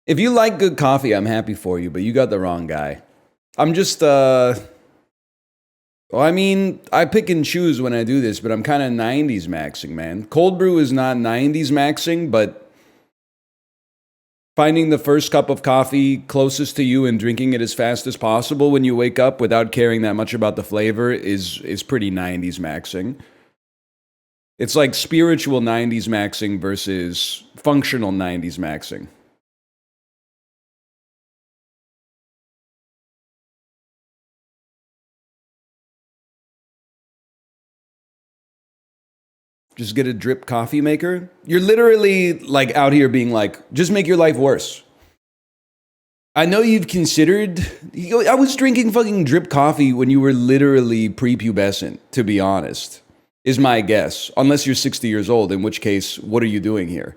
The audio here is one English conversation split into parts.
If you like good coffee, I'm happy for you, but you got the wrong guy. I'm just, well, I mean, I pick and choose when I do this, but I'm kind of 90s maxing, man. Cold brew is not 90s maxing, but finding the first cup of coffee closest to you and drinking it as fast as possible when you wake up without caring that much about the flavor is pretty 90s maxing. It's like spiritual 90s maxing versus functional 90s maxing. Just get a drip coffee maker. You're literally like out here being like, just make your life worse. I know you've considered. I was drinking fucking drip coffee when you were literally prepubescent, to be honest, is my guess. Unless you're 60 years old, in which case, what are you doing here?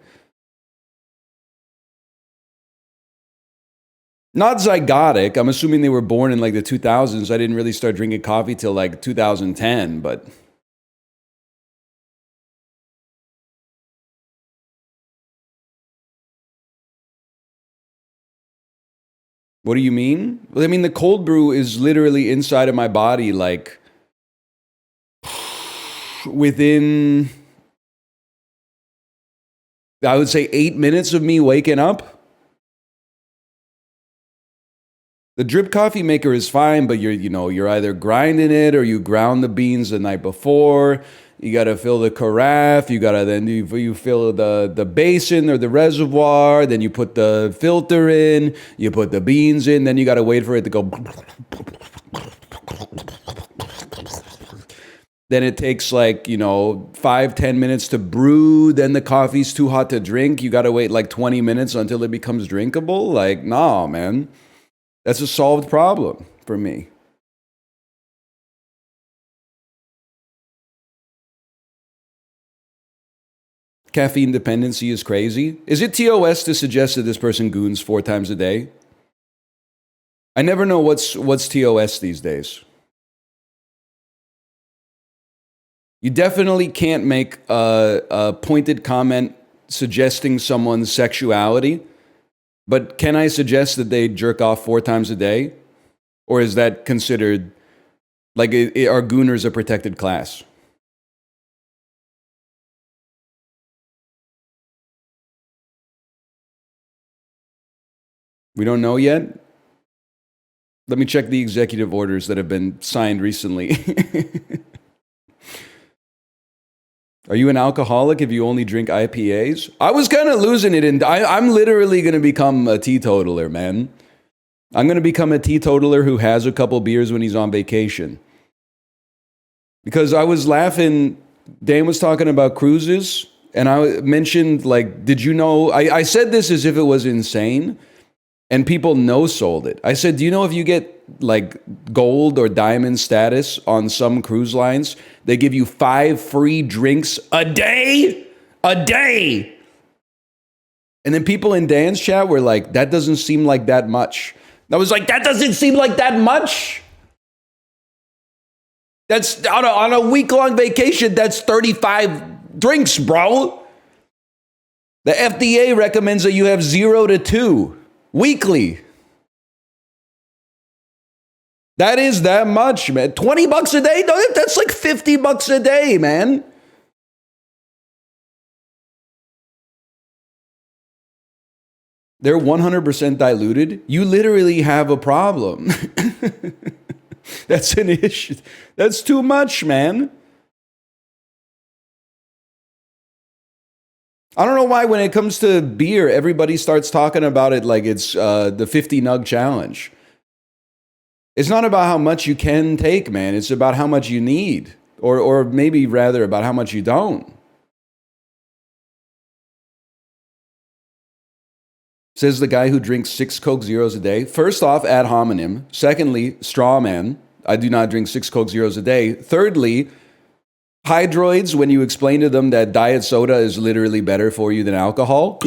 Not zygotic. I'm assuming they were born in like the 2000s. I didn't really start drinking coffee till like 2010, but. What do you mean? Well, I mean, the cold brew is literally inside of my body, like within, I would say, 8 minutes of me waking up. The drip coffee maker is fine, but you're either grinding it or you ground the beans the night before. You got to fill the carafe. You got to then you fill the basin or the reservoir. Then you put the filter in. You put the beans in. Then you got to wait for it to go. Then it takes like 5-10 minutes to brew. Then the coffee's too hot to drink. You got to wait like 20 minutes until it becomes drinkable. Like, nah, man. That's a solved problem for me. Caffeine dependency is crazy. Is it TOS to suggest that this person goons 4 times a day? I never know what's TOS these days. You definitely can't make a pointed comment suggesting someone's sexuality, but can I suggest that they jerk off 4 times a day? Or is that considered, like, are gooners a protected class? We don't know yet? Let me check the executive orders that have been signed recently. Are you an alcoholic if you only drink IPAs? I was kind of losing it, and I'm literally going to become a teetotaler, man. I'm going to become a teetotaler who has a couple beers when he's on vacation. Because I was laughing, Dan was talking about cruises, and I mentioned, like, did you know, I said this as if it was insane, and people no-sold it. I said, do you know if you get like gold or diamond status on some cruise lines, they give you 5 free drinks a day? A day! And then people in Dan's chat were like, that doesn't seem like that much. I was like, that doesn't seem like that much? That's on a week-long vacation, that's 35 drinks, bro. The FDA recommends that you have 0 to 2 weekly. That is that much, man. $20 a day? No, that's like $50 a day, man. They're 100% diluted. You literally have a problem. That's an issue. That's too much, man. I don't know why when it comes to beer, everybody starts talking about it like it's the 50 nug challenge. It's not about how much you can take, man. It's about how much you need. Or maybe rather about how much you don't. Says the guy who drinks 6 Coke Zeros a day. First off, ad hominem. Secondly, straw man. I do not drink 6 Coke Zeros a day. Thirdly, hydroids, when you explain to them that diet soda is literally better for you than alcohol.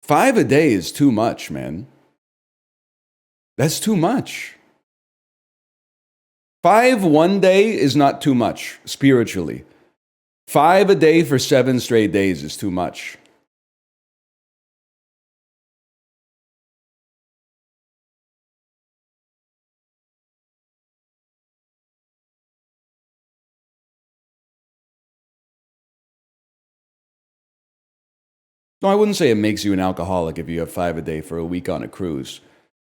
5 a day is too much, man. That's too much. 5 one day is not too much, spiritually. 5 a day for 7 straight days is too much. No, I wouldn't say it makes you an alcoholic if you have 5 a day for a week on a cruise.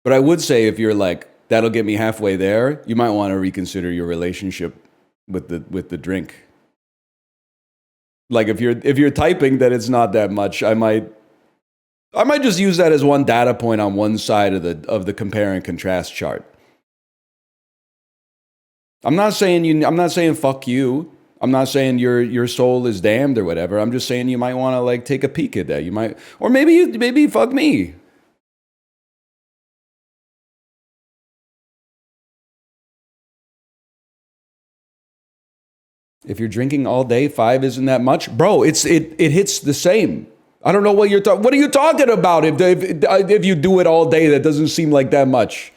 But I would say if you're like, that'll get me halfway there, you might want to reconsider your relationship with the drink. Like if you're typing that it's not that much, I might just use that as one data point on one side of the compare and contrast chart. I'm not saying fuck you. I'm not saying your soul is damned or whatever. I'm just saying you might want to like take a peek at that. You might, or maybe fuck me. If you're drinking all day, 5 isn't that much, bro. It hits the same. I don't know what you're talking. What are you talking about? If you do it all day, that doesn't seem like that much.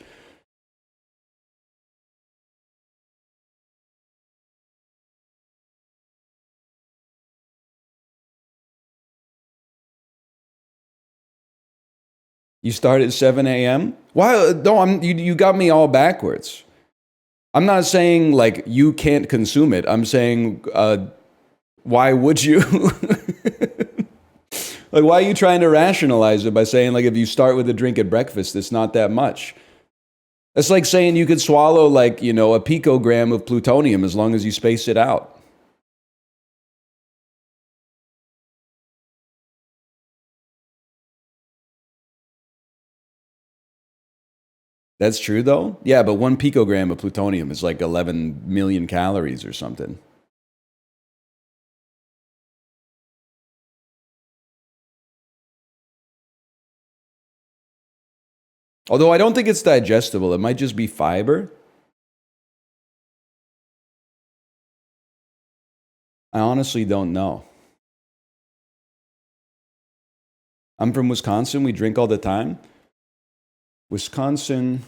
You start at 7 a.m. Why? No, you got me all backwards. I'm not saying like you can't consume it. I'm saying why would you? Like, why are you trying to rationalize it by saying like if you start with a drink at breakfast, it's not that much? That's like saying you could swallow like, a picogram of plutonium as long as you space it out. That's true though? Yeah, but 1 picogram of plutonium is like 11 million calories or something. Although I don't think it's digestible. It might just be fiber. I honestly don't know. I'm from Wisconsin. We drink all the time. Wisconsin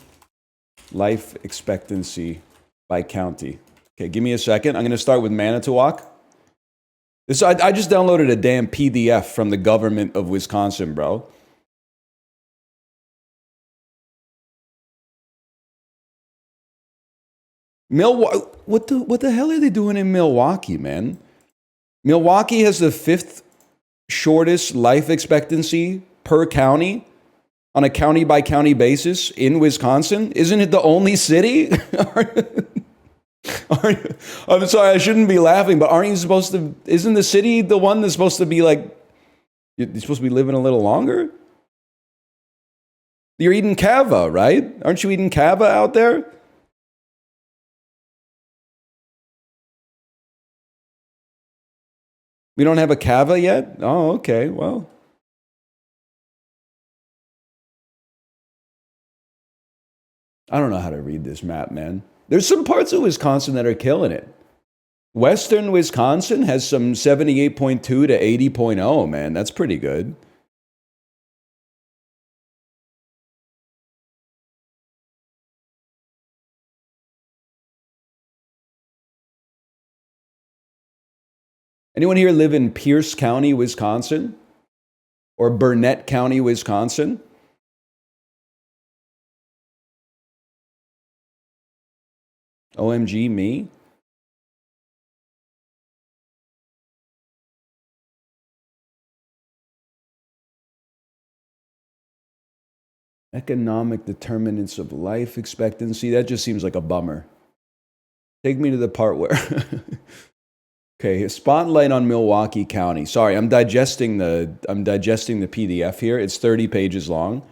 life expectancy by county. Okay, give me a second. I'm going to start with Manitowoc. I just downloaded a damn PDF from the government of Wisconsin, bro. What the hell are they doing in Milwaukee, man? Milwaukee has the 5th shortest life expectancy per county on a county by county basis in Wisconsin. Isn't it the only city? I'm sorry, I shouldn't be laughing, but aren't you supposed to? Isn't the city the one that's supposed to be like? You're supposed to be living a little longer. You're eating kava, right? Aren't you eating kava out there? We don't have a kava yet? Oh, okay. Well, I don't know how to read this map, man. There's some parts of Wisconsin that are killing it. Western Wisconsin has some 78.2 to 80.0, man. That's pretty good. Anyone here live in Pierce County, Wisconsin? Or Burnett County, Wisconsin? OMG, me? Economic determinants of life expectancy. That just seems like a bummer. Take me to the part where... Okay, spotlight on Milwaukee County. Sorry, I'm digesting the PDF here. It's 30 pages long.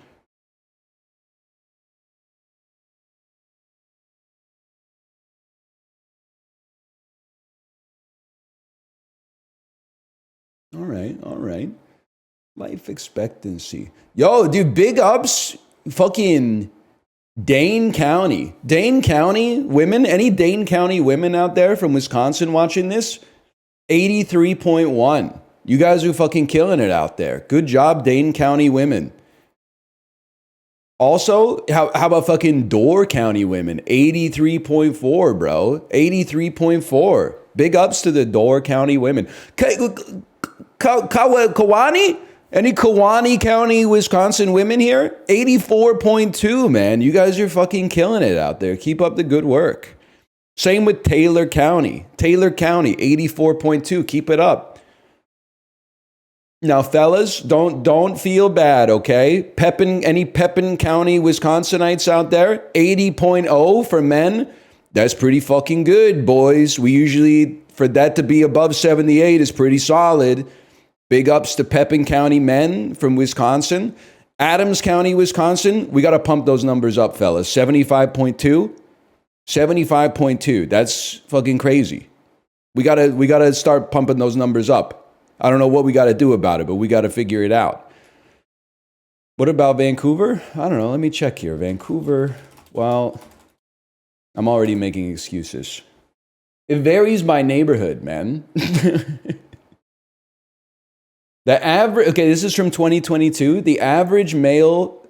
All right. Life expectancy. Yo, dude, big ups. Fucking Dane County. Dane County women. Any Dane County women out there from Wisconsin watching this? 83.1. You guys are fucking killing it out there. Good job, Dane County women. Also, how about fucking Door County women? 83.4, bro. 83.4. Big ups to the Door County women. Kewaunee? Any Kewaunee County, Wisconsin women here? 84.2, man. You guys are fucking killing it out there. Keep up the good work. Same with Taylor County. Taylor County, 84.2. Keep it up. Now, fellas, don't feel bad, okay? Any Pepin County Wisconsinites out there? 80.0 for men. That's pretty fucking good, boys. We usually, for that to be above 78 is pretty solid. Big ups to Pepin County men from Wisconsin. Adams County, Wisconsin, we got to pump those numbers up, fellas. 75.2. 75.2. That's fucking crazy. We got to start pumping those numbers up. I don't know what we got to do about it, but we got to figure it out. What about Vancouver? I don't know. Let me check here. Vancouver, well, I'm already making excuses. It varies by neighborhood, man. The average, okay, this is from 2022. The average male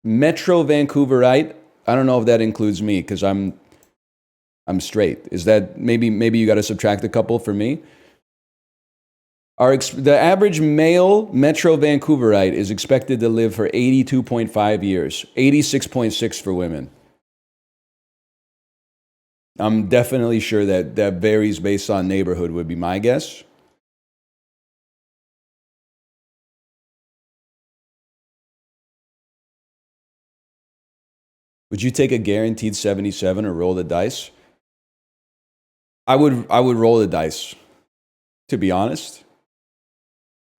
Metro Vancouverite, I don't know if that includes me because I'm straight. Is that maybe you got to subtract a couple for me? The average male Metro Vancouverite is expected to live for 82.5 years, 86.6 for women. I'm definitely sure that varies based on neighborhood would be my guess. Would you take a guaranteed 77 or roll the dice? I would roll the dice, to be honest.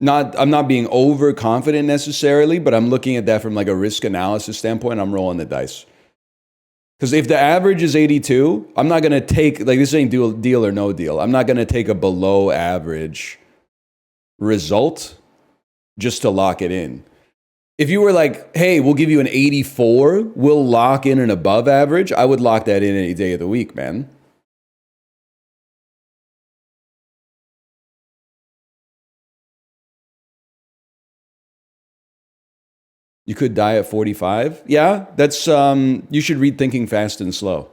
I'm not being overconfident necessarily, but I'm looking at that from like a risk analysis standpoint. I'm rolling the dice. Because if the average is 82, I'm not going to take, like this ain't deal or no deal. I'm not going to take a below average result just to lock it in. If you were like, hey, we'll give you an 84, we'll lock in an above average, I would lock that in any day of the week, man. You could die at 45. Yeah, that's you should read Thinking Fast and Slow.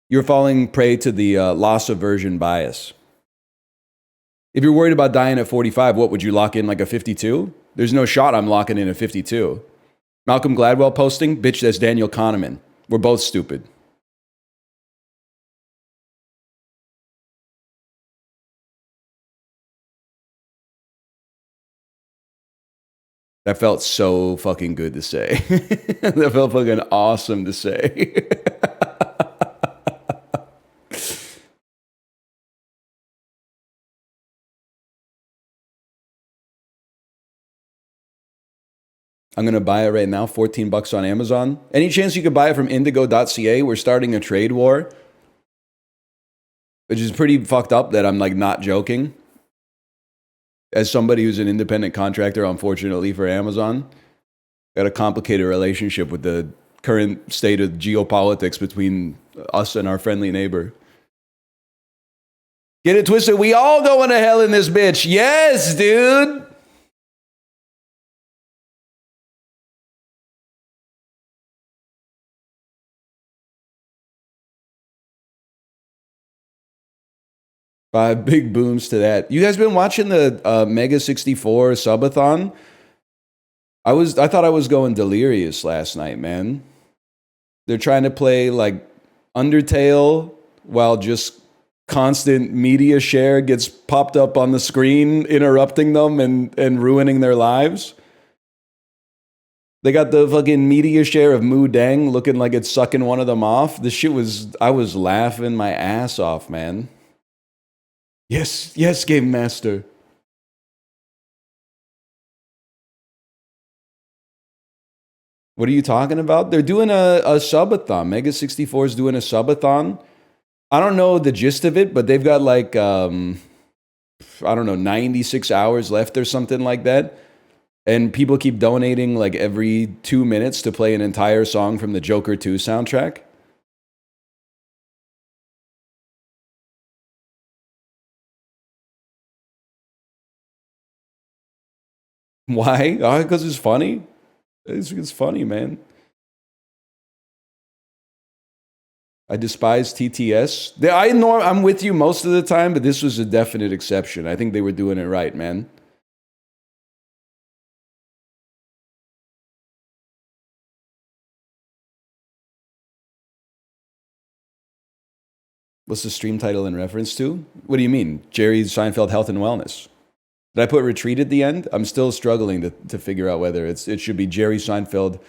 You're falling prey to the loss aversion bias. If you're worried about dying at 45, what would you lock in, like a 52? There's no shot I'm locking in a 52. Malcolm Gladwell posting, bitch, that's Daniel Kahneman. We're both stupid. That felt so fucking good to say. That felt fucking awesome to say. I'm going to buy it right now, $14 on Amazon. Any chance you could buy it from indigo.ca? We're starting a trade war, which is pretty fucked up that I'm like not joking. As somebody who's an independent contractor, unfortunately for Amazon, got a complicated relationship with the current state of geopolitics between us and our friendly neighbor. Get it twisted. We all going to hell in this bitch. Yes, dude. Five big booms to that. You guys been watching the Mega 64 subathon? I thought I was going delirious last night, man. They're trying to play like Undertale while just constant media share gets popped up on the screen, interrupting them and ruining their lives. They got the fucking media share of Mu Dang looking like it's sucking one of them off. I was laughing my ass off, man. Yes, Game Master. What are you talking about? They're doing a subathon. Mega 64 is doing a subathon. I don't know the gist of it, but they've got like, I don't know, 96 hours left or something like that. And people keep donating like every 2 minutes to play an entire song from the Joker 2 soundtrack. Why? Because it's funny. It's funny, man. I despise TTS. I'm with you most of the time, but this was a definite exception. I think they were doing it right, man. What's the stream title in reference to? What do you mean? Jerry Seinfeld Health and Wellness. Did I put retreat at the end? I'm still struggling to figure out whether it should be Jerry Seinfeld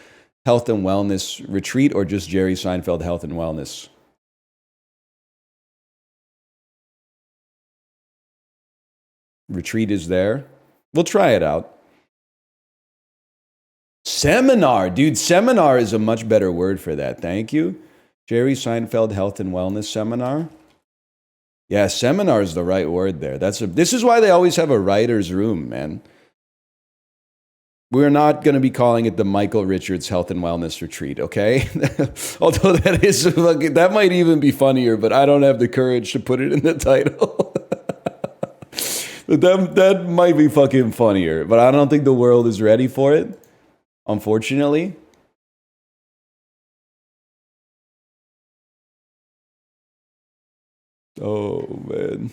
Health and Wellness Retreat or just Jerry Seinfeld Health and Wellness. Retreat is there. We'll try it out. Seminar, dude. Seminar is a much better word for that. Thank you. Jerry Seinfeld Health and Wellness Seminar. Yeah, seminar is the right word there. This is why they always have a writer's room, man. We're not going to be calling it the Michael Richards Health and Wellness Retreat, okay? Although that might even be funnier, but I don't have the courage to put it in the title. That might be fucking funnier, but I don't think the world is ready for it, unfortunately. Oh, man.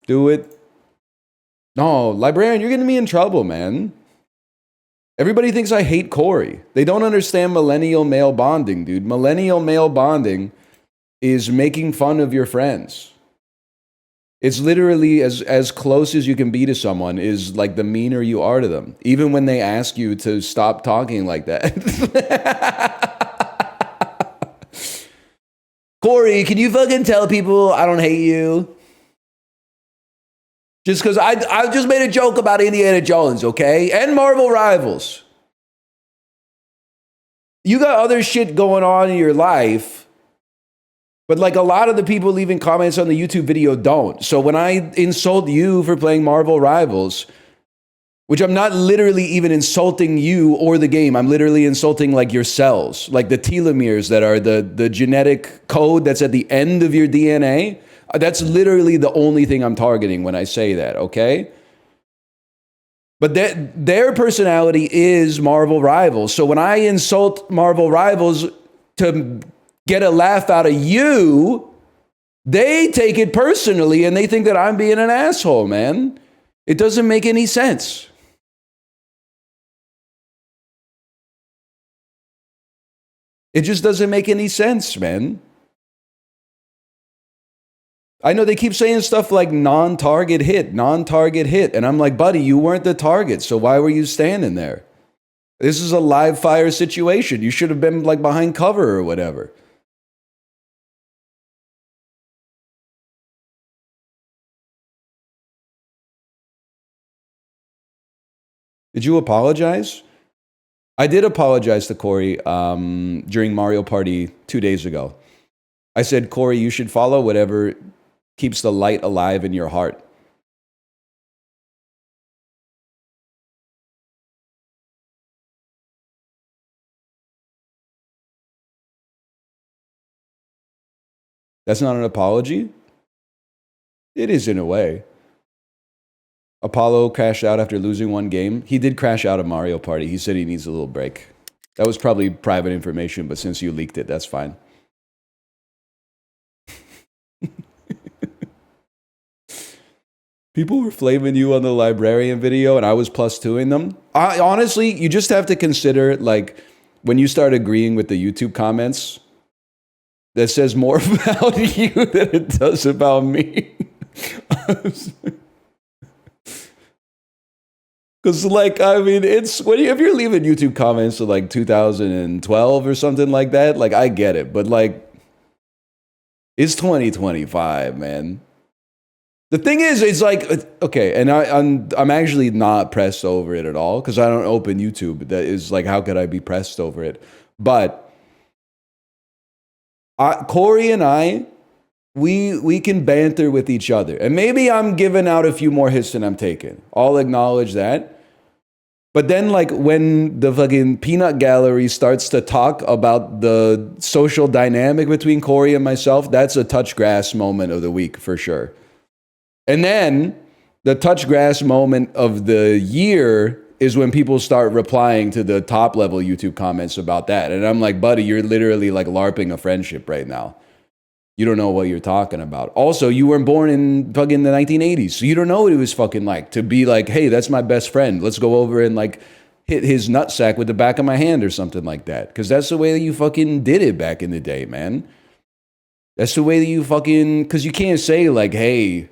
Do it. No, librarian, you're getting me in trouble, man. Everybody thinks I hate Corey. They don't understand millennial male bonding, dude. Millennial male bonding is making fun of your friends. It's literally as close as you can be to someone is like the meaner you are to them, even when they ask you to stop talking like that. Corey, can you fucking tell people I don't hate you? Just because I just made a joke about Indiana Jones, okay? And Marvel Rivals. You got other shit going on in your life, but like a lot of the people leaving comments on the YouTube video don't. So when I insult you for playing Marvel Rivals, which I'm not literally even insulting you or the game. I'm literally insulting like your cells, like the telomeres that are the genetic code that's at the end of your DNA. That's literally the only thing I'm targeting when I say that, okay? But their personality is Marvel Rivals. So when I insult Marvel Rivals to get a laugh out of you, they take it personally and they think that I'm being an asshole, man. It doesn't make any sense. It just doesn't make any sense, man. I know they keep saying stuff like non-target hit. And I'm like, buddy, you weren't the target, so why were you standing there? This is a live fire situation. You should have been like behind cover or whatever. Did you apologize? I did apologize to Corey during Mario Party 2 days ago. I said, Corey, you should follow whatever keeps the light alive in your heart. That's not an apology? It is in a way. Apollo crashed out after losing one game. He did crash out of Mario Party. He said he needs a little break. That was probably private information, but since you leaked it, that's fine. People were flaming you on the librarian video, and I was +2ing them. Honestly, you just have to consider, like, when you start agreeing with the YouTube comments, that says more about you than it does about me. Because, like, I mean, it's if you're leaving YouTube comments to like 2012 or something like that, like, I get it. But, like, it's 2025, man. The thing is, it's like, okay, and I'm actually not pressed over it at all because I don't open YouTube. That is like, how could I be pressed over it? But Corey and I, we can banter with each other. And maybe I'm giving out a few more hits than I'm taking. I'll acknowledge that. But then, like, when the fucking peanut gallery starts to talk about the social dynamic between Corey and myself, that's a touch grass moment of the week for sure. And then the touch grass moment of the year is when people start replying to the top level YouTube comments about that. And I'm like, buddy, you're literally like LARPing a friendship right now. You don't know what you're talking about. Also, you weren't born in fucking the 1980s, so you don't know what it was fucking like to be like, hey, that's my best friend. Let's go over and like hit his nutsack with the back of my hand or something like that. Because that's the way that you fucking did it back in the day, man. That's the way that you fucking, because you can't say like, hey,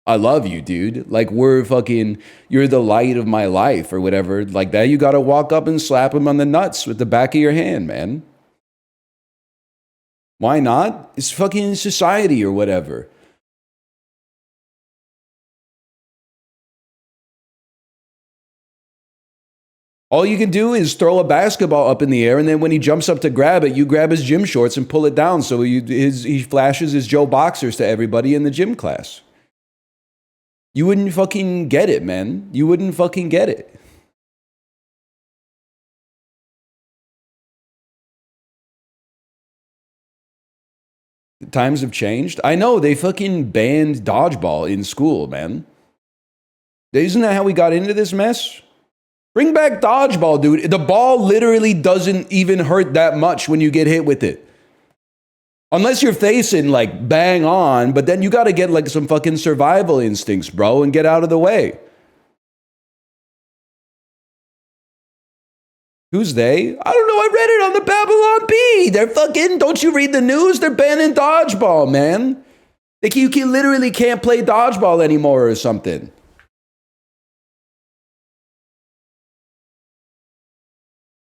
I love you, dude. Like, you're the light of my life or whatever. Like that, you got to walk up and slap him on the nuts with the back of your hand, man. Why not? It's fucking society or whatever. All you can do is throw a basketball up in the air, and then when he jumps up to grab it, you grab his gym shorts and pull it down so he flashes his Joe Boxers to everybody in the gym class. You wouldn't fucking get it, man. You wouldn't fucking get it. Times have changed. I know, they fucking banned dodgeball in school, man. Isn't that how we got into this mess? Bring back dodgeball, dude. The ball literally doesn't even hurt that much when you get hit with it. Unless you're facing like bang on, but then you got to get like some fucking survival instincts, bro, and get out of the way. Who's they? I don't know. I read it on the Babylon Bee. They're fucking, don't you read the news? They're banning dodgeball, man. Like you literally can't play dodgeball anymore or something.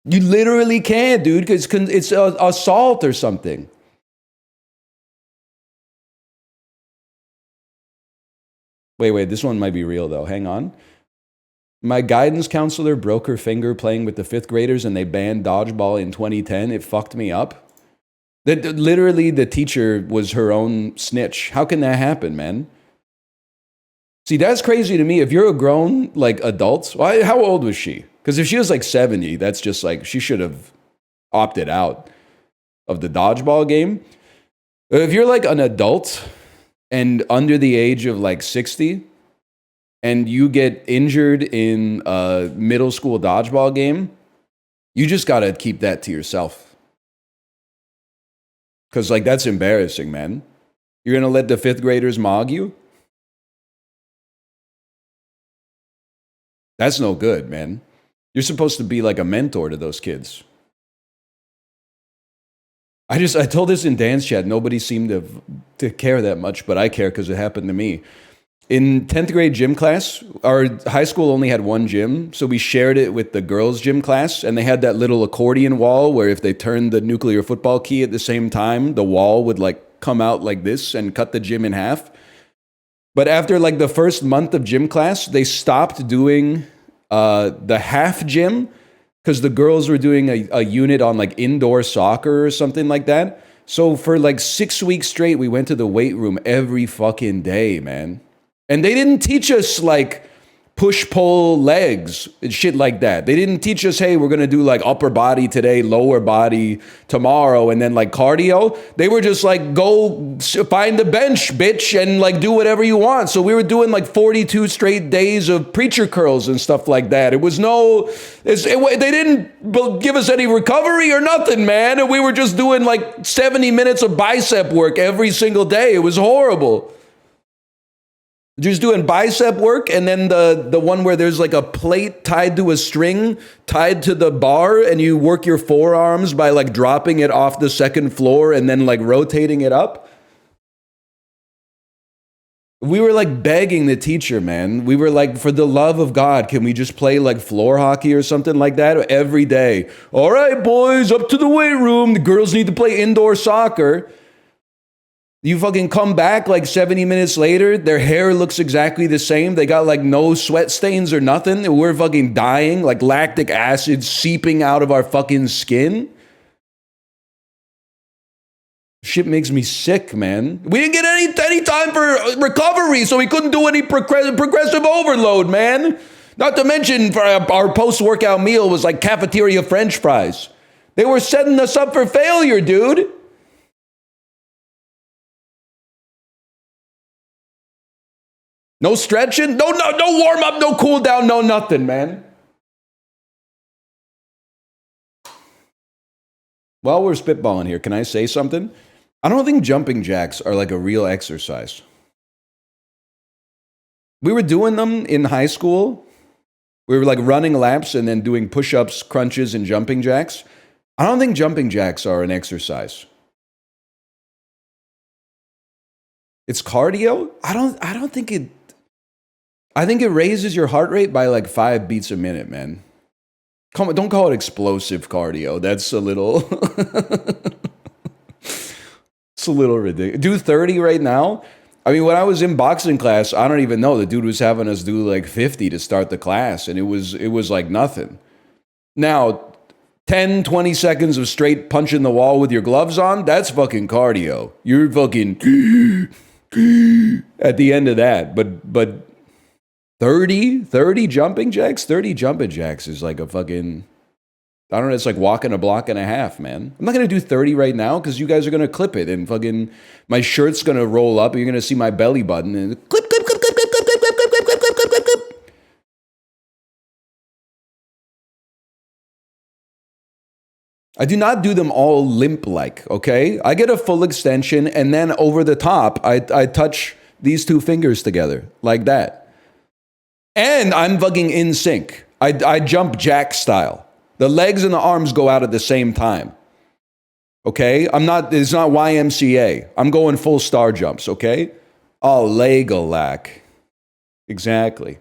You literally can't, dude, because it's assault or something. Wait, this one might be real though. Hang on. My guidance counselor broke her finger playing with the 5th graders and they banned dodgeball in 2010. It fucked me up. Literally, the teacher was her own snitch. How can that happen, man? See, that's crazy to me. If you're a grown, like, adult, how old was she? Because if she was like 70, that's just like, she should have opted out of the dodgeball game. If you're like an adult and under the age of like 60, and you get injured in a middle school dodgeball game, you just got to keep that to yourself. Because, like, that's embarrassing, man. You're going to let the 5th graders mog you? That's no good, man. You're supposed to be like a mentor to those kids. I told this in dance chat. Nobody seemed to care that much, but I care because it happened to me. In 10th grade gym class, our high school only had one gym, so we shared it with the girls' gym class, and they had that little accordion wall where if they turned the nuclear football key at the same time, the wall would like come out like this and cut the gym in half. But after like the first month of gym class, they stopped doing the half gym because the girls were doing a unit on like indoor soccer or something like that. So for like 6 weeks straight, we went to the weight room every fucking day, man. And they didn't teach us like push-pull legs and shit like that. They didn't teach us, hey, we're going to do like upper body today, lower body tomorrow, and then like cardio. They were just like, go find the bench, bitch, and like do whatever you want. So we were doing like 42 straight days of preacher curls and stuff like that. It was they didn't give us any recovery or nothing, man. And we were just doing like 70 minutes of bicep work every single day. It was horrible. Just doing bicep work, and then the one where there's like a plate tied to a string tied to the bar, and you work your forearms by like dropping it off the second floor and then like rotating it up. We were like begging the teacher, man. We were like, for the love of God, can we just play like floor hockey or something like that every day? All right, boys, up to the weight room. The girls need to play indoor soccer. You fucking come back like 70 minutes later, their hair looks exactly the same. They got like no sweat stains or nothing. We're fucking dying, like lactic acid seeping out of our fucking skin. Shit makes me sick, man. We didn't get any time for recovery, so we couldn't do any progressive overload, man. Not to mention, for our post-workout meal was like cafeteria French fries. They were setting us up for failure, dude. No stretching, no warm up, no cool down, no nothing, man. While we're spitballing here, can I say something? I don't think jumping jacks are like a real exercise. We were doing them in high school. We were like running laps and then doing push-ups, crunches, and jumping jacks. I don't think jumping jacks are an exercise. It's cardio? I don't think it I think it raises your heart rate by like 5 beats a minute, man. Come on, don't call it explosive cardio. That's a little... It's a little ridiculous. Do 30 right now? I mean, when I was in boxing class, I don't even know. The dude was having us do like 50 to start the class, and it was like nothing. Now, 10, 20 seconds of straight punching the wall with your gloves on, that's fucking cardio. You're fucking at the end of that. But 30 jumping jacks? 30 jumping jacks is like a fucking... I don't know, it's like walking a block and a half, man. I'm not going to do 30 right now because you guys are going to clip it and fucking... My shirt's going to roll up and you're going to see my belly button and clip, clip, clip, clip, clip, clip, clip, clip, clip, clip, clip, clip, clip, clip. I do not do them all limp-like, okay? I get a full extension and then over the top, I touch these two fingers together like that. And I'm fucking in sync. I jump jack style. The legs and the arms go out at the same time. Okay? It's not YMCA. I'm going full star jumps, okay? Oh, Legolac. Exactly.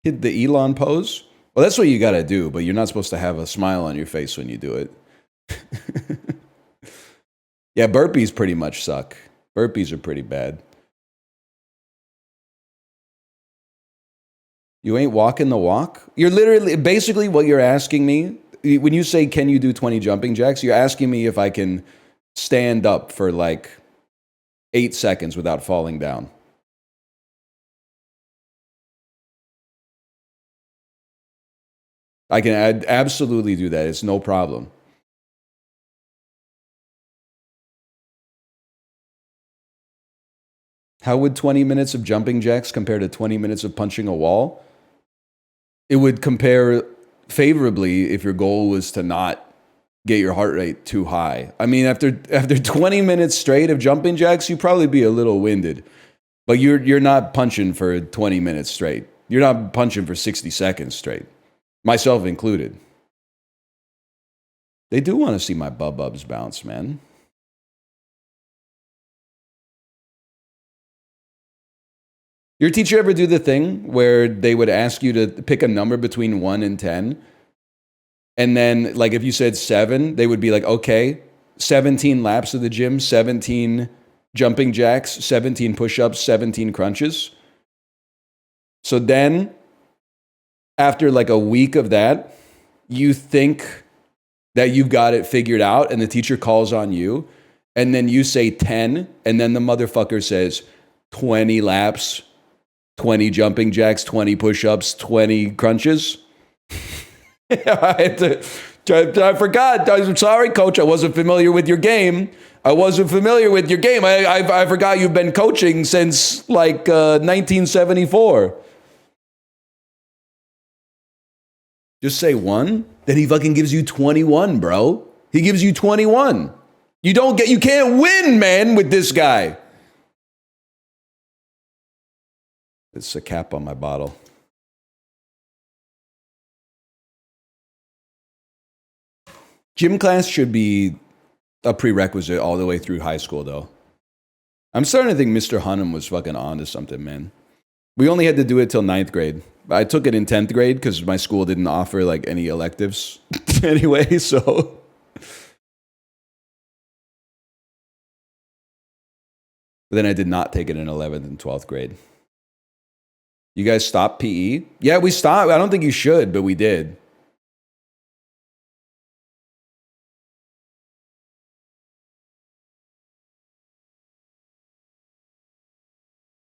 Hit the Elon pose? Well, that's what you gotta do, but you're not supposed to have a smile on your face when you do it. Yeah, burpees pretty much suck. Burpees are pretty bad. You ain't walking the walk? You're literally, basically what you're asking me, when you say, can you do 20 jumping jacks, you're asking me if I can stand up for like 8 seconds without falling down. I can absolutely do that. It's no problem. How would 20 minutes of jumping jacks compare to 20 minutes of punching a wall? It would compare favorably if your goal was to not get your heart rate too high. I mean, after 20 minutes straight of jumping jacks, you'd probably be a little winded. But you're not punching for 20 minutes straight. You're not punching for 60 seconds straight. Myself included. They do want to see my bubs bounce, man. Your teacher ever do the thing where they would ask you to pick a number between 1 and 10? And then, like, if you said 7, they would be like, okay, 17 laps of the gym, 17 jumping jacks, 17 push-ups, 17 crunches. So then, after like a week of that, you think that you've got it figured out and the teacher calls on you. And then you say 10, and then the motherfucker says 20 laps, 20 jumping jacks, 20 push-ups, 20 crunches. I forgot. I'm sorry, coach. I wasn't familiar with your game. I forgot you've been coaching since like 1974. Just say 1. Then he fucking gives you 21, bro. He gives you 21. You can't win, man, with this guy. It's a cap on my bottle. Gym class should be a prerequisite all the way through high school, though. I'm starting to think Mr. Hunnam was fucking on to something, man. We only had to do it till 9th grade. I took it in 10th grade because my school didn't offer like any electives anyway, so... But then I did not take it in 11th and 12th grade. You guys stopped PE? Yeah, we stopped. I don't think you should, but we did.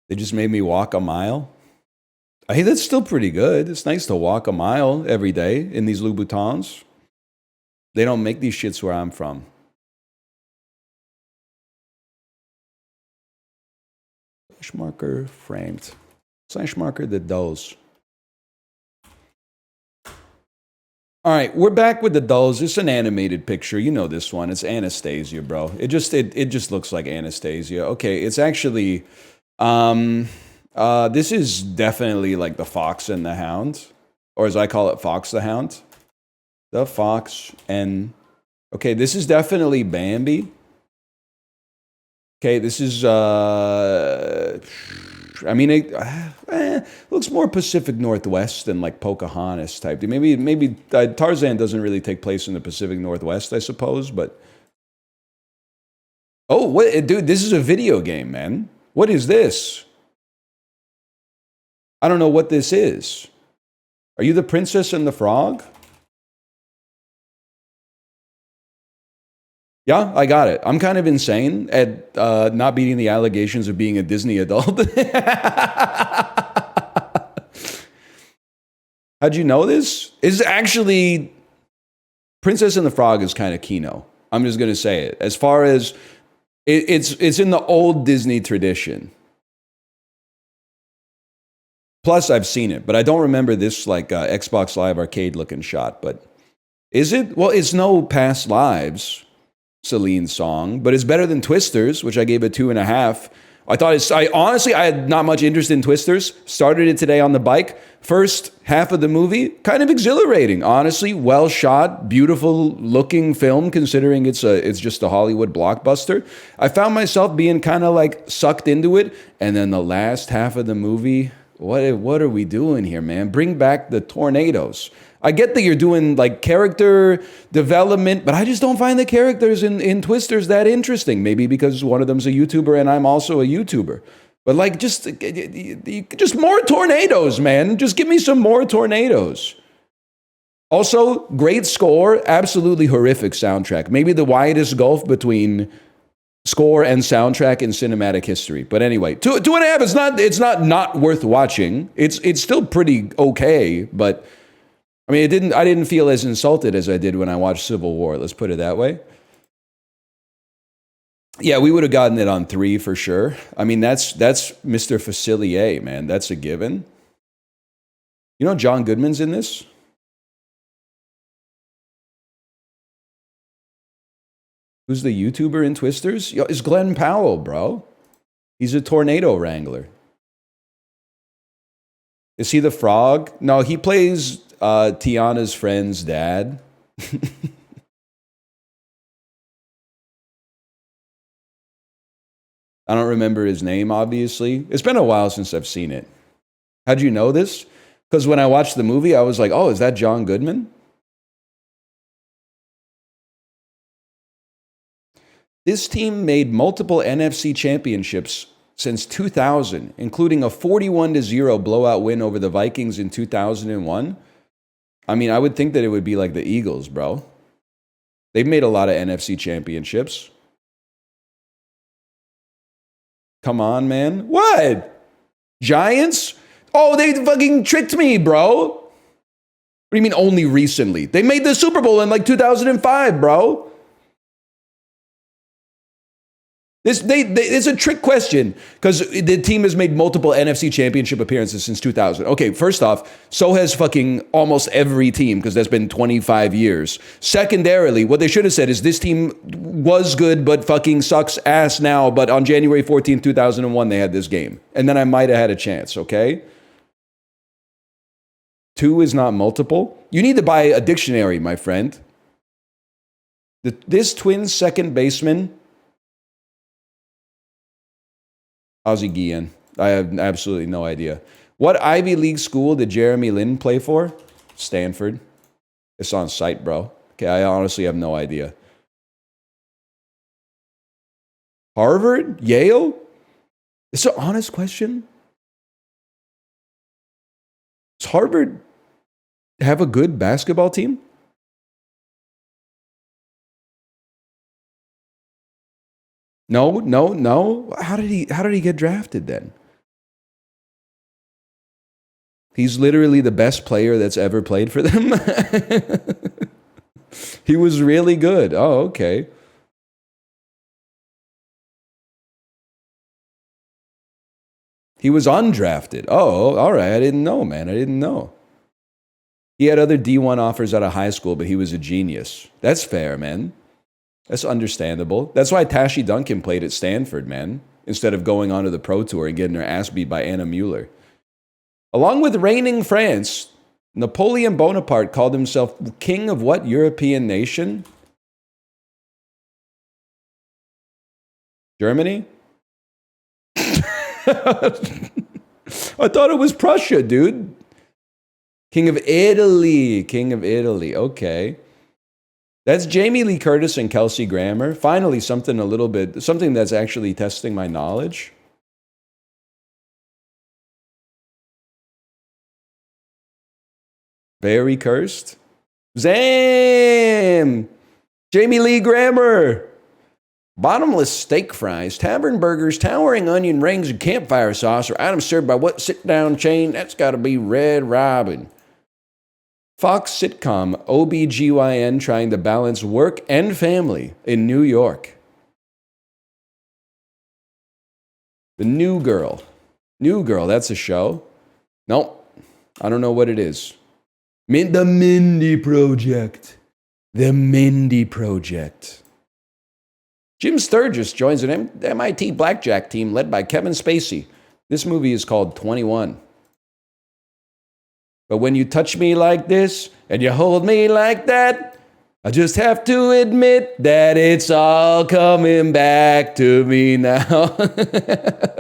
They just made me walk a mile. I think that's still pretty good. It's nice to walk a mile every day in these Louboutins. They don't make these shits where I'm from. Slash marker framed. Slash marker the dulls. All right, we're back with the dulls. It's an animated picture. You know this one. It's Anastasia, bro. It just looks like Anastasia. Okay, it's actually this is definitely like the Fox and the Hound, or as I call it, Fox the Hound. The Fox and Okay, this is definitely Bambi. Okay, this is, I mean, it looks more Pacific Northwest than like Pocahontas type. Maybe Tarzan doesn't really take place in the Pacific Northwest, I suppose, but. Oh, what, dude, this is a video game, man. What is this? I don't know what this is. Are you the Princess and the Frog? Yeah, I got it. I'm kind of insane at not beating the allegations of being a Disney adult. How'd you know this? Is actually Princess and the Frog is kind of Kino. I'm just gonna say it. As far as it's in the old Disney tradition. Plus, I've seen it, but I don't remember this like Xbox Live Arcade looking shot. But is it? Well, it's no Past Lives. Celine song, but it's better than Twisters, which I gave a 2.5. I honestly, I had not much interest in Twisters. Started it today on the bike. First half of the movie, kind of exhilarating. Honestly, well shot, beautiful looking film, considering it's just a Hollywood blockbuster. I found myself being kind of like sucked into it, and then the last half of the movie, what are we doing here, man? Bring back the tornadoes. I get that you're doing like character development, but I just don't find the characters in Twisters that interesting. Maybe because one of them's a YouTuber and I'm also a YouTuber. But like just more tornadoes, man. Just give me some more tornadoes. Also, great score, absolutely horrific soundtrack. Maybe the widest gulf between score and soundtrack in cinematic history. But anyway, 2.5. It's not worth watching. It's still pretty okay, but I mean, I didn't feel as insulted as I did when I watched Civil War. Let's put it that way. Yeah, we would have gotten it on 3 for sure. I mean, that's Mr. Facilier, man. That's a given. You know John Goodman's in this? Who's the YouTuber in Twisters? Yo, it's Glenn Powell, bro. He's a tornado wrangler. Is he the frog? No, he plays Tiana's friend's dad. I don't remember his name, obviously. It's been a while since I've seen it. How'd you know this? Because when I watched the movie, I was like, oh, is that John Goodman? This team made multiple NFC championships since 2000, including a 41-0 blowout win over the Vikings in 2001. I mean, I would think that it would be like the Eagles, bro. They've made a lot of NFC championships. Come on, man. What? Giants? Oh, they fucking tricked me, bro. What do you mean only recently? They made the Super Bowl in like 2005, bro. It's a trick question because the team has made multiple NFC championship appearances since 2000. Okay, first off, so has fucking almost every team because that's been 25 years. Secondarily, what they should have said is this team was good but fucking sucks ass now, but on January 14th, 2001, they had this game. And then I might have had a chance, okay? 2 is not multiple. You need to buy a dictionary, my friend. This Twins second baseman... Ozzie Guillen. I have absolutely no idea. What Ivy League school did Jeremy Lin play for? Stanford. It's on site, bro. Okay, I honestly have no idea. Harvard? Yale? It's an honest question. Does Harvard have a good basketball team? No. How did he get drafted then? He's literally the best player that's ever played for them. He was really good. Oh, okay. He was undrafted. Oh, all right. I didn't know, man. I didn't know. He had other D1 offers out of high school, but he was a genius. That's fair, man. That's understandable. That's why Tashi Duncan played at Stanford, man, instead of going on to the Pro Tour and getting her ass beat by Anna Mueller. Along with reigning France, Napoleon Bonaparte called himself king of what European nation? Germany? I thought it was Prussia, dude. King of Italy. King of Italy. Okay. That's Jamie Lee Curtis and Kelsey Grammer. Finally, something that's actually testing my knowledge. Very cursed. Zam! Jamie Lee Grammer. Bottomless steak fries, tavern burgers, towering onion rings, and campfire sauce are items served by what sit-down chain? That's got to be Red Robin. Fox sitcom OBGYN trying to balance work and family in New York. The New Girl. New Girl, that's a show. Nope. I don't know what it is. The Mindy Project. The Mindy Project. Jim Sturgis joins an MIT blackjack team led by Kevin Spacey. This movie is called 21. But when you touch me like this and you hold me like that, I just have to admit that it's all coming back to me now.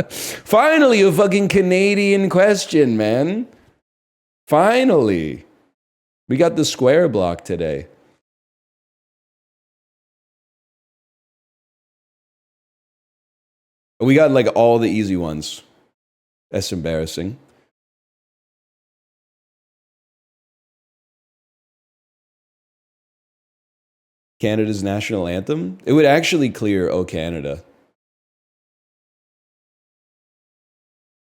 Finally, a fucking Canadian question, man. Finally. We got the square block today. We got like all the easy ones. That's embarrassing. Canada's national anthem? It would actually clear "Oh Canada."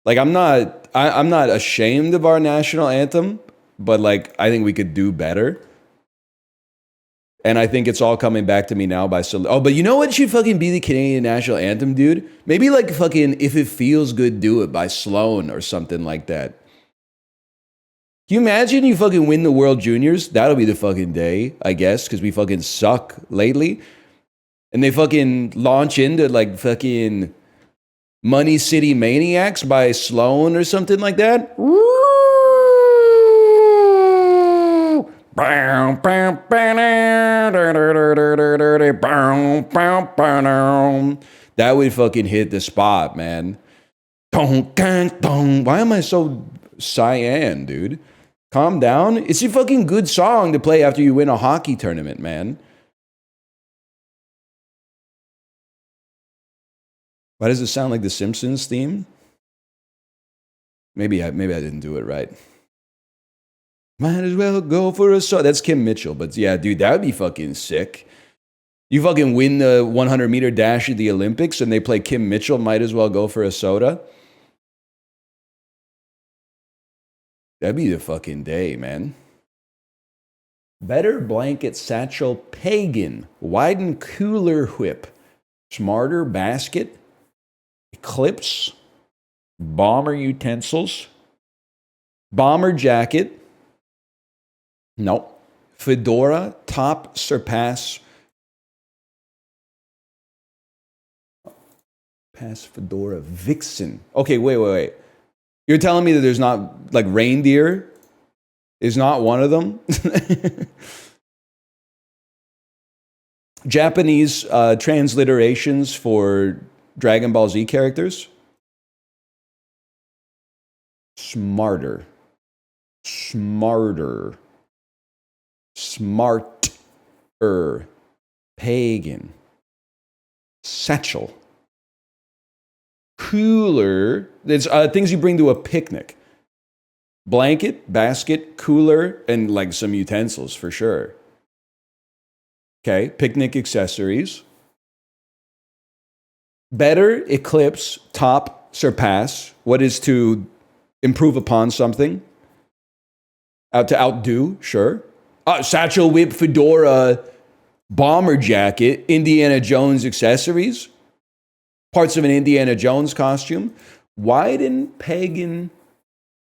Like I'm not ashamed of our national anthem, but like I think we could do better. And I think it's all coming back to me now by but you know what should fucking be the Canadian national anthem, dude? Maybe like fucking "If It Feels Good, Do It" by Sloan or something like that. Can you imagine you fucking win the World Juniors? That'll be the fucking day, I guess, because we fucking suck lately. And they fucking launch into like fucking Money City Maniacs by Sloan or something like that. That would fucking hit the spot, man. Why am I so cyan, dude? Calm down. It's a fucking good song to play after you win a hockey tournament, man. Why does it sound like the Simpsons theme? Maybe I didn't do it right. Might as well go for a soda. That's Kim Mitchell, but yeah, dude, that would be fucking sick. You fucking win the 100-meter dash at the Olympics and they play Kim Mitchell, Might As Well Go for a Soda. That'd be the fucking day, man. Better blanket satchel pagan. Widen cooler whip. Smarter basket. Eclipse. Bomber utensils. Bomber jacket. Nope. Fedora. Top surpass. Pass fedora. Vixen. Okay, wait. You're telling me that there's not, like, reindeer is not one of them? Japanese transliterations for Dragon Ball Z characters? Smarter. Pagan. Satchel. Cooler. It's things you bring to a picnic. Blanket, basket, cooler, and like some utensils for sure. Okay, picnic accessories. Better, eclipse, top, surpass. What is to improve upon something? To outdo, sure. Satchel, whip, fedora, bomber jacket, Indiana Jones accessories. Parts of an Indiana Jones costume. Widen, pagan,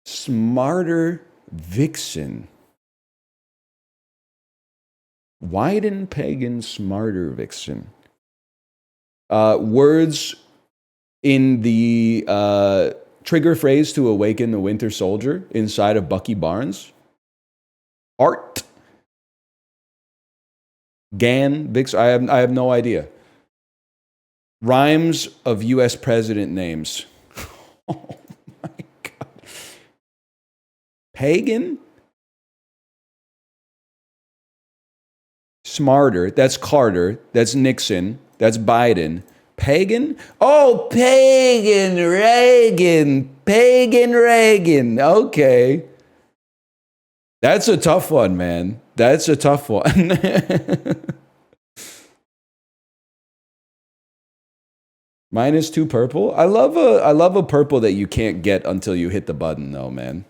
smarter, vixen. Widen, pagan, smarter, vixen. Words in the trigger phrase to awaken the Winter Soldier inside of Bucky Barnes. Art. Gan, Vix. I have no idea. Rhymes of U.S. president names. Oh my God. Pagan? Smarter. That's Carter. That's Nixon. That's Biden. Pagan? Oh, Pagan Reagan. Pagan Reagan. Okay. That's a tough one, man. That's a tough one. -2 purple. I love a purple that you can't get until you hit the button, though, man.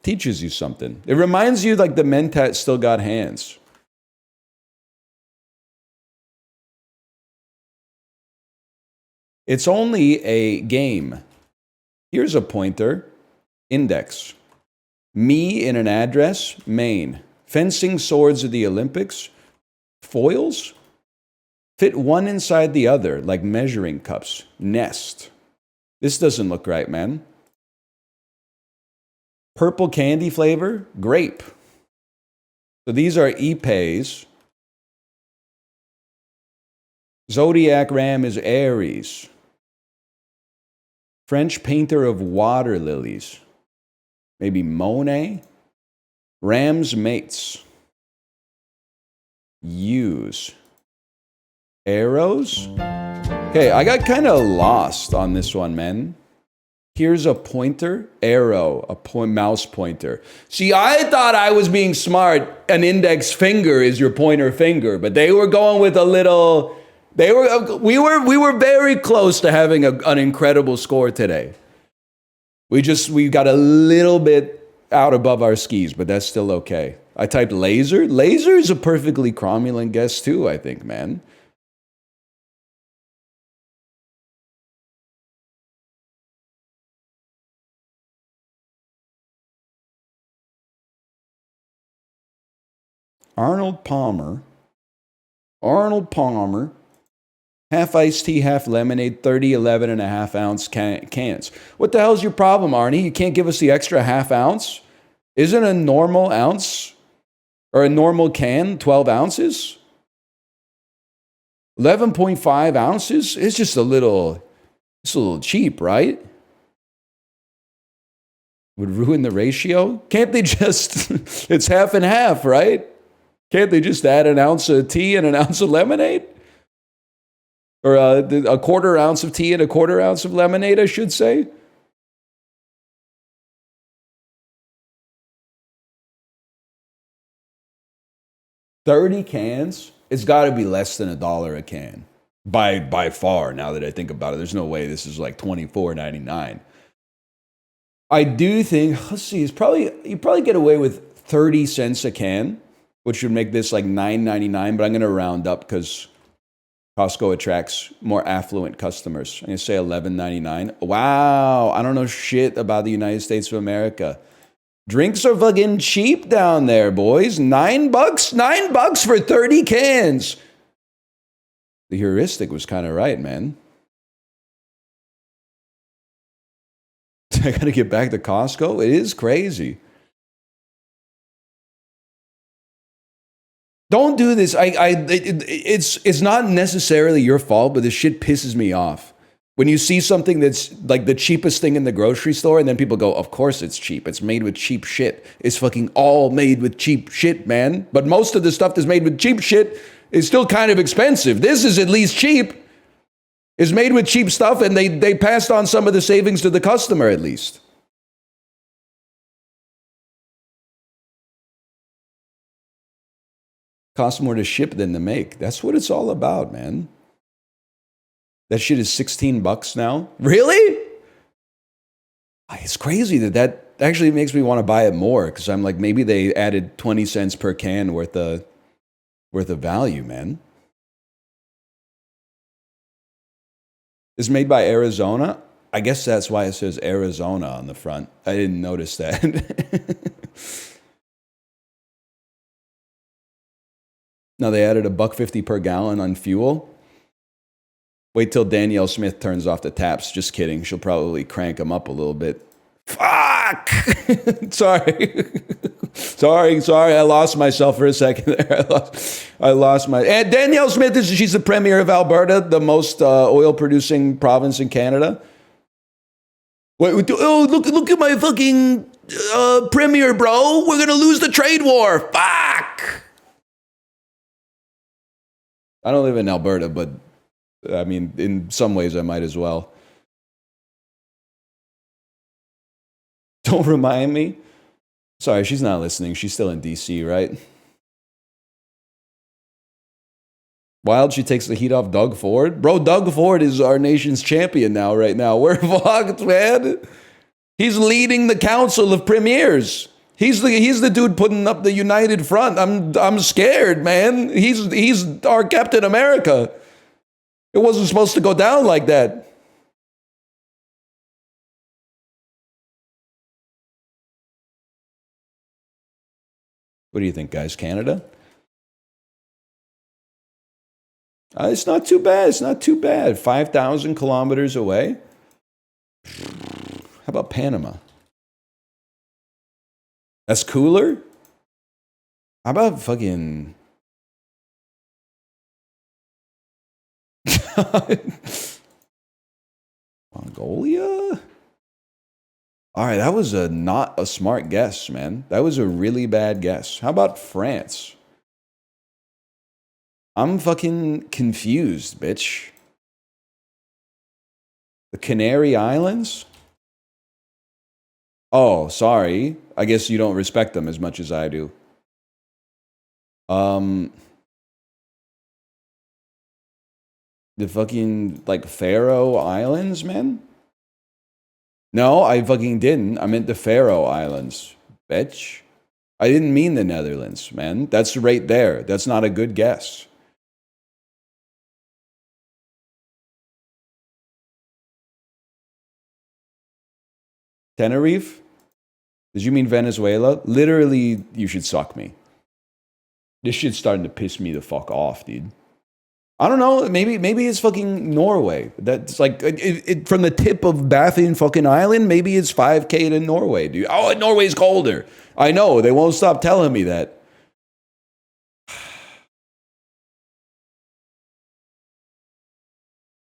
Teaches you something. It reminds you like the Mentat still got hands. It's only a game. Here's a pointer. Index. Me in an address. Main. Fencing swords of the Olympics. Foils. Fit one inside the other like measuring cups. Nest. This doesn't look right, man. Purple candy flavor. Grape. So these are Ipes. Zodiac Ram is Aries. French painter of water lilies. Maybe Monet. Ram's mates. Use. Arrows? Okay, I got kind of lost on this one, man. Here's a pointer, arrow, mouse pointer. See, I thought I was being smart. An index finger is your pointer finger, but they were going with a little. We were very close to having an incredible score today. We got a little bit out above our skis, but that's still okay. I typed laser. Laser is a perfectly cromulent guess too, I think, man. Arnold Palmer. Half iced tea, half lemonade, 30, 11.5-ounce cans. What the hell's your problem, Arnie? You can't give us the extra half ounce? Isn't a normal ounce or a normal can 12 ounces? 11.5 ounces? It's just a little cheap, right? Would ruin the ratio? Can't they just, it's half and half, right? Can't they just add an ounce of tea and an ounce of lemonade? Or a quarter ounce of tea and a quarter ounce of lemonade, I should say. $30 cans? It's got to be less than $1 a can. By far, now that I think about it. There's no way this is like $24.99. I do think, let's see, you probably get away with 30 cents a can, which would make this like $9.99, but I'm going to round up because Costco attracts more affluent customers. I'm going to say $11.99. Wow, I don't know shit about the United States of America. Drinks are fucking cheap down there, boys. $9? $9 for 30 cans. The heuristic was kind of right, man. I got to get back to Costco. It is crazy. Don't do this. It's not necessarily your fault, but this shit pisses me off. When you see something that's like the cheapest thing in the grocery store, and then people go, of course it's cheap. It's made with cheap shit. It's fucking all made with cheap shit, man. But most of the stuff that's made with cheap shit is still kind of expensive. This is at least cheap. It's made with cheap stuff, and they passed on some of the savings to the customer at least. Costs more to ship than to make. That's what it's all about, man. That shit is $16 now. Really? It's crazy that actually makes me want to buy it more because I'm like, maybe they added 20 cents per can worth of value, man. It's made by Arizona. I guess that's why it says Arizona on the front. I didn't notice that. Now they added $1.50 per gallon on fuel. Wait till Danielle Smith turns off the taps. Just kidding. She'll probably crank them up a little bit. Fuck! Sorry. Sorry, I lost myself for a second there. I lost my. And Danielle Smith she's the premier of Alberta, the most oil-producing province in Canada. Wait, oh, look at my fucking premier, bro. We're gonna lose the trade war. Fuck. I don't live in Alberta, but I mean, in some ways, I might as well. Don't remind me. Sorry, she's not listening. She's still in DC, right? Wild, she takes the heat off Doug Ford. Bro, Doug Ford is our nation's champion now, right now. We're fucked, man. He's leading the council of premiers. He's the dude putting up the united front. I'm scared, man. He's our Captain America. It wasn't supposed to go down like that. What do you think, guys? Canada? It's not too bad. It's not too bad. 5,000 kilometers away. How about Panama? That's cooler? How about fucking... Mongolia? All right, that was not a smart guess, man. That was a really bad guess. How about France? I'm fucking confused, bitch. The Canary Islands? Oh, sorry. I guess you don't respect them as much as I do. The fucking, like, Faroe Islands, man? No, I fucking didn't. I meant the Faroe Islands, bitch. I didn't mean the Netherlands, man. That's right there. That's not a good guess. Tenerife? Did you mean Venezuela? Literally, you should suck me. This shit's starting to piss me the fuck off, dude. I don't know. Maybe it's fucking Norway. That's like from the tip of Baffin fucking Island. Maybe it's 5K to Norway, dude. Oh, Norway's colder. I know. They won't stop telling me that.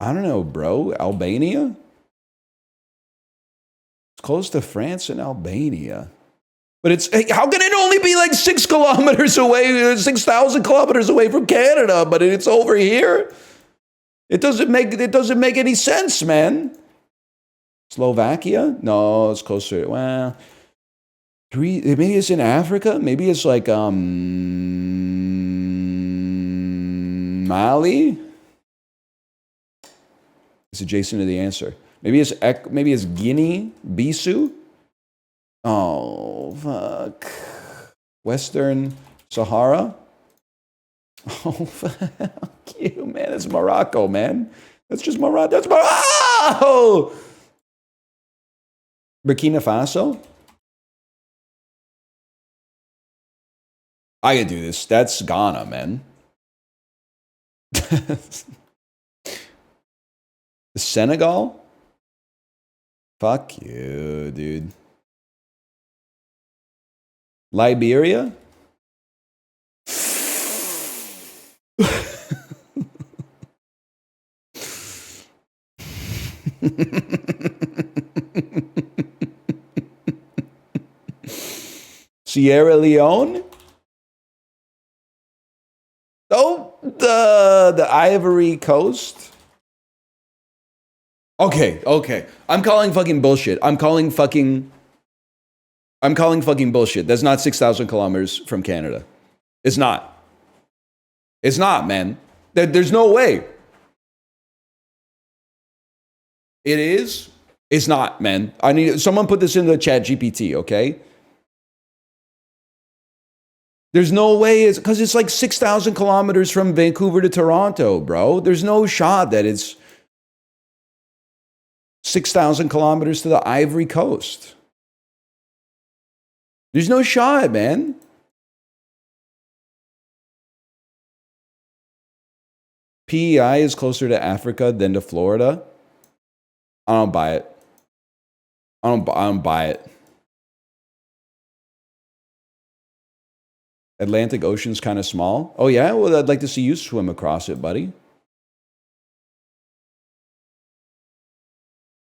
I don't know, bro. Albania? It's close to France and Albania. But it's, how can it only be like 6 kilometers away, 6,000 kilometers away from Canada, but it's over here? It doesn't make any sense, man. Slovakia? No, it's closer. Well, maybe it's in Africa. Maybe it's like Mali. It's adjacent to the answer. Maybe it's Guinea, Bissau. Oh, fuck. Western Sahara? Oh, fuck you, man. It's Morocco, man. That's just Morocco. That's Morocco! Burkina Faso? I can do this. That's Ghana, man. Senegal? Fuck you, dude. Liberia? Sierra Leone? Oh, the Ivory Coast? Okay. I'm calling fucking bullshit. I'm calling fucking bullshit. That's not 6,000 kilometers from Canada. It's not. It's not, man. There's no way. It is? It's not, man. I need someone put this into the chat GPT, okay? There's no way, because it's like 6,000 kilometers from Vancouver to Toronto, bro. There's no shot that it's 6,000 kilometers to the Ivory Coast. There's no shot, man. PEI is closer to Africa than to Florida. I don't buy it. I don't buy it. Atlantic Ocean's kind of small. Oh, yeah? Well, I'd like to see you swim across it, buddy.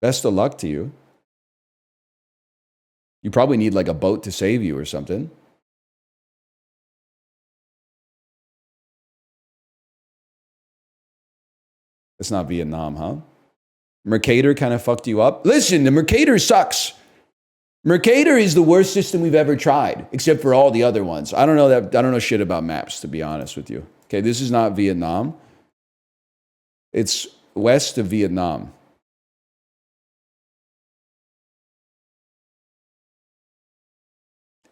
Best of luck to you. You probably need like a boat to save you or something. It's not Vietnam, huh? Mercator kind of fucked you up. Listen, the Mercator sucks. Mercator is the worst system we've ever tried, except for all the other ones. I don't know shit about maps, to be honest with you. Okay, this is not Vietnam. It's west of Vietnam.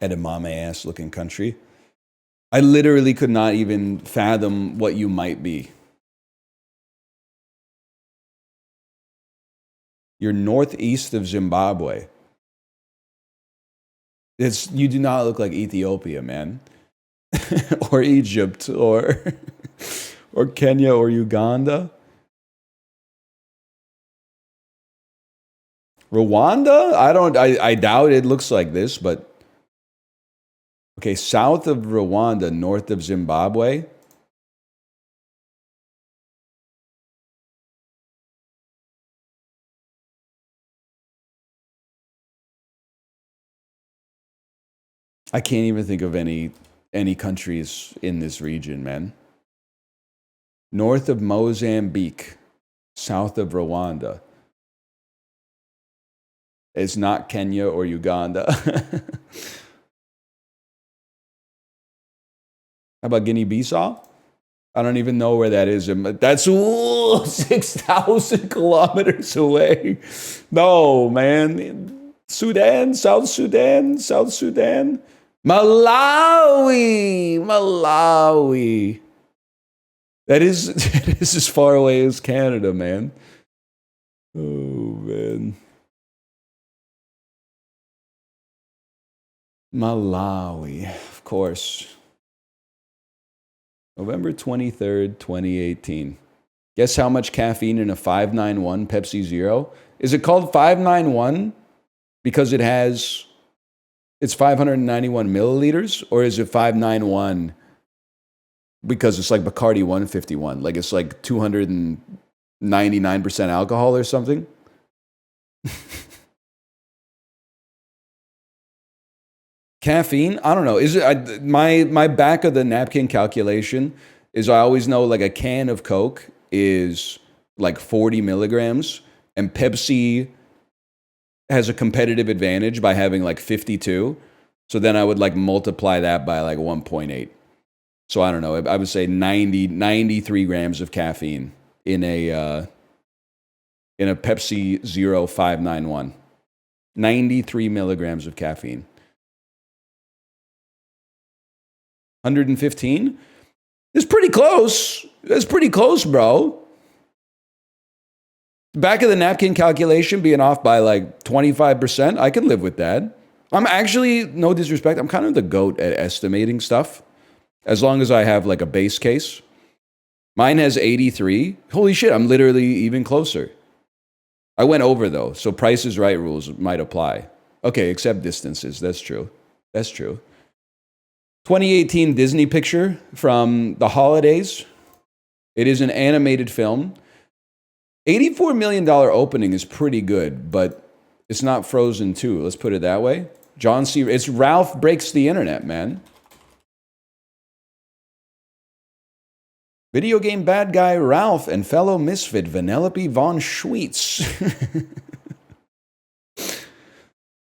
Edamame ass looking country. I literally could not even fathom what you might be. You're northeast of Zimbabwe. You do not look like Ethiopia, man. Or Egypt, or Kenya, or Uganda. Rwanda? I doubt it looks like this, but okay, south of Rwanda, north of Zimbabwe. I can't even think of any countries in this region, man. North of Mozambique, south of Rwanda. It's not Kenya or Uganda. How about Guinea-Bissau? I don't even know where that is. That's 6,000 kilometers away. No, man. Sudan, South Sudan. Malawi. That is as far away as Canada, man. Oh, man. Malawi, of course. November 23rd, 2018. Guess how much caffeine in a 591 Pepsi Zero? Is it called 591 because it's 591 milliliters? Or is it 591 because it's like Bacardi 151? Like it's like 299% alcohol or something? Caffeine? I don't know. Is it my back of the napkin calculation is I always know like a can of Coke is like 40 milligrams, and Pepsi has a competitive advantage by having like 52. So then I would like multiply that by like 1.8. So I don't know. I would say 93 grams of caffeine in a Pepsi Zero 591. 93 milligrams of caffeine. 115? It's pretty close. That's pretty close, bro. Back of the napkin calculation being off by like 25%, I can live with that. I'm actually, no disrespect, I'm kind of the GOAT at estimating stuff, as long as I have like a base case. Mine has 83. Holy shit, I'm literally even closer. I went over though, so Price is Right rules might apply. Okay, except distances. That's true. 2018 Disney picture from the holidays. It is an animated film. $84 million opening is pretty good, but it's not Frozen 2. Let's put it that way. John C. It's Ralph Breaks the Internet, man. Video game bad guy Ralph and fellow misfit Vanellope von Schweetz.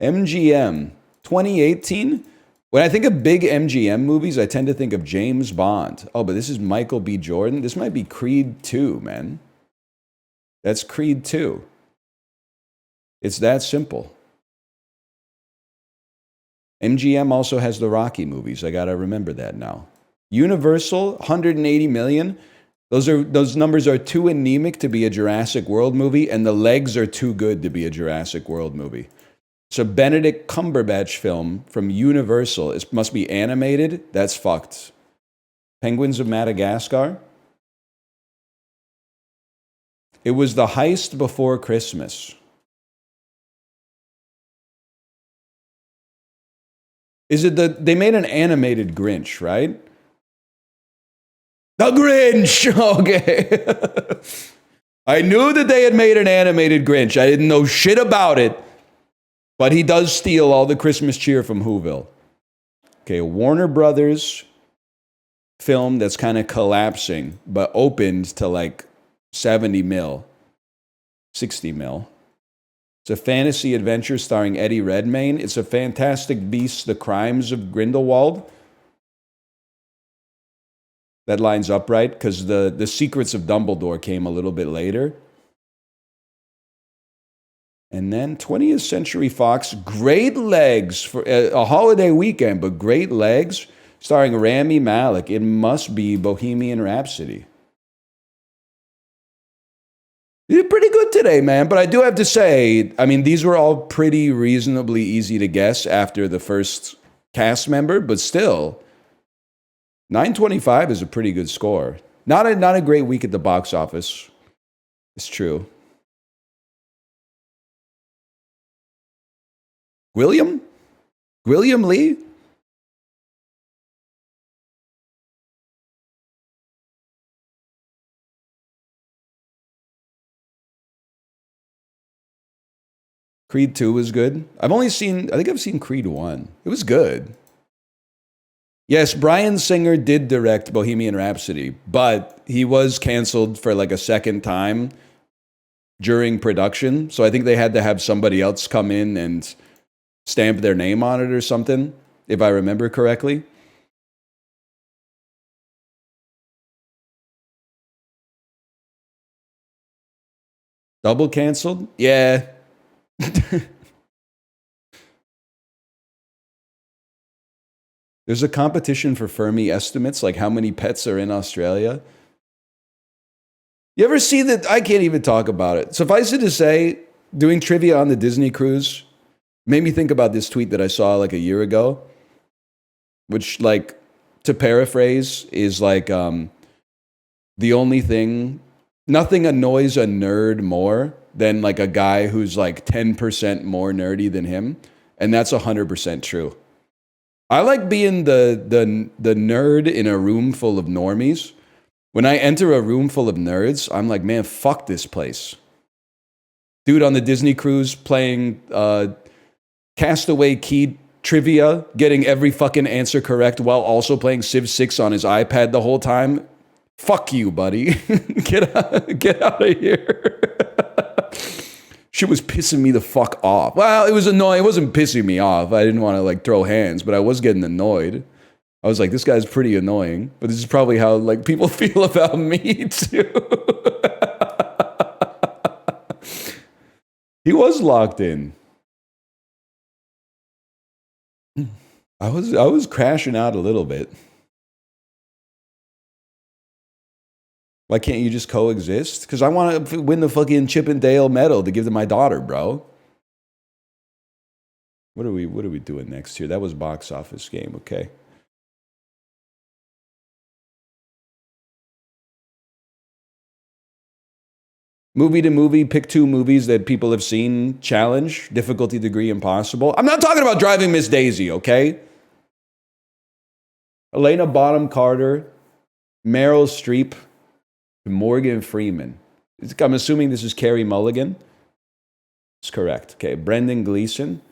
MGM 2018. When I think of big MGM movies, I tend to think of James Bond. Oh, but this is Michael B. Jordan. This might be Creed 2, man. That's Creed 2. It's that simple. MGM also has the Rocky movies. I got to remember that now. Universal, 180 million. Those numbers are too anemic to be a Jurassic World movie, and the legs are too good to be a Jurassic World movie. It's a Benedict Cumberbatch film from Universal. It must be animated. That's fucked. Penguins of Madagascar. It was The Heist Before Christmas. Is it they made an animated Grinch, right? The Grinch! Okay. I knew that they had made an animated Grinch. I didn't know shit about it. But he does steal all the Christmas cheer from Whoville. Okay, Warner Brothers film that's kind of collapsing, but opened to like 70 mil, 60 mil. It's a fantasy adventure starring Eddie Redmayne. It's a Fantastic Beasts, The Crimes of Grindelwald. That lines up right, because the Secrets of Dumbledore came a little bit later. And then 20th Century Fox, Great Legs for a holiday weekend, but Great Legs, starring Rami Malek. It must be Bohemian Rhapsody. You did pretty good today, man. But I do have to say, I mean, these were all pretty reasonably easy to guess after the first cast member, but still, 925 is a pretty good score. Not a great week at the box office. It's true. William Lee? Creed 2 was good. I think I've seen Creed 1. It was good. Yes, Bryan Singer did direct Bohemian Rhapsody, but he was canceled for like a second time during production. So I think they had to have somebody else come in and stamp their name on it or something, if I remember correctly. Double canceled? Yeah. There's a competition for Fermi estimates, like how many pets are in Australia. You ever see that? I can't even talk about it. Suffice it to say, doing trivia on the Disney cruise made me think about this tweet that I saw like a year ago, which, like, to paraphrase, is like the only thing, nothing annoys a nerd more than like a guy who's like 10% more nerdy than him. And that's 100% true. I like being the nerd in a room full of normies. When I enter a room full of nerds, I'm like, man, fuck this place. Dude on the Disney cruise playing Castaway Key trivia, getting every fucking answer correct while also playing Civ 6 on his iPad the whole time. Fuck you, buddy. Get out of here. Shit was pissing me the fuck off. Well, it was annoying. It wasn't pissing me off. I didn't want to like throw hands, but I was getting annoyed. I was like, this guy's pretty annoying, but this is probably how like people feel about me too. He was locked in. I was crashing out a little bit. Why can't you just coexist? Because I want to win the fucking Chip and Dale medal to give to my daughter, bro. What are we doing next here? That was box office game, okay. Movie to movie, pick two movies that people have seen, challenge, difficulty degree impossible. I'm not talking about Driving Miss Daisy, okay? Elena Bonham Carter, Meryl Streep, Morgan Freeman. I'm assuming this is Carey Mulligan. That's correct. Okay, Brendan Gleeson.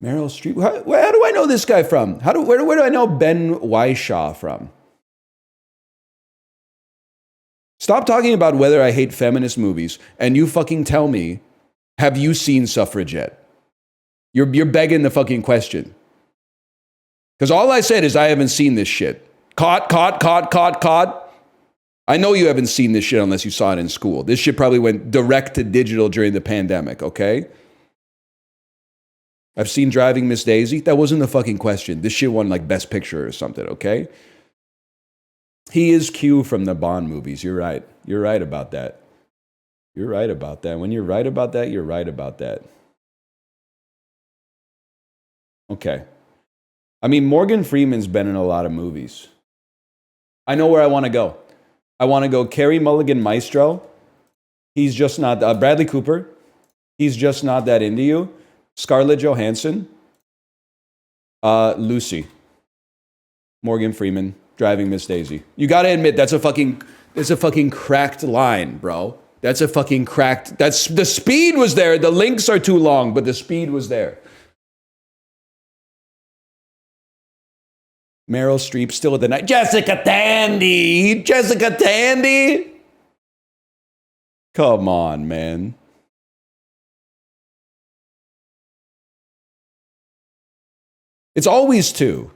Meryl Streep. How do I know this guy from? Where do I know Ben Whishaw from? Stop talking about whether I hate feminist movies, and you fucking tell me, have you seen Suffragette? You're begging the fucking question. Because all I said is I haven't seen this shit. Caught. I know you haven't seen this shit unless you saw it in school. This shit probably went direct to digital during the pandemic, okay? I've seen Driving Miss Daisy. That wasn't the fucking question. This shit won like Best Picture or something, okay? He is Q from the Bond movies. You're right. You're right about that. You're right about that. When you're right about that, you're right about that. Okay. I mean, Morgan Freeman's been in a lot of movies. I know where I want to go. I want to go Carey Mulligan Maestro. He's just not... Bradley Cooper. He's just not that into you. Scarlett Johansson. Lucy. Morgan Freeman driving Miss Daisy. You gotta admit that's a fucking cracked line, bro. That's a fucking cracked. That's the speed was there. The links are too long, but the speed was there. Meryl Streep still at the night. Jessica Tandy. Jessica Tandy. Come on, man. It's always two.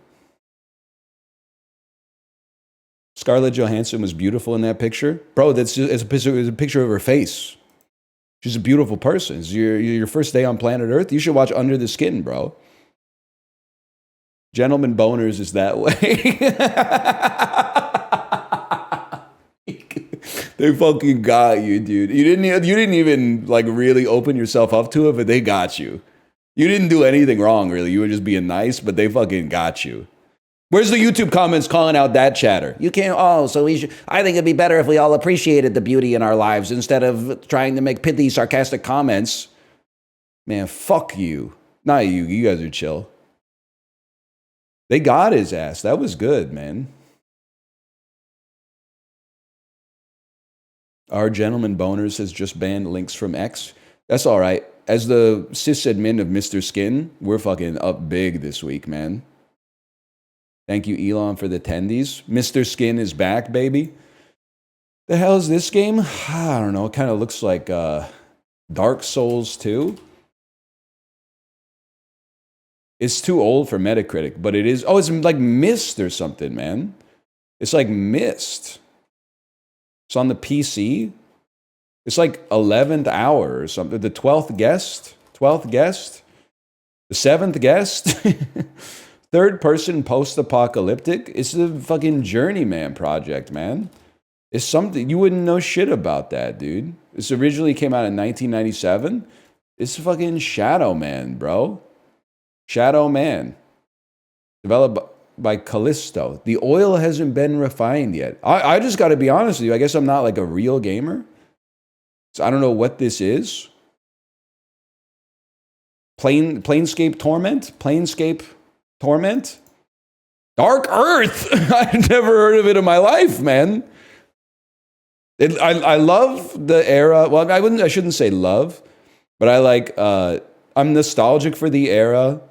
Scarlett Johansson was beautiful in that picture. Bro, it's a picture of her face. She's a beautiful person. It's your first day on planet Earth. You should watch Under the Skin, bro. Gentleman Boners is that way. They fucking got you, dude. You didn't even like really open yourself up to it, but they got you. You didn't do anything wrong, really. You were just being nice, but they fucking got you. Where's the YouTube comments calling out that chatter? You can't, so we should, I think it'd be better if we all appreciated the beauty in our lives instead of trying to make pithy, sarcastic comments. Man, fuck you. Not you. You guys are chill. They got his ass. That was good, man. Our Gentleman Boners has just banned links from X. That's all right. As the sysadmin of Mr. Skin, we're fucking up big this week, man. Thank you, Elon, for the tendies. Mr. Skin is back, baby. The hell is this game? I don't know. It kind of looks like Dark Souls 2. It's too old for Metacritic, but it is. Oh, it's like Myst or something, man. It's like Myst. It's on the PC. It's like 11th hour or something. The 12th guest. 12th guest. The 7th guest. Third person post-apocalyptic. It's the fucking Journeyman project, man. It's something. You wouldn't know shit about that, dude. This originally came out in 1997. It's fucking Shadow Man, bro. Shadow Man. Developed by Callisto. The oil hasn't been refined yet. I just got to be honest with you. I guess I'm not like a real gamer. So I don't know what this is. Planescape Torment? Planescape Torment? Dark Earth! I've never heard of it in my life, man. I love the era. Well, I shouldn't say love, but I like, I'm nostalgic for the era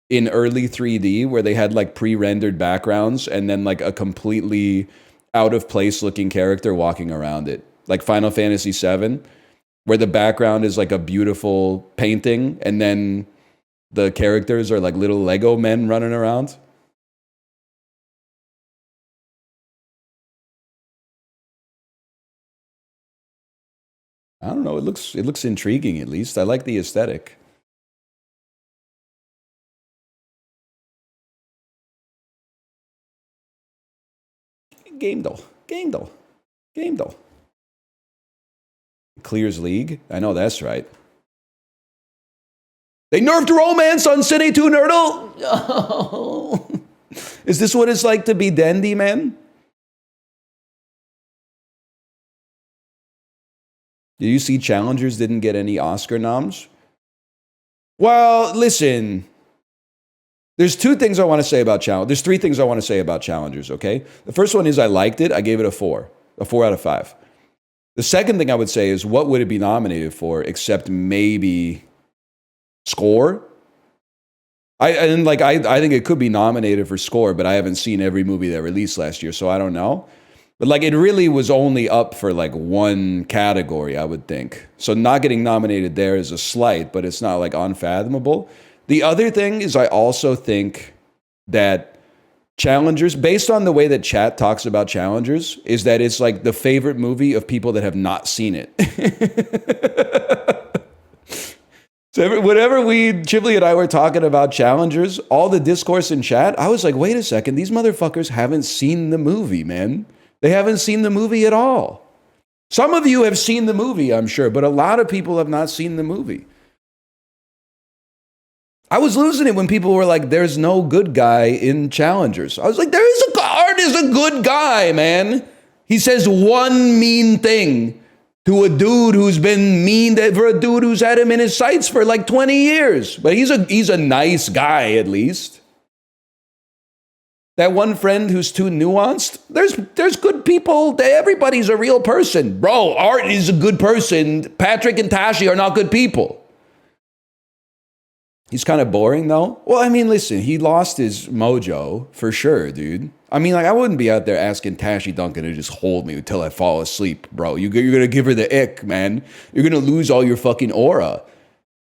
in early 3D where they had like pre-rendered backgrounds and then like a completely out of place looking character walking around it. Like Final Fantasy VII, where the background is like a beautiful painting and then the characters are like little Lego men running around. I don't know. It looks intriguing, at least. I like the aesthetic. Game though. Clears League. I know that's right. They nerfed romance on Cine 2 Nerdle. Oh. Is this what it's like to be Dendy, man? Did you see Challengers didn't get any Oscar noms? Well, listen. There's two things I want to say about Challengers. There's three things I want to say about Challengers, okay? The first one is I liked it. I gave it a 4 out of 5. The second thing I would say is what would it be nominated for except maybe score? I think it could be nominated for score, but I haven't seen every movie that released last year, so I don't know. But like it really was only up for like one category, I would think. So not getting nominated there is a slight, but it's not like unfathomable. The other thing is I also think that Challengers, based on the way that chat talks about Challengers, is that it's like the favorite movie of people that have not seen it. So whenever Chibley and I were talking about Challengers, all the discourse in chat, I was like, wait a second, these motherfuckers haven't seen the movie, man. They haven't seen the movie at all. Some of you have seen the movie, I'm sure, but a lot of people have not seen the movie. I was losing it when people were like, there's no good guy in Challengers. I was like, Art is a good guy, man. He says one mean thing to a dude who's been mean for a dude who's had him in his sights for like 20 years. But he's a nice guy, at least. That one friend who's too nuanced. There's good people. Everybody's a real person. Bro, Art is a good person. Patrick and Tashi are not good people. He's kind of boring, though. Well, I mean, listen, he lost his mojo for sure, dude. I mean, like, I wouldn't be out there asking Tashi Duncan to just hold me until I fall asleep, bro. You're going to give her the ick, man. You're going to lose all your fucking aura.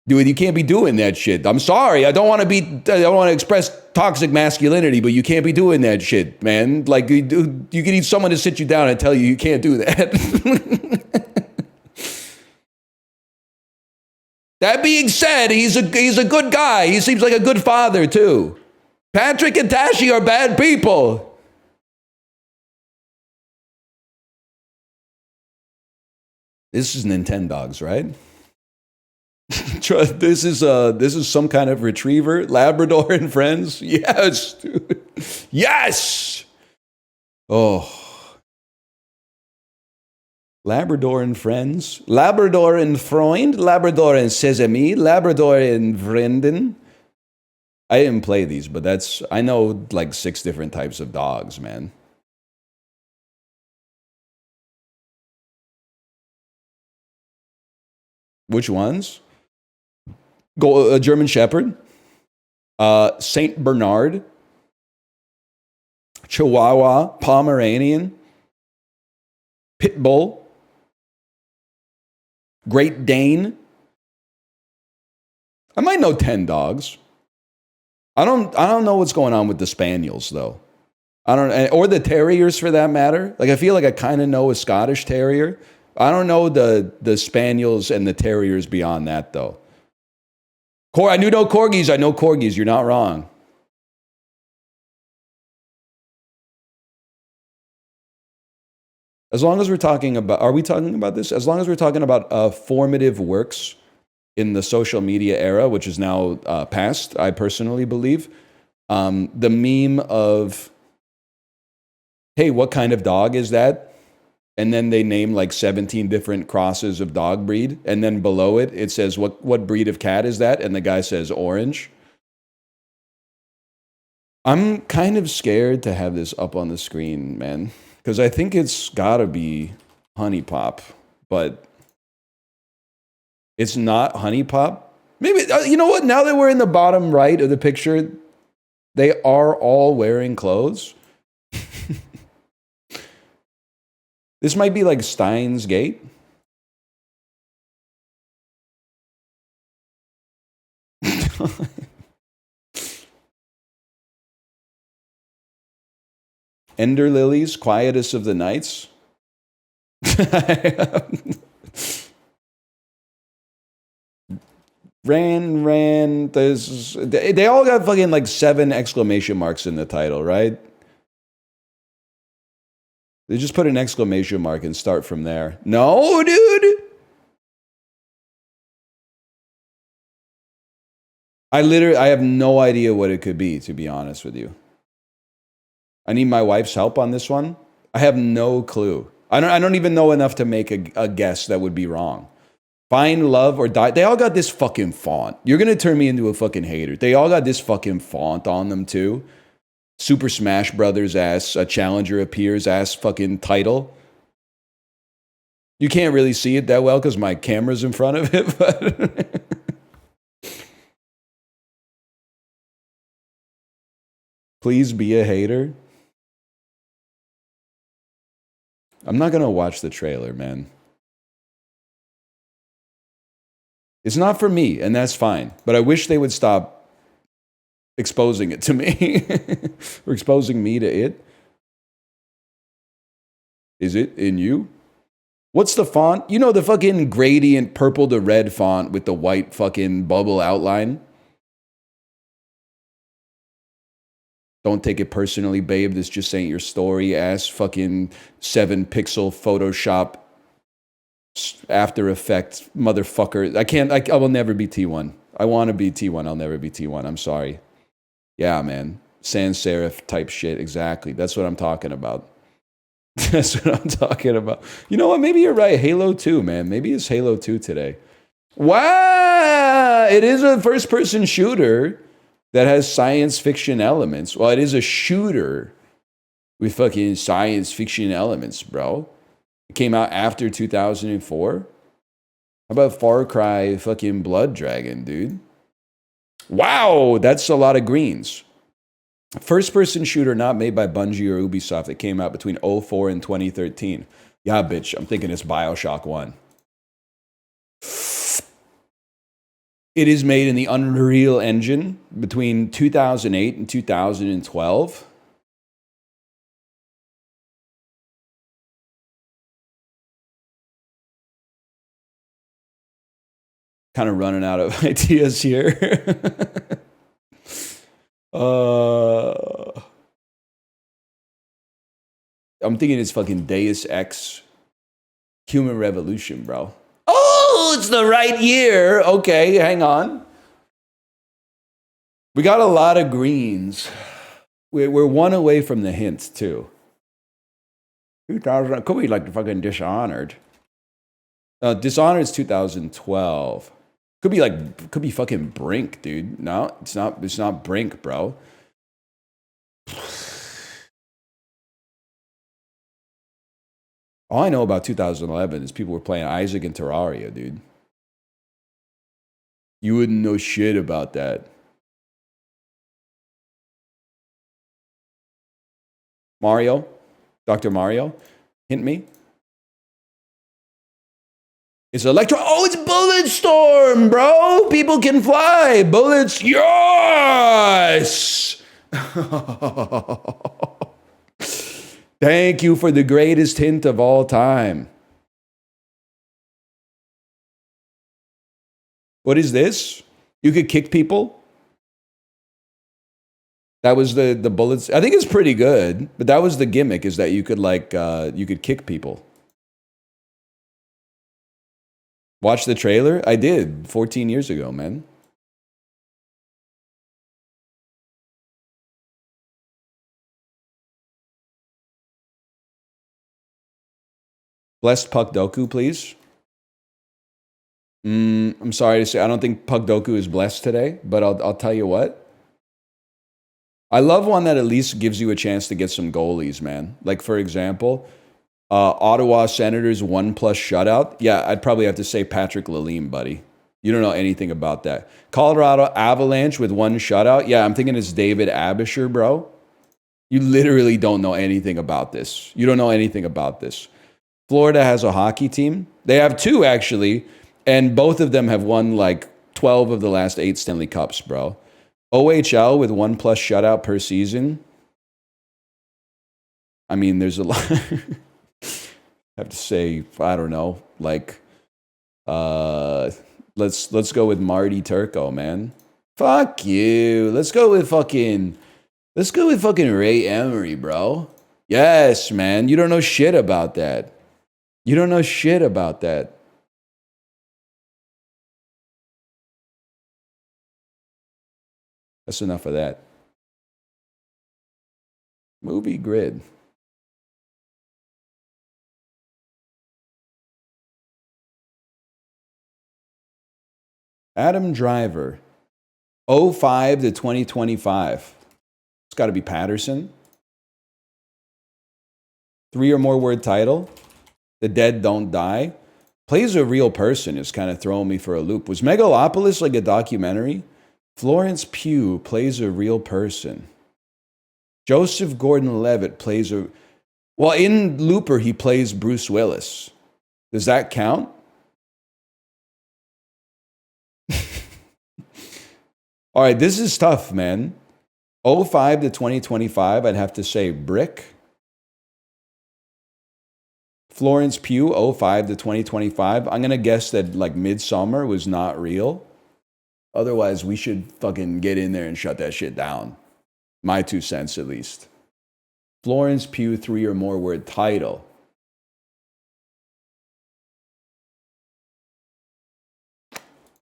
Dude, you can't be doing that shit. I'm sorry. I don't want to express toxic masculinity, but you can't be doing that shit, man. Like, you need someone to sit you down and tell you can't do that. That being said, he's a good guy. He seems like a good father, too. Patrick and Tashi are bad people. This is Nintendogs, right? This is some kind of retriever, Labrador and Friends. Yes, dude. Yes. Oh. Labrador and Friends, Labrador and Freund, Labrador and Sesame, Labrador and Vrinden. I didn't play these, but I know like 6 different types of dogs, man. Which ones? German Shepherd, Saint Bernard, Chihuahua, Pomeranian, Pit Bull, Great Dane. I might know 10 dogs. I don't know what's going on with the Spaniels though. Or the Terriers for that matter. Like I feel like I kind of know a Scottish Terrier. I don't know the Spaniels and the Terriers beyond that though. I knew no Corgis. I know Corgis. You're not wrong. As long as we're talking about, are we talking about this? As long as we're talking about formative works in the social media era, which is now past, I personally believe, the meme of, hey, what kind of dog is that? And then they name like 17 different crosses of dog breed. And then below it, it says, what breed of cat is that? And the guy says orange. I'm kind of scared to have this up on the screen, man. Because I think it's gotta be Honey Pop, but it's not Honey Pop. Maybe, you know what? Now that we're in the bottom right of the picture, they are all wearing clothes. This might be like Steins Gate. Ender Lilies, Quietus of the Nights. Ran, they all got fucking like 7 exclamation marks in the title, right? They just put an exclamation mark and start from there. No, dude. I have no idea what it could be, to be honest with you. I need my wife's help on this one. I have no clue. I don't even know enough to make a guess that would be wrong. Find Love or Die. They all got this fucking font. You're going to turn me into a fucking hater. They all got this fucking font on them too. Super Smash Brothers ass, a Challenger Appears ass fucking title. You can't really see it that well because my camera's in front of it, but... Please be a hater. I'm not going to watch the trailer, man. It's not for me, and that's fine. But I wish they would stop exposing it to me. Or exposing me to it. Is it in you? What's the font? You know, the fucking gradient purple to red font with the white fucking bubble outline? Don't take it personally, babe. This just ain't your story, ass fucking 7-pixel Photoshop After Effects motherfucker. I will never be T1. I want to be T1. I'll never be T1. I'm sorry. Yeah, man. Sans serif type shit. Exactly. That's what I'm talking about. That's what I'm talking about. You know what? Maybe you're right. Halo 2, man. Maybe it's Halo 2 today. Wow! It is a first-person shooter. that has science fiction elements. Well, it is a shooter with fucking science fiction elements, bro. It came out after 2004. How about Far Cry fucking Blood Dragon, dude? Wow, that's a lot of greens. First person shooter not made by Bungie or Ubisoft. It came out between 04 and 2013. Yeah, bitch, I'm thinking it's BioShock 1. It is made in the Unreal Engine between 2008 and 2012. Kind of running out of ideas here. I'm thinking it's fucking Deus Ex Human Revolution, bro. Oh, it's the right year. Okay, hang on. We got a lot of greens. We're one away from the hint, too. 2000, could be like the fucking Dishonored. Dishonored's 2012. Could be fucking Brink, dude. No, it's not Brink, bro. All I know about 2011 is people were playing Isaac and Terraria, dude. You wouldn't know shit about that. Mario? Dr. Mario? Hint me? It's Electro. Oh, it's Bulletstorm, bro. People can fly. Bullets. Yes. Thank you for the greatest hint of all time. What is this? You could kick people? That was the bullets. I think it's pretty good, but that was the gimmick, is that you could you could kick people. Watch the trailer? I did 14 years ago, man. Blessed Puck Doku, please. I'm sorry to say, I don't think Puck Doku is blessed today, but I'll tell you what. I love one that at least gives you a chance to get some goalies, man. Like, for example, Ottawa Senators 1+ shutout. Yeah, I'd probably have to say Patrick Lalime, buddy. You don't know anything about that. Colorado Avalanche with 1 shutout. Yeah, I'm thinking it's David Abisher, bro. You literally don't know anything about this. You don't know anything about this. Florida has a hockey team. They have 2, actually, and both of them have won like 12 of the last 8 Stanley Cups, bro. OHL with 1+ shutout per season. I mean, there's a lot. I have to say, I don't know, like, let's go with Marty Turco, man. Fuck you. Let's go with fucking Ray Emery, bro. Yes, man. You don't know shit about that. You don't know shit about that. That's enough of that. Movie grid. Adam Driver. 05 to 2025. It's got to be Patterson. 3 or more word title. The Dead Don't Die. Plays a real person is kind of throwing me for a loop. Was Megalopolis like a documentary? Florence Pugh plays a real person. Joseph Gordon-Levitt plays a... Well, in Looper, he plays Bruce Willis. Does that count? All right, this is tough, man. 05 to 2025, I'd have to say Brick. Florence Pugh, 05 to 2025. I'm going to guess that like Midsummer was not real. Otherwise, we should fucking get in there and shut that shit down. My 2 cents, at least. Florence Pugh, 3 or more word title.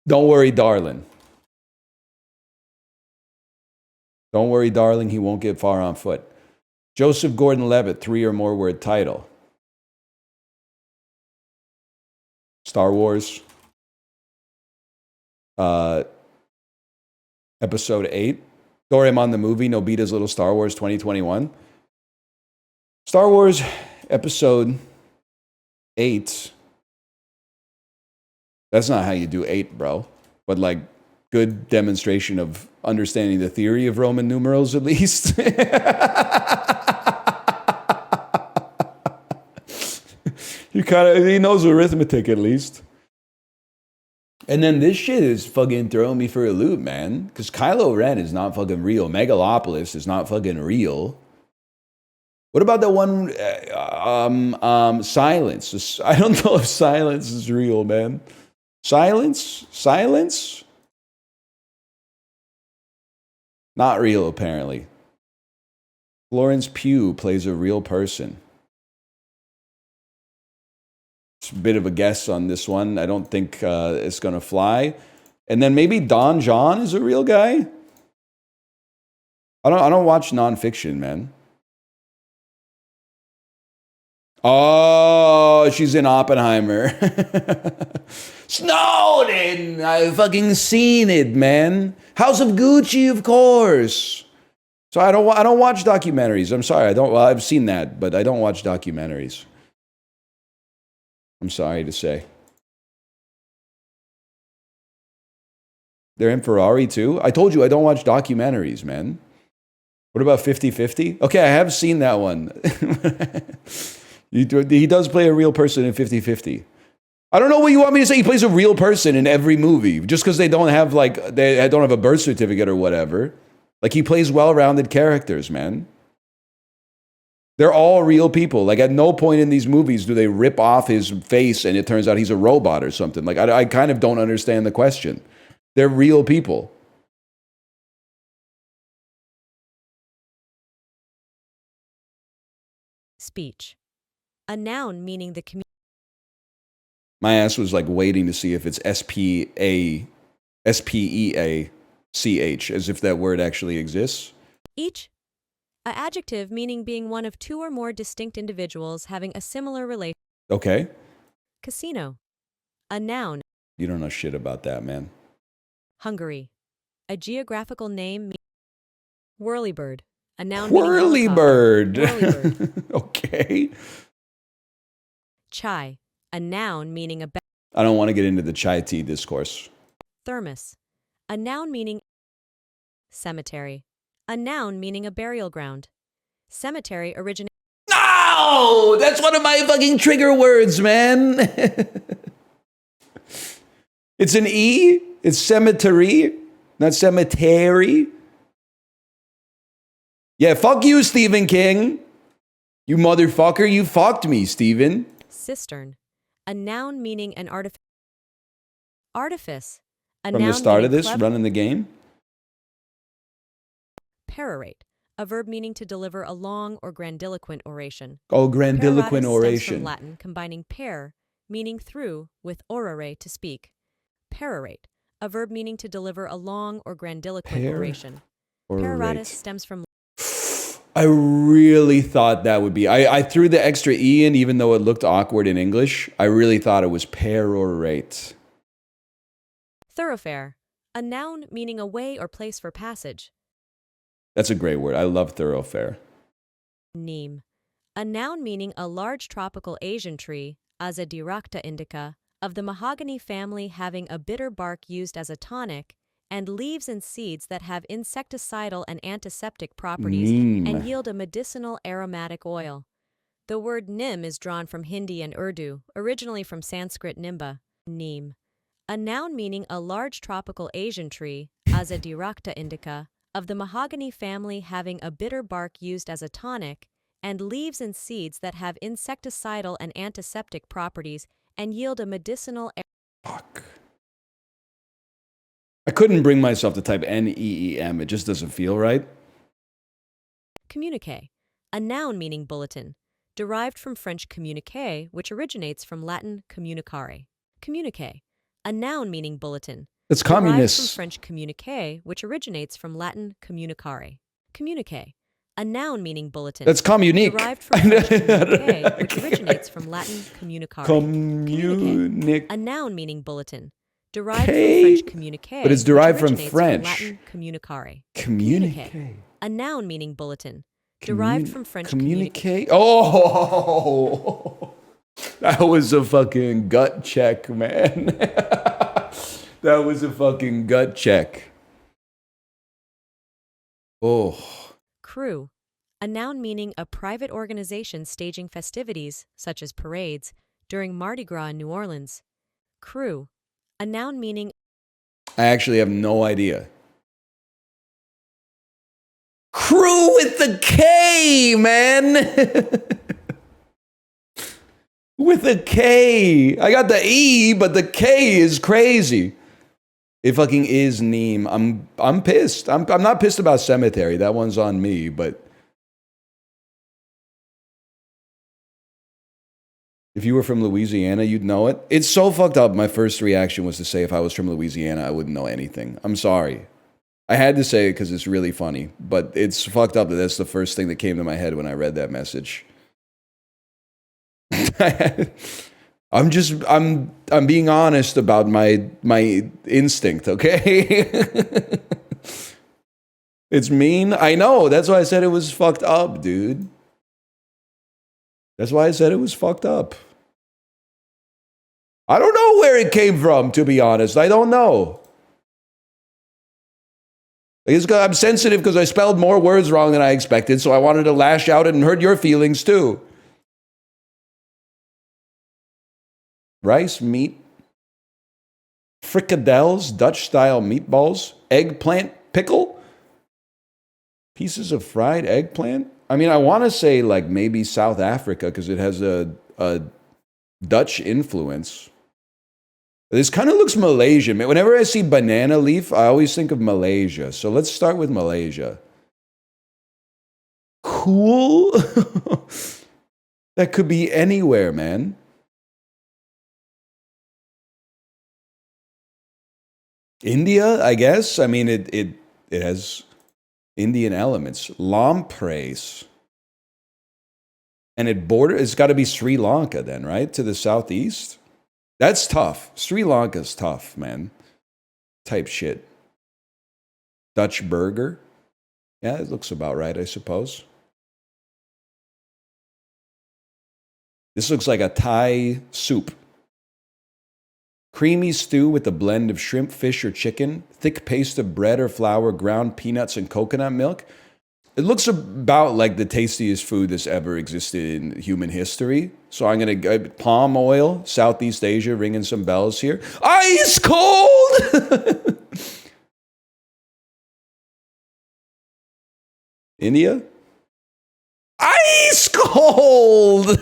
Don't worry, darling. Don't worry, darling. He won't get far on foot. Joseph Gordon-Levitt, 3 or more word title. Star Wars. Episode 8. Doraemon the movie, Nobita's Little Star Wars 2021. Star Wars Episode 8. That's not how you do 8, bro. But like, good demonstration of understanding the theory of Roman numerals, at least. He knows arithmetic, at least. And then this shit is fucking throwing me for a loop, man. Because Kylo Ren is not fucking real. Megalopolis is not fucking real. What about the one, Silence? I don't know if Silence is real, man. Silence? Not real, apparently. Florence Pugh plays a real person. It's a bit of a guess on this one. I don't think it's going to fly. And then maybe Don John is a real guy? I don't watch nonfiction, man. Oh, she's in Oppenheimer. Snowden! I've fucking seen it, man. House of Gucci, of course. So I don't watch documentaries. I'm sorry. I've seen that, but I don't watch documentaries. I'm sorry to say. They're in Ferrari too? I told you I don't watch documentaries, man. What about 50-50? Okay, I have seen that one. He does play a real person in 50-50. I don't know what you want me to say. He plays a real person in every movie. Just because they don't have a birth certificate or whatever. Like, he plays well-rounded characters, man. They're all real people. Like, at no point in these movies do they rip off his face and it turns out he's a robot or something. Like, I kind of don't understand the question. They're real people. Speech. A noun meaning the community. My ass was like waiting to see if it's S-P-E-A-C-H, as if that word actually exists. Each. A adjective meaning being one of two or more distinct individuals having a similar relation. Okay. Casino. A noun. You don't know shit about that, man. Hungary. A geographical name. Whirlybird. A noun. Whirlybird. Whirlybird. Okay. Chai. A noun meaning a I don't want to get into the chai tea discourse. Thermos. A noun meaning cemetery. A noun meaning a burial ground. Cemetery originates. No! That's one of my fucking trigger words, man. It's an E. It's cemetery, not cemetery. Yeah, fuck you, Stephen King. You motherfucker, you fucked me, Stephen. Cistern. A noun meaning an artifice. Artifice. A From noun the start of meaning this, running the game. Perorate. A verb meaning to deliver a long or grandiloquent oration. Oh, grandiloquent Peroratus oration. stems from Latin, combining per, meaning through, with orare, to speak. Perorate. A verb meaning to deliver a long or grandiloquent oration. Peroratus stems from. I really thought that would be. I threw the extra E in, even though it looked awkward in English. I really thought it was perorate. Thoroughfare. A noun meaning a way or place for passage. That's a great word. I love thoroughfare. Neem. A noun meaning a large tropical Asian tree, Azadirachta indica, of the mahogany family having a bitter bark used as a tonic, and leaves and seeds that have insecticidal and antiseptic properties and yield a medicinal aromatic oil. The word neem is drawn from Hindi and Urdu, originally from Sanskrit nimba, neem. A noun meaning a large tropical Asian tree, Azadirachta indica, of the mahogany family having a bitter bark used as a tonic, and leaves and seeds that have insecticidal and antiseptic properties and yield a medicinal. Fuck. I couldn't bring myself to type N-E-E-M. It just doesn't feel right. Communique. A noun meaning bulletin, derived from French communiqué, which originates from Latin communicare. Communique. A noun meaning bulletin. It's communist. Derived from French communiqué, which originates from Latin communicare. Communique. A noun meaning bulletin. That's communique. Derived from French communiqué, which originates from Latin communicare. Communique. A noun meaning bulletin. derived from K? French communique, But it's derived which from originates French. Latin communicare. Communicate. A noun meaning bulletin, derived from French communicate. Oh, that was a fucking gut check, man. That was a fucking gut check. Oh. Crew, a noun meaning a private organization staging festivities, such as parades, during Mardi Gras in New Orleans. Crew, a noun meaning... I actually have no idea. Crew with the K, man. With a K. I got the E, but the K is crazy. It fucking is Neem. I'm pissed. I'm not pissed about cemetery. That one's on me, but if you were from Louisiana, you'd know it. It's so fucked up. My first reaction was to say if I was from Louisiana, I wouldn't know anything. I'm sorry. I had to say it because it's really funny, but it's fucked up that that's the first thing that came to my head when I read that message. I'm being honest about my instinct, okay? It's mean. I know. That's why I said it was fucked up, dude. That's why I said it was fucked up. I don't know where it came from, to be honest. I don't know. I'm sensitive because I spelled more words wrong than I expected, so I wanted to lash out and hurt your feelings too. Rice, meat, frikadelles, Dutch-style meatballs, eggplant pickle, pieces of fried eggplant. I mean, I want to say like maybe South Africa because it has a Dutch influence. This kind of looks Malaysian. Whenever I see banana leaf, I always think of Malaysia. So let's start with Malaysia. Cool. That could be anywhere, man. India, I guess. I mean, it has Indian elements. Lampreys. And it's got to be Sri Lanka then, right? To the southeast? That's tough. Sri Lanka's tough, man. Type shit. Dutch burger. Yeah, it looks about right, I suppose. This looks like a Thai soup. Creamy stew with a blend of shrimp, fish, or chicken. Thick paste of bread or flour, ground peanuts, and coconut milk. It looks about like the tastiest food that's ever existed in human history. So I'm going to palm oil, Southeast Asia, ringing some bells here. Ice cold! India? Ice cold!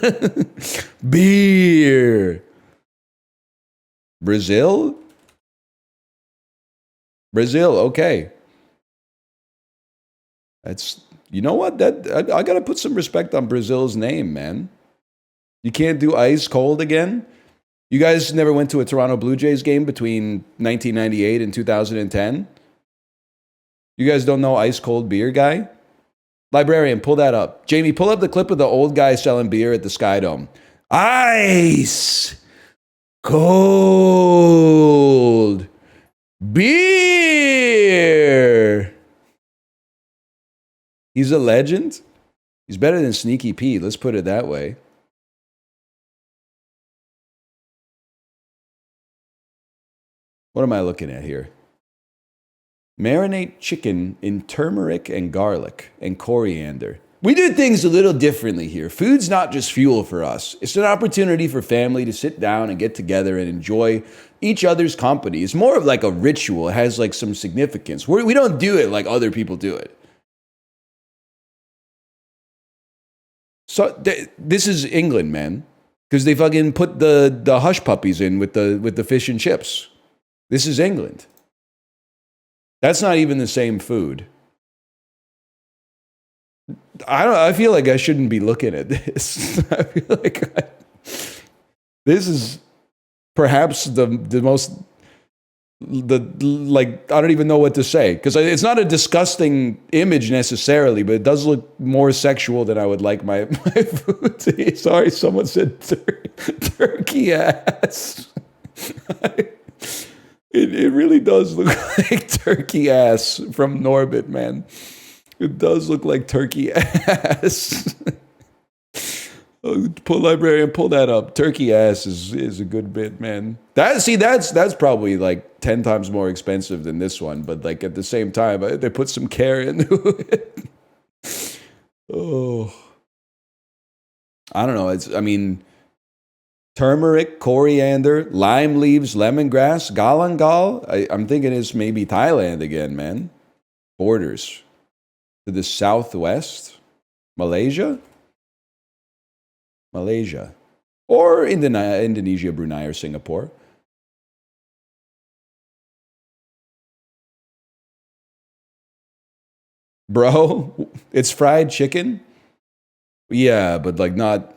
Beer. Brazil? Brazil, okay. That's, you know what? I got to put some respect on Brazil's name, man. You can't do ice cold again? You guys never went to a Toronto Blue Jays game between 1998 and 2010? You guys don't know ice cold beer guy? Librarian, pull that up. Jamie, pull up the clip of the old guy selling beer at the Sky Dome. Ice cold beer. He's a legend. He's better than Sneaky Pete. Let's put it that way. What am I looking at here? Marinate chicken in turmeric and garlic and coriander. We do things a little differently here. Food's not just fuel for us. It's an opportunity for family to sit down and get together and enjoy each other's company. It's more of like a ritual. It has like some significance. We don't do it like other people do it. So this is England, man, because they fucking put the hush puppies in with the fish and chips. This is England. That's not even the same food. I feel like I shouldn't be looking at this. I feel like this is perhaps the most like I don't even know what to say because it's not a disgusting image necessarily, but it does look more sexual than I would like my food to be. Sorry, someone said turkey ass. It really does look like turkey ass from Norbit, man. It does look like turkey ass. Pull librarian, pull that up. Turkey ass is a good bit, man. That's probably like 10 times more expensive than this one, but like at the same time, they put some care into it. Oh, I don't know. I mean, turmeric, coriander, lime leaves, lemongrass, galangal. I'm thinking it's maybe Thailand again, man. Borders to the southwest, Malaysia. Or Indonesia, Brunei, or Singapore. Bro, it's fried chicken? Yeah, but like not,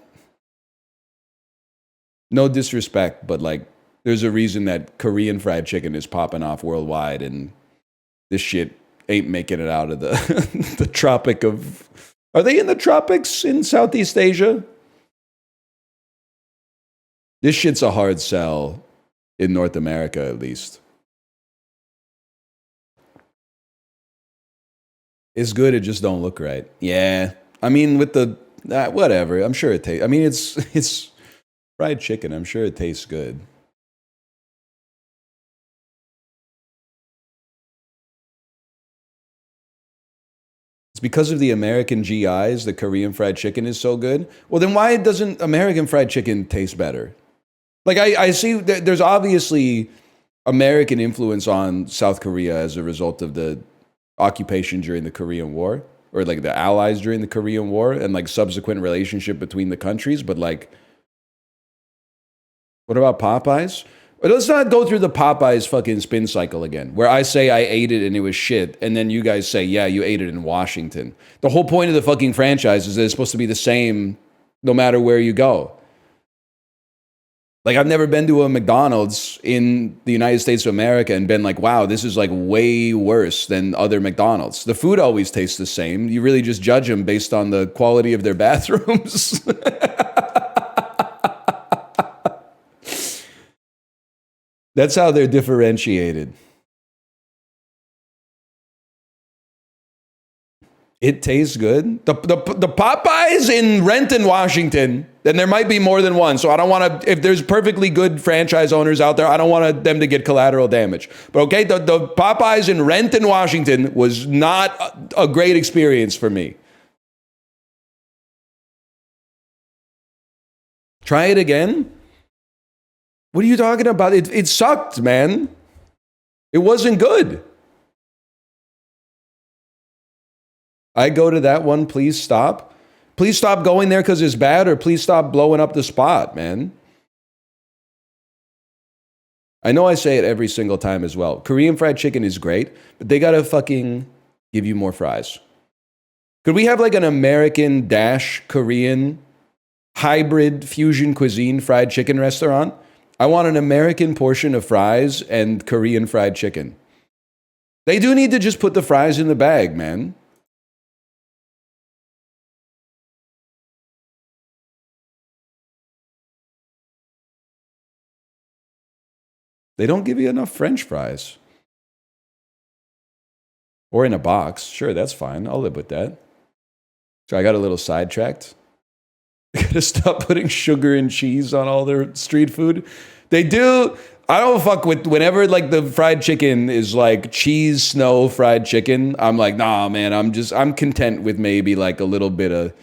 no disrespect, but like there's a reason that Korean fried chicken is popping off worldwide and this shit ain't making it out of the, the tropic of, are they in the tropics in Southeast Asia? This shit's a hard sell in North America, at least. It's good, it just don't look right. Yeah. I mean, with the, whatever. I'm sure it tastes, I mean, it's fried chicken. I'm sure it tastes good. It's because of the American GIs, the Korean fried chicken is so good. Well, then why doesn't American fried chicken taste better? Like, I see there's obviously American influence on South Korea as a result of the occupation during the Korean War, or like the allies during the Korean War, and like subsequent relationship between the countries. But like, what about Popeyes? But let's not go through the Popeyes fucking spin cycle again, where I say I ate it and it was shit, and then you guys say, yeah, you ate it in Washington. The whole point of the fucking franchise is that it's supposed to be the same no matter where you go. Like, I've never been to a McDonald's in the United States of America and been like, wow, this is like way worse than other McDonald's. The food always tastes the same. You really just judge them based on the quality of their bathrooms. That's how they're differentiated. It tastes good. The Popeyes in Renton, Washington, then there might be more than one. So I don't want to, if there's perfectly good franchise owners out there, I don't want them to get collateral damage. But okay, the Popeyes in Renton, Washington was not a great experience for me. Try it again? What are you talking about? It sucked, man. It wasn't good. I go to that one, please stop. Please stop going there because it's bad, or please stop blowing up the spot, man. I know I say it every single time as well. Korean fried chicken is great, but they gotta fucking give you more fries. Could we have like an American dash Korean hybrid fusion cuisine fried chicken restaurant? I want an American portion of fries and Korean fried chicken. They do need to just put the fries in the bag, man. They don't give you enough French fries. Or in a box. Sure, that's fine. I'll live with that. So I got a little sidetracked. Gotta stop putting sugar and cheese on all their street food. They do. I don't fuck with whenever like the fried chicken is like cheese snow fried chicken. I'm like, nah, man. I'm content with maybe like a little bit of.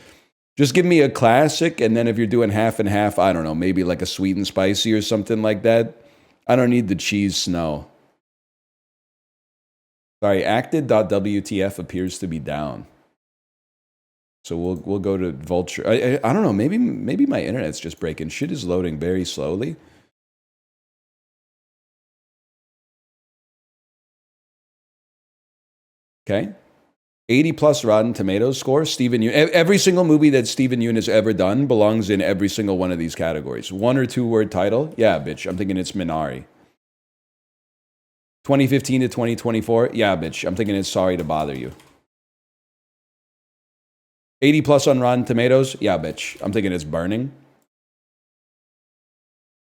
Just give me a classic, and then if you're doing half and half, I don't know, maybe like a sweet and spicy or something like that. I don't need the cheese snow. Sorry, acted.wtf appears to be down. So we'll go to Vulture. I don't know. Maybe my internet's just breaking. Shit is loading very slowly. Okay. 80 plus Rotten Tomatoes score. Steven Yeun. Every single movie that Steven Yeun has ever done belongs in every single one of these categories. 1 or 2 word title. Yeah, bitch. I'm thinking it's Minari. 2015 to 2024. Yeah, bitch. I'm thinking it's Sorry to Bother You. 80 plus on Rotten Tomatoes. Yeah, bitch. I'm thinking it's Burning.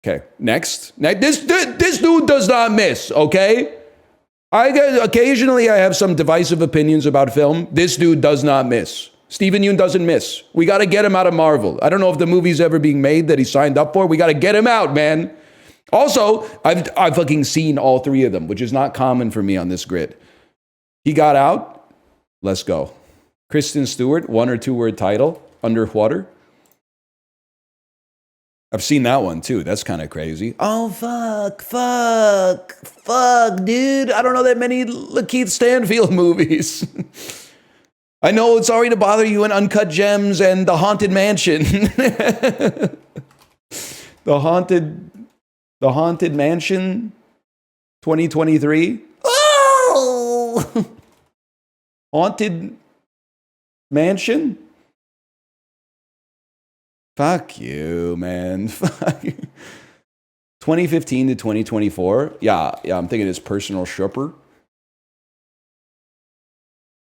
Okay, next. This dude does not miss, okay? Occasionally I have some divisive opinions about film. This dude does not miss. Steven Yeun doesn't miss. We got to get him out of Marvel. I don't know if the movie's ever being made that he signed up for. We got to get him out, man. Also, I've fucking seen all three of them, which is not common for me on this grid. He got out. Let's go. Kristen Stewart, 1 or 2 word title, Underwater. I've seen that one too. That's kind of crazy. Oh, fuck, dude. I don't know that many Lakeith Stanfield movies. I know it's sorry to bother you in Uncut Gems and The Haunted Mansion. The Haunted Mansion 2023. Oh! Haunted Mansion? Fuck you, man. Fuck you. 2015 to 2024. Yeah, I'm thinking it's Personal Shopper.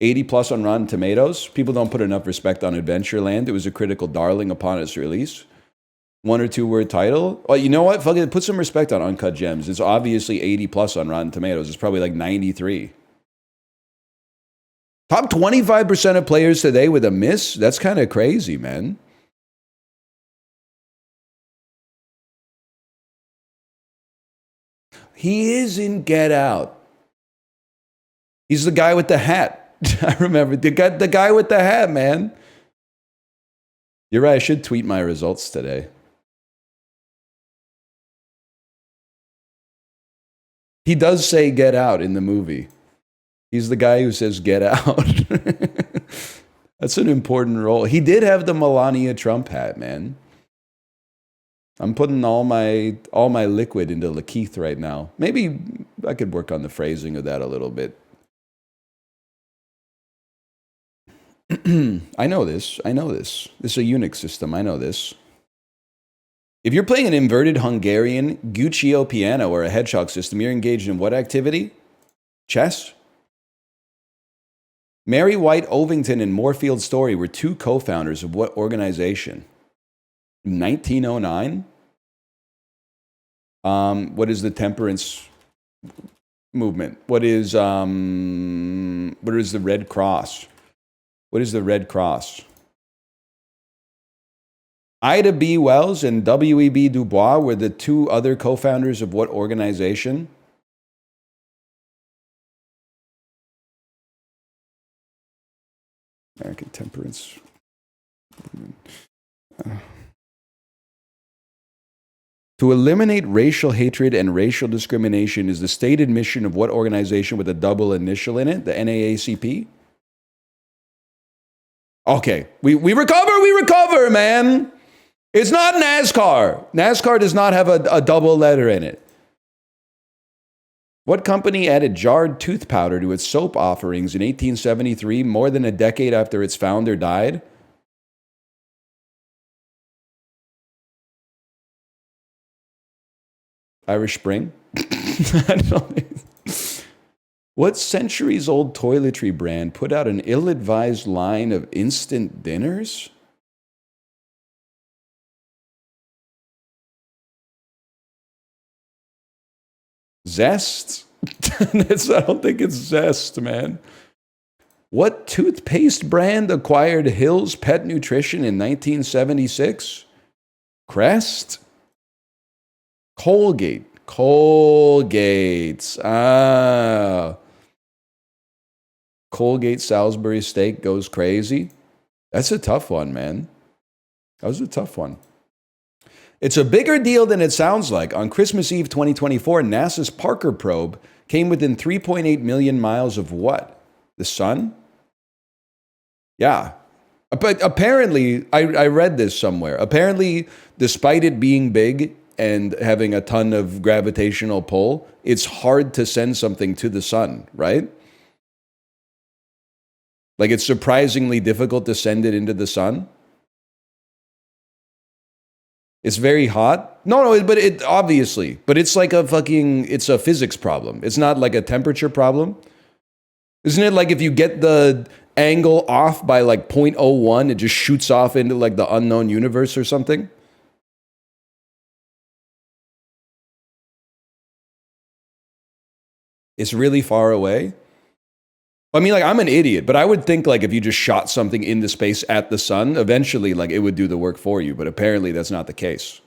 80 plus on Rotten Tomatoes. People don't put enough respect on Adventureland. It was a critical darling upon its release. 1 or 2 word title. Well, you know what? Fuck it. Put some respect on Uncut Gems. It's obviously 80 plus on Rotten Tomatoes. It's probably like 93. Top 25% of players today with a miss? That's kind of crazy, man. He is in Get Out. He's the guy with the hat. I remember the guy with the hat, man. You're right. I should tweet my results today. He does say Get Out in the movie. He's the guy who says Get Out. That's an important role. He did have the Melania Trump hat, man. I'm putting all my liquid into Lakeith right now. Maybe I could work on the phrasing of that a little bit. I know this. This is a Unix system. I know this. If you're playing an inverted Hungarian Guccio piano or a hedgehog system, you're engaged in what activity? Chess? Mary White Ovington and Moorfield Story were 2 co-founders of what organization? 1909? What is the temperance movement? What is the Red Cross? What is the Red Cross? Ida B. Wells and W.E.B. Du Bois were the 2 other co-founders of what organization? American Temperance Movement. To eliminate racial hatred and racial discrimination is the stated mission of what organization with a double initial in it? The NAACP? Okay, we recover, man. It's not NASCAR. NASCAR does not have a double letter in it. What company added jarred tooth powder to its soap offerings in 1873, more than a decade after its founder died? Irish Spring? I don't know. What centuries-old toiletry brand put out an ill-advised line of instant dinners? Zest? I don't think it's Zest, man. What toothpaste brand acquired Hill's Pet Nutrition in 1976? Crest? Colgate. Colgate. Colgate Salisbury steak goes crazy. That's a tough one, man. That was a tough one. It's a bigger deal than it sounds like. On Christmas Eve 2024, NASA's Parker probe came within 3.8 million miles of what? The sun? Yeah. But apparently, I read this somewhere. Apparently, despite it being big and having a ton of gravitational pull, it's hard to send something to the sun, right? Like, it's surprisingly difficult to send it into the sun. It's very hot. No, but it obviously, but it's like it's a physics problem. It's not like a temperature problem. Isn't it like if you get the angle off by like 0.01, it just shoots off into like the unknown universe or something? It's really far away. I mean, like, I'm an idiot, but I would think, like, if you just shot something into space at the sun, eventually, like, it would do the work for you. But apparently that's not the case.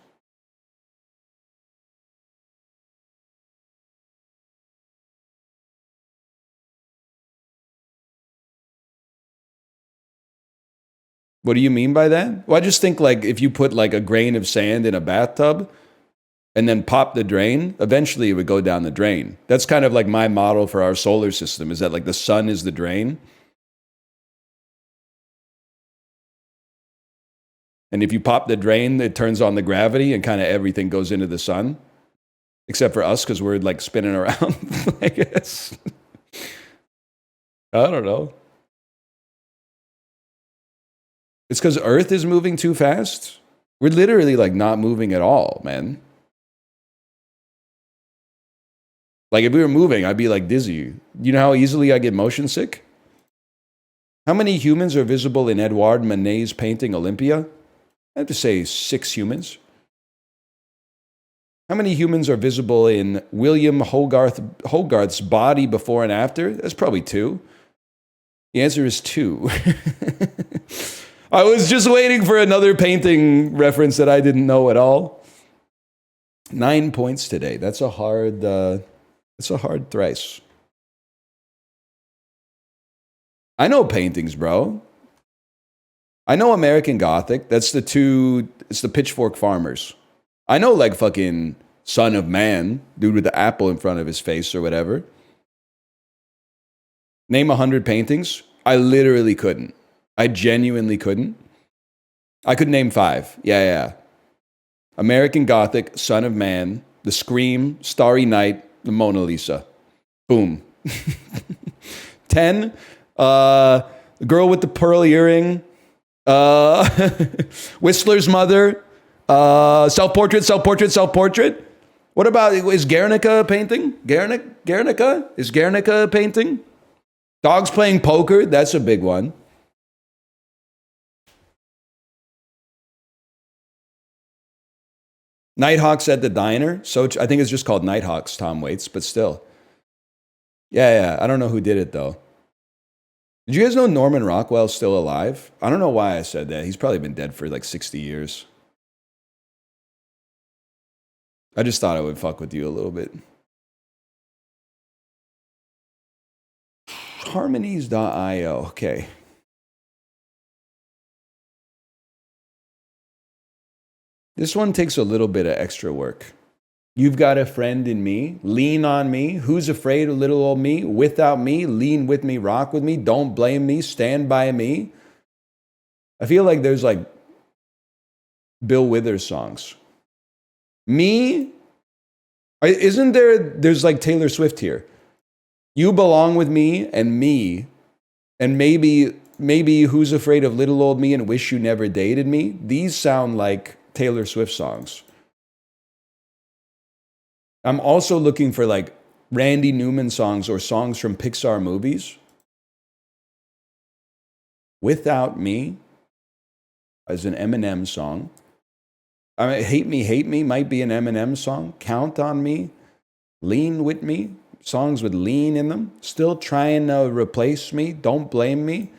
What do you mean by that? Well, I just think, like, if you put, like, a grain of sand in a bathtub and then pop the drain, eventually it would go down the drain. That's kind of like my model for our solar system, is that, like, the sun is the drain. And if you pop the drain, it turns on the gravity and kind of everything goes into the sun. Except for us, because we're, like, spinning around, I guess. I don't know. It's because Earth is moving too fast. We're literally, like, not moving at all, man. Like, if we were moving, I'd be, like, dizzy. You know how easily I get motion sick? How many humans are visible in Edouard Manet's painting Olympia? I have to say 6 humans. How many humans are visible in William Hogarth's Body Before and After? That's probably 2. The answer is 2. I was just waiting for another painting reference that I didn't know at all. 9 points today. That's a hard thrice. I know paintings, bro. I know American Gothic. It's the Pitchfork Farmers. I know, like, fucking Son of Man, dude with the apple in front of his face or whatever. Name 100 paintings. I literally couldn't. I genuinely couldn't. I could name 5. Yeah. American Gothic, Son of Man, The Scream, Starry Night, The Mona Lisa. Boom. 10, The Girl with the Pearl Earring, Whistler's Mother, Self-Portrait. What about, is Guernica a painting? Guernica? Is Guernica a painting? Dogs Playing Poker, that's a big one. Nighthawks at the Diner. So I think it's just called Nighthawks, Tom Waits, but still. Yeah. I don't know who did it, though. Did you guys know Norman Rockwell's still alive? I don't know why I said that. He's probably been dead for like 60 years. I just thought I would fuck with you a little bit. Harmonies.io. Okay. This one takes a little bit of extra work. You've got a friend in me. Lean on me. Who's afraid of little old me? Without me. Lean with me. Rock with me. Don't blame me. Stand by me. I feel like there's like Bill Withers songs. Me? Isn't there's like Taylor Swift here. You belong with me, and maybe Who's Afraid of Little Old Me and Wish You Never Dated Me. These sound like Taylor Swift songs. I'm also looking for like Randy Newman songs or songs from Pixar movies. Without Me is an Eminem song. I mean, Hate Me might be an Eminem song. Count on Me, Lean with Me, songs with lean in them. Still Trying to Replace Me, Don't Blame Me.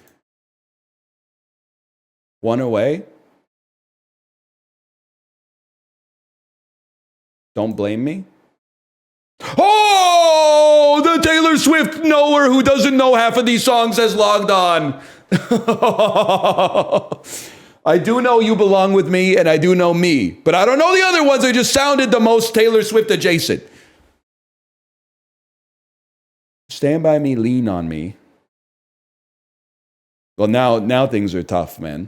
One Away. Don't Blame Me. Oh, the Taylor Swift knower who doesn't know half of these songs has logged on. I do know You Belong With Me, and I do know Me, but I don't know the other ones. They just sounded the most Taylor Swift adjacent. Stand By Me, Lean on Me. Well, now things are tough, man.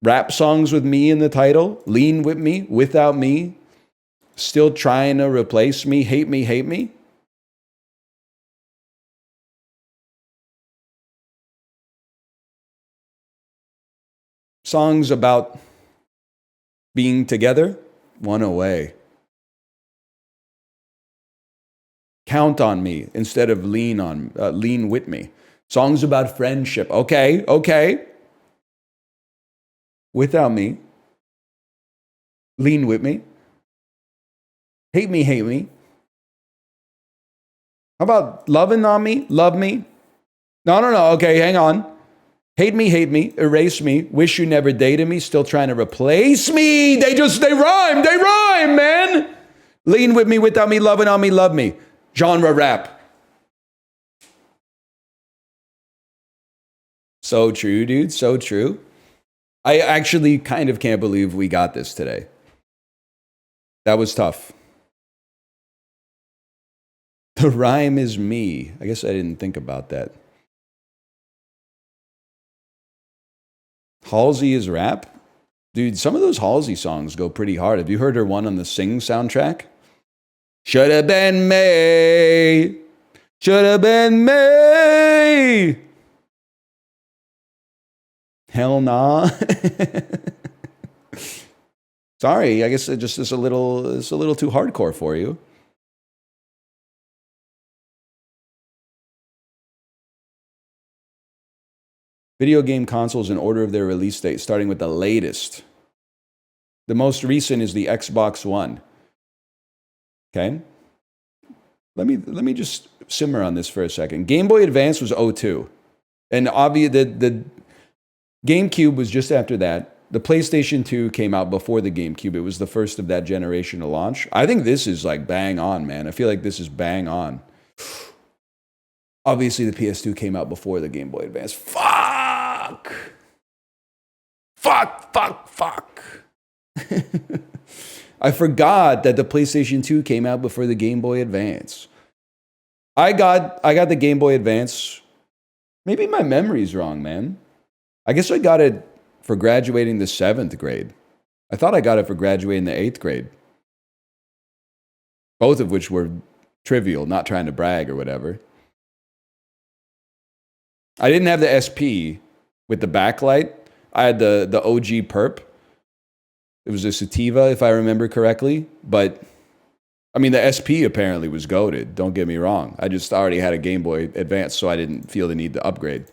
Rap songs with me in the title. Lean with Me, Without Me. Still Trying to Replace Me, Hate Me. Songs about being together, One Away. Count on Me instead of Lean with Me. Songs about friendship. Okay. Without Me. Lean with Me. Hate Me. How about loving on me? Love me? No. Okay, hang on. Hate me, erase me, wish you never dated me, still trying to replace me. They rhyme, man. Lean with me, without me, loving on me, love me. Genre rap. So true, dude, so true. I actually kind of can't believe we got this today. That was tough. The rhyme is me. I guess I didn't think about that. Halsey is rap? Dude, some of those Halsey songs go pretty hard. Have you heard her one on the Sing soundtrack? Should have been me. Should have been me. Hell nah. Sorry, I guess it just is a little too hardcore for you. Video game consoles in order of their release date, starting with the latest. The most recent is the Xbox One. Okay? Let me just simmer on this for a second. Game Boy Advance was 02. And obviously the GameCube was just after that. The PlayStation 2 came out before the GameCube. It was the first of that generation to launch. I think this is like bang on, man. I feel like this is bang on. Obviously, the PS2 came out before the Game Boy Advance. Fuck! I forgot that the PlayStation 2 came out before the Game Boy Advance. I got the Game Boy Advance. Maybe my memory's wrong, man. I guess I got it for graduating the 7th grade. I thought I got it for graduating the 8th grade. Both of which were trivial, not trying to brag or whatever. I didn't have the SP with the backlight. I had the OG perp. It was a sativa, if I remember correctly. But, I mean, the SP apparently was goated. Don't get me wrong. I just already had a Game Boy Advance, so I didn't feel the need to upgrade.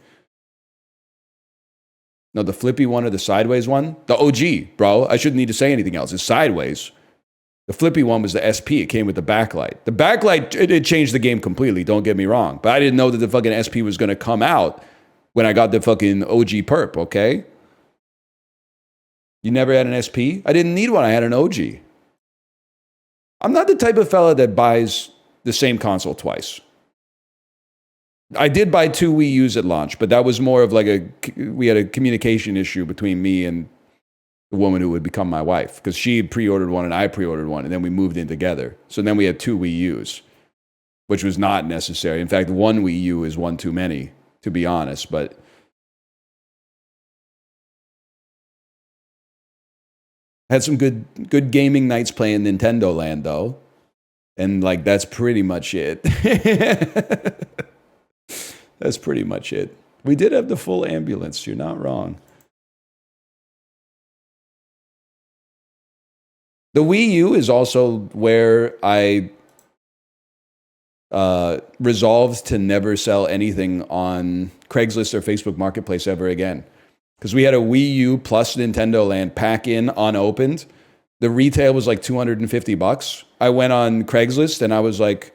No, the flippy one or the sideways one? The OG, bro. I shouldn't need to say anything else. It's sideways. The flippy one was the SP. It came with the backlight. The backlight, it changed the game completely. Don't get me wrong. But I didn't know that the fucking SP was going to come out when I got the fucking OG perp, okay? You never had an SP? I didn't need one. I had an OG. I'm not the type of fella that buys the same console twice. I did buy 2 Wii U's at launch, but that was more of like we had a communication issue between me and the woman who would become my wife, because she pre-ordered one and I pre-ordered one, and then we moved in together. So then we had 2 Wii U's, which was not necessary. In fact, 1 Wii U is one too many, to be honest. But had some good gaming nights playing Nintendo Land, though. And like that's pretty much it. That's pretty much it. We did have the full ambulance. You're not wrong. The Wii U is also where I resolved to never sell anything on Craigslist or Facebook Marketplace ever again. Because we had a Wii U plus Nintendo Land pack-in unopened. The retail was like $250. I went on Craigslist and I was like,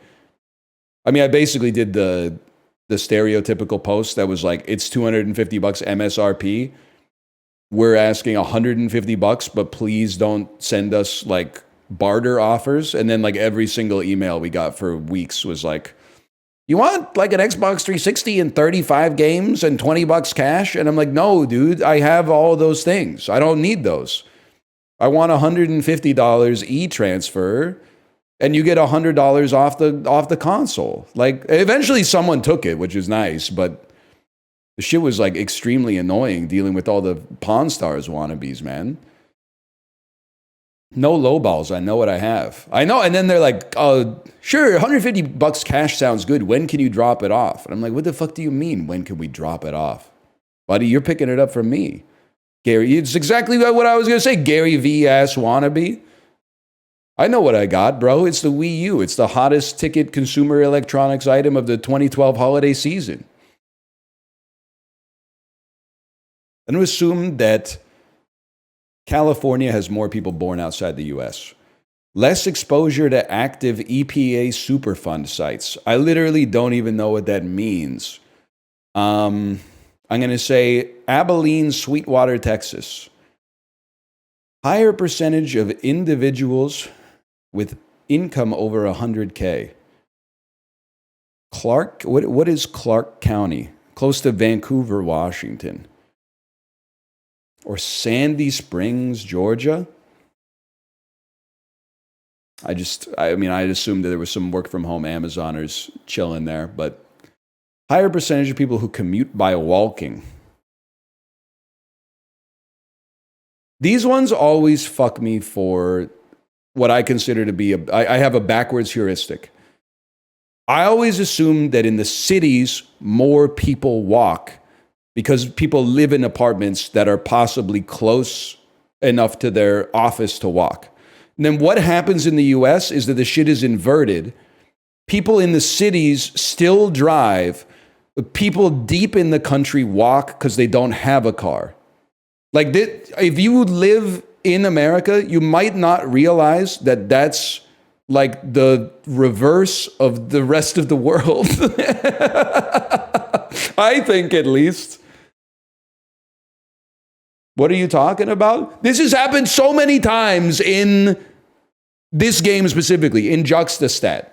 I basically did the stereotypical post that was like, it's $250 MSRP. We're asking $150, but please don't send us like barter offers. And then like every single email we got for weeks was like, you want like an Xbox 360 and 35 games and $20 cash? And I'm like, no, dude, I have all of those things. I don't need those. I want $150 e-transfer and you get $100 off the console. Like eventually someone took it, which is nice, but the shit was like extremely annoying dealing with all the Pawn Stars wannabes, man. No lowballs. I know what I have. I know. And then they're like, oh, sure, $150 cash sounds good. When can you drop it off? And I'm like, what the fuck do you mean? When can we drop it off? Buddy, you're picking it up from me. Gary, it's exactly what I was going to say. Gary V-ass wannabe. I know what I got, bro. It's the Wii U. It's the hottest ticket consumer electronics item of the 2012 holiday season. I'm going to assume that California has more people born outside the U.S. Less exposure to active EPA Superfund sites. I literally don't even know what that means. I'm going to say Abilene, Sweetwater, Texas. Higher percentage of individuals with income over 100K. Clark, what is Clark County? Close to Vancouver, Washington. Or Sandy Springs, Georgia. I assumed that there was some work from home Amazoners chilling there, but higher percentage of people who commute by walking. These ones always fuck me for what I consider to be I have a backwards heuristic. I always assume that in the cities, more people walk because people live in apartments that are possibly close enough to their office to walk. And then what happens in the US is that the shit is inverted. People in the cities still drive, but people deep in the country walk because they don't have a car. Like, if you live in America, you might not realize that that's like the reverse of the rest of the world. I think, at least. What are you talking about? This has happened so many times in this game specifically, in Juxtastat.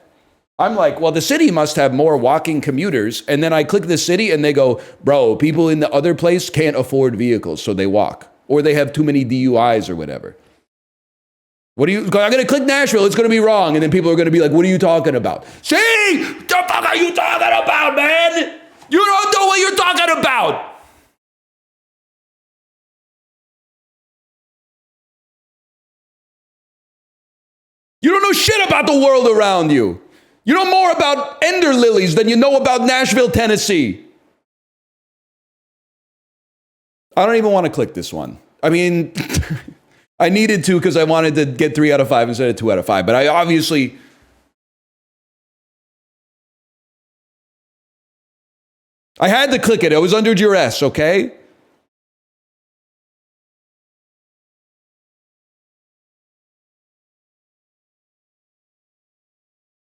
I'm like, well, the city must have more walking commuters. And then I click the city and they go, bro, people in the other place can't afford vehicles, so they walk. Or they have too many DUIs or whatever. I'm going to click Nashville, it's going to be wrong. And then people are going to be like, what are you talking about? See? What the fuck are you talking about, man? You don't know what you're talking about. You don't know shit about the world around you. You know more about ender lilies than you know about Nashville, Tennessee. I don't even want to click this one. I mean, I needed to because I wanted to get 3 out of 5 instead of 2 out of 5. But I obviously... I had to click it. I was under duress, okay?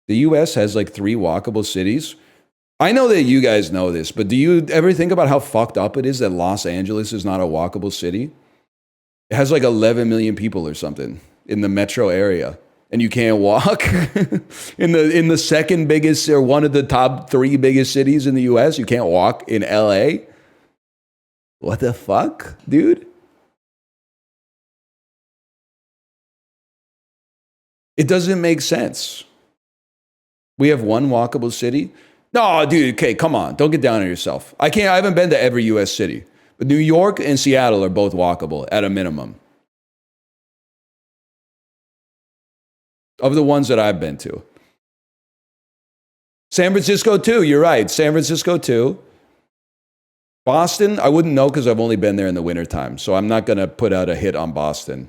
The US has like 3 walkable cities. I know that you guys know this, but do you ever think about how fucked up it is that Los Angeles is not a walkable city? It has like 11 million people or something in the metro area, and you can't walk. in the second biggest, or one of the top 3 biggest cities in the US, you can't walk in LA. What the fuck, dude? It doesn't make sense. We have one walkable city. No, dude, okay, come on. Don't get down on yourself. I haven't been to every US city. But New York and Seattle are both walkable at a minimum. Of the ones that I've been to. San Francisco too, you're right. San Francisco too. Boston, I wouldn't know because I've only been there in the wintertime. So I'm not going to put out a hit on Boston.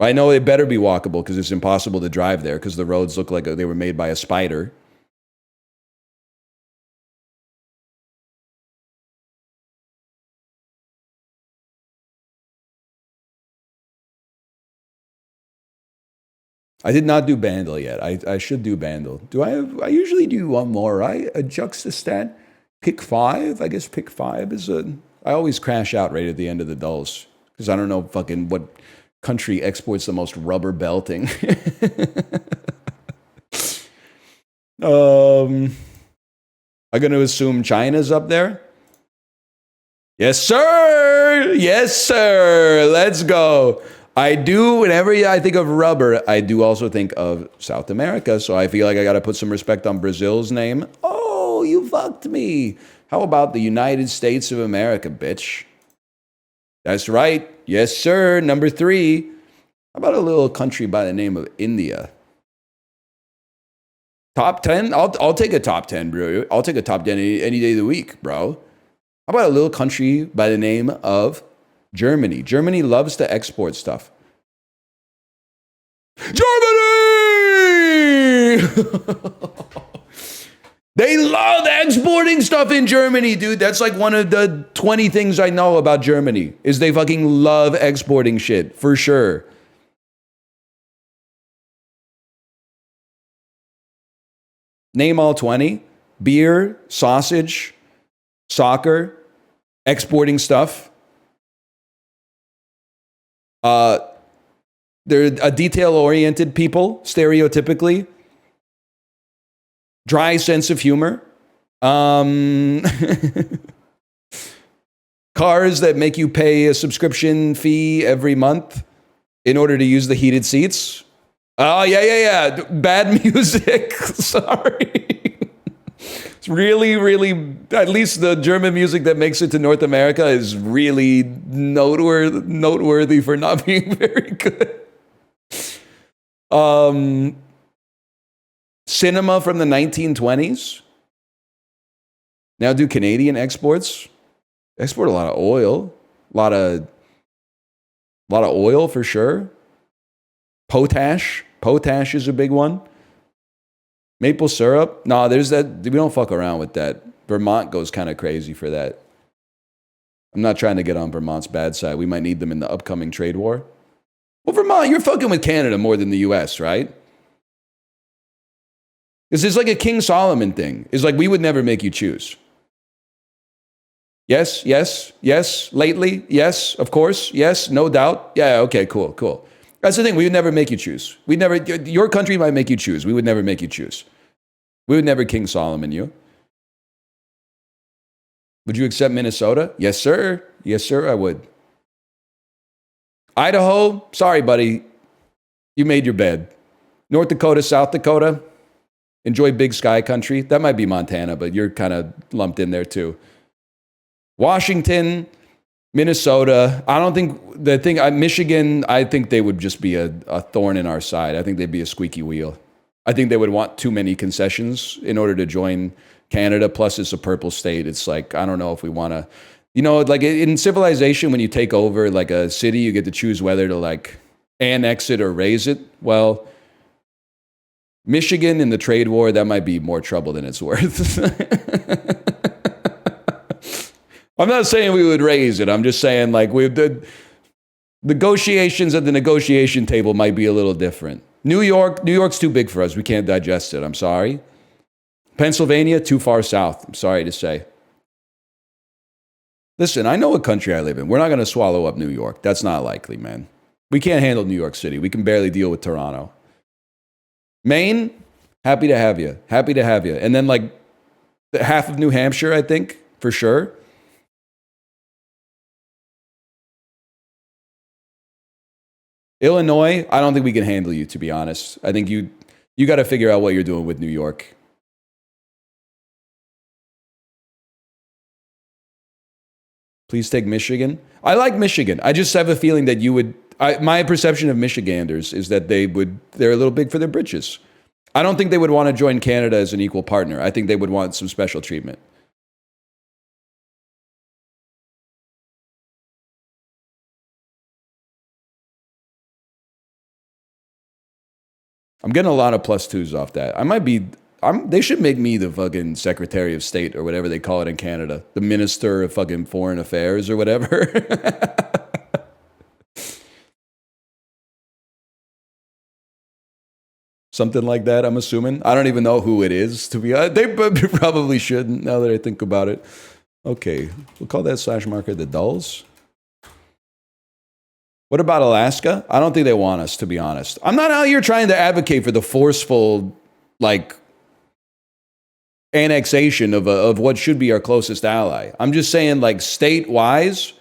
I know it better be walkable because it's impossible to drive there because the roads look like they were made by a spider. I did not do Bandle yet. I should do Bandle. I usually do one more, right? A Juxtastat. Pick 5. I guess pick 5 is I always crash out right at the end of the dulls because I don't know fucking what country exports the most rubber belting. I'm going to assume China's up there. Yes, sir. Yes, sir. Let's go. I do, whenever I think of rubber, I do also think of South America. So I feel like I got to put some respect on Brazil's name. Oh, you fucked me. How about the United States of America, bitch? That's right. Yes, sir. Number 3. How about a little country by the name of India? Top 10? I'll take a top 10, bro. I'll take a top 10 any day of the week, bro. How about a little country by the name of Germany? Germany loves to export stuff. Germany! They love exporting stuff in Germany, dude. That's like one of the 20 things I know about Germany is they fucking love exporting shit, for sure. Name all 20. Beer, sausage, soccer, exporting stuff. They're a detail-oriented people, stereotypically. Dry sense of humor. Cars that make you pay a subscription fee every month in order to use the heated seats. Oh, yeah. Bad music. Sorry. It's really, at least the German music that makes it to North America is really noteworthy for not being very good. Cinema from the 1920s. Now do Canadian exports. Export a lot of oil. A lot of oil for sure. Potash. Potash is a big one. Maple syrup. No, there's that. We don't fuck around with that. Vermont goes kind of crazy for that. I'm not trying to get on Vermont's bad side. We might need them in the upcoming trade war. Well, Vermont, you're fucking with Canada more than the US, right? This is like a King Solomon thing. It's like we would never make you choose. Yes. Lately, yes, of course, yes, no doubt. Yeah, okay, cool. That's the thing. We would never make you choose. Your country might make you choose. We would never make you choose. We would never King Solomon you. Would you accept Minnesota? Yes, sir. Yes, sir, I would. Idaho, sorry, buddy. You made your bed. North Dakota, South Dakota, enjoy big sky country. That might be Montana, but you're kind of lumped in there too. Washington, Minnesota. I don't think Michigan, I think they would just be a thorn in our side. I think they'd be a squeaky wheel. I think they would want too many concessions in order to join Canada. Plus, it's a purple state. It's like, I don't know if we want to, like in civilization, when you take over like a city, you get to choose whether to like annex it or raise it. Well, Michigan in the trade war, that might be more trouble than it's worth. I'm not saying we would raise it. I'm just saying like the negotiations at the negotiation table might be a little different. New York's too big for us. We can't digest it. I'm sorry. Pennsylvania, too far south. I'm sorry to say. Listen, I know what country I live in. We're not going to swallow up New York. That's not likely, man. We can't handle New York City. We can barely deal with Toronto. Maine, happy to have you. Happy to have you. And then like half of New Hampshire, I think, for sure. Illinois, I don't think we can handle you, to be honest. I think you got to figure out what you're doing with New York. Please take Michigan. I like Michigan. I just have a feeling that you would. My perception of Michiganders is that they're a little big for their britches. I don't think they would want to join Canada as an equal partner. I think they would want some special treatment. I'm getting a lot of +2s off that. They should make me the fucking Secretary of State or whatever they call it in Canada. The Minister of fucking Foreign Affairs or whatever. Something like that, I'm assuming. I don't even know who it is, to be honest. They probably shouldn't, now that I think about it. Okay, we'll call that /marker the dulls. What about Alaska? I don't think they want us, to be honest. I'm not out here trying to advocate for the forceful, like, annexation of what should be our closest ally. I'm just saying, like, state-wise,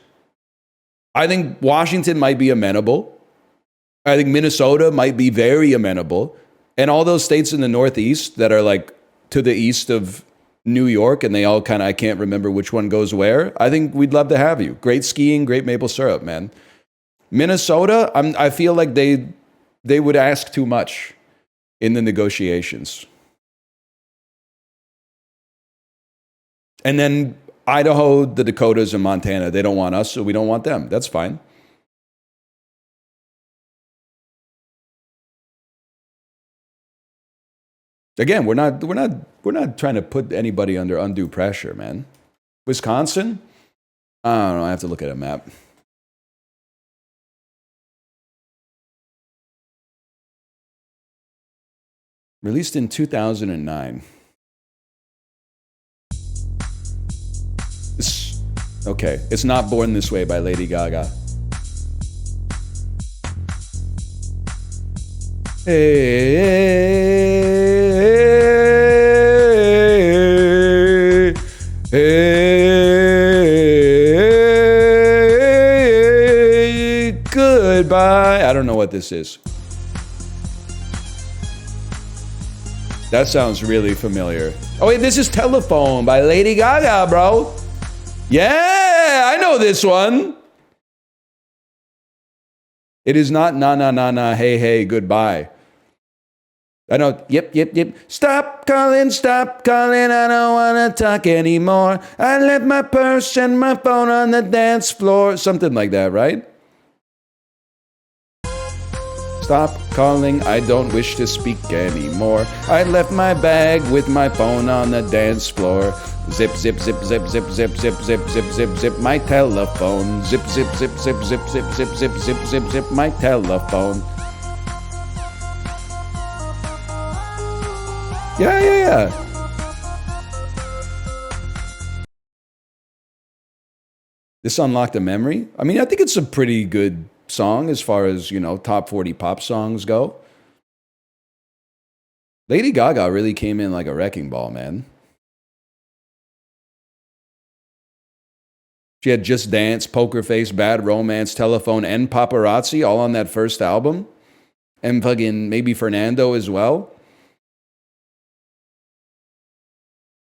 I think Washington might be amenable. I think Minnesota might be very amenable. And all those states in the Northeast that are, like, to the east of New York, and they all kind of, I can't remember which one goes where. I think we'd love to have you. Great skiing, great maple syrup, man. Minnesota, I feel like they would ask too much in the negotiations. And then Idaho, the Dakotas, and Montana, they don't want us, so we don't want them. That's fine. Again, we're not trying to put anybody under undue pressure, man. Wisconsin? I don't know. I have to look at a map. Released in 2009. Okay, it's not Born This Way by Lady Gaga. Hey, hey, goodbye. I don't know what this is. That sounds really familiar. Oh wait, this is Telephone by Lady Gaga, bro. Yeah, I know this one. It is not na na na na hey hey goodbye. I know, yep. Stop calling, I don't wanna talk anymore. I left my purse and my phone on the dance floor. Something like that, right? Stop calling, I don't wish to speak anymore. I left my bag with my phone on the dance floor. Zip, zip, zip, zip, zip, zip, zip, zip, zip, zip, zip, my telephone. Zip, zip, zip, zip, zip, zip, zip, zip, zip, zip, zip, my telephone. Yeah. This unlocked a memory. I mean, I think it's a pretty good song as far as, you know, top 40 pop songs go. Lady Gaga really came in like a wrecking ball, man. She had Just Dance, Poker Face, Bad Romance, Telephone, and Paparazzi all on that first album. And fucking maybe Fernando as well.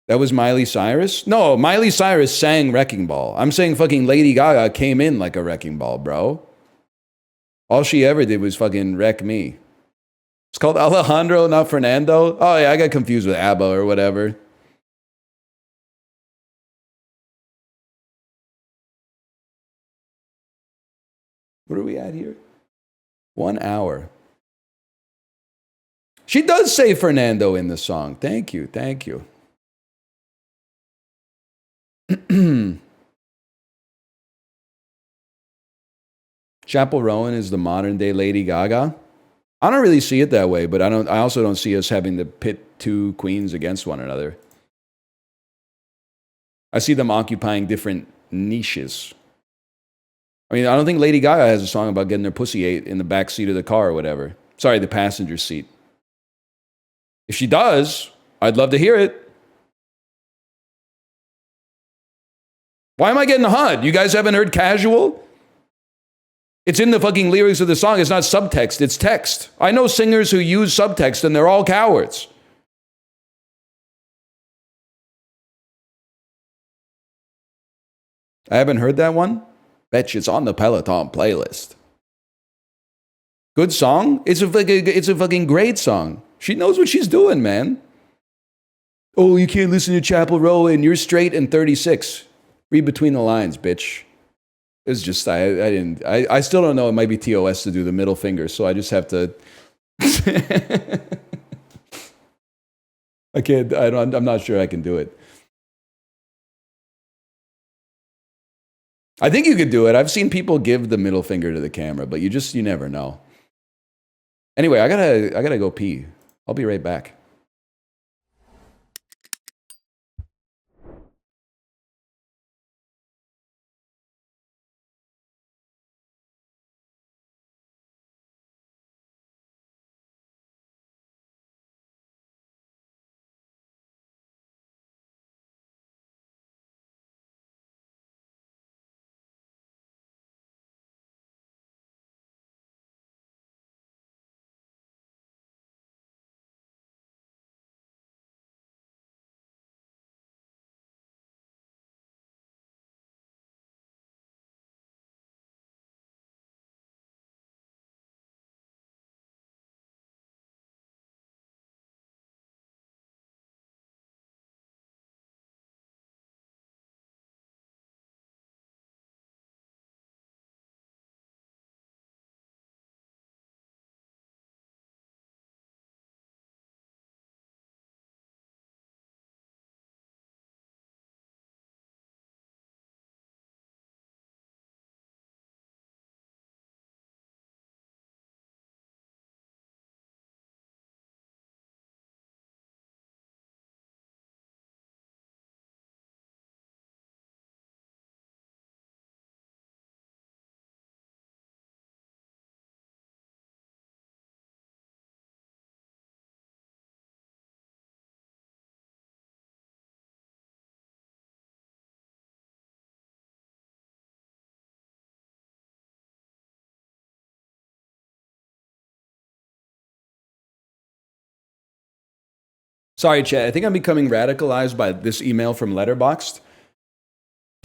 That was Miley Cyrus? No, Miley Cyrus sang Wrecking Ball. I'm saying fucking Lady Gaga came in like a wrecking ball, bro. All she ever did was fucking wreck me. It's called Alejandro, not Fernando. Oh yeah, I got confused with ABBA or whatever. What are we at here? 1 hour. She does say Fernando in the song. Thank you. Chapel Rowan is the modern day Lady Gaga. I don't really see it that way, but I also don't see us having to pit two queens against one another. I see them occupying different niches. I mean, I don't think Lady Gaga has a song about getting her pussy ate in the back seat of the car or whatever. Sorry, the passenger seat. If she does, I'd love to hear it. Why am I getting a HUD? You guys haven't heard Casual? It's in the fucking lyrics of the song. It's not subtext, it's text. I know singers who use subtext and they're all cowards. I haven't heard that one? Bet you it's on the Peloton playlist. Good song? It's a fucking great song. She knows what she's doing, man. Oh, you can't listen to Chapel Row and you're straight and 36. Read between the lines, bitch. It's just I still don't know. It might be TOS to do the middle finger, so I just have to. I'm not sure I can do it. I think you could do it. I've seen people give the middle finger to the camera, but you never know. Anyway, I gotta go pee. I'll be right back. Sorry, chat. I think I'm becoming radicalized by this email from Letterboxd.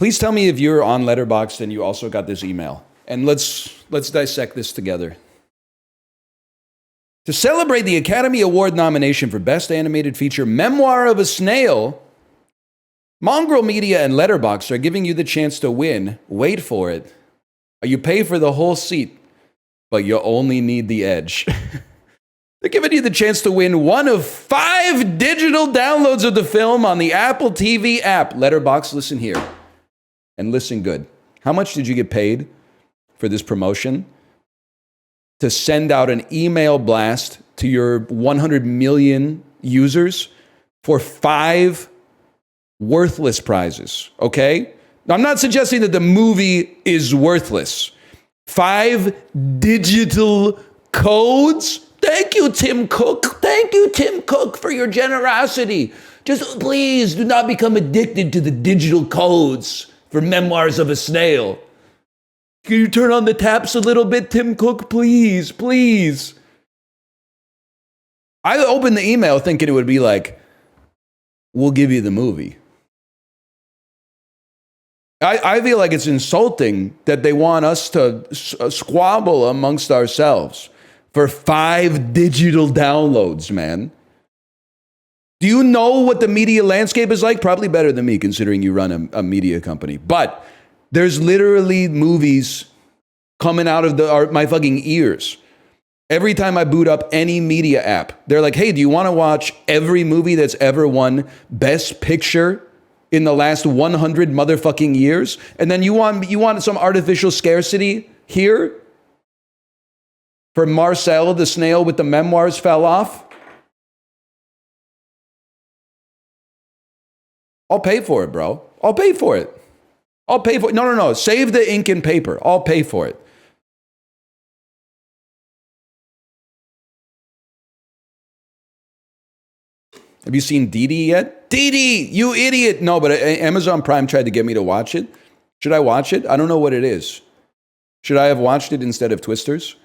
Please tell me if you're on Letterboxd and you also got this email. And let's dissect this together. To celebrate the Academy Award nomination for Best Animated Feature Memoir of a Snail, Mongrel Media and Letterboxd are giving you the chance to win. Wait for it. You pay for the whole seat, but you only need the edge. They're giving you the chance to win one of 5 digital downloads of the film on the Apple TV app. Letterboxd, listen here. And listen good. How much did you get paid for this promotion? To send out an email blast to your 100 million users for 5 worthless prizes, okay? Now, I'm not suggesting that the movie is worthless. 5 digital codes. Thank you, Tim Cook. Thank you, Tim Cook, for your generosity. Just please do not become addicted to the digital codes for Memoirs of a Snail. Can you turn on the taps a little bit, Tim Cook? Please, please. I opened the email thinking it would be like, we'll give you the movie. I feel like it's insulting that they want us to squabble amongst ourselves for 5 digital downloads, man. Do you know what the media landscape is like? Probably better than me, considering you run a media company. But there's literally movies coming out of my fucking ears. Every time I boot up any media app, they're like, hey, do you want to watch every movie that's ever won Best Picture in the last 100 motherfucking years? And then you want some artificial scarcity here? For Marcel, the snail with the memoirs fell off? I'll pay for it, bro. I'll pay for it. I'll pay for it. No. Save the ink and paper. I'll pay for it. Have you seen Didi yet? Didi, you idiot. No, but Amazon Prime tried to get me to watch it. Should I watch it? I don't know what it is. Should I have watched it instead of Twisters?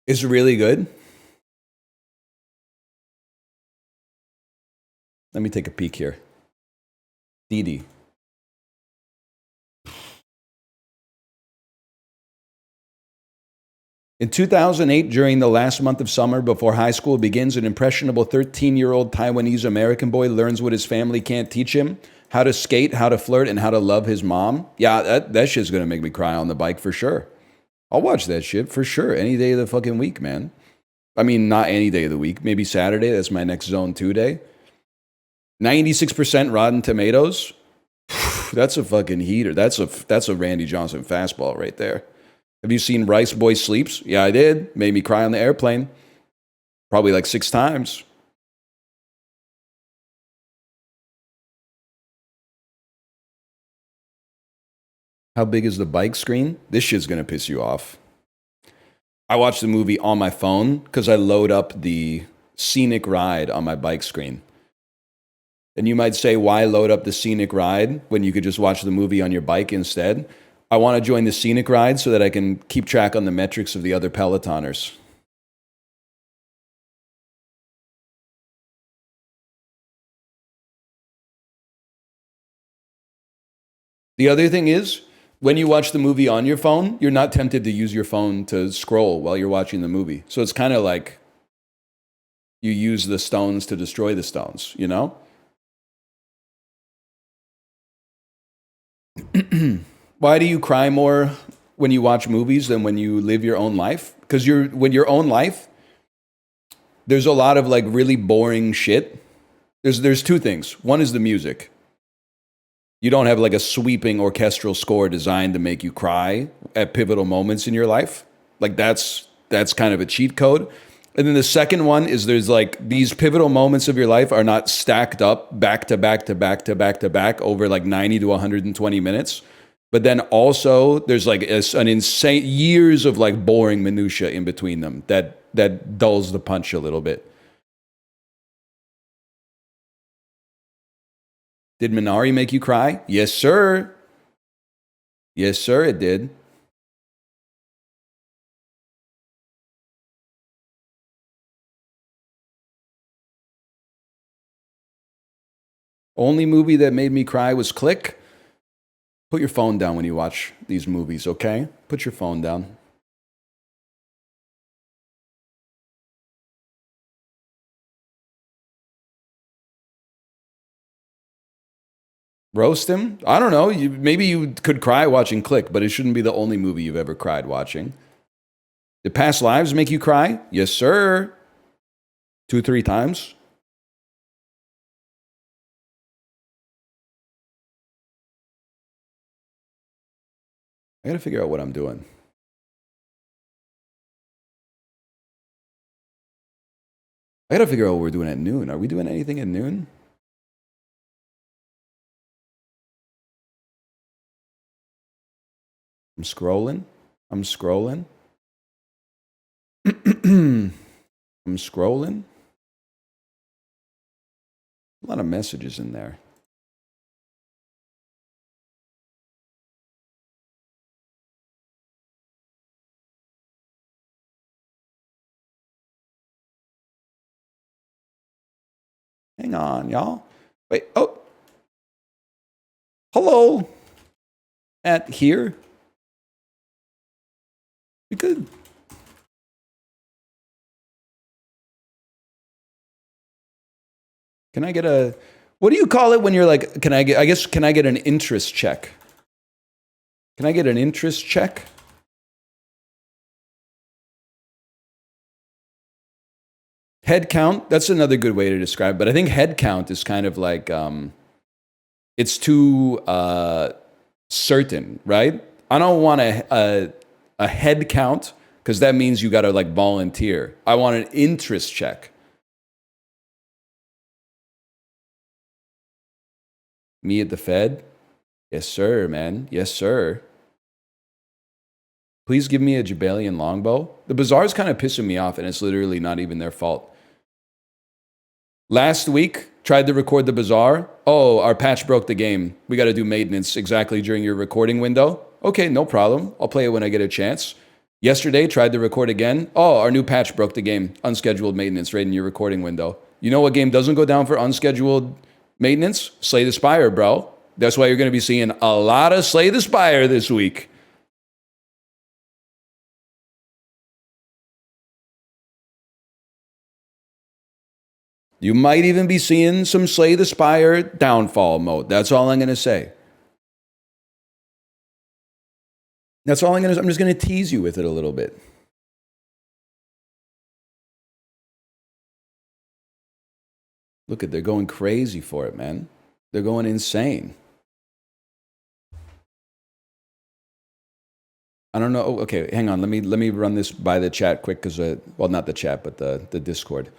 It's really good. Let me take a peek here. Didi. In 2008, during the last month of summer before high school begins, an impressionable 13-year-old Taiwanese American boy learns what his family can't teach him: how to skate, how to flirt, and how to love his mom. Yeah, that shit's gonna make me cry on the bike for sure. I'll watch that shit for sure any day of the fucking week, man. I mean, not any day of the week. Maybe Saturday. That's my next Zone 2 day. 96% Rotten Tomatoes. That's a fucking heater. That's a Randy Johnson fastball right there. Have you seen Rice Boy Sleeps? Yeah, I did. Made me cry on the airplane. Probably like 6 times. How big is the bike screen? This shit's gonna piss you off. I watch the movie on my phone because I load up the scenic ride on my bike screen. And you might say, why load up the scenic ride when you could just watch the movie on your bike instead? I want to join the scenic ride so that I can keep track on the metrics of the other Pelotoners. The other thing is, when you watch the movie on your phone, you're not tempted to use your phone to scroll while you're watching the movie. So it's kind of like you use the stones to destroy the stones, you know? Why do you cry more when you watch movies than when you live your own life? Because when your own life, there's a lot of like really boring shit. There's 2 things. One is the music. You don't have like a sweeping orchestral score designed to make you cry at pivotal moments in your life. Like that's kind of a cheat code. And then the second one is there's like these pivotal moments of your life are not stacked up back to back to back to back to back over like 90 to 120 minutes. But then also there's like an insane years of like boring minutia in between them that dulls the punch a little bit. Did Minari make you cry? Yes, sir. Yes, sir, it did. Only movie that made me cry was Click. Put your phone down when you watch these movies, okay? Put your phone down. Roast him? I don't know. Maybe you could cry watching Click, but it shouldn't be the only movie you've ever cried watching. Did Past Lives make you cry? Yes, sir. 2 or 3 times. I gotta figure out what I'm doing. I gotta figure out what we're doing at noon. Are we doing anything at noon? I'm scrolling. I'm scrolling. I'm scrolling. A lot of messages in there. Hang on, y'all. Wait, oh. Hello. At here. We could. Can I get a, what do you call it when you're like, can I get an interest check? Can I get an interest check? Head count, that's another good way to describe it, but I think head count is kind of like, it's too certain, right? I don't want a head count because that means you got to like volunteer. I want an interest check. Me at the Fed? Yes, sir, man. Yes, sir. Please give me a Jabalian longbow. The Bazaar's kind of pissing me off, and it's literally not even their fault. Last week, tried to record the Bazaar. Oh, our patch broke the game. We got to do maintenance exactly during your recording window. Okay, no problem. I'll play it when I get a chance. Yesterday, tried to record again. Oh, our new patch broke the game. Unscheduled maintenance right in your recording window. You know what game doesn't go down for unscheduled maintenance? Slay the Spire, bro. That's why you're going to be seeing a lot of Slay the Spire this week. You might even be seeing some Slay the Spire downfall mode. That's all I'm going to say. That's all I'm going to, I'm just going to tease you with it a little bit. Look at, they're going crazy for it, man. They're going insane. I don't know. Okay, hang on. Let me run this by the chat quick because, well, not the chat, but the Discord.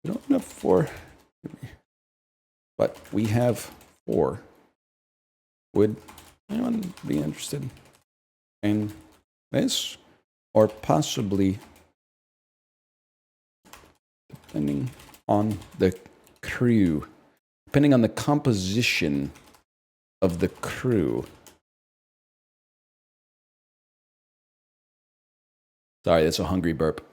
We don't have 4, but we have 4. Would anyone be interested in this? Or possibly, depending on the crew, depending on the composition of the crew. Sorry, that's a hungry burp.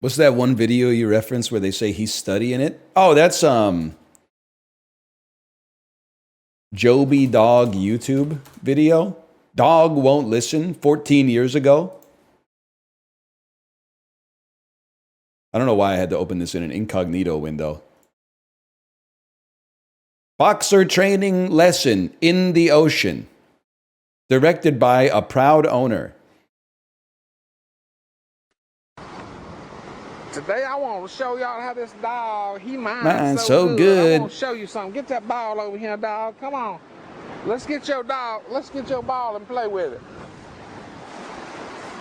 What's that one video you referenced where they say he's studying it? Oh, that's Joby Dog YouTube video. Dog won't listen 14 years ago. I don't know why I had to open this in an incognito window. Boxer training lesson in the ocean. Directed by a proud owner. Today I want to show y'all how this dog, he Man, minds so so good. I want to show you something. Get that ball over here, dog. Come on. Let's get your dog. Let's get your ball and play with it.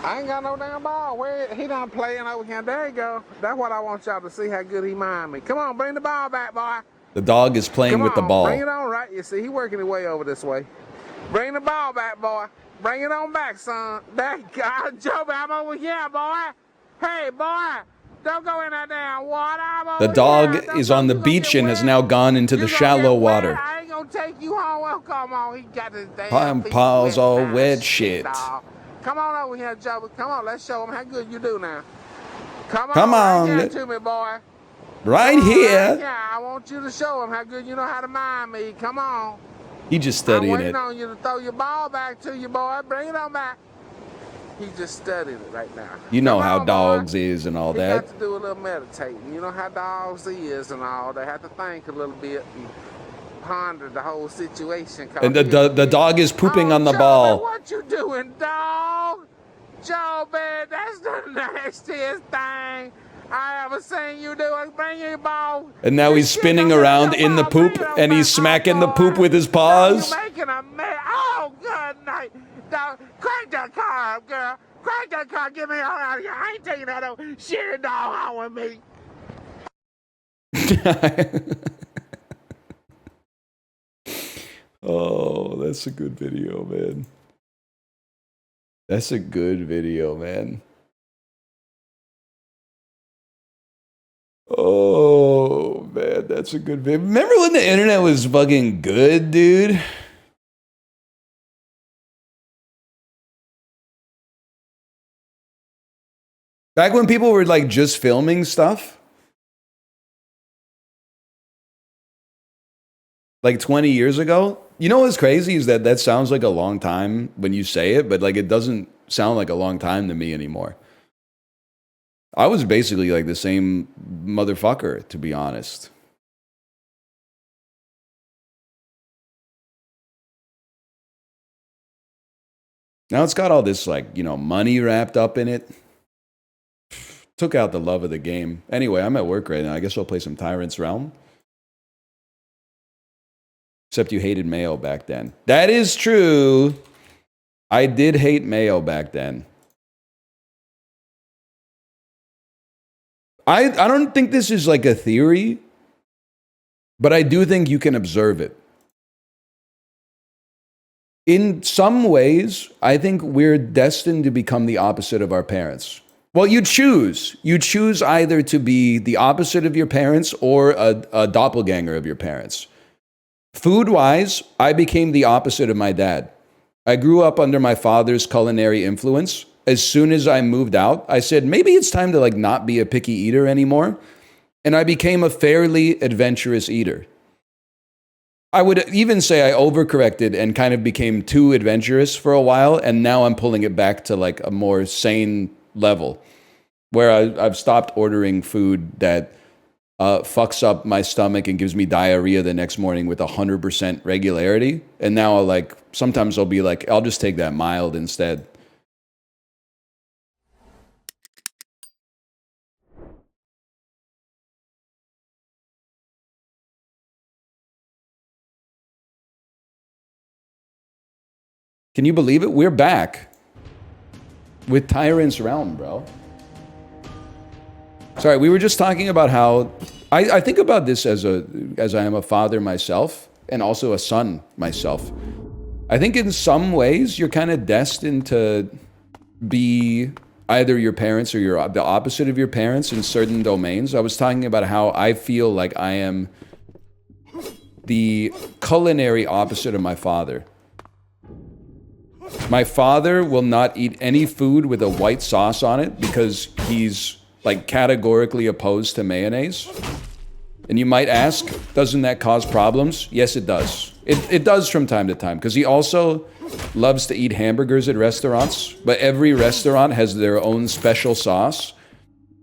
I ain't got no damn ball. Where he done playing over here. There you go. That's what I want y'all to see how good he mind me. Come on, bring the ball back, boy. The dog is playing with the ball. Bring it on right. You see, he working his way over this way. Bring the ball back, boy. Bring it on back, son. There you go. Joby, I'm over here, boy. Hey, boy. Don't go in that damn water. I'm The over dog here. Don't is go- on the you gonna beach get and has wet. now gone into You the gonna shallow get wet. water. I ain't gonna take you home. Well, come on. He got his damn My feet paws wet all now. wet shit. Dog. Come on over here, Joe. Come on, let's show him how good you do now. Come Come on. on. Right here to me, boy. Right Come on, here. Right here. I want you to show him how good you know how to mind me. Come on. He just I'm studying waiting it. on you to throw your ball back to you, boy. Bring it on back. He just studying it right now. You know Come how on, dogs boy. is and all He that. got to do a little meditating. You know how dogs is and all. They have to think a little bit and ponder the whole situation. And the dog is pooping on the Joe, ball. Man, what you doing, dog? Joe, man, that's the nastiest thing I ever seen you do. Bring your ball. And now he's spinning around in the poop, and he's smacking the poop with his paws. You're making a mess. Oh, good night. Dog, crank that car up, girl. Crank that car. Get me out of here. I ain't taking that old shit dog out with me. Oh, that's a good video, man. That's a good video, man. Oh, man, that's a good video. Remember when the internet was fucking good, dude? Back when people were like just filming stuff? Like 20 years ago? You know what's crazy is that sounds like a long time when you say it, but like it doesn't sound like a long time to me anymore. I was basically like the same motherfucker, to be honest. Now it's got all this like, you know, money wrapped up in it. Took out the love of the game. Anyway, I'm at work right now. I guess I'll play some Tyrant's Realm. Except you hated Mayo back then. That is true. I did hate Mayo back then. I don't think this is like a theory, but I do think you can observe it. In some ways, I think we're destined to become the opposite of our parents. Well, you choose. You choose either to be the opposite of your parents or a doppelganger of your parents. Food-wise, I became the opposite of my dad. I grew up under my father's culinary influence. As soon as I moved out, I said, maybe it's time to like not be a picky eater anymore. And I became a fairly adventurous eater. I would even say I overcorrected and kind of became too adventurous for a while. And now I'm pulling it back to like a more sane level where I've stopped ordering food that fucks up my stomach and gives me diarrhea the next morning with 100% regularity. And now sometimes I'll be like, I'll just take that mild instead. Can you believe it? We're back with Tyrant's Realm, bro. Sorry, we were just talking about how I think about this as I am a father myself and also a son myself. I think in some ways you're kind of destined to be either your parents or the opposite of your parents in certain domains. I was talking about how I feel like I am the culinary opposite of my father. My father will not eat any food with a white sauce on it because he's like categorically opposed to mayonnaise. And you might ask, doesn't that cause problems? Yes, it does. It does from time to time because he also loves to eat hamburgers at restaurants, but every restaurant has their own special sauce.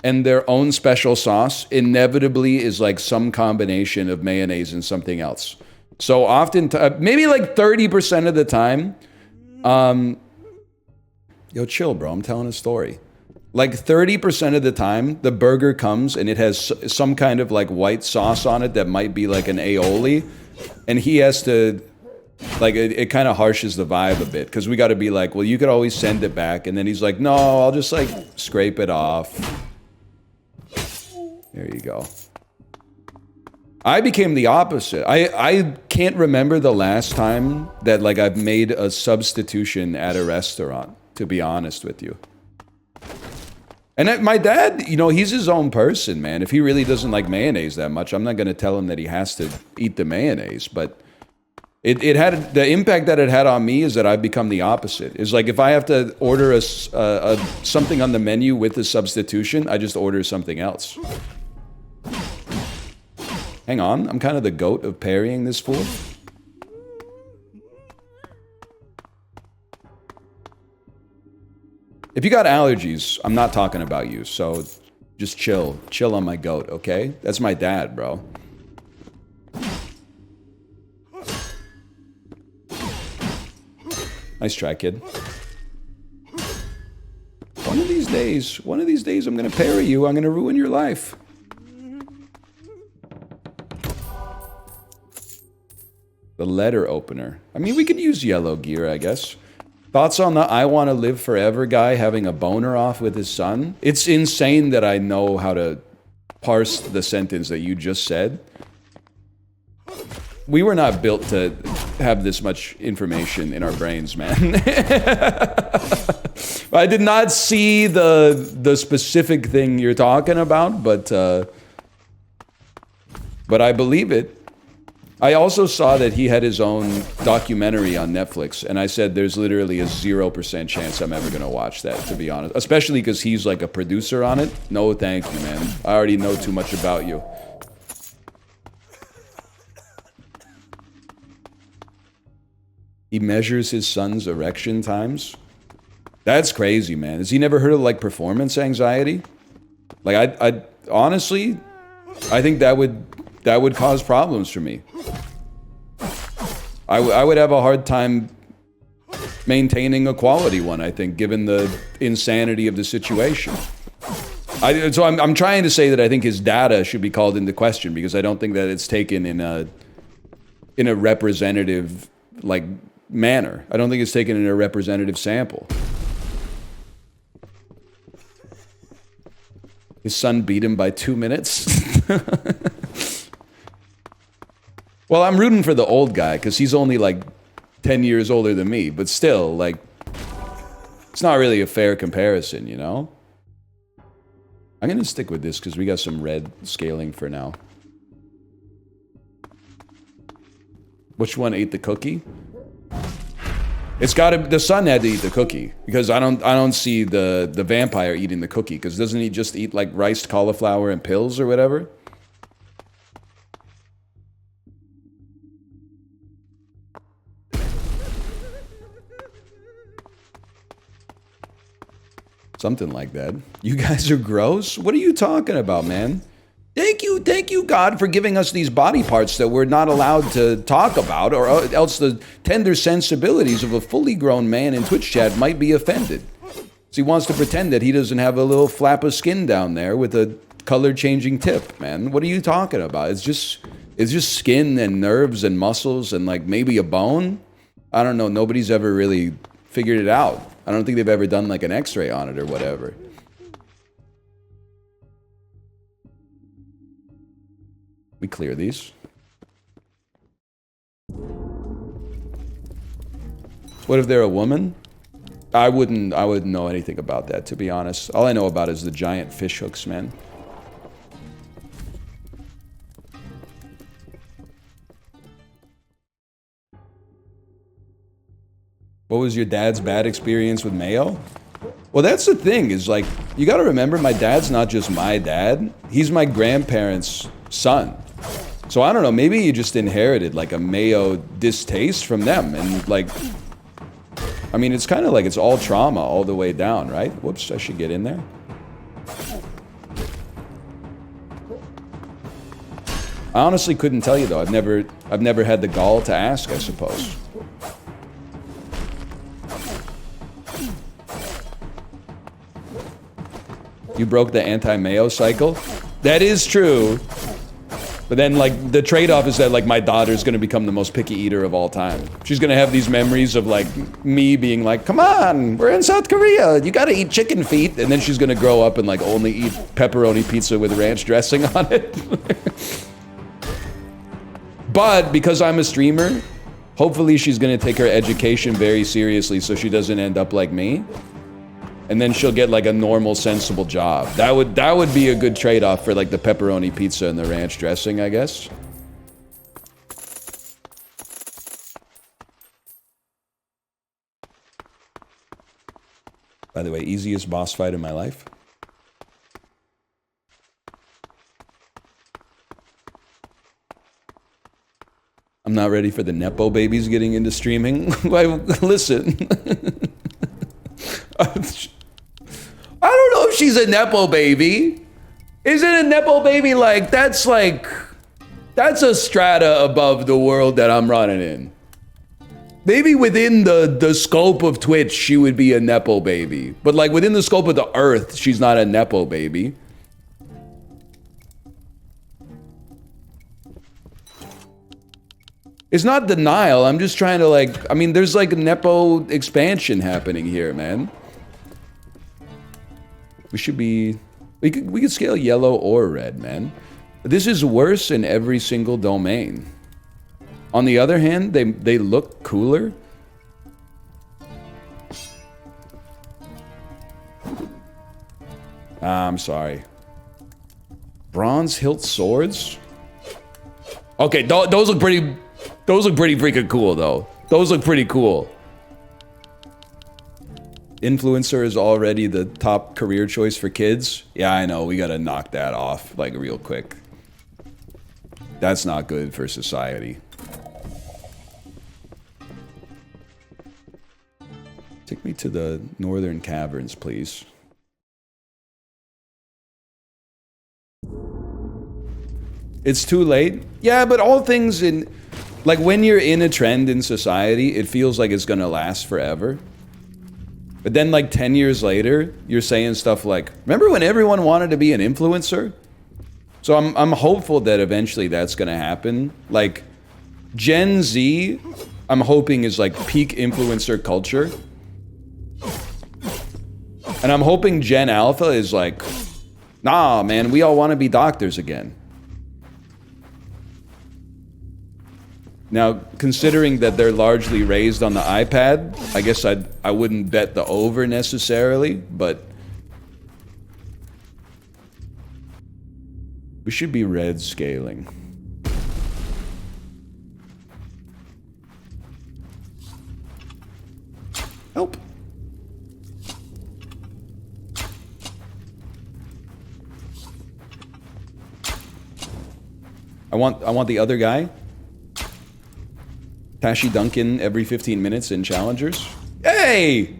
And their own special sauce inevitably is like some combination of mayonnaise and something else. So often, maybe like 30% of the time, yo, chill, bro. I'm telling a story. Like 30% of the time, the burger comes and it has some kind of like white sauce on it that might be like an aioli. And he has to, like, it kind of harshes the vibe a bit because we got to be like, well, you could always send it back. And then he's like, no, I'll just like scrape it off. There you go. I became the opposite. I can't remember the last time that like I've made a substitution at a restaurant, to be honest with you. And my dad, you know, he's his own person, man. If he really doesn't like mayonnaise that much, I'm not going to tell him that he has to eat the mayonnaise. But it had the impact that it had on me is that I've become the opposite. It's like if I have to order something on the menu with a substitution, I just order something else. Hang on, I'm kind of the goat of parrying this fool. If you got allergies, I'm not talking about you, so just chill. Chill on my goat, okay? That's my dad, bro. Nice try, kid. One of these days, I'm gonna parry you. I'm gonna ruin your life. The letter opener. I mean, we could use yellow gear, I guess. Thoughts on the I want to live forever guy having a boner off with his son? It's insane that I know how to parse the sentence that you just said. We were not built to have this much information in our brains, man. I did not see the specific thing you're talking about, but I believe it. I also saw that he had his own documentary on Netflix, and I said there's literally a 0% chance I'm ever going to watch that, to be honest. Especially because he's like a producer on it. No, thank you, man. I already know too much about you. He measures his son's erection times. That's crazy, man. Has he never heard of, like, performance anxiety? Like, I honestly, I think that would cause problems for me. I would have a hard time maintaining a quality one, I think, given the insanity of the situation. So I'm trying to say that I think his data should be called into question because I don't think that it's taken in a representative, like, manner. I don't think it's taken in a representative sample. His son beat him by 2 minutes. Well, I'm rooting for the old guy because he's only like 10 years older than me, but still, like, it's not really a fair comparison, you know? I'm gonna stick with this because we got some red scaling for now. Which one ate the cookie? It's gotta, the son had to eat the cookie because I don't see the vampire eating the cookie because doesn't he just eat like riced cauliflower and pills or whatever? Something like that. You guys are gross? What are you talking about, man? Thank you, God, for giving us these body parts that we're not allowed to talk about, or else the tender sensibilities of a fully grown man in Twitch chat might be offended. So he wants to pretend that he doesn't have a little flap of skin down there with a color-changing tip, man. What are you talking about? It's just skin and nerves and muscles and like maybe a bone. I don't know. Nobody's ever really figured it out. I don't think they've ever done like an x-ray on it or whatever. We clear these. What if they're a woman? I wouldn't know anything about that, to be honest. All I know about is the giant fish hooks, man. What was your dad's bad experience with mayo? Well, that's the thing, is like, you gotta remember, my dad's not just my dad. He's my grandparents' son. So I don't know, maybe he just inherited like a mayo distaste from them. And like, I mean, it's kind of like it's all trauma all the way down, right? Whoops, I should get in there. I honestly couldn't tell you though. I've never had the gall to ask, I suppose. You broke the anti-mayo cycle? That is true. But then, like, the trade-off is that, like, my daughter's gonna become the most picky eater of all time. She's gonna have these memories of, like, me being like, come on, we're in South Korea, you gotta eat chicken feet. And then she's gonna grow up and, like, only eat pepperoni pizza with ranch dressing on it. But because I'm a streamer, hopefully she's gonna take her education very seriously so she doesn't end up like me. and then she'll get like a normal, sensible job. That would be a good trade-off for like the pepperoni pizza and the ranch dressing, I guess. By the way, easiest boss fight in my life. I'm not ready for the Nepo babies getting into streaming. Listen. I don't know if she's a Nepo baby. Isn't a Nepo baby that's a strata above the world that I'm running in. Maybe within the scope of Twitch, she would be a Nepo baby. But like within the scope of the earth, she's not a Nepo baby. It's not denial. I'm just trying to I mean, there's like a Nepo expansion happening here, man. We should be, we could scale yellow or red, man. This is worse in every single domain. On the other hand, they look cooler. I'm sorry. Bronze hilt swords? Okay, those look pretty freaking cool, though. Those look pretty cool. Influencer is already the top career choice for kids. Yeah, I know. We gotta knock that off, like, real quick. That's not good for society. Take me to the northern caverns, please. It's too late? Yeah, but all things in... Like, when you're in a trend in society, it feels like it's gonna last forever. But then, like, 10 years later, you're saying stuff like, remember when everyone wanted to be an influencer? So I'm hopeful that eventually that's gonna happen. Like, Gen Z, I'm hoping is, like, peak influencer culture. And I'm hoping Gen Alpha is like, nah, man, we all want to be doctors again. Now, considering that they're largely raised on the iPad, I guess I wouldn't bet the over necessarily, but we should be red scaling. Help. I want the other guy. Tashi Duncan every 15 minutes in challengers. Hey!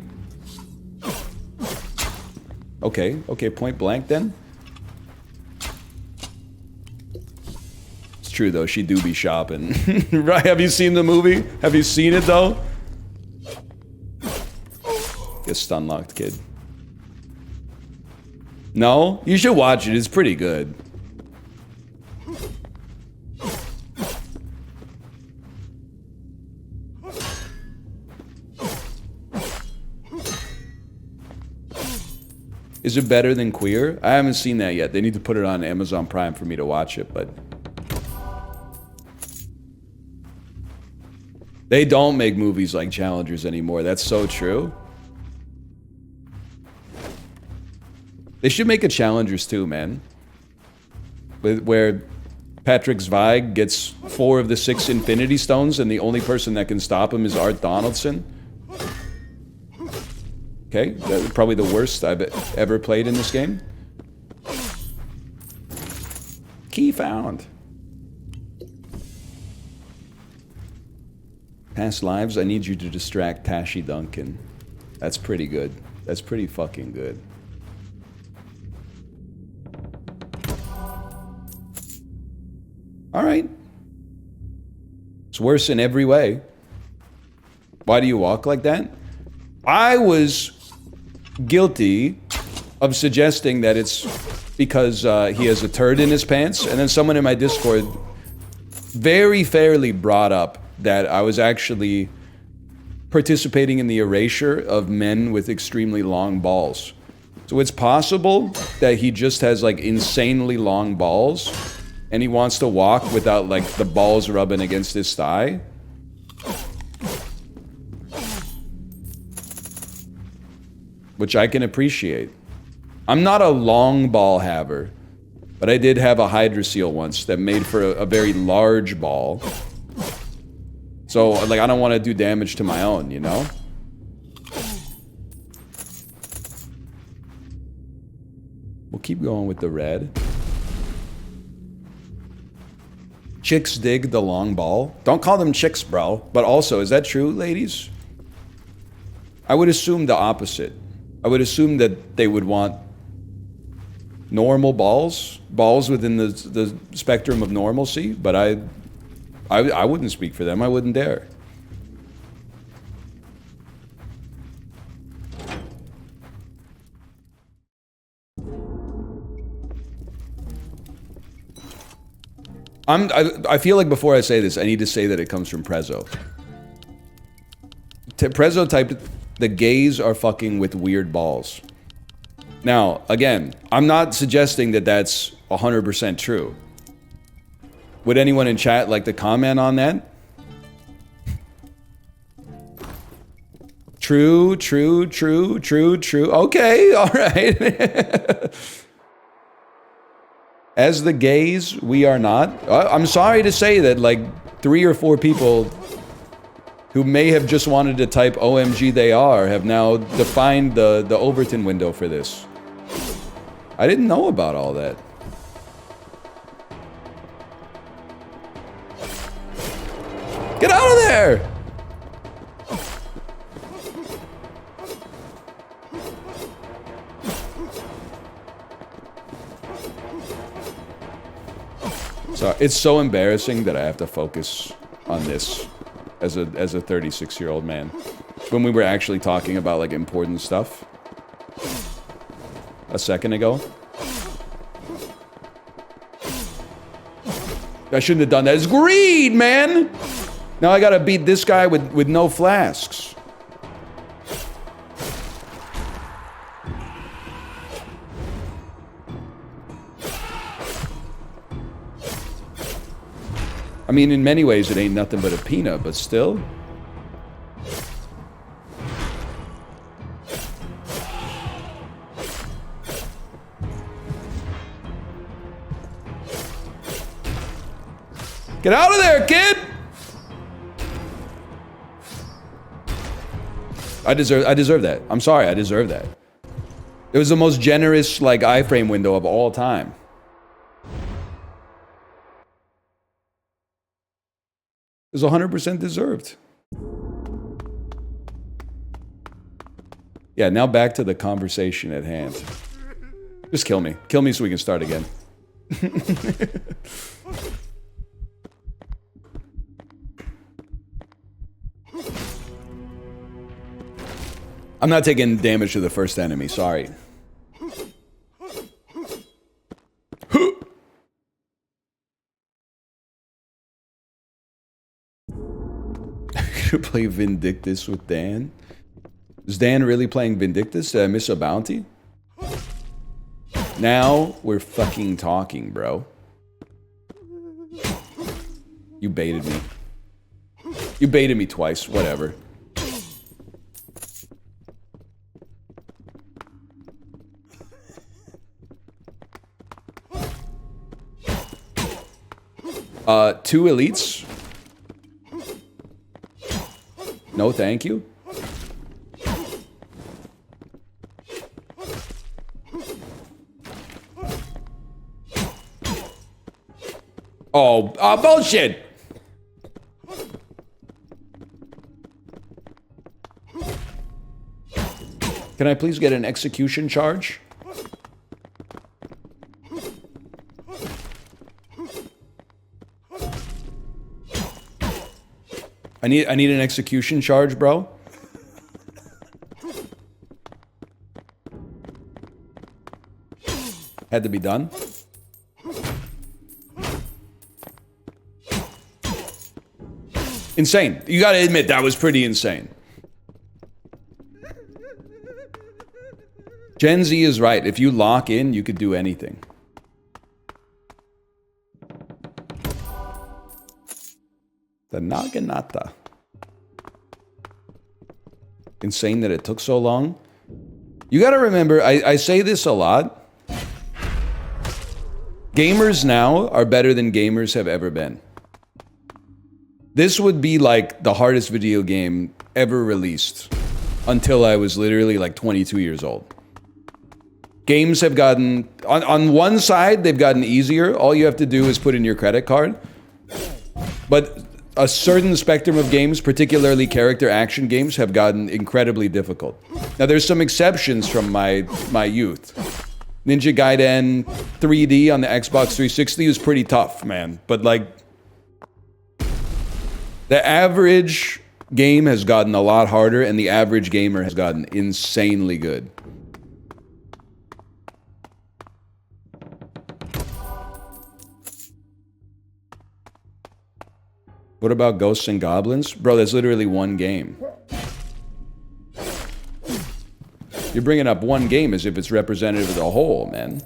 Okay, point blank then. It's true though, she do be shopping. Right, have you seen the movie? Have you seen it though? Get stun locked, kid. No? You should watch it, it's pretty good. Is it better than Queer? I haven't seen that yet. They need to put it on Amazon Prime for me to watch it, but... They don't make movies like Challengers anymore. That's so true. They should make a Challengers too, man. Where Patrick Zweig gets 4 of the 6 Infinity Stones and the only person that can stop him is Art Donaldson. Okay, that's probably the worst I've ever played in this game. Key found. Past lives, I need you to distract Tashi Duncan. That's pretty good. That's pretty fucking good. Alright. It's worse in every way. Why do you walk like that? I was guilty of suggesting that it's because he has a turd in his pants, and then someone in my Discord very fairly brought up that I was actually participating in the erasure of men with extremely long balls. So it's possible that he just has like insanely long balls and he wants to walk without like the balls rubbing against his thigh. which I can appreciate. I'm not a long ball haver, but I did have a hydroseal once that made for a very large ball. So, like, I don't want to do damage to my own, you know? We'll keep going with the red. Chicks dig the long ball. Don't call them chicks, bro. But also, is that true, ladies? I would assume the opposite. I would assume that they would want normal balls. Balls within the spectrum of normalcy. But I wouldn't speak for them. I wouldn't dare. I feel like before I say this, I need to say that it comes from Prezzo. Prezzo typed, the gays are fucking with weird balls. Now, again, I'm not suggesting that that's 100% true. Would anyone in chat like to comment on that? True, true, true, true, true. Okay, all right. As the gays, we are not. I'm sorry to say that, like, 3 or 4 people who may have just wanted to type OMG they are have now defined the Overton window for this. I didn't know about all that. Get out of there! So it's so embarrassing that I have to focus on this as a 36-year-old man. When we were actually talking about like important stuff a second ago. I shouldn't have done that. It's greed, man! Now I gotta beat this guy with no flasks. I mean, in many ways, it ain't nothing but a peanut, but still. Get out of there, kid! I deserve that. I'm sorry, I deserve that. It was the most generous, like, iframe window of all time. It was 100% deserved. Yeah, now back to the conversation at hand. Just kill me. Kill me so we can start again. I'm not taking damage to the first enemy, sorry. Play Vindictus with Dan? Is Dan really playing Vindictus? Did I miss a bounty? Now we're fucking talking, bro. You baited me. You baited me twice, whatever. Two elites. No, thank you. Oh, bullshit! Can I please get an execution charge? I need an execution charge, bro. Had to be done. Insane. You gotta admit, that was pretty insane. Gen Z is right. If you lock in, you could do anything. The Naginata. Insane that it took so long. You gotta remember, I say this a lot. Gamers now are better than gamers have ever been. This would be like the hardest video game ever released until I was literally like 22 years old. Games have gotten, on one side, they've gotten easier. All you have to do is put in your credit card. But a certain spectrum of games, particularly character action games, have gotten incredibly difficult. Now, there's some exceptions from my youth. Ninja Gaiden 3D on the Xbox 360 was pretty tough, man. But like, the average game has gotten a lot harder, and the average gamer has gotten insanely good. What about Ghosts and Goblins? Bro, that's literally one game. You're bringing up one game as if it's representative of the whole, man.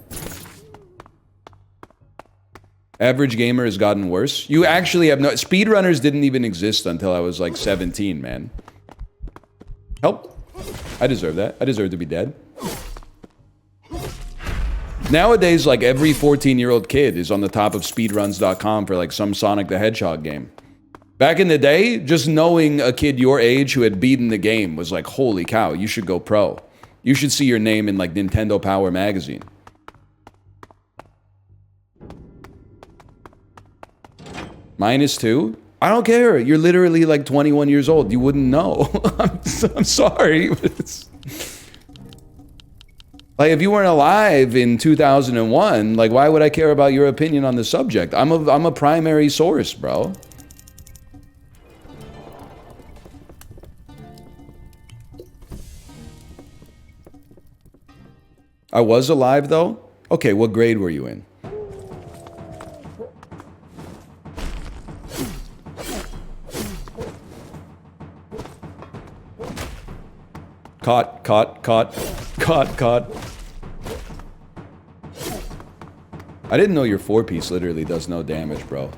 Average gamer has gotten worse. You actually have no... Speedrunners didn't even exist until I was like 17, man. Help. I deserve that. I deserve to be dead. Nowadays, like every 14-year-old kid is on the top of speedruns.com for like some Sonic the Hedgehog game. Back in the day, just knowing a kid your age who had beaten the game was like, holy cow, you should go pro. You should see your name in like Nintendo Power magazine. -2? I don't care. You're literally like 21 years old. You wouldn't know. I'm sorry. Like, if you weren't alive in 2001, like, why would I care about your opinion on the subject? I'm a primary source, bro. I was alive, though? Okay, what grade were you in? Caught. I didn't know your 4-piece literally does no damage, bro.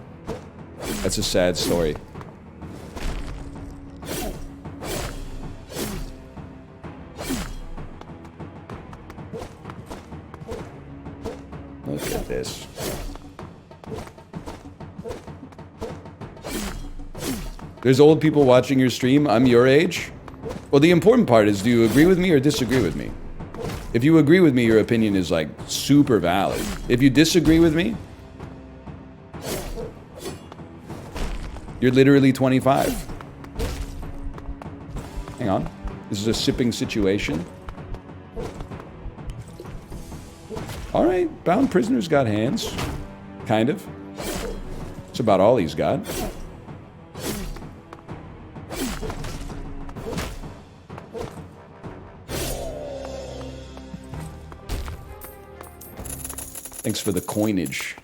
That's a sad story. Look at this. There's old people watching your stream. I'm your age. Well, the important part is, do you agree with me or disagree with me? If you agree with me, your opinion is like super valid. If you disagree with me, you're literally 25. Hang on. This is a sipping situation. All right, bound prisoner's got hands. Kind of. That's about all he's got. Thanks for the coinage.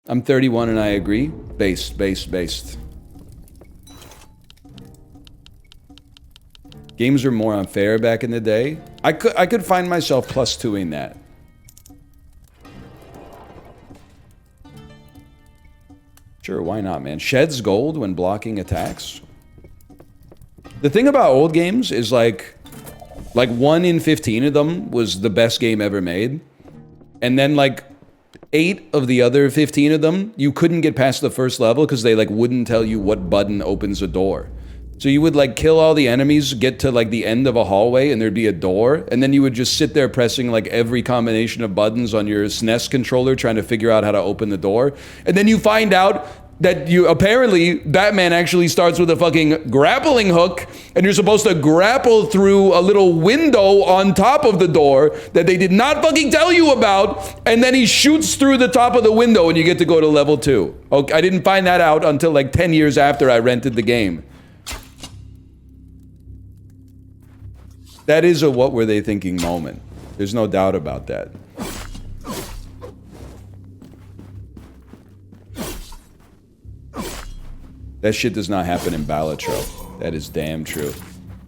I'm 31 and I agree. Based. Games were more unfair back in the day. I could find myself +2ing that. Sure, why not, man? Sheds gold when blocking attacks. The thing about old games is like 1 in 15 of them was the best game ever made. And then like 8 of the other 15 of them, you couldn't get past the first level because they like wouldn't tell you what button opens a door. So you would like kill all the enemies, get to like the end of a hallway and there'd be a door. And then you would just sit there pressing like every combination of buttons on your SNES controller trying to figure out how to open the door. And then you find out that apparently Batman actually starts with a fucking grappling hook and you're supposed to grapple through a little window on top of the door that they did not fucking tell you about, and then he shoots through the top of the window and you get to go to level 2. Okay, I didn't find that out until like 10 years after I rented the game. That is a what were they thinking moment. There's no doubt about that. That shit does not happen in Balatro. That is damn true.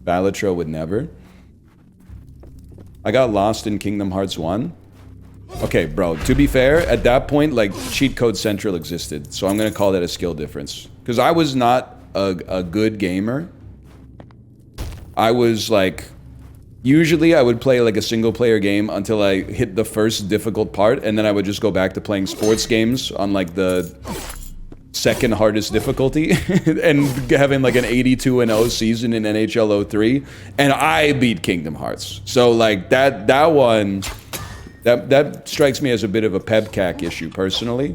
Balatro would never. I got lost in Kingdom Hearts 1. Okay, bro, to be fair, at that point, like, Cheat Code Central existed. So I'm gonna call that a skill difference. Because I was not a good gamer I was like, usually I would play like a single player game until I hit the first difficult part, and then I would just go back to playing sports games on like the second hardest difficulty and having like an 82-0 season in NHL 03, and I beat Kingdom Hearts. So like that one, that strikes me as a bit of a pebcac issue personally.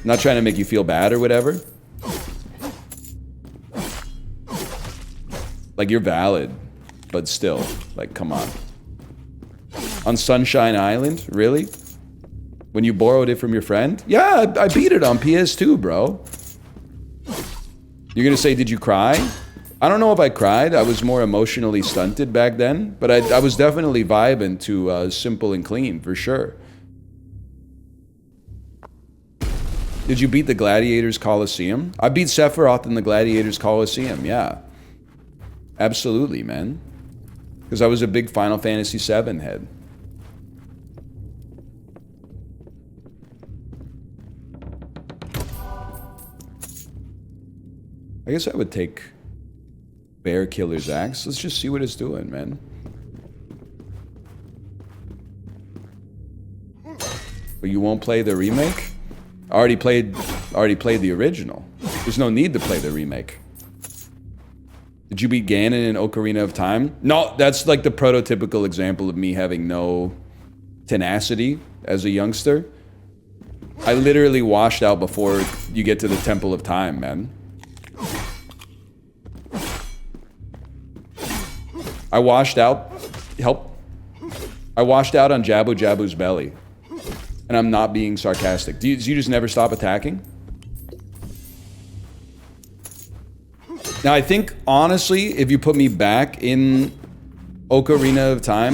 Not trying to make you feel bad or whatever. Like, you're valid, but still, like, come on. On Sunshine Island? Really? When you borrowed it from your friend? Yeah, I beat it on PS2, bro. You're gonna say, did you cry? I don't know if I cried. I was more emotionally stunted back then, but I was definitely vibing to Simple and Clean, for sure. Did you beat the Gladiators Coliseum? I beat Sephiroth in the Gladiators Coliseum, yeah. Absolutely, man. Because I was a big Final Fantasy VII head. I guess I would take Bear Killer's axe. Let's just see what it's doing, man. But you won't play the remake? I already played the original. There's no need to play the remake. Did you beat Ganon in Ocarina of Time? No, that's like the prototypical example of me having no tenacity as a youngster. I literally washed out before you get to the Temple of Time, man. I washed out on Jabu Jabu's belly. And I'm not being sarcastic. Do you just never stop attacking? Now, I think, honestly, if you put me back in Ocarina of Time,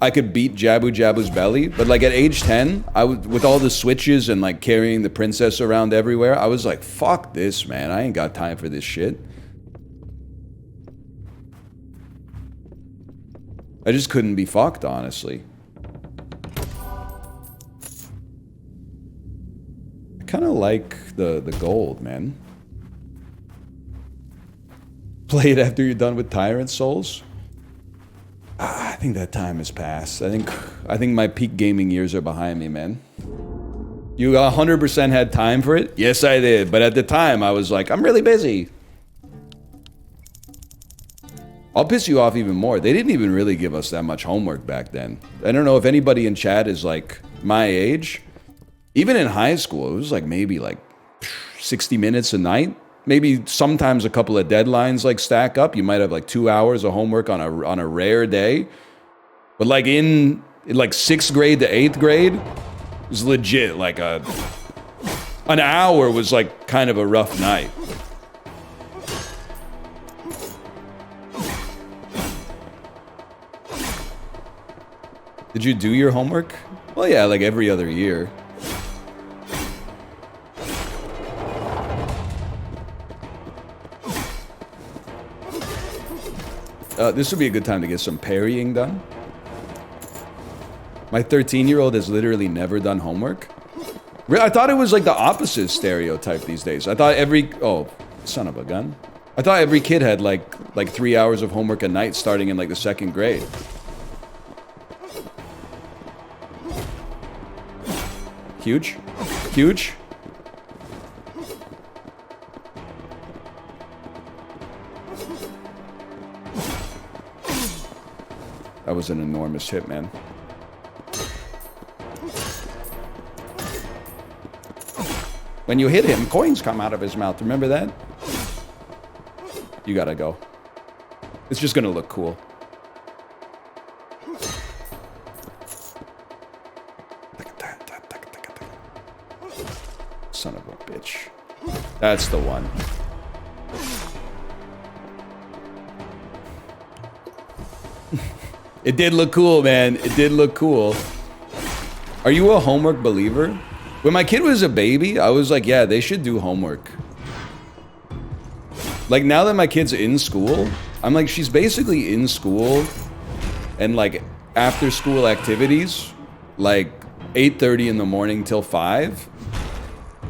I could beat Jabu Jabu's belly. But, like, at age 10, with all the switches and, like, carrying the princess around everywhere, I was like, fuck this, man. I ain't got time for this shit. I just couldn't be fucked, honestly. I kind of like the gold, man. Play it after you're done with Tyrant Souls? I think that time has passed. I think my peak gaming years are behind me, man. You 100% had time for it? Yes, I did. But at the time, I was like, I'm really busy. I'll piss you off even more. They didn't even really give us that much homework back then. I don't know if anybody in chat is like my age. Even in high school, it was like maybe like 60 minutes a night. Maybe sometimes a couple of deadlines like stack up. You might have like 2 hours of homework on a rare day. But like in like 6th grade to 8th grade, it was legit like an hour was like kind of a rough night. Did you do your homework? Well, yeah, like every other year. This would be a good time to get some parrying done. My 13-year-old has literally never done homework. I thought it was like the opposite stereotype these days. I thought oh, son of a gun. I thought every kid had like 3 hours of homework a night starting in like the 2nd grade. Huge. Huge. That was an enormous hit, man. When you hit him, coins come out of his mouth. Remember that? You gotta go. It's just gonna look cool. Son of a bitch. That's the one. It did look cool, man. It did look cool. Are you a homework believer? When my kid was a baby, I was like, yeah, they should do homework. Like, now that my kid's in school, I'm like, she's basically in school and, like, after-school activities, like, 8:30 in the morning till 5.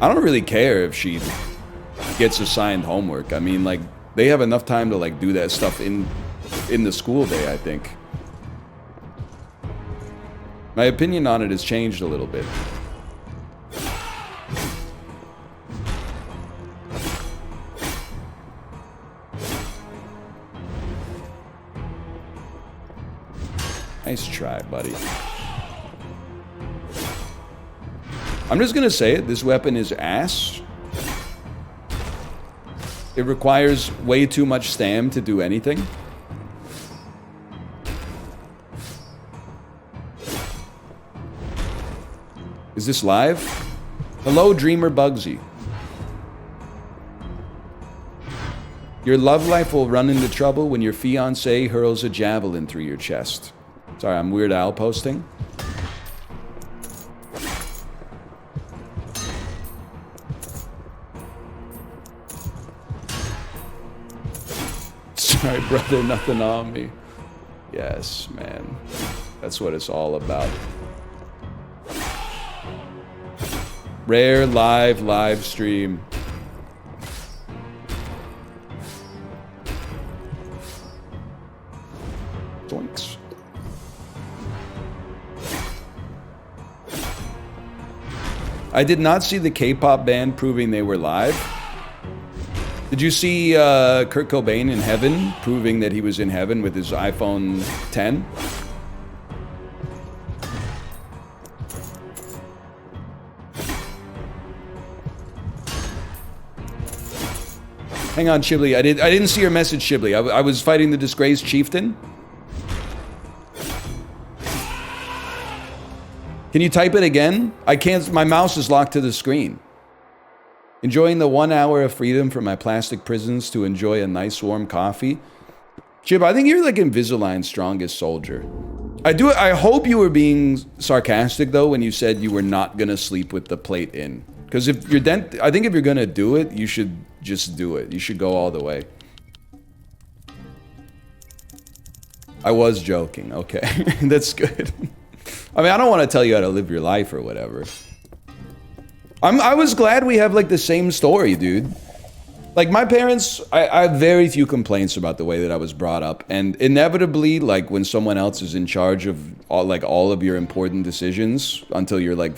I don't really care if she gets assigned homework. I mean, like, they have enough time to, like, do that stuff in the school day, I think. My opinion on it has changed a little bit. Nice try, buddy. I'm just gonna say it, this weapon is ass. It requires way too much stam to do anything. Is this live? Hello, Dreamer Bugsy. Your love life will run into trouble when your fiancé hurls a javelin through your chest. Sorry, I'm Weird Al posting. Sorry, brother, nothing on me. Yes, man. That's what it's all about. Rare live stream. Doinks. I did not see the K-pop band proving they were live. Did you see Kurt Cobain in heaven proving that he was in heaven with his iPhone 10? Hang on, Chibli. I didn't see your message, Chibli. I was fighting the disgraced chieftain. Can you type it again? I can't. My mouse is locked to the screen. Enjoying the 1 hour of freedom from my plastic prisons to enjoy a nice warm coffee. Chib, I think you're like Invisalign's strongest soldier. I hope you were being sarcastic though when you said you were not gonna sleep with the plate in. Because if you're I think if you're gonna do it, you should just do it. You should go all the way. I was joking. Okay, that's good. I mean, I don't want to tell you how to live your life or whatever. I was glad we have like the same story, dude. Like my parents, I have very few complaints about the way that I was brought up, and inevitably, like when someone else is in charge of all of your important decisions until you're like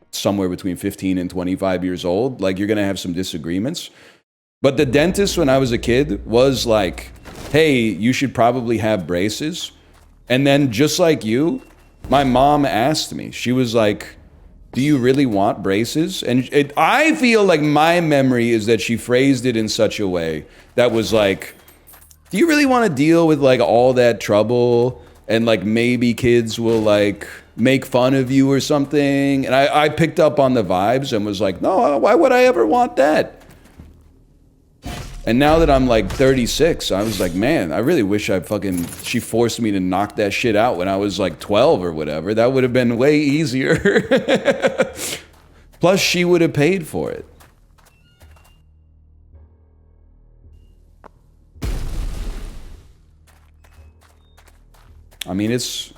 somewhere between 15 and 25 years old, like you're gonna have some disagreements. But the dentist when I was a kid was like, "Hey, you should probably have braces," and then just like you. My mom asked me, she was like, do you really want braces? And I feel like my memory is that she phrased it in such a way that was like, do you really want to deal with like all that trouble? And like maybe kids will like make fun of you or something. And I picked up on the vibes and was like, no, why would I ever want that? And now that I'm like 36, I was like, man, I really wish she forced me to knock that shit out when I was like 12 or whatever. That would have been way easier. Plus, she would have paid for it. I mean, it's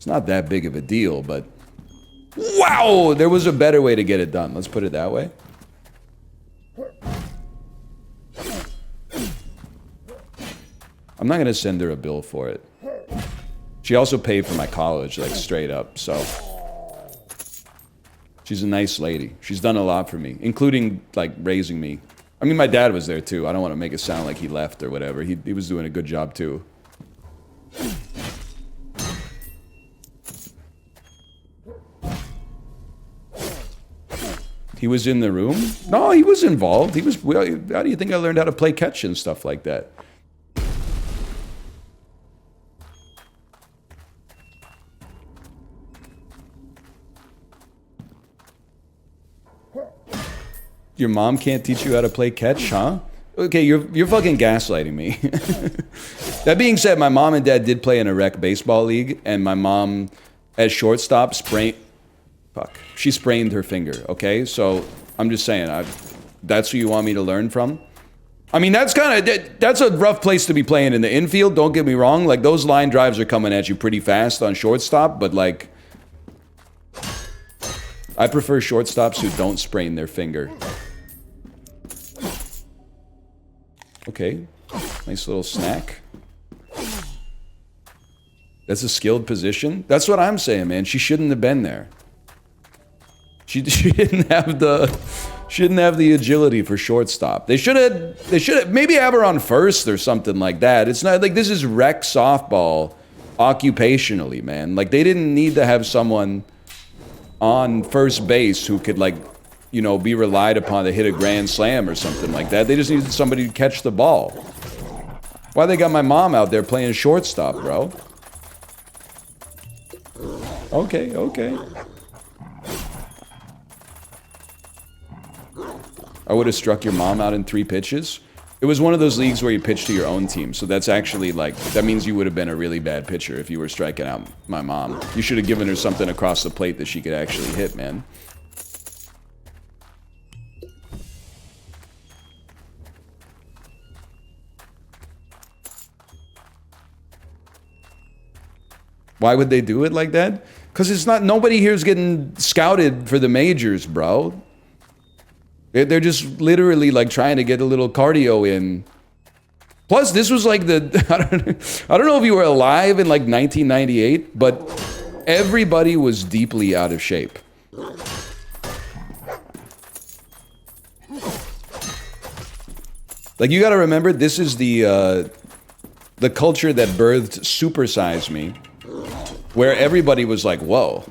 not that big of a deal, but wow, there was a better way to get it done. Let's put it that way. I'm not gonna send her a bill for it. She also paid for my college, like straight up, so. She's a nice lady. She's done a lot for me, including like raising me. I mean, my dad was there too. I don't want to make it sound like he left or whatever. He was doing a good job too. He was in the room? No, he was involved. He was. How do you think I learned how to play catch and stuff like that? Your mom can't teach you how to play catch, huh? Okay, you're fucking gaslighting me. That being said, my mom and dad did play in a rec baseball league, and my mom, at shortstop, she sprained her finger, okay? So, I'm just saying, that's who you want me to learn from? I mean, that's a rough place to be playing in the infield, don't get me wrong. Like, those line drives are coming at you pretty fast on shortstop, but like, I prefer shortstops who don't sprain their finger. Okay. Nice little snack. That's a skilled position. That's what I'm saying, man. She shouldn't have been there. She didn't have the agility for shortstop. They should have maybe have her on first or something like that. It's not like this is rec softball occupationally, man. Like they didn't need to have someone on first base who could like, you know, be relied upon to hit a grand slam or something like that. They just needed somebody to catch the ball. Why they got my mom out there playing shortstop, bro? Okay, okay. I would have struck your mom out in 3 pitches. It was one of those leagues where you pitch to your own team, so that's actually like, that means you would have been a really bad pitcher if you were striking out my mom. You should have given her something across the plate that she could actually hit, man. Why would they do it like that? Because it's not, nobody here's getting scouted for the majors, bro. They're just literally like trying to get a little cardio in. Plus, this was like the, I don't know if you were alive in like 1998, but everybody was deeply out of shape. Like you gotta remember, this is the culture that birthed Super Size Me, where everybody was like, whoa,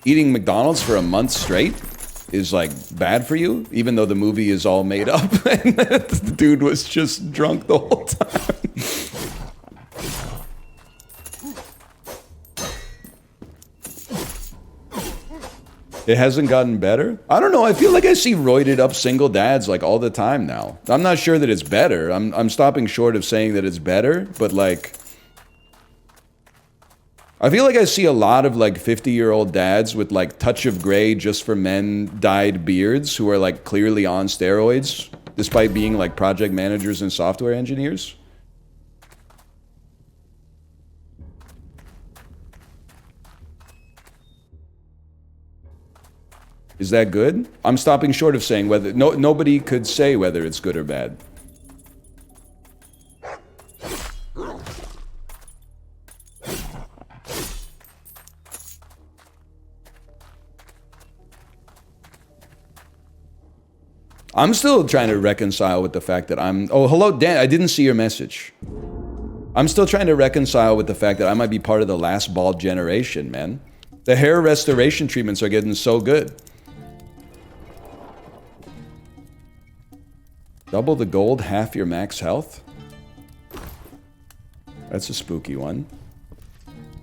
eating McDonald's for a month straight is like bad for you, even though the movie is all made up and the dude was just drunk the whole time. It hasn't gotten better? I don't know, I feel like I see roided up single dads like all the time now. I'm not sure that it's better. I'm stopping short of saying that it's better, but like I feel like I see a lot of like 50-year-old dads with like touch of gray just for men dyed beards who are like clearly on steroids despite being like project managers and software engineers. Is that good? I'm stopping short of saying whether nobody could say whether it's good or bad. I'm still trying to reconcile with the fact that oh, hello, Dan. I didn't see your message. I'm still trying to reconcile with the fact that I might be part of the last bald generation, man. The hair restoration treatments are getting so good. Double the gold, half your max health? That's a spooky one.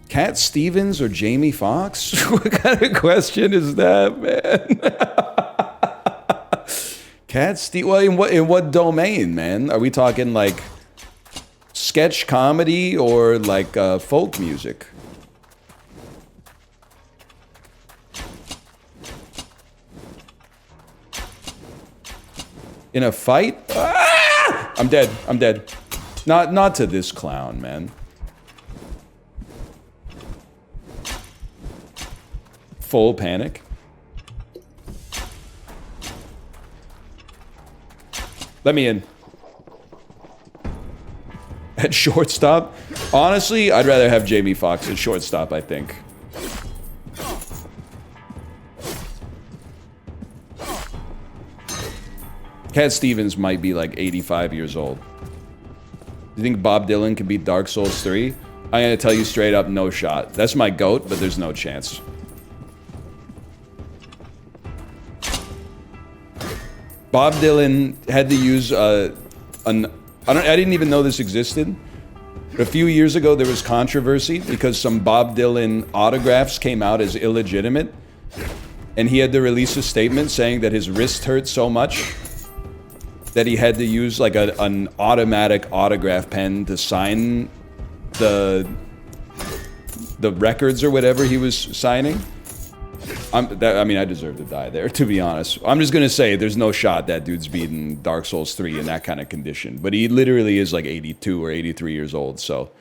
Cat Stevens or Jamie Foxx? What kind of question is that, man? Cat Stevens? Well, in what domain, man? Are we talking like sketch comedy or like folk music? In a fight? Ah! I'm dead. I'm dead. Not to this clown, man. Full panic. Let me in. At shortstop? Honestly, I'd rather have Jamie Foxx at shortstop, I think. Cat Stevens might be like 85 years old. Do you think Bob Dylan can beat Dark Souls 3? I'm gonna tell you straight up, no shot. That's my GOAT, but there's no chance. Bob Dylan had to use I didn't even know this existed. A few years ago, there was controversy because some Bob Dylan autographs came out as illegitimate, and he had to release a statement saying that his wrist hurt so much that he had to use like an automatic autograph pen to sign the records or whatever he was signing. I mean, I deserve to die there, to be honest. I'm just gonna say there's no shot that dude's beating Dark Souls 3 in that kind of condition. But he literally is like 82 or 83 years old, so.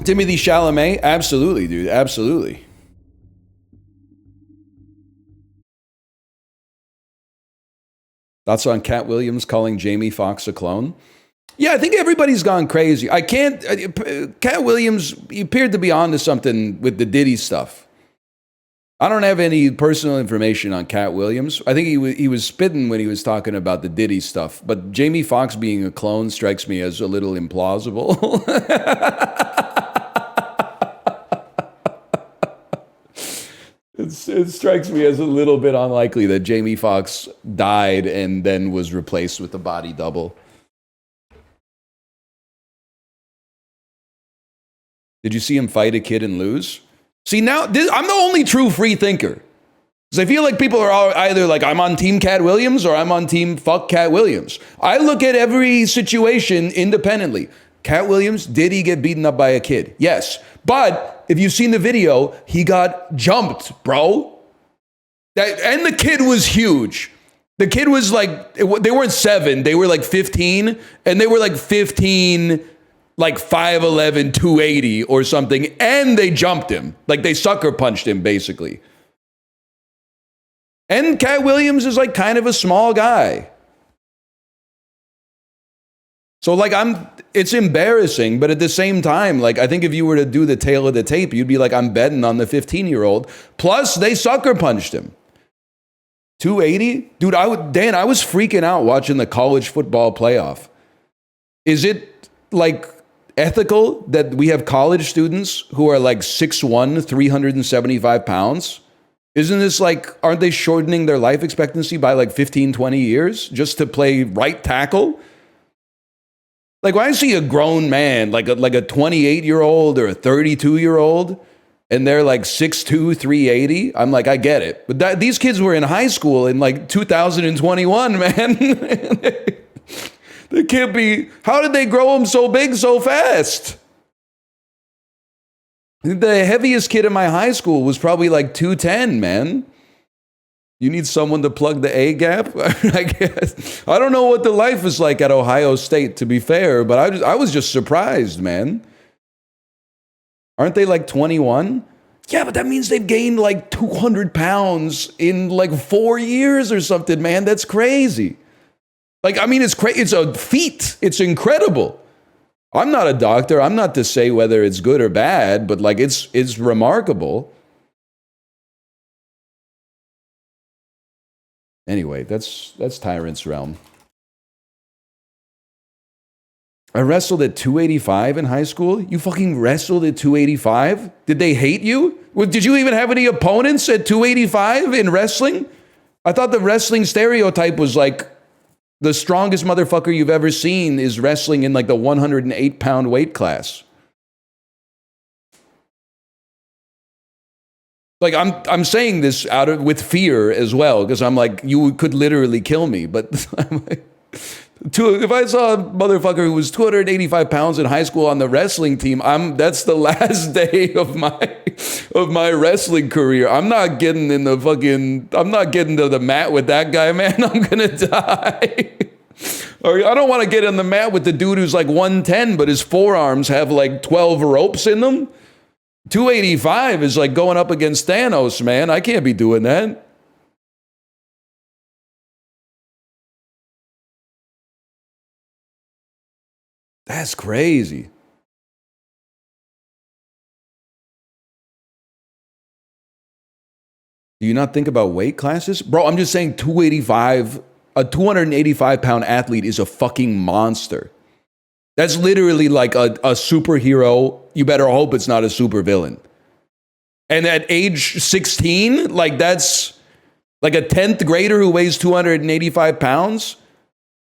Timothy Chalamet? Absolutely, dude. Absolutely. Thoughts on Cat Williams calling Jamie Foxx a clone? Yeah, I think everybody's gone crazy. I can't. Cat Williams, he appeared to be onto something with the Diddy stuff. I don't have any personal information on Cat Williams. I think he was spitting when he was talking about the Diddy stuff. But Jamie Foxx being a clone strikes me as a little implausible. It strikes me as a little bit unlikely that Jamie Foxx died and then was replaced with a body double. Did you see him fight a kid and lose? See, now, I'm the only true free thinker. Because I feel like people are either like, I'm on Team Cat Williams or I'm on Team fuck Cat Williams. I look at every situation independently. Cat Williams, did he get beaten up by a kid? Yes. But if you've seen the video, he got jumped, bro. And the kid was huge. The kid was like, they weren't 7, they were like 15. And they were like 15... like 5'11", 280 or something, and they jumped him. Like they sucker punched him, basically. And Cat Williams is like kind of a small guy. So like it's embarrassing, but at the same time, like I think if you were to do the tail of the tape, you'd be like, I'm betting on the 15-year-old. Plus, they sucker punched him. 280? Dude, Dan, I was freaking out watching the college football playoff. Is it like ethical that we have college students who are like 6'1", 375 pounds? Isn't this like, aren't they shortening their life expectancy by like 15, 20 years just to play right tackle? Like when I see a grown man, like a 28-year-old or a 32-year-old, and they're like 6'2", 380, I'm like, I get it. But these kids were in high school in like 2021, man. They can't be. How did they grow them so big so fast? The heaviest kid in my high school was probably like 210, man. You need someone to plug the A gap, I guess. I don't know what the life is like at Ohio State, to be fair, but I was just surprised, man. Aren't they like 21? Yeah, but that means they've gained like 200 pounds in like 4 years or something, man. That's crazy. Like, I mean, it's a feat. It's incredible. I'm not a doctor. I'm not to say whether it's good or bad, but like it's remarkable. Anyway, that's Tyrant's Realm. I wrestled at 285 in high school. You fucking wrestled at 285? Did they hate you? Did you even have any opponents at 285 in wrestling? I thought the wrestling stereotype was like, the strongest motherfucker you've ever seen is wrestling in like the 108-pound weight class. Like I'm saying this with fear as well, because I'm like, you could literally kill me. But I'm like, if I saw a motherfucker who was 285 pounds in high school on the wrestling team, that's the last day of my wrestling career. I'm not getting to the mat with that guy, man. I'm gonna die. Or I don't want to get in the mat with the dude who's like 110, but his forearms have like 12 ropes in them. 285 is like going up against Thanos, man. I can't be doing that. That's crazy. Do you not think about weight classes? Bro, I'm just saying 285, a 285-pound athlete is a fucking monster. That's literally like a superhero. You better hope it's not a supervillain. And at age 16, like that's like a 10th grader who weighs 285 pounds.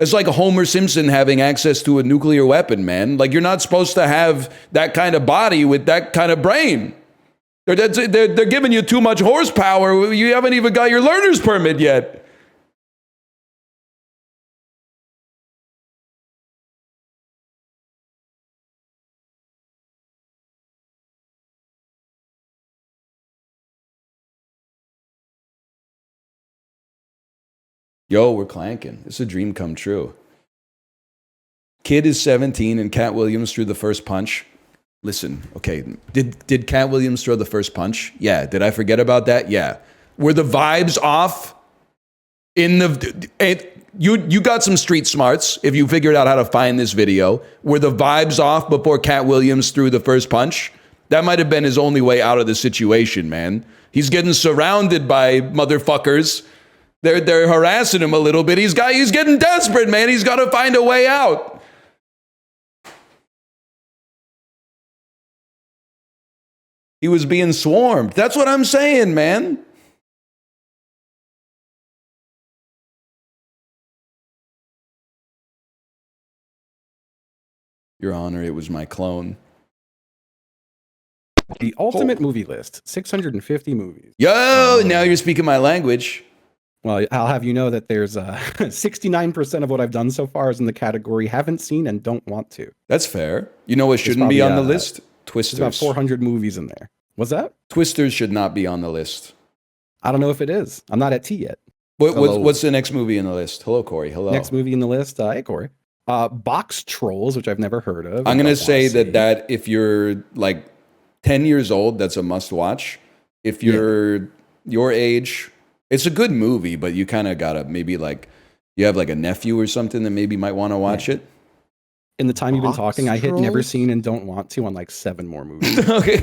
It's like a Homer Simpson having access to a nuclear weapon, man. Like you're not supposed to have that kind of body with that kind of brain. They're giving you too much horsepower. You haven't even got your learner's permit yet. Yo, we're clanking. It's a dream come true. Kid is 17 and Cat Williams threw the first punch. Listen, okay, did Cat Williams throw the first punch? Yeah. Did I forget about that? Yeah. Were the vibes off? you got some street smarts if you figured out how to find this video. Were the vibes off before Cat Williams threw the first punch? That might have been his only way out of the situation, man. He's getting surrounded by motherfuckers. They're harassing him a little bit. He's getting desperate, man. He's got to find a way out. He was being swarmed. That's what I'm saying, man. Your Honor, it was my clone. The ultimate movie list, 650 movies. Yo, now you're speaking my language. Well, I'll have you know that there's 69% of what I've done so far is in the category haven't seen and don't want to. That's fair. You know what shouldn't be on the list? Twisters. There's about 400 movies in there. What's that? Twisters should not be on the list. I don't know if it is. I'm not at T yet. What's the next movie in the list? Hello, Corey. Hello. Next movie in the list, hey, Corey. Box Trolls, which I've never heard of. I'm going to say that if you're like 10 years old, that's a must watch. If you're your age, it's a good movie, but you kind of got to maybe like, you have like a nephew or something that maybe might want to watch it. In the time you've been talking, I hit never seen and don't want to on like 7 more movies. Okay.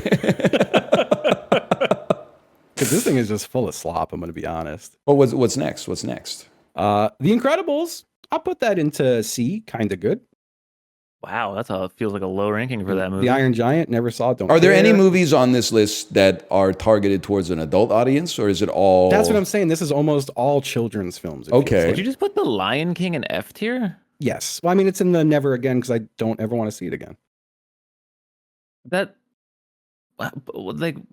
Because this thing is just full of slop, I'm going to be honest. Well, what's next? What's next? The Incredibles. I'll put that into C, kind of good. Wow, feels like a low ranking for that movie. The Iron Giant, never saw it. Don't Are there care. any movies on this list that are targeted towards an adult audience, or is it all? That's what I'm saying. This is almost all children's films. Okay. Did you just put The Lion King in F tier? Yes. Well, I mean, it's in the never again because I don't ever want to see it again.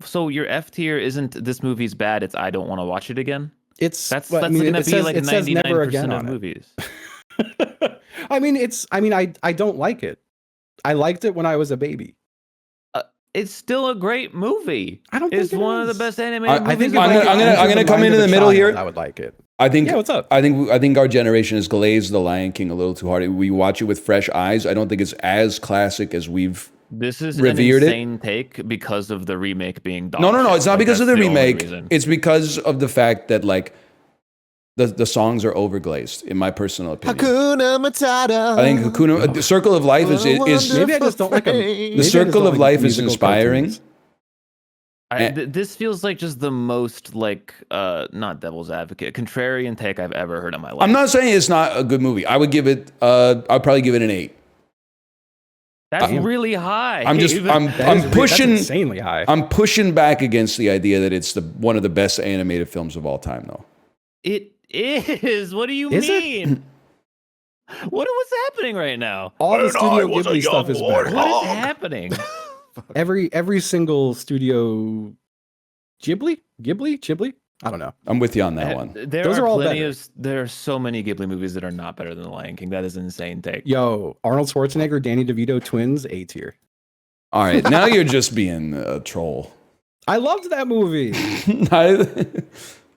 So your F tier isn't this movie's bad, it's I don't want to watch it again? That's I mean, gonna it be says, like like 99% of it. movies. I don't like it. I liked it when I was a baby. It's still a great movie. I don't think it's it one of is. the best animated movies. I think I'm gonna come into the middle here. I would like it. I think. Yeah, what's up? I think our generation has glazed The Lion King a little too hard. We watch it with fresh eyes. I don't think it's as classic as we've. This is revered an insane take because of the remake being dog No. shit. It's not Like, because of the that's only remake. reason. It's because of the fact that like the songs are overglazed, in my personal opinion. Hakuna Matata. I think the Circle of Life is Maybe I just don't like them. the Circle of Life is inspiring. This feels like just the most like not devil's advocate, contrarian take I've ever heard in my life. I'm not saying it's not a good movie. I would give it. I'd probably give it an 8. That's really high. I'm pushing That's insanely high. I'm pushing back against the idea that it's one of the best animated films of all time, though. It is. What do you Is it? mean? What's happening right now? All the Studio Ghibli stuff is better. What is happening? Every single Studio Ghibli? I don't know. I'm with you on that one. Those are all plenty better. of. There are so many Ghibli movies that are not better than The Lion King. That is an insane take. Yo, Arnold Schwarzenegger, Danny DeVito twins, A tier. All right, now you're just being a troll. I loved that movie.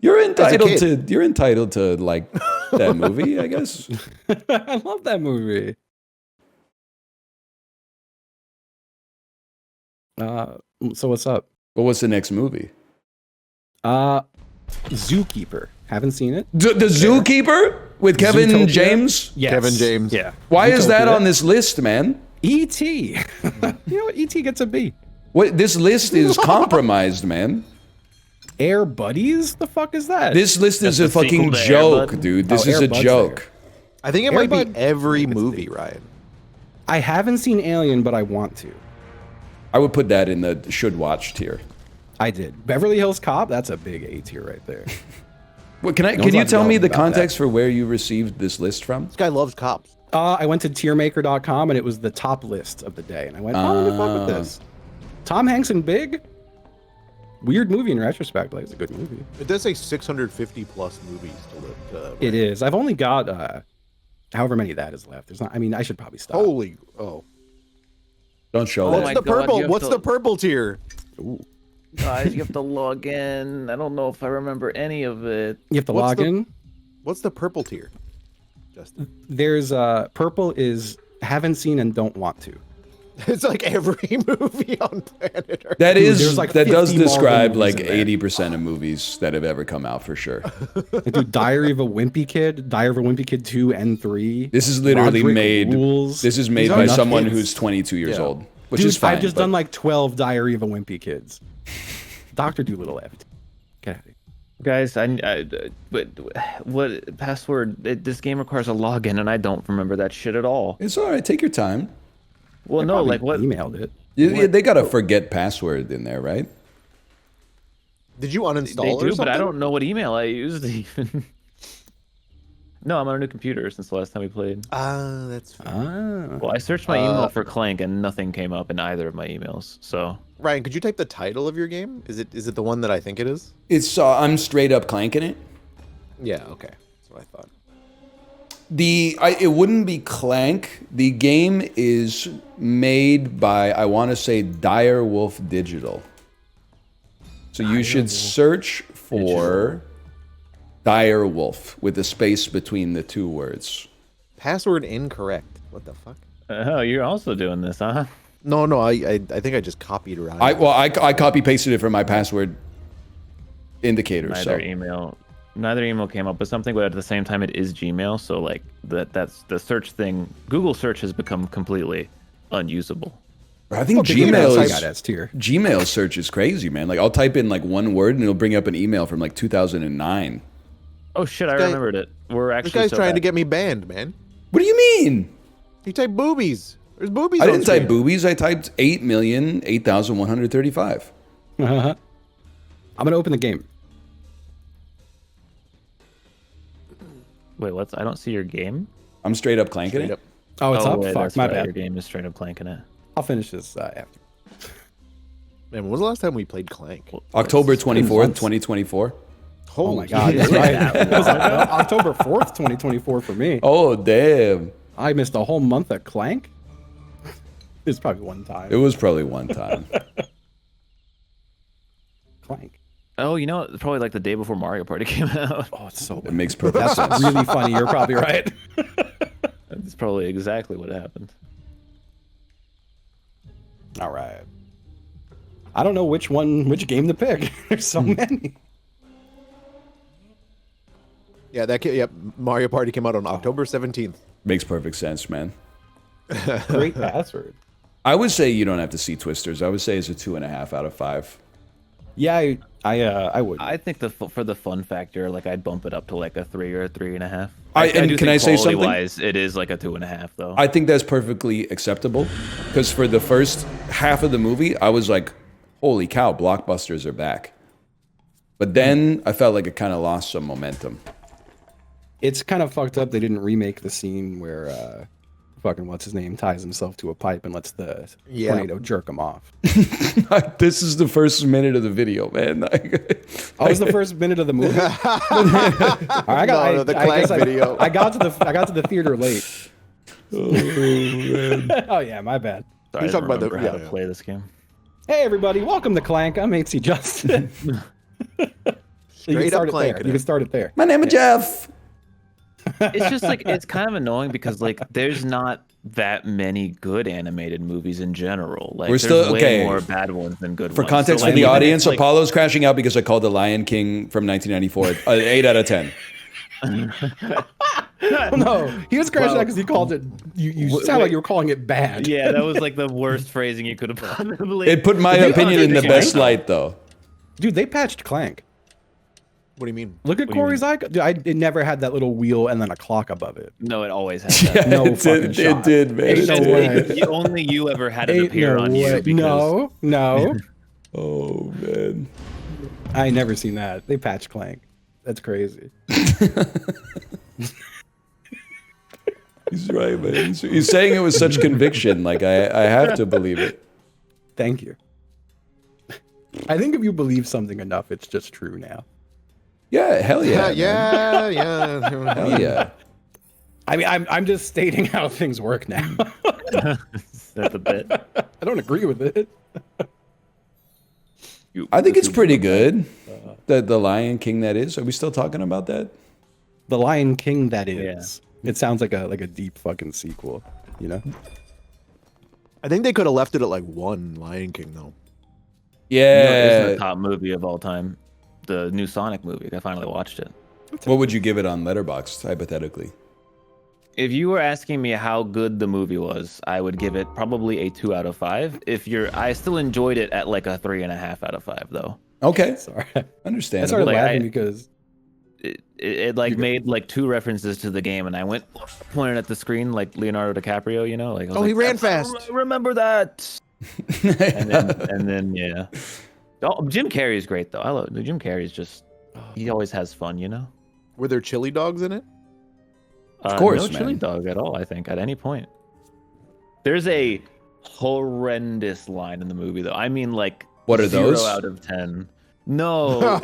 You're entitled to like that movie, I guess. I love that movie. So what's up? But what's the next movie? Zookeeper. Haven't seen it. The Zookeeper with Kevin Zootopia? James. Yes. Kevin James. Yeah. Why is that Zootopia. on this list, man? E.T. You know what? E.T. gets a B. What this list is compromised, man. Air Buddies? The fuck is that? This list is a That's the fucking sequel to Air joke, Bud? dude. This Oh, is Air a Bud's joke. there. I think it Air might Bud- be every it's movie, the- Ryan. I haven't seen Alien, but I want to. I would put that in the should watch tier. I did. Beverly Hills Cop? That's a big A tier right there. What can one's you talking tell me the about context for where you received this list from? This guy loves cops. I went to tiermaker.com and it was the top list of the day. And I went, oh, let me fuck with this. Tom Hanks and Big? Weird movie in retrospect, but it's a good movie. It does say 650 plus movies to live. It is. I've only got however many that is left. There's not. I mean, I should probably stop. Holy, oh. Don't show Oh that. my What's the God, purple? you have What's to- the purple tier? Guys, you have to log in. I don't know if I remember any of it. You have to What's log the- in. What's the purple tier? Justin. There's purple is haven't seen and don't want to. It's like every movie on planet Earth. That is there's like that does 50 Marvel describe movies like in there. 80% of movies that have ever come out for sure. Dude, Diary of a Wimpy Kid, Diary of a Wimpy Kid 2 and 3. This is literally Roderick made. Rules. This is made These by are someone kids. who's 22 years Yeah. old, which Dude, is fine. I've just but- done like 12 Diary of a Wimpy Kids. Dr. Doolittle left. Get out of here. Guys, but what password? This game requires a login, and I don't remember that shit at all. It's all right. Take your time. Well, no, Probably like what? Emailed it. Yeah, they got a forget password in there, right? Did you uninstall They it or do, but something? I don't know what email I used even. No, I'm on a new computer since the last time we played. Ah, that's fine. Ah. Well, I searched my email for Clank, and nothing came up in either of my emails. So Ryan, could you type the title of your game? Is it the one that I think it is? It's I'm straight up clanking it. Yeah, okay. That's what I thought. It wouldn't be Clank. The game is made by, I want to say, Dire Wolf Digital. So you should search for Dire Wolf with a space between the two words. Password incorrect. What the fuck? oh, you're also doing this, huh? No, I think I just copied around. I copy pasted it from my password indicator. Neither email came up with something, but at the same time, it is Gmail. So like that's the search thing. Google search has become completely unusable. I think Gmail Gmail got is S tier. Gmail search is crazy, man. Like I'll type in like one word and it'll bring up an email from like 2009. Oh shit, I guy- remembered it. We're actually This guy's so trying to bad. get me banned, man. What do you mean? He typed boobies. There's boobies. I on didn't type screen. boobies. I typed 8,008,135. I'm gonna open the game. Wait, what's? I don't see your game. I'm straight up clanking Straight it. up. Oh, it's up. wait, Fuck, that's my right, bad. Your game is straight up clanking it. I'll finish this after. Man, when was the last time we played Clank? October 24th, months. 2024. Oh my god, that's right. It was October 4th, 2024 for me. Oh, damn. I missed a whole month of Clank. It's probably one time. It was probably one time. Clank. Oh, you know, probably like the day before Mario Party came out. Oh, it's so It bad. makes perfect sense. That's really funny. You're probably right. That's probably exactly what happened. All right. I don't know which game to pick. There's so many. Yeah, Mario Party came out on October 17th. Makes perfect sense, man. Great password. I would say you don't have to see Twisters. I would say it's a 2.5 out of 5. Yeah, I would. I think for the fun factor, like I'd bump it up to like a 3 or a 3.5. And can I say something? Wise, it is like a 2.5 though. I think that's perfectly acceptable because for the first half of the movie, I was like, holy cow, blockbusters are back. But then I felt like it kind of lost some momentum. It's kind of fucked up. They didn't remake the scene where fucking what's his name ties himself to a pipe and lets the tornado jerk him off. This is the first minute of the video, man. Oh, it was the first minute of the movie. I The Clank video. I got to the theater late. Oh, man. Oh yeah, my bad. Sorry, He's I talking don't about remember the- how yeah. to play this game. Hey everybody, welcome to Clank. I'm HC Justin. You can Straight up start it Clank. there. You can start it there. My name is Jeff. It's just like it's kind of annoying because like there's not that many good animated movies in general. Like We're there's still- okay. way more bad ones than good For ones. context So, for like, the even if audience, it's, like, Apollo's crashing out because I called The Lion King from 1994 an 8 out of 10. No, he was crashing out because he called it. You sound like you were calling it bad. Yeah, that was like the worst phrasing you could have possibly. It put my opinion in the best light, though. Dude, they patched Clank. What do you mean? Look at do you Corey's icon. Dude, it never had that little wheel and then a clock above it. No, it always has that. No it fucking did, shot. it did, man. Ain't no way. Only you ever had it Ain't appear no on you. way. Because No. Oh, man. I ain't never seen that. They patched Clank. That's crazy. He's right, man. He's saying it with such conviction. Like, I have to believe it. Thank you. I think if you believe something enough, it's just true now. Yeah, hell yeah. Yeah. Hell yeah. I mean, I'm just stating how things work now. that's a bit. I don't agree with it. I think it's pretty good. The Lion King, that is. Are we still talking about that? The Lion King, that is. It sounds like a deep fucking sequel, you know? I think they could have left it at like 1 Lion King though. You know, it's the Yeah. top movie of all time. The new Sonic movie. I finally watched it. What would you give it on Letterboxd, hypothetically? If you were asking me how good the movie was, I would give it probably a 2 out of 5. I still enjoyed it at like a 3.5 out of 5 though. Okay. Sorry. I Understandable. started Like, laughing because It like made like 2 references to the game, and I went pointed at the screen like Leonardo DiCaprio, you know, like I was Oh, he like, ran fast. Remember that? and then yeah. Oh, Jim Carrey is great though. I love Jim Carrey. Is just he always has fun, you know. Were there chili dogs in it? Of course, no chili man. dog at all. I think at any point. There's a horrendous line in the movie though. I mean, like What are 0 those? out of 10. No,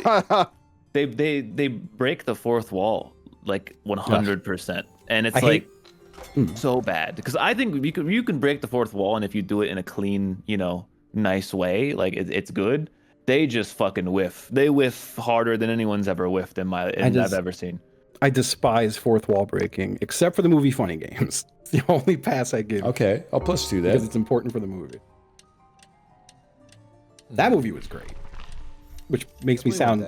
they break the fourth wall like 100%, and it's I like hate- so bad because I think you can break the fourth wall, and if you do it in a clean, you know, nice way, like it's good. They just fucking whiff. They whiff harder than anyone's ever whiffed I've ever seen. I despise fourth wall breaking, except for the movie Funny Games. It's the only pass I give Okay, I'll +2 because that. it's important for the movie. That movie was great, which makes me sound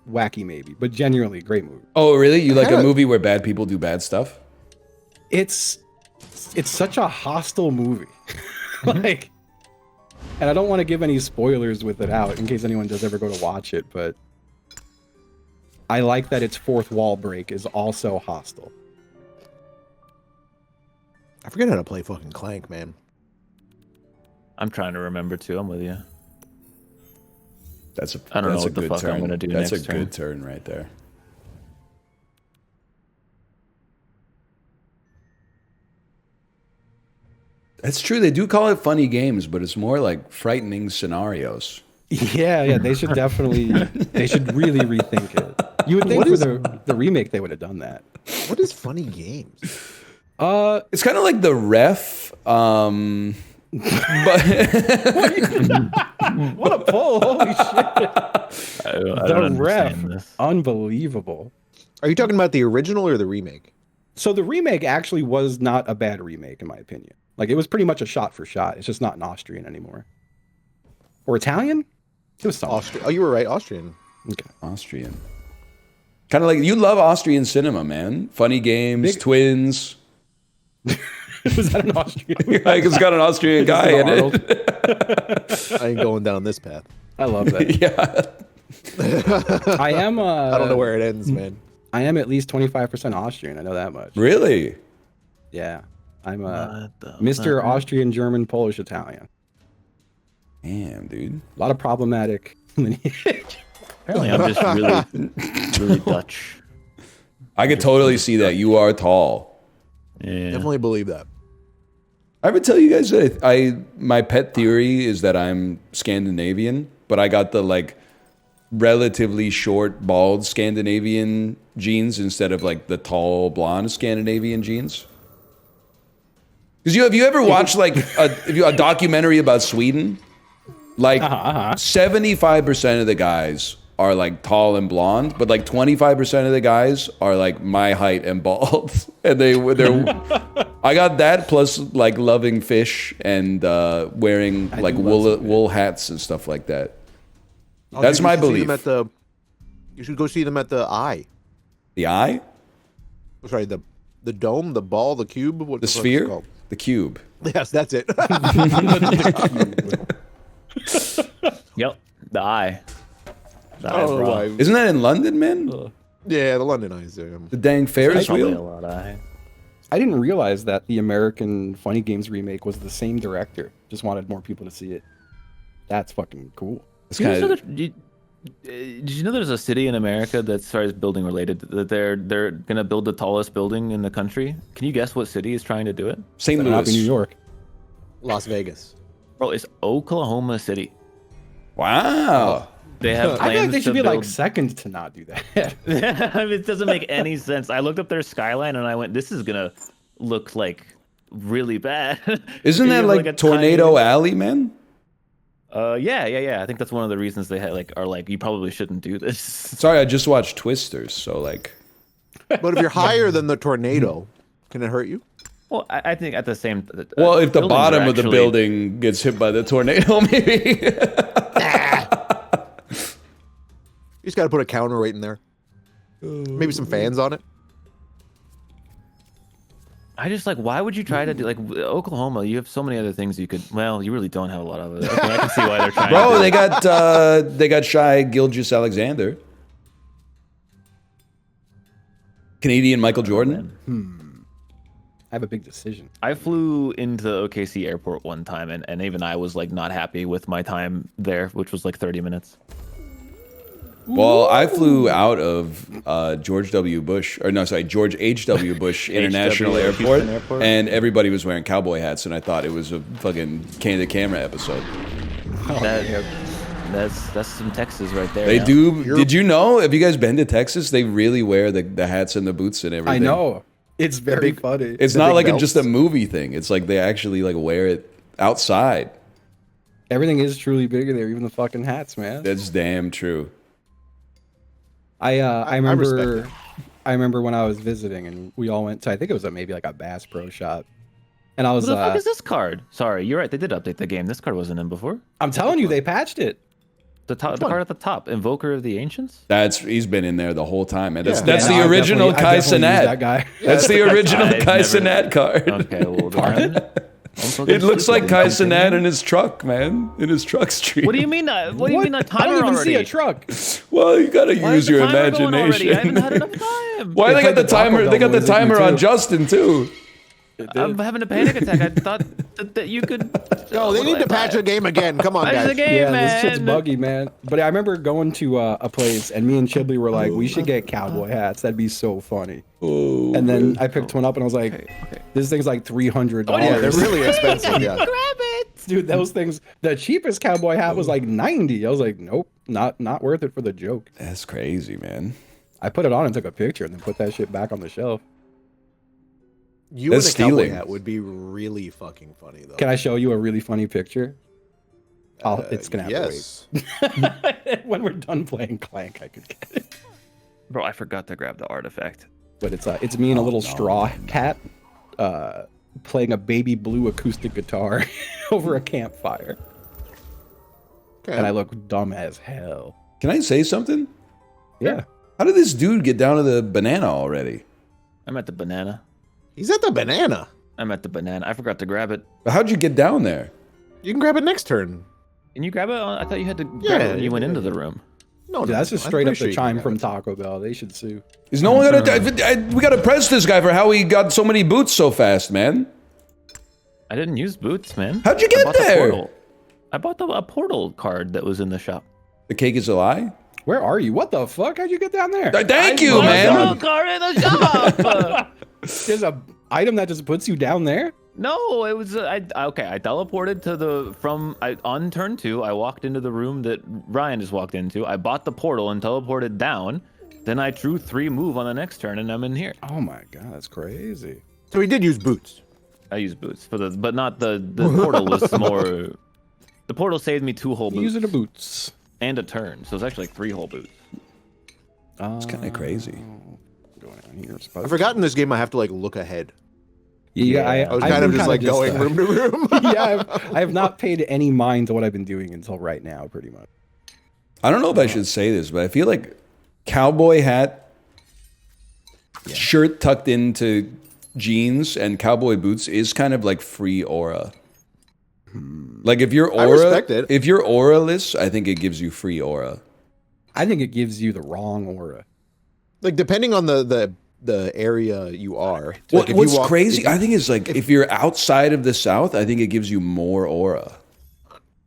wacky maybe, but genuinely great movie. Oh, really? You like a Yeah. movie where bad people do bad stuff? It's such a hostile movie. Like, and I don't want to give any spoilers with it out in case anyone does ever go to watch it, but I like that its fourth wall break is also hostile. I forget how to play fucking Clank, man. I'm trying to remember too. I'm with you. That's a I don't know that's a what the good fuck turn. I'm gonna do That's next a good turn right there. That's true. They do call it funny games, but it's more like frightening scenarios. Yeah, they should definitely, they should really rethink it. You would think for the remake they would have done that. What is funny games? It's kind of like the ref, but What a pull! Holy shit! I don't The understand ref, this. unbelievable. Are you talking about the original or the remake? So the remake actually was not a bad remake in my opinion. Like it was pretty much a shot for shot. It's just not an Austrian anymore. Or Italian? It was something. Austrian. Oh, you were right. Austrian. Okay. Austrian. Kind of like you love Austrian cinema, man. Funny games, twins. Was that an Austrian? Like it's got an Austrian guy in Arnold. it. I ain't going down this path. I love that. Yeah. I am. I don't know where it ends, man. I am at least 25% Austrian. I know that much. Really? Yeah. I'm What the Mr. fuck? Austrian, German, Polish, Italian. Damn, dude. A lot of problematic lineage. Apparently, I'm just really Dutch. I could totally see that. You are tall. Yeah. Definitely believe that. I ever tell you guys that my pet theory is that I'm Scandinavian, but I got the like relatively short, bald Scandinavian genes instead of like the tall, blonde Scandinavian genes. Because have you ever watched like a documentary about Sweden? Like 75% of the guys are like tall and blonde, but like 25% of the guys are like my height and bald. And they're I got that plus like loving fish and wearing like do love some wool hats and stuff like that. Oh, That's dude, my you should see belief. them you should go see them at the Eye. The eye, Oh, sorry, the dome, the ball, the cube. What the fuck is it sphere, called? the cube. Yes, that's it. Yep. The eye. The I don't know eyebrow. why. Isn't that in London, man? Yeah, the London Eyes. The dang Ferris Probably a wheel. lot of eye. I didn't realize that the American Funny Games remake was the same director. Just wanted more people to see it. That's fucking cool. It's Did you, kind know of did you know there's a city in America that's, sorry, it's building related, that they're gonna build the tallest building in the country? Can you guess what city is trying to do it? St. Better not be New Louis. York. Las Vegas. Bro, it's Oklahoma City. Wow. They have I plans feel like they to should be like build- second to not do that. I mean, it doesn't make any sense. I looked up their skyline and I went, this is gonna look like really bad. Isn't You that have, like a Tornado tiny- Alley, man? Yeah. I think that's one of the reasons they are like, you probably shouldn't do this. Sorry, I just watched Twisters, so like, But if you're higher than the tornado, can it hurt you? Well, I think at the same. Well, if the buildings bottom are of the actually- building gets hit by the tornado, maybe. You just got to put a counter right in there. Maybe some fans on it. I just like, why would you try to do like Oklahoma? You have so many other things you could. Well, you really don't have a lot of it. Okay, I can see why they're trying. Bro, to they got Shai Gilgeous-Alexander, Canadian Michael Jordan. I have a big decision. I flew into OKC airport one time, and even I was like not happy with my time there, which was like 30 minutes. Well, I flew out of George H.W. Bush International Airport, Houston Airport. and everybody was wearing cowboy hats, and I thought it was a fucking Candid Camera episode. That's some Texas right there. They yeah. do. Did you know? Have you guys been to Texas? They really wear the hats and the boots and everything. I know. It's very funny. It's The not big like just a belts. movie thing. It's like they actually like wear it outside. Everything is truly bigger there, even the fucking hats, man. That's damn true. I respect remember it. I remember when I was visiting and we all went to, I think it was maybe like a Bass Pro Shop. And I was Who the fuck is this card? Sorry, you're right. They did update the game. This card wasn't in before. I'm telling you, they patched it. The card at the top, Invoker of the Ancients. He's been in there the whole time, man. That's Yeah. that's Yeah, the no, original I Kai definitely used that Sinat. guy. That's the original I've Kai never- Sinat card. Okay, well, It looks like Kai Sinat in his truck, man. In his truck stream. What do you mean? What do you mean that I timer don't even already? see a truck. Well, you gotta Why use is the your timer going already? I imagination. haven't had enough time. Why they It's got the like the Taco timer? They got Bell the noise with me timer on too. Justin too. I'm having a panic attack. I thought that you could. No, they need to patch the game again. Come on, Patch guys. the game, Yeah, man. this shit's buggy, man. But I remember going to a place and me and Chibley were like, we should get cowboy hats. That'd be so funny. Oh, And then I picked one up and I was like, Okay. this thing's like $300. Yeah, they're really expensive. Yeah. Dude, those things, the cheapest cowboy hat was like 90. I was like, nope, not worth it for the joke. that's crazy, man. I put it on and took a picture and then put that shit back on the shelf. You That's in a cowboy stealing. hat would be really fucking funny, though. Can I show you a really funny picture? It's gonna have yes. to wait. When we're done playing Clank, I could get it. Bro, I forgot to grab the artifact. But it's me and a little straw cat playing a baby blue acoustic guitar over a campfire. Okay. And I look dumb as hell. Can I say something? Yeah. How did this dude get down to the banana already? I'm at the banana. He's at the banana. I forgot to grab it. But how'd you get down there? You can grab it next turn. Can you grab it? I thought you had to grab Yeah, it when you went into the room. No, Dude, no, that's just I'm straight up pretty sure the you can chime grab from it. Taco Bell. They should sue. Is no one gonna? We gotta press this guy for how he got so many boots so fast, man. I didn't use boots, man. How'd you I get bought the there? portal. I bought a portal card that was in the shop. The cake is a lie. Where are you? What the fuck? How'd you get down there? Thank you, Bought a man. portal card in the shop. There's a item that just puts you down there? No, it was I teleported to on turn 2. I walked into the room that Ryan just walked into. I bought the portal and teleported down. Then I drew 3 move on the next turn and I'm in here. Oh my god, that's crazy. So he did use boots. I used boots but not the portal was more. The portal saved me 2 whole boots Using the boots. and a turn, so it's actually like 3 whole boots. It's kind of crazy. Going on here, I forgot in this game I have to like look ahead. Yeah, I was I've kind of been just like kinda going room to room. yeah, I have not paid any mind to what I've been doing until right now, pretty much. I don't know if I should say this, but I feel like cowboy hat, shirt tucked into jeans, and cowboy boots is kind of like free aura. Like if you're I aura, respect it. if you're auraless, I think it gives you free aura. I think it gives you the wrong aura. Like depending on the area you are. What, Like, if you what's walk- crazy, if you- I think, is like if you're outside of the South, I think it gives you more aura.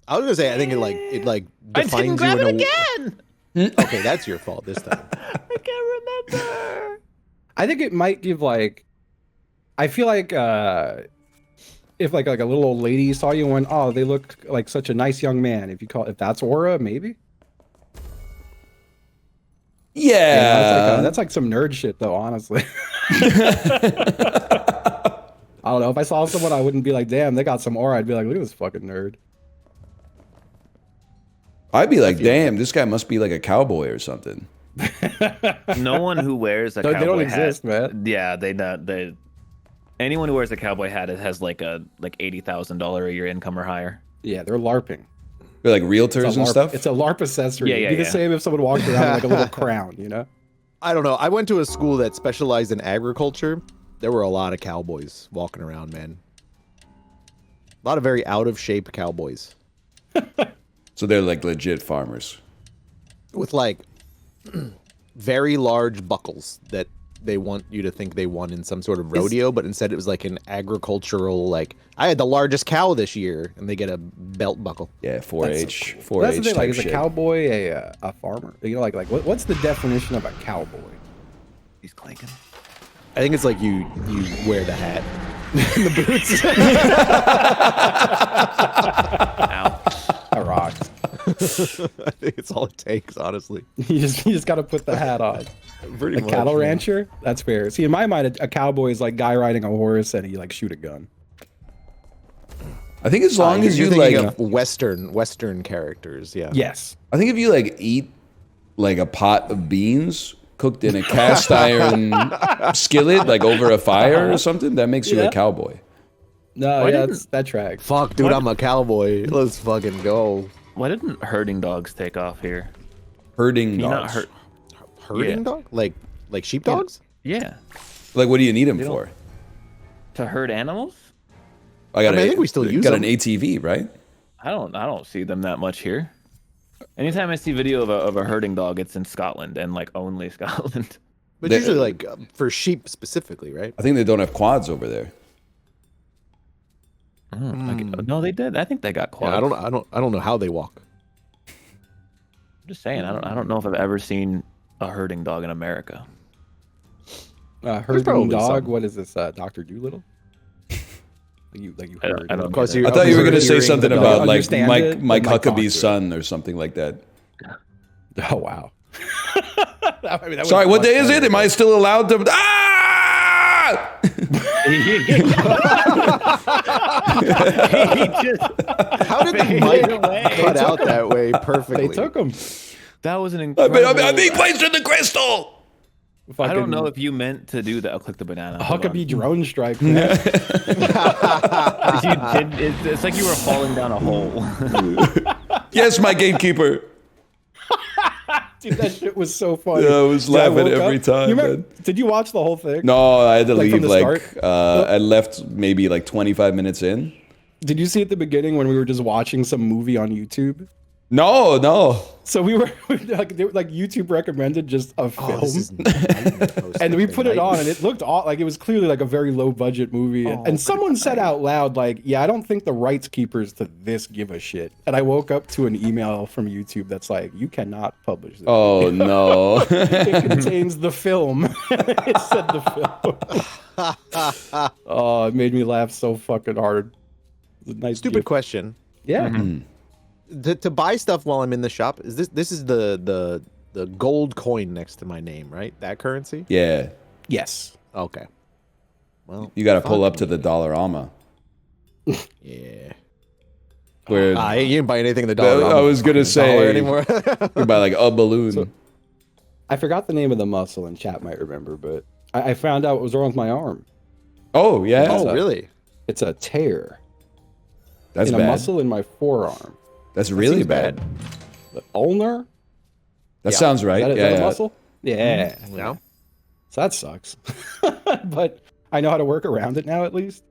I was gonna say I think it like I defines didn't grab you it in a again. Okay, that's your fault this time. I can't remember. I think it might give like, I feel like if like a little old lady saw you and went, oh, they look like such a nice young man. If that's aura, maybe. Yeah, That's like some nerd shit, though. Honestly, I don't know. If I saw someone, I wouldn't be like, "Damn, they got some aura." I'd be like, "Look at this fucking nerd." I'd be like, damn, this guy must be like a cowboy or something. No one who wears a They cowboy don't hat, exist, man. Yeah, they not they. Anyone who wears a cowboy hat has like $80,000 a year income or higher. Yeah, they're LARPing. They're like realtors It's a and LARP, stuff. It's a LARP accessory. Yeah, yeah, It'd be the yeah. same if someone walked around with like a little crown, you know? I don't know. I went to a school that specialized in agriculture. There were a lot of cowboys walking around, man. A lot of very out of shape cowboys So they're like legit farmers. with like very large buckles that they want you to think they won in some sort of rodeo, but instead it was like an agricultural, like, I had the largest cow this year, and they get a belt buckle. Yeah, 4-H, 4-H That's the thing. Like, type is a shit. cowboy a farmer? You know, what's the definition of a cowboy? He's clanking. I think it's like you wear the hat and the boots. Ow. That rocks. I think it's all it takes, honestly. You just got to put the hat on. Pretty A much, cattle man. rancher? That's fair. See, in my mind, a cowboy is like guy riding a horse and he like shoot a gun. I think as long as you're you thinking like, of Western characters, yeah. Yes. I think if you like eat like a pot of beans cooked in a cast iron skillet, like over a fire or something, that makes you Yeah. a cowboy. No, Why yeah, didn't- that tracks. Fuck, dude, I'm a cowboy. Let's fucking go. Why didn't herding dogs take off here? Herding Can you not dogs. hurt? Herding Yeah. dog? Like sheepdogs? Yeah. Like, what do you need them They don't- for? To herd animals? I think we still use got them. an ATV, right? I don't see them that much here. Anytime I see video of a herding dog, it's in Scotland and like only Scotland. But They- usually like for sheep specifically, right? I think they don't have quads over there. No, they did. I think they got quads. Yeah, I don't know how they walk. I'm just saying. I don't know if I've ever seen a herding dog in America. Herding probably dog. some. What is this? Dr. Doolittle? You heard? I don't Of course, get you. I thought you were gonna say hearing something the about dog. like Understand Mike it, Mike but Mike talked Huckabee's to it. son or something like that. Oh wow. I mean, that Sorry, was what much day is it? better. Am I still allowed to? Ah! He just How did the mic cut out that way perfectly? They took him. that was an I'm incredible. being placed in the crystal. I don't know if you meant to do that. I'll click the banana. Hold on. Huckabee drone strike. Man. You did. It's like you were falling down a hole. Yes, my gatekeeper. Dude, that shit was so funny. Yeah, I was Dude, laughing woke every up- time, You remember, man. did you watch the whole thing? No, I had to Like, from leave. the Like, start? I left maybe like 25 minutes in. Did you see at the beginning when we were just watching some movie on YouTube? No. So we were like YouTube recommended just a film. Oh, this is nightmare post And we after put it on, nightmare. and it looked like it was clearly like a very low budget movie. And someone said out loud, like, "Yeah, I don't think the rights keepers to this give a shit." And I woke up to an email from YouTube that's like, "You cannot publish this. Oh no. It contains the film." It said the film. Oh, it made me laugh so fucking hard. It was a nice Stupid gift. question. Yeah. To buy stuff while I'm in the shop, is this is the gold coin next to my name, right? That currency? Yeah. Yes. Okay. Well, You got to pull up to the Dollarama. yeah. Where You didn't buy anything in the dollar. I was gonna say anymore. you buy like a balloon. I forgot the name of the muscle, and chat might remember, but I found out what was wrong with my arm. Oh yeah. Oh, really? It's a tear That's in bad. a muscle in my forearm. That's really seems bad. bad. The ulnar? That Yeah. sounds right. Is that yeah. a muscle? Yeah. Yeah. So that sucks. But I know how to work around it now, at least.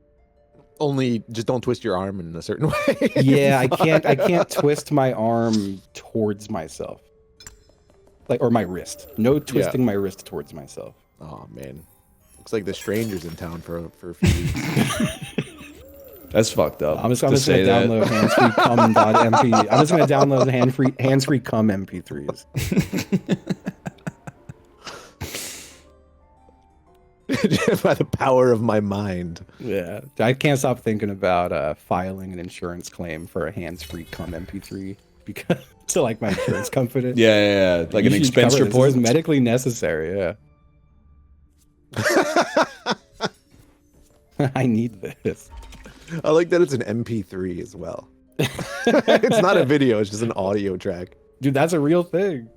Only just don't twist your arm in a certain way. Yeah, I can't twist my arm towards myself. Or my wrist. No twisting my wrist towards myself. Oh man. Looks like the strangers in town for a few weeks. That's fucked up. I'm just to gonna say that. download handsfreecum.mp. I'm just gonna download handsfree cum MP3s. By the power of my mind. Yeah, I can't stop thinking about filing an insurance claim for a hands-free cum MP3 because to like my insurance company. Yeah. Like You an should expense cover this. report. This is medically necessary. Yeah. I need this. I like that it's an MP3 as well. It's not a video, it's just an audio track. Dude, that's a real thing.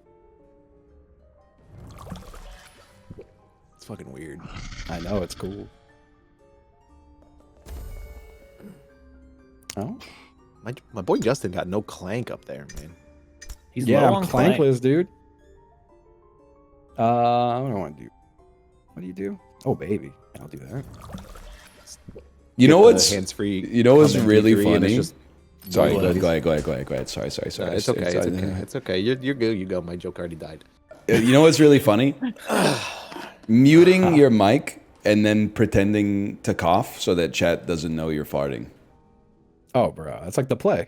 It's fucking weird. I know, it's cool. Oh. My boy Justin got no clank up there, man. He's Yeah, low I'm on clank. clankless, dude. What do I want to do? What do you do? Oh, baby. I'll do that. You know what's hands-free? You know what's really MP3 and it's funny? just Sorry, noise. go ahead. Sorry. No, it's okay. It's okay. It's okay. You're good. You go. My joke already died. You know what's really funny? Muting your mic and then pretending to cough so that chat doesn't know you're farting. Oh, bro. That's like the play.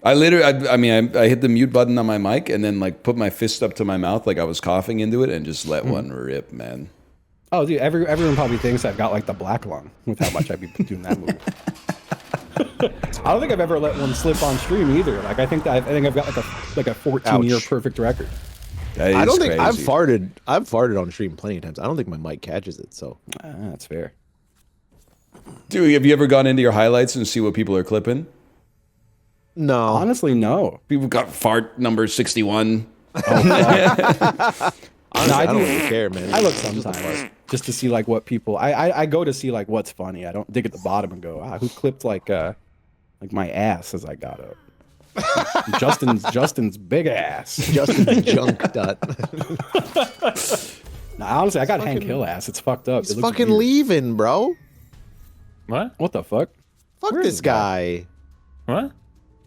I literally, I hit the mute button on my mic and then like put my fist up to my mouth like I was coughing into it and just let one rip, man. Oh, dude. Everyone probably thinks I've got like the black lung with how much I be doing that move. I don't think I've ever let one slip on stream either. Like I think I've got like a 14-year Ouch. perfect record. That is I don't think I've crazy. farted. I've farted on stream plenty of times. I don't think my mic catches it. So That's fair. Dude, have you ever gone into your highlights and see what people are clipping? no. Honestly, no. People got fart number 61. Honestly, I don't do- really care, man. I look It's just a sometimes fart. just to see like what people. I go to see like what's funny. I don't dig at the bottom and go, who clipped like my ass as I got up. Justin's big ass. Justin's junk dot. Nah, honestly, I got Hank Hill ass. It's fucked up. He's It looks fucking weird. leaving, bro. What? What the fuck? Fuck Where is this this guy? guy. What?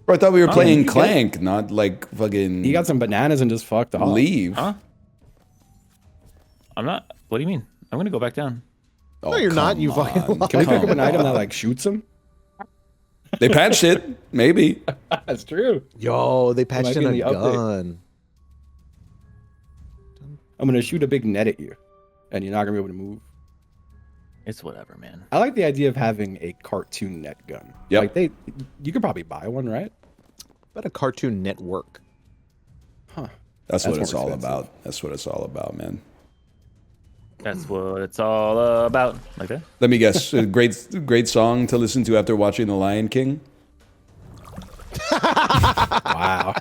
Bro, I thought we were playing you get it. Clank, not like fucking He got some bananas and just fucked off. leave. Huh? I'm not. What do you mean? I'm gonna go back down. Oh, No, you're not, come you fucking on. liar. Can we pick up Come an item that on. like shoots him? They patched it, maybe. That's true. Yo, they might patched be in a in the update. gun. I'm gonna shoot a big net at you, and you're not gonna be able to move. It's whatever, man. I like the idea of having a cartoon net gun. Yep. Like you could probably buy one, right? But a Cartoon Network. Huh. That's what it's more all expensive. about. That's what it's all about, man. That's what it's all about. Like that? Let me guess. A great song to listen to after watching The Lion King. Wow.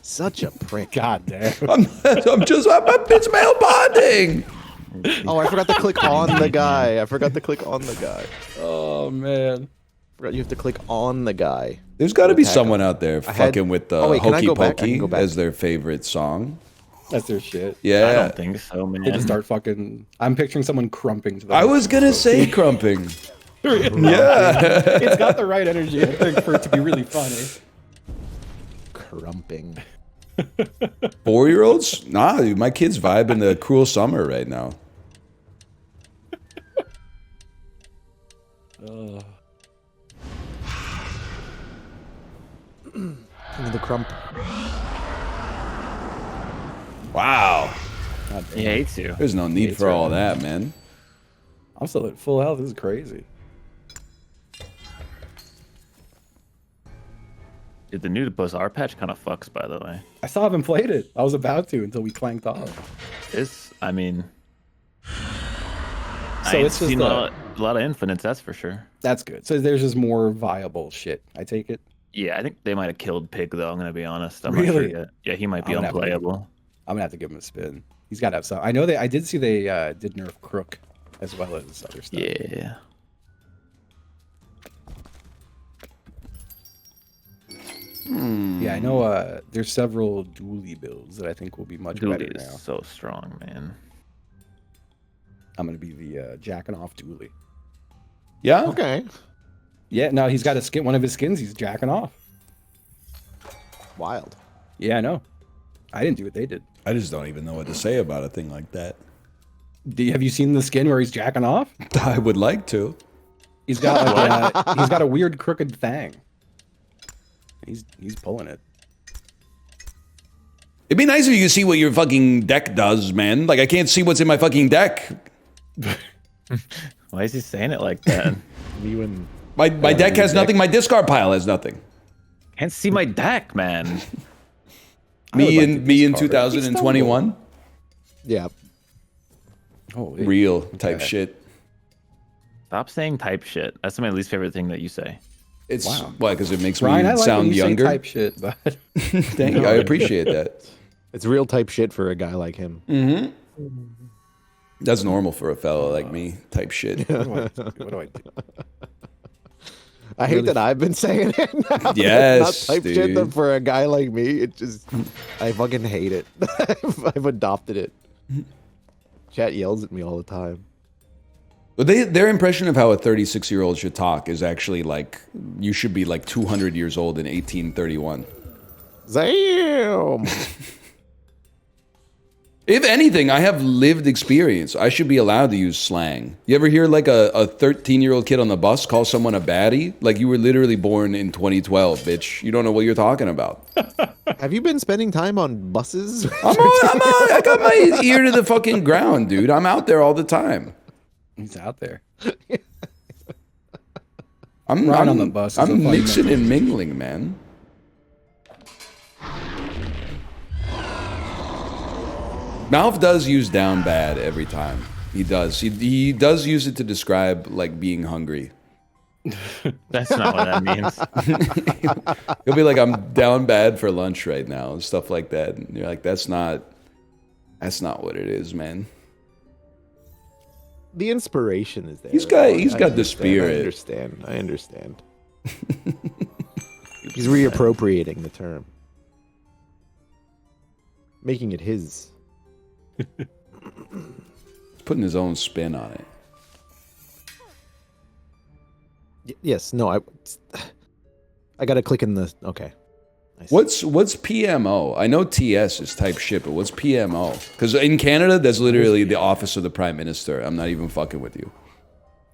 Such a prick. God damn. It's male bonding. Oh, I forgot to click on the guy. Oh man. Forgot you have to click on the guy. There's got to be Attack someone him. out there I had- fucking with the Oh, wait, can I Hokey go back? I can Pokey go back. as their favorite song. That's their shit. I Yeah. don't think so, man. They just start fucking. I'm picturing someone crumping to the. I was gonna say crumping. Yeah. It's got the right energy, I think, for it to be really funny. Crumping. 4-year-olds? Nah, dude, my kids vibe in the cruel summer right now. King of the crump. Wow. He hates you. There's no need for all that, man. I'm still at full health. This is crazy. Dude, the new Bazaar patch kind of fucks, by the way. I still haven't played it. I was about to until we clanked off. I mean, So I ain't it's just seen a- a lot of infinites, that's for sure. That's good. So there's just more viable shit. I take it. Yeah, I think they might have killed Pig, though. I'm gonna be honest. I'm Really? not sure yet. Yeah, he might be I'm gonna have to- unplayable. I'm gonna have to give him a spin. He's got to have some. I know I did see they did nerf Crook as well as other stuff. Yeah. Yeah, I know. There's several Dooley builds that I think will be much Dooley better is now. so strong, man. I'm gonna be the jacking off Dooley. Yeah? Okay. Yeah, no, he's got a skin. One of his skins, he's jacking off. Wild. Yeah, I know. I didn't do what they did. I just don't even know what to say about a thing like that. Have you seen the skin where he's jacking off? I would like to. He's got like he's got a weird crooked thing. He's pulling it. It'd be nice if you could see what your fucking deck does, man. Like, I can't see what's in my fucking deck. Why is he saying it like that? You and My deck has nothing. My discard pile has nothing. Can't see my deck, man. Me would in like to me in discard. 2021. yeah. Holy. Real type Okay. shit. Stop saying type shit. That's my least favorite thing that you say. It's Wow. why? Because it makes Ryan, I me like sound when you younger. say type shit, but Thank you. I appreciate that. It's real type shit for a guy like him. That's normal for a fellow like me. Type shit. what do I do? I hate Really that I've been saying it now. Yes, Not type shit, but dude. for a guy like me, it just, I fucking hate it. I've adopted it. Chat yells at me all the time. But their impression of how a 36-year-old should talk is actually like, you should be like 200 years old in 1831. Damn. If anything, I have lived experience. I should be allowed to use slang. You ever hear like a 13-year-old kid on the bus call someone a baddie? Like, you were literally born in 2012, bitch. You don't know what you're talking about. Have you been spending time on buses? I got my ear to the fucking ground, dude. I'm out there all the time. He's out there. I'm Riding on the bus is a I'm fun mixing memory. and mingling, man. Malf does use down bad every time. He does. He does use it to describe like being hungry. That's not what that means. He'll be like, I'm down bad for lunch right now, and stuff like that. And you're like, that's not what it is, man. The inspiration is there. He's got the understand, spirit. I understand. He's reappropriating the term. Making it his. Putting his own spin on it. Yes, no, I gotta click in the, okay. What's PMO? I know TS is type shit, but what's PMO? Because in Canada, that's literally the office of the Prime Minister. I'm not even fucking with you.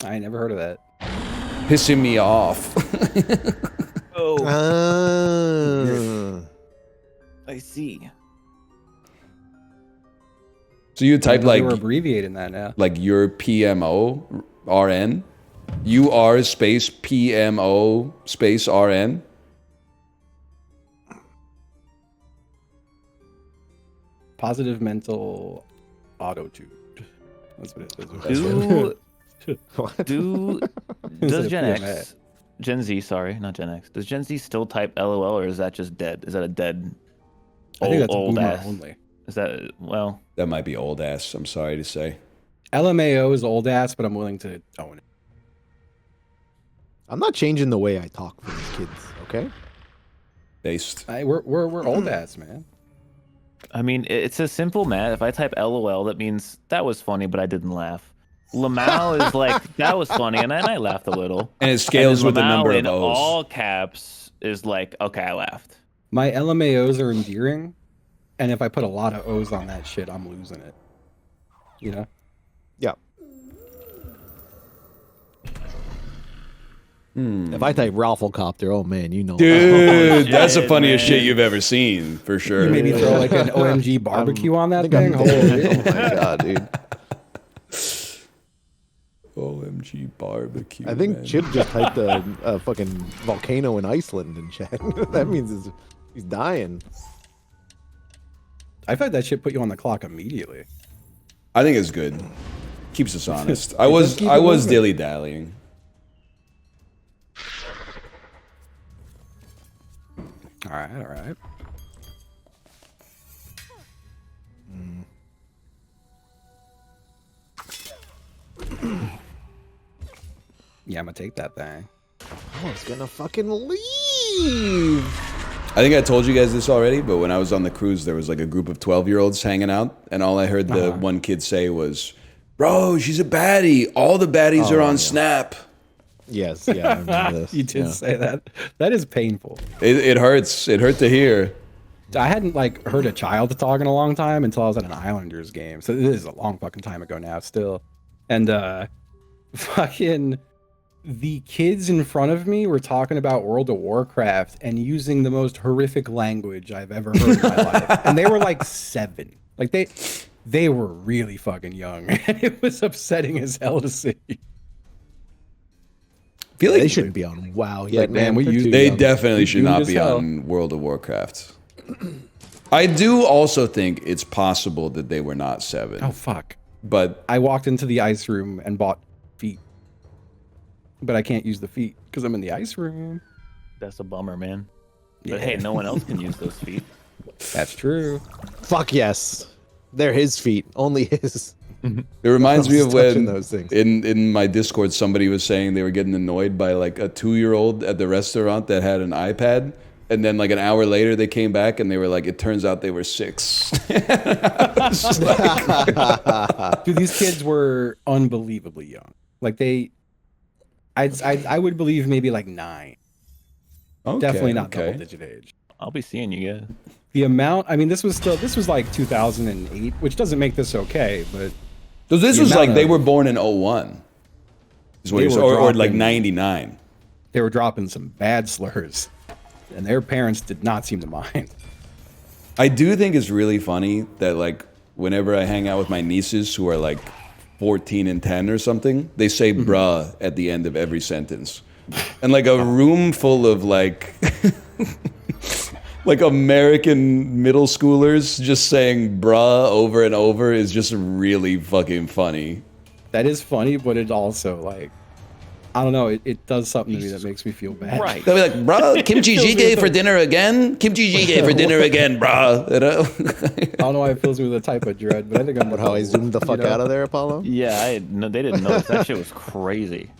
I never heard of that. Pissing me off. I see. So you type They like were abbreviating that now. like your PMO RN, UR space PMO space RN. Positive mental autotude. That's what it is. Does Instead Gen of X, Gen Z, sorry, not Gen X. Does Gen Z still type LOL, or is that just dead? Is that a dead I think that's old boomer ass? only. Is that, well, That might be old ass. I'm sorry to say. LMAO is old ass, but I'm willing to own it. I'm not changing the way I talk for these kids, okay? Based. We're old ass, man. I mean, it's a simple math. If I type LOL, that means that was funny, but I didn't laugh. Lamau is like, that was funny, and then I laughed a little. And it scales And with the Lamau number of in O's. all caps is like, okay, I laughed. My LMAOs are endearing, and if I put a lot of O's on that shit, I'm losing it. You know? Yeah. If I type Rafflecopter, oh man, you know. Dude, that's the shit, funniest man. shit you've ever seen, for sure. You maybe throw like an OMG barbecue on that thing. Oh Holy my god, dude. OMG barbecue. I think man. Chip just typed a fucking volcano in Iceland in chat. That means he's dying. I thought that shit put you on the clock immediately. I think it's good. Keeps us honest. I It was does keep I it was moving. dilly dallying. All right. Yeah, I'm gonna take that thing. I was gonna fucking leave. I think I told you guys this already, but when I was on the cruise, there was like a group of 12-year-olds hanging out, and all I heard the one kid say was, "Bro, she's a baddie. All the baddies are on Snap." Yes, yeah, I remember this. You did yeah. say that. That is painful. It hurts. It hurt to hear. I hadn't like heard a child talk in a long time until I was at an Islanders game. So this is a long fucking time ago now still. And fucking the kids in front of me were talking about World of Warcraft and using the most horrific language I've ever heard in my life. And they were like 7. Like they were really fucking young. And it was upsetting as hell to see. I feel like They shouldn't be on WoW yet, Like, man, we They're used- too they young. definitely should Doomed not as be hell. on World of Warcraft. I do also think it's possible that they were not 7. Oh fuck. But I walked into the ice room and bought feet. But I can't use the feet because I'm in the ice room. That's a bummer, man. But Yeah. hey, no one else can use those feet. That's true. Fuck yes. They're his feet. Only his. It reminds me of Touching when those things. in my Discord somebody was saying they were getting annoyed by like a 2-year-old at the restaurant that had an iPad, and then like an hour later they came back and they were like, it turns out they were 6. It's like- Dude, these kids were unbelievably young. Like I would believe maybe like 9. Okay, Definitely not okay. double-digit age. I'll be seeing you guys. The amount, I mean, this was like 2008, which doesn't make this okay, but So this The was like amount they of- were born in 01. Is what They you're were saying, or like dropping- 99. they were dropping some bad slurs, and their parents did not seem to mind. I do think it's really funny that like whenever I hang out with my nieces who are like 14 and 10 or something, they say bruh at the end of every sentence. And like a room full of like like American middle schoolers just saying bruh over and over is just really fucking funny. That is funny, but it also like, I don't know, it does something to me that makes me feel bad. Right. They'll be like, bruh, kimchi jjigae for dinner again? Kimchi jjigae for dinner again, bruh. You know? I don't know why it fills me with a type of dread, but I think I'm What, how I zoomed the fuck out of there, Apollo? Yeah, no, they didn't know. That shit was crazy.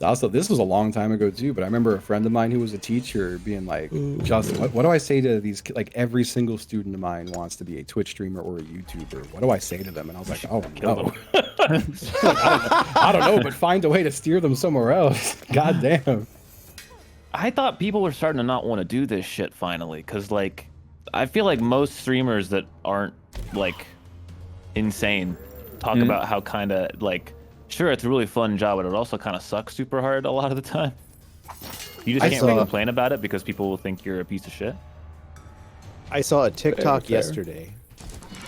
Also, this was a long time ago too, but I remember a friend of mine who was a teacher being like, Justin, what do I say to these like every single student of mine wants to be a Twitch streamer or a YouTuber. What do I say to them? And I was like, oh no. I don't know, but find a way to steer them somewhere else. God damn. I thought people were starting to not want to do this shit finally, because like I feel like most streamers that aren't like insane talk about how kind of like, sure, it's a really fun job, but it also kind of sucks super hard a lot of the time. You just can't really complain about it because people will think you're a piece of shit. I saw a TikTok fair. yesterday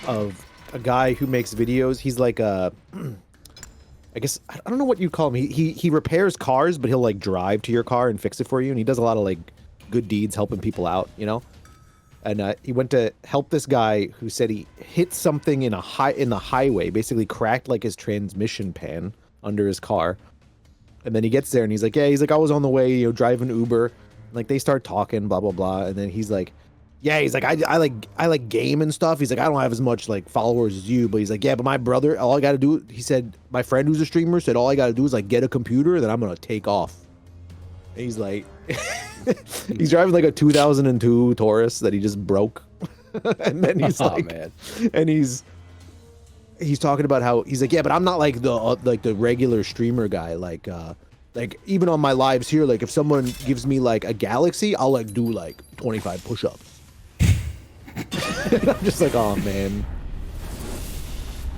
of a guy who makes videos. He's like a, I guess I don't know what you call him. He repairs cars, but he'll like drive to your car and fix it for you. And he does a lot of like good deeds, helping people out, you know. And he went to help this guy who said he hit something in the highway, basically cracked like his transmission pan under his car. And then he gets there and he's like, yeah, I was on the way, you know, driving Uber. And, like they start talking, blah blah blah, and then he's like, yeah, he's like, I like game and stuff. He's like, I don't have as much like followers as you, but he's like, yeah, but my brother, all I gotta do, he said, my friend who's a streamer said, all I gotta do is like get a computer, then I'm gonna take off. And he's like, he's driving like a 2002 Taurus that he just broke, and then he's like, man. and he's talking about how he's like, yeah, but I'm not like the regular streamer guy, like even on my lives here, like if someone gives me like a galaxy, I'll like do like 25 push-ups. I'm just like, oh man.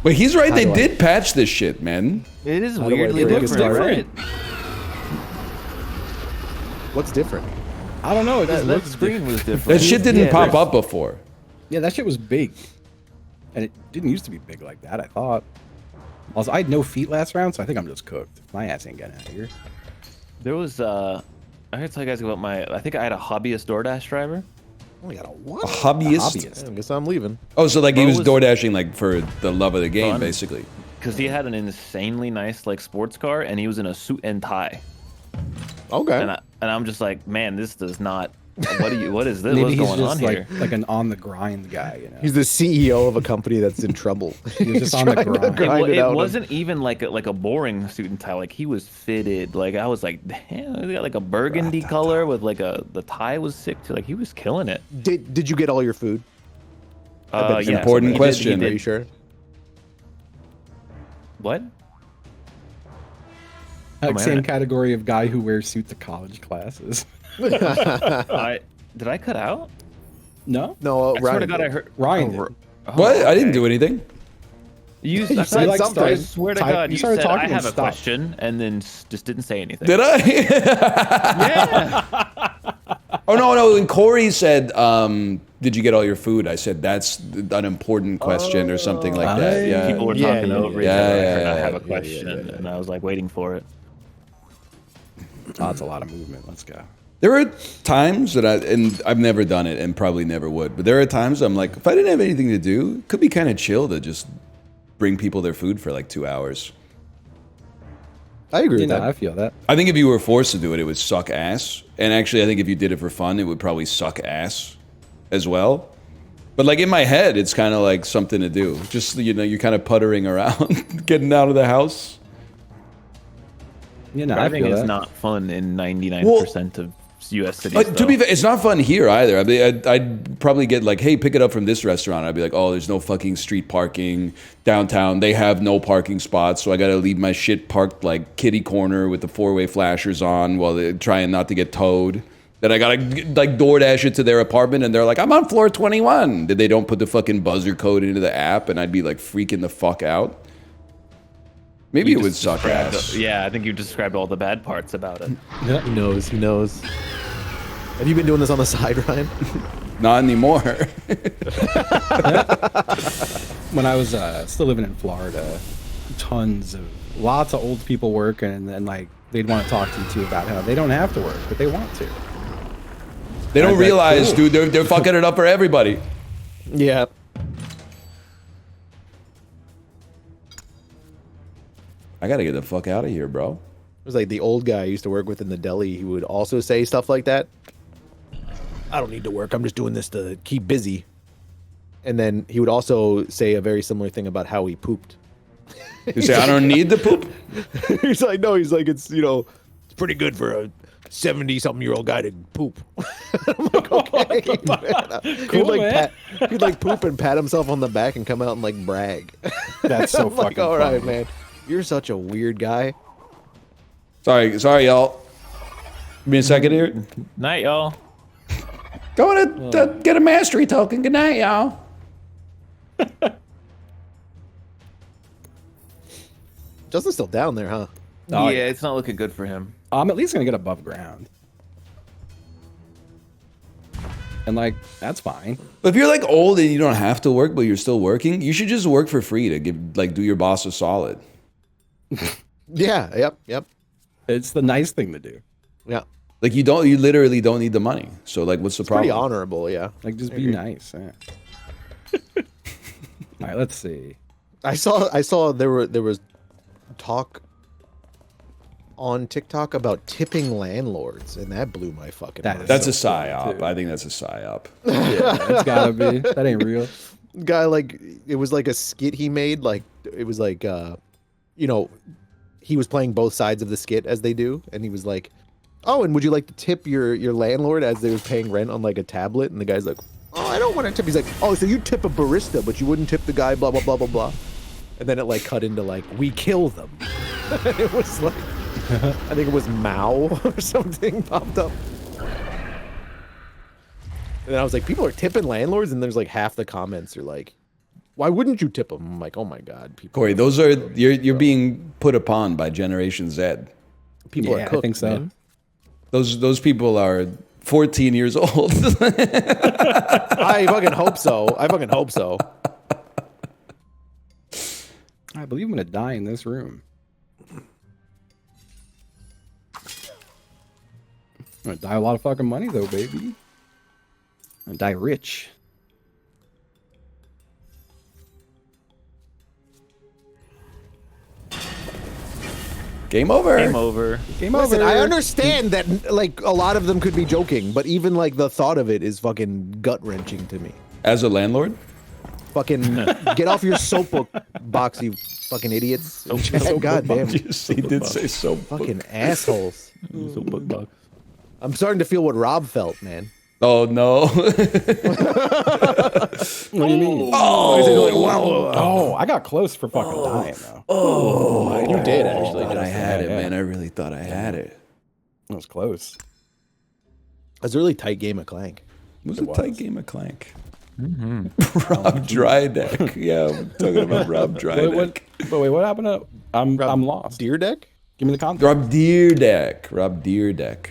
But he's right, they do I- did patch this shit, man. It is How do I weirdly break it different. down? What's different? I don't know. It just That looks screen was different. That shit didn't Yeah, pop there's- up before. Yeah, that shit was big. And it didn't used to be big like that, I thought. Also, I had no feet last round, so I think I'm just cooked. My ass ain't getting out of here. There was I gotta tell you guys about I think I had a hobbyist DoorDash driver. Only got a A what? hobbyist? I guess I'm leaving. Oh, so like he Bro was was- door dashing like for the love of the game, Fun. basically. Because he had an insanely nice like sports car, and he was in a suit and tie. Okay. And I'm just like, man, this does not. What is this? Maybe What's he's going just on here? like an on the grind guy, you know. He's the CEO of a company that's in trouble. He's just on the trying to grind. It out. wasn't even like a boring suit and tie. Like he was fitted. Like I was like, damn, he got like a burgundy color with like the tie was sick too. Like he was killing it. Did you get all your food? Yeah, Important he question. Are you sure? What? Like my same internet. category of guy who wears suit to college classes. Did I cut out? No? No, I swear to Ryan God, did. I heard. Ryan Oh, did. What? I didn't okay. do anything. You, You I, said, like, I started swear to type- God, you you started said I talking and have a stopped. question, and then just didn't say anything. Did I? Yeah. Oh no. When Corey said, "Did you get all your food?" I said, "That's an important question" or something like that. Yeah. People were Yeah, talking yeah, over yeah. each other. Yeah, I heard yeah, I have a yeah, question, and I was like waiting for it. Oh, that's a lot of movement. Let's go. There are times that and I've never done it and probably never would, but there are times I'm like, if I didn't have anything to do, it could be kind of chill to just bring people their food for like 2 hours. I agree You with know, that. I feel that. I think if you were forced to do it, it would suck ass. And actually, I think if you did it for fun, it would probably suck ass as well. But like in my head, it's kind of like something to do. Just, you know, you're kind of puttering around, getting out of the house. You know, Driving I feel is that. not fun in 99% of U.S. cities. To be fair, it's not fun here either. I mean, I'd probably get like, hey, pick it up from this restaurant. I'd be like, oh, there's no fucking street parking downtown. They have no parking spots, so I gotta leave my shit parked like kitty corner with the four-way flashers on while they're trying not to get towed. Then I gotta like DoorDash it to their apartment, and they're like, I'm on floor 21. Then they don't put the fucking buzzer code into the app, and I'd be like freaking the fuck out. Maybe it would suck ass. Yeah, I think you described all the bad parts about it. He knows. He knows. Have you been doing this on the side, Ryan? Not anymore. When I was still living in Florida, lots of old people work, and then like they'd want to talk to you too about how they don't have to work, but they want to. They don't I'd be like, realize, cool. dude, they're fucking it up for everybody. Yeah. I gotta get the fuck out of here, bro. It was like the old guy I used to work with in the deli. He would also say stuff like that. I don't need to work. I'm just doing this to keep busy. And then he would also say a very similar thing about how he pooped. You say, I don't need the poop? He's like, no, he's like, it's, you know, it's pretty good for a 70-something-year-old guy to poop. I'm like, okay. Cool, man. He'd like poop and pat himself on the back and come out and like brag. That's so I'm like, fucking all right, funny. man. You're such a weird guy. Sorry, y'all. Give me a second here. Night, y'all. Going to get a mastery token. Good night, y'all. Justin's still down there, huh? Oh, yeah, it's not looking good for him. I'm at least gonna get above ground, and like that's fine. But if you're like old and you don't have to work, but you're still working, you should just work for free to do your boss a solid. Yeah. Yep. It's the nice thing to do. Yeah. Like you literally don't need the money. So like, what's the Pretty problem? honorable, yeah. Like just be nice. Yeah. All right, let's see. I saw there was talk on TikTok about tipping landlords, and that blew my fucking mind. That's a so funny, psyop. too. I think that's a psyop. Yeah, it's gotta be. That ain't real. Guy, like, it was like a skit he made, like it was like you know, he was playing both sides of the skit as they do, and he was like, oh, and would you like to tip your landlord as they was paying rent on like a tablet? And the guy's like, oh, I don't want to tip. He's like, oh, so you tip a barista, but you wouldn't tip the guy, blah blah blah blah blah. And then it like cut into like, we kill them. It was like, I think it was Mao or something popped up. And then I was like, people are tipping landlords, and there's like half the comments are like, why wouldn't you tip them? I'm like, oh my god, people. Corey, those are you're being put upon by Generation Z. People Yeah, are cooked, I think so. man. Those people are 14 years old. I fucking hope so. I believe I'm gonna die in this room. I'm gonna die a lot of fucking money though, baby. I'm gonna die rich. Game over. Game over. Game Listen, over. I understand that like a lot of them could be joking, but even like the thought of it is fucking gut wrenching to me. As a landlord? Fucking get off your soapbox, you fucking idiots. God damn. Yes, he did say so. Fucking assholes. Box. I'm starting to feel what Rob felt, man. Oh no. What do you mean? Oh, I got close for fucking dying though. You did actually. I had it, Yeah. man. I really thought I had it. That was close. It was a really tight game of Clank. It was a tight game of Clank. Rob Drydeck. Yeah, I'm talking about Rob Drydeck. Wait, what happened to? I'm lost. Deer deck? Give me the context. Rob Deerdeck. Rob Deerdeck.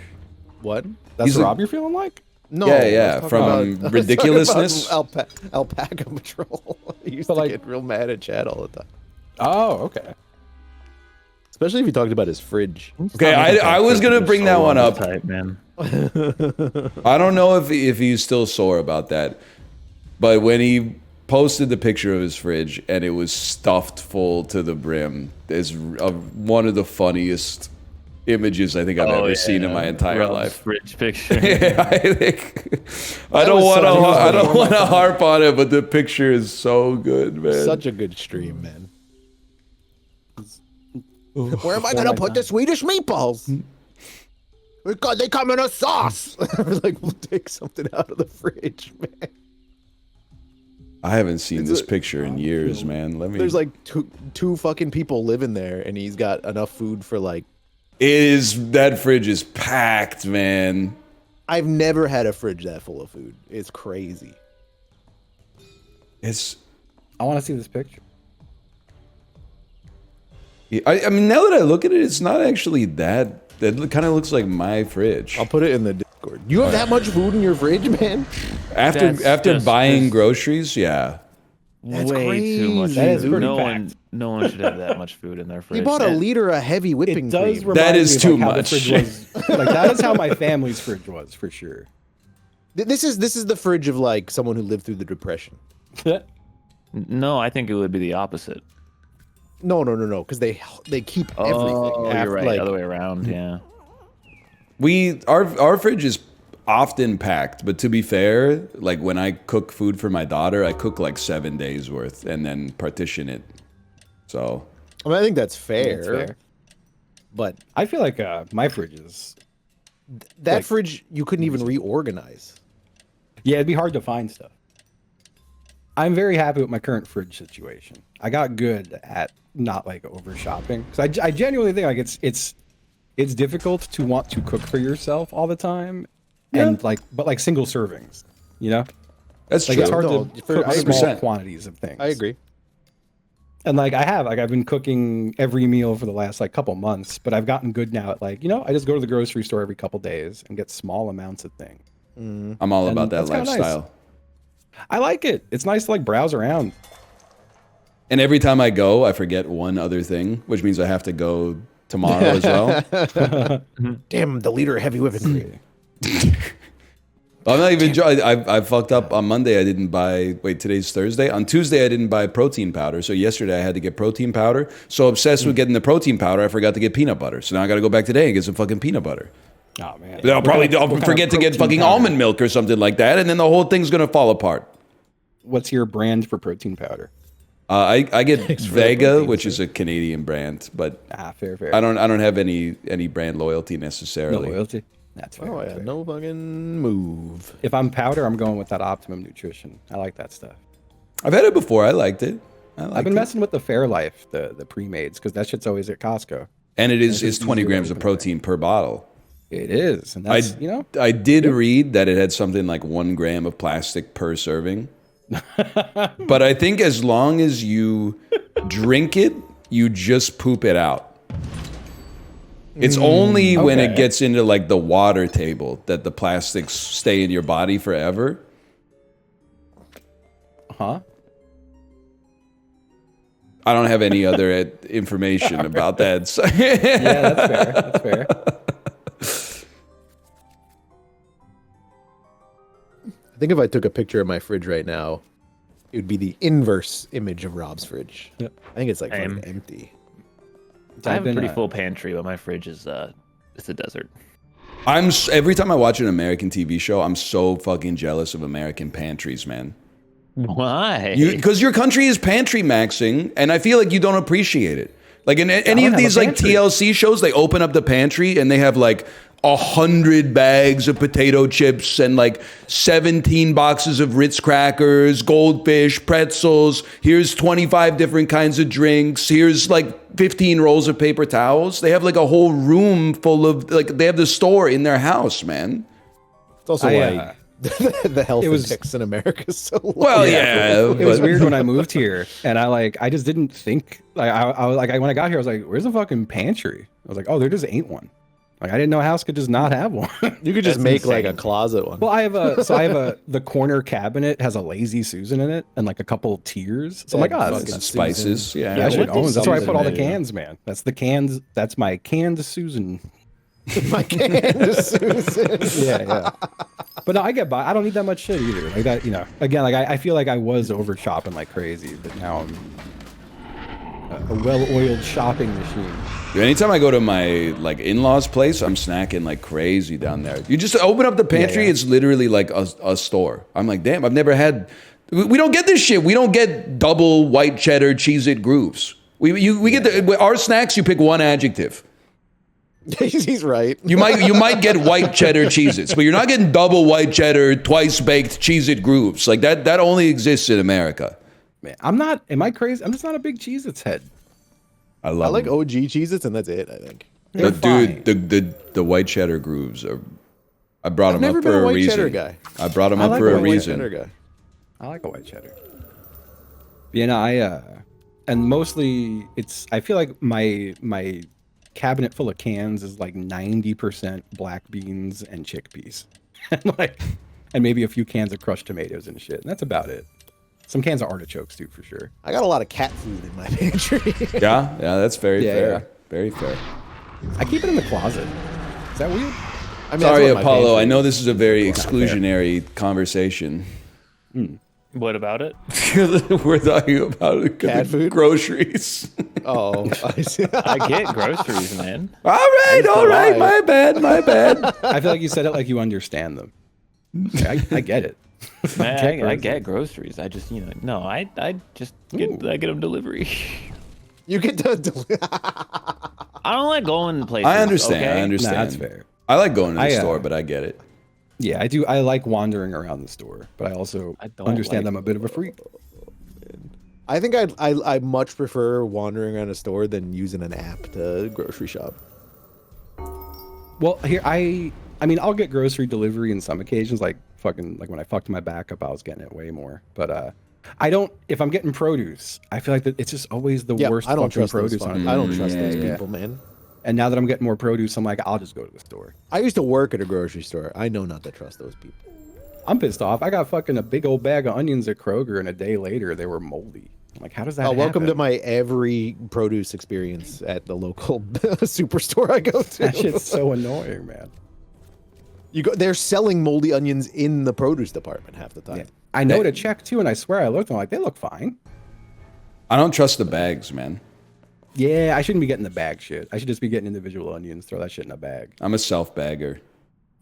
What? That's he's the a- Rob you're feeling like? No. Yeah, I was yeah, talking from about- I was talking ridiculousness. about alpaca patrol. I used But, to like- get real mad at Chad all the time. Oh, okay. Especially if he talked about his fridge. Okay, I was gonna bring that one up. Type, man. I don't know if he's still sore about that, but when he posted the picture of his fridge and it was stuffed full to the brim, is one of the funniest images I think I've ever seen in my entire Rob's life. Fridge picture. Yeah, I don't want to harp on it, but the picture is so good, man. Such a good stream, man. Where am I gonna put the Swedish meatballs? Because they come in a sauce. Like, we'll take something out of the fridge, man. I haven't seen this picture in years, man. There's like two fucking people living there, and he's got enough food for like. That fridge is packed, man. I've never had a fridge that full of food. It's crazy. I want to see this picture. I mean, now that I look at it, it's not actually that. That kind of looks like my fridge. I'll put it in the Discord. You have that much food in your fridge, man? After buying groceries, yeah. That's Way too much. That is food. pretty No one should have that much food in their fridge. He bought a liter of heavy whipping It does cream. remind That is me of, too how the much. fridge was- like that is how my family's fridge was for sure. This is the fridge of like someone who lived through the Depression. No, I think it would be the opposite. No, because they keep everything. Oh, you're right. Like, The other way around. Yeah. Our fridge is often packed, but to be fair, like when I cook food for my daughter, I cook like 7 days worth and then partition it. So I mean, I think that's fair. That's fair. But I feel like my fridge is. that Like- fridge you couldn't even reorganize. Yeah, it'd be hard to find stuff. I'm very happy with my current fridge situation. I got good at not like over shopping because I genuinely think like it's difficult to want to cook for yourself all the time, and but like single servings, you know, that's like true. it's hard No, to for- cook small 100%. quantities of things. I agree. And like I've been cooking every meal for the last like couple months, but I've gotten good now at like I just go to the grocery store every couple days and get small amounts of things. I'm all And about that that's kinda nice. lifestyle. I like it. It's nice to like browse around. And every time I go, I forget one other thing, which means I have to go tomorrow as well. Damn, the liter of heavy whipping cream. I'm not even. I fucked up on Monday. I didn't buy. Wait, today's Thursday. On Tuesday, I didn't buy protein powder. So yesterday, I had to get protein powder. So obsessed with getting the protein powder, I forgot to get peanut butter. So now I got to go back today and get some fucking peanut butter. Oh man. Then I'll probably What kind of forget to get protein fucking powder? almond milk or something like that, and then the whole thing's gonna fall apart. What's your brand for protein powder? I get for the Vega, protein, which is a Canadian brand, but Fair. I don't have any brand loyalty No necessarily. loyalty. That's fair. Oh that's yeah, fair. no fucking move. If I'm powder, I'm going with that Optimum Nutrition. I like that stuff. I've had it before. I liked it. I've been messing with the Fairlife, the pre-mades, because that shit's always at Costco. and it's just 20 easier to grams of open it. protein per bottle. It is, and that's I did read that it had something like 1 gram of plastic per serving. But I think as long as you drink it, you just poop it out. It's only when it okay. gets into like the water table that the plastics stay in your body forever. huh? I don't have any other information about that. So Yeah, that's fair. That's fair. I think if I took a picture of my fridge right now, it would be the inverse image of Rob's fridge. Yep. I think it's like Same. fucking empty. I have a been, pretty full pantry, but my fridge is it's a desert. every time I watch an American TV show, I'm so fucking jealous of American pantries, man. Why? Because your country is pantry maxing, and I feel like you don't appreciate it. Like in any don't of have these a like pantry. TLC shows, they open up the pantry and they have like 100 bags of potato chips and like 17 boxes of Ritz crackers, goldfish, pretzels. Here's 25 different kinds of drinks. Here's like 15 rolls of paper towels. They have like a whole room full of like they have the store in their house, man. It's also why the health it was- index in America is so low. Well, yeah, It was but- weird when I moved here, and I just didn't think like I was like when I got here, I was like, "Where's the fucking pantry?" I was like, "Oh, there just ain't one." Like I didn't know a house could just not have one. You could just That's make like a insane. closet one. Well, I have the corner cabinet has a Lazy Susan in it and like a couple tiers. So I'm like, Yeah, oh, fucking that's spices. Yeah. yeah, I should what own. is That's where I put all the Susan? cans, man. That's the cans. That's my canned Susan. my canned Susan. Yeah. But no, I get by. I don't need that much shit either. Like that, Again, like I feel like I was over shopping like crazy, but now I'm a well-oiled shopping machine. Dude, anytime I go to my like in-laws' place, I'm snacking like crazy down there. You just open up the pantry, yeah. it's literally like a store. I'm like, damn, I've never had. We don't get this shit. We don't get double white cheddar Cheez-It grooves. We get our snacks. You pick one adjective. He's right. You might get white cheddar Cheez-Its, but you're not getting double white cheddar, twice baked Cheez-It grooves. Like that only exists in America. Man, I'm not. Am I crazy? I'm just not a big Cheez-Its head. I I love like them. OG Cheez-Its, and that's it. I think. They're Dude, the white cheddar grooves are. I brought them never up been for a a white reason. cheddar guy. I brought them I up like for a white reason. Cheddar guy. I like a white cheddar. You know, and mostly it's. I feel like my cabinet full of cans is like 90% black beans and chickpeas, and maybe a few cans of crushed tomatoes and shit. And that's about it. Some cans of artichokes too, for sure. I got a lot of cat food in my pantry. Yeah, that's very Yeah, fair. yeah. Very fair. I keep it in the closet. Is that weird? I mean, Sorry, that's what my Apollo. pantry I know is. this is a very exclusionary conversation. What about it? We're talking about Cat food? groceries. Oh, I see. I get groceries, man. all right. lie. My bad. I feel like you said it like you understand them. I get it. Man, I get groceries. I just, no, I just get them delivery. You get to. I don't like going places. I understand. okay? I understand. Nah, that's fair. I like going to the I, store, but I get it. Yeah, I do. I like wandering around the store, but I also I don't understand like- I'm a bit of a freak. I think I much prefer wandering around a store than using an app to grocery shop. Well, here I mean, I'll get grocery delivery in some occasions, like when I fucked my back up, I was getting it way more. But I don't. If I'm getting produce, I feel like that it's just always the Yeah, worst I don't fucking trust those. produce on it. I don't trust Yeah, those yeah. people, man. And now that I'm getting more produce, I'm like, I'll just go to the store. I used to work at a grocery store. I know not to trust those people. I'm pissed off. I got fucking a big old bag of onions at Kroger, and a day later they were moldy. I'm like, how does that? Welcome to happen? my every produce experience at the local superstore I go to. That shit's so annoying, man. They're selling moldy onions in the produce department half the time. Yeah. I know to check too, and I swear I looked. I'm like, they look fine. I don't trust the bags, man. Yeah, I shouldn't be getting the bag shit. I should just be getting individual onions. Throw that shit in a bag. I'm a self-bagger.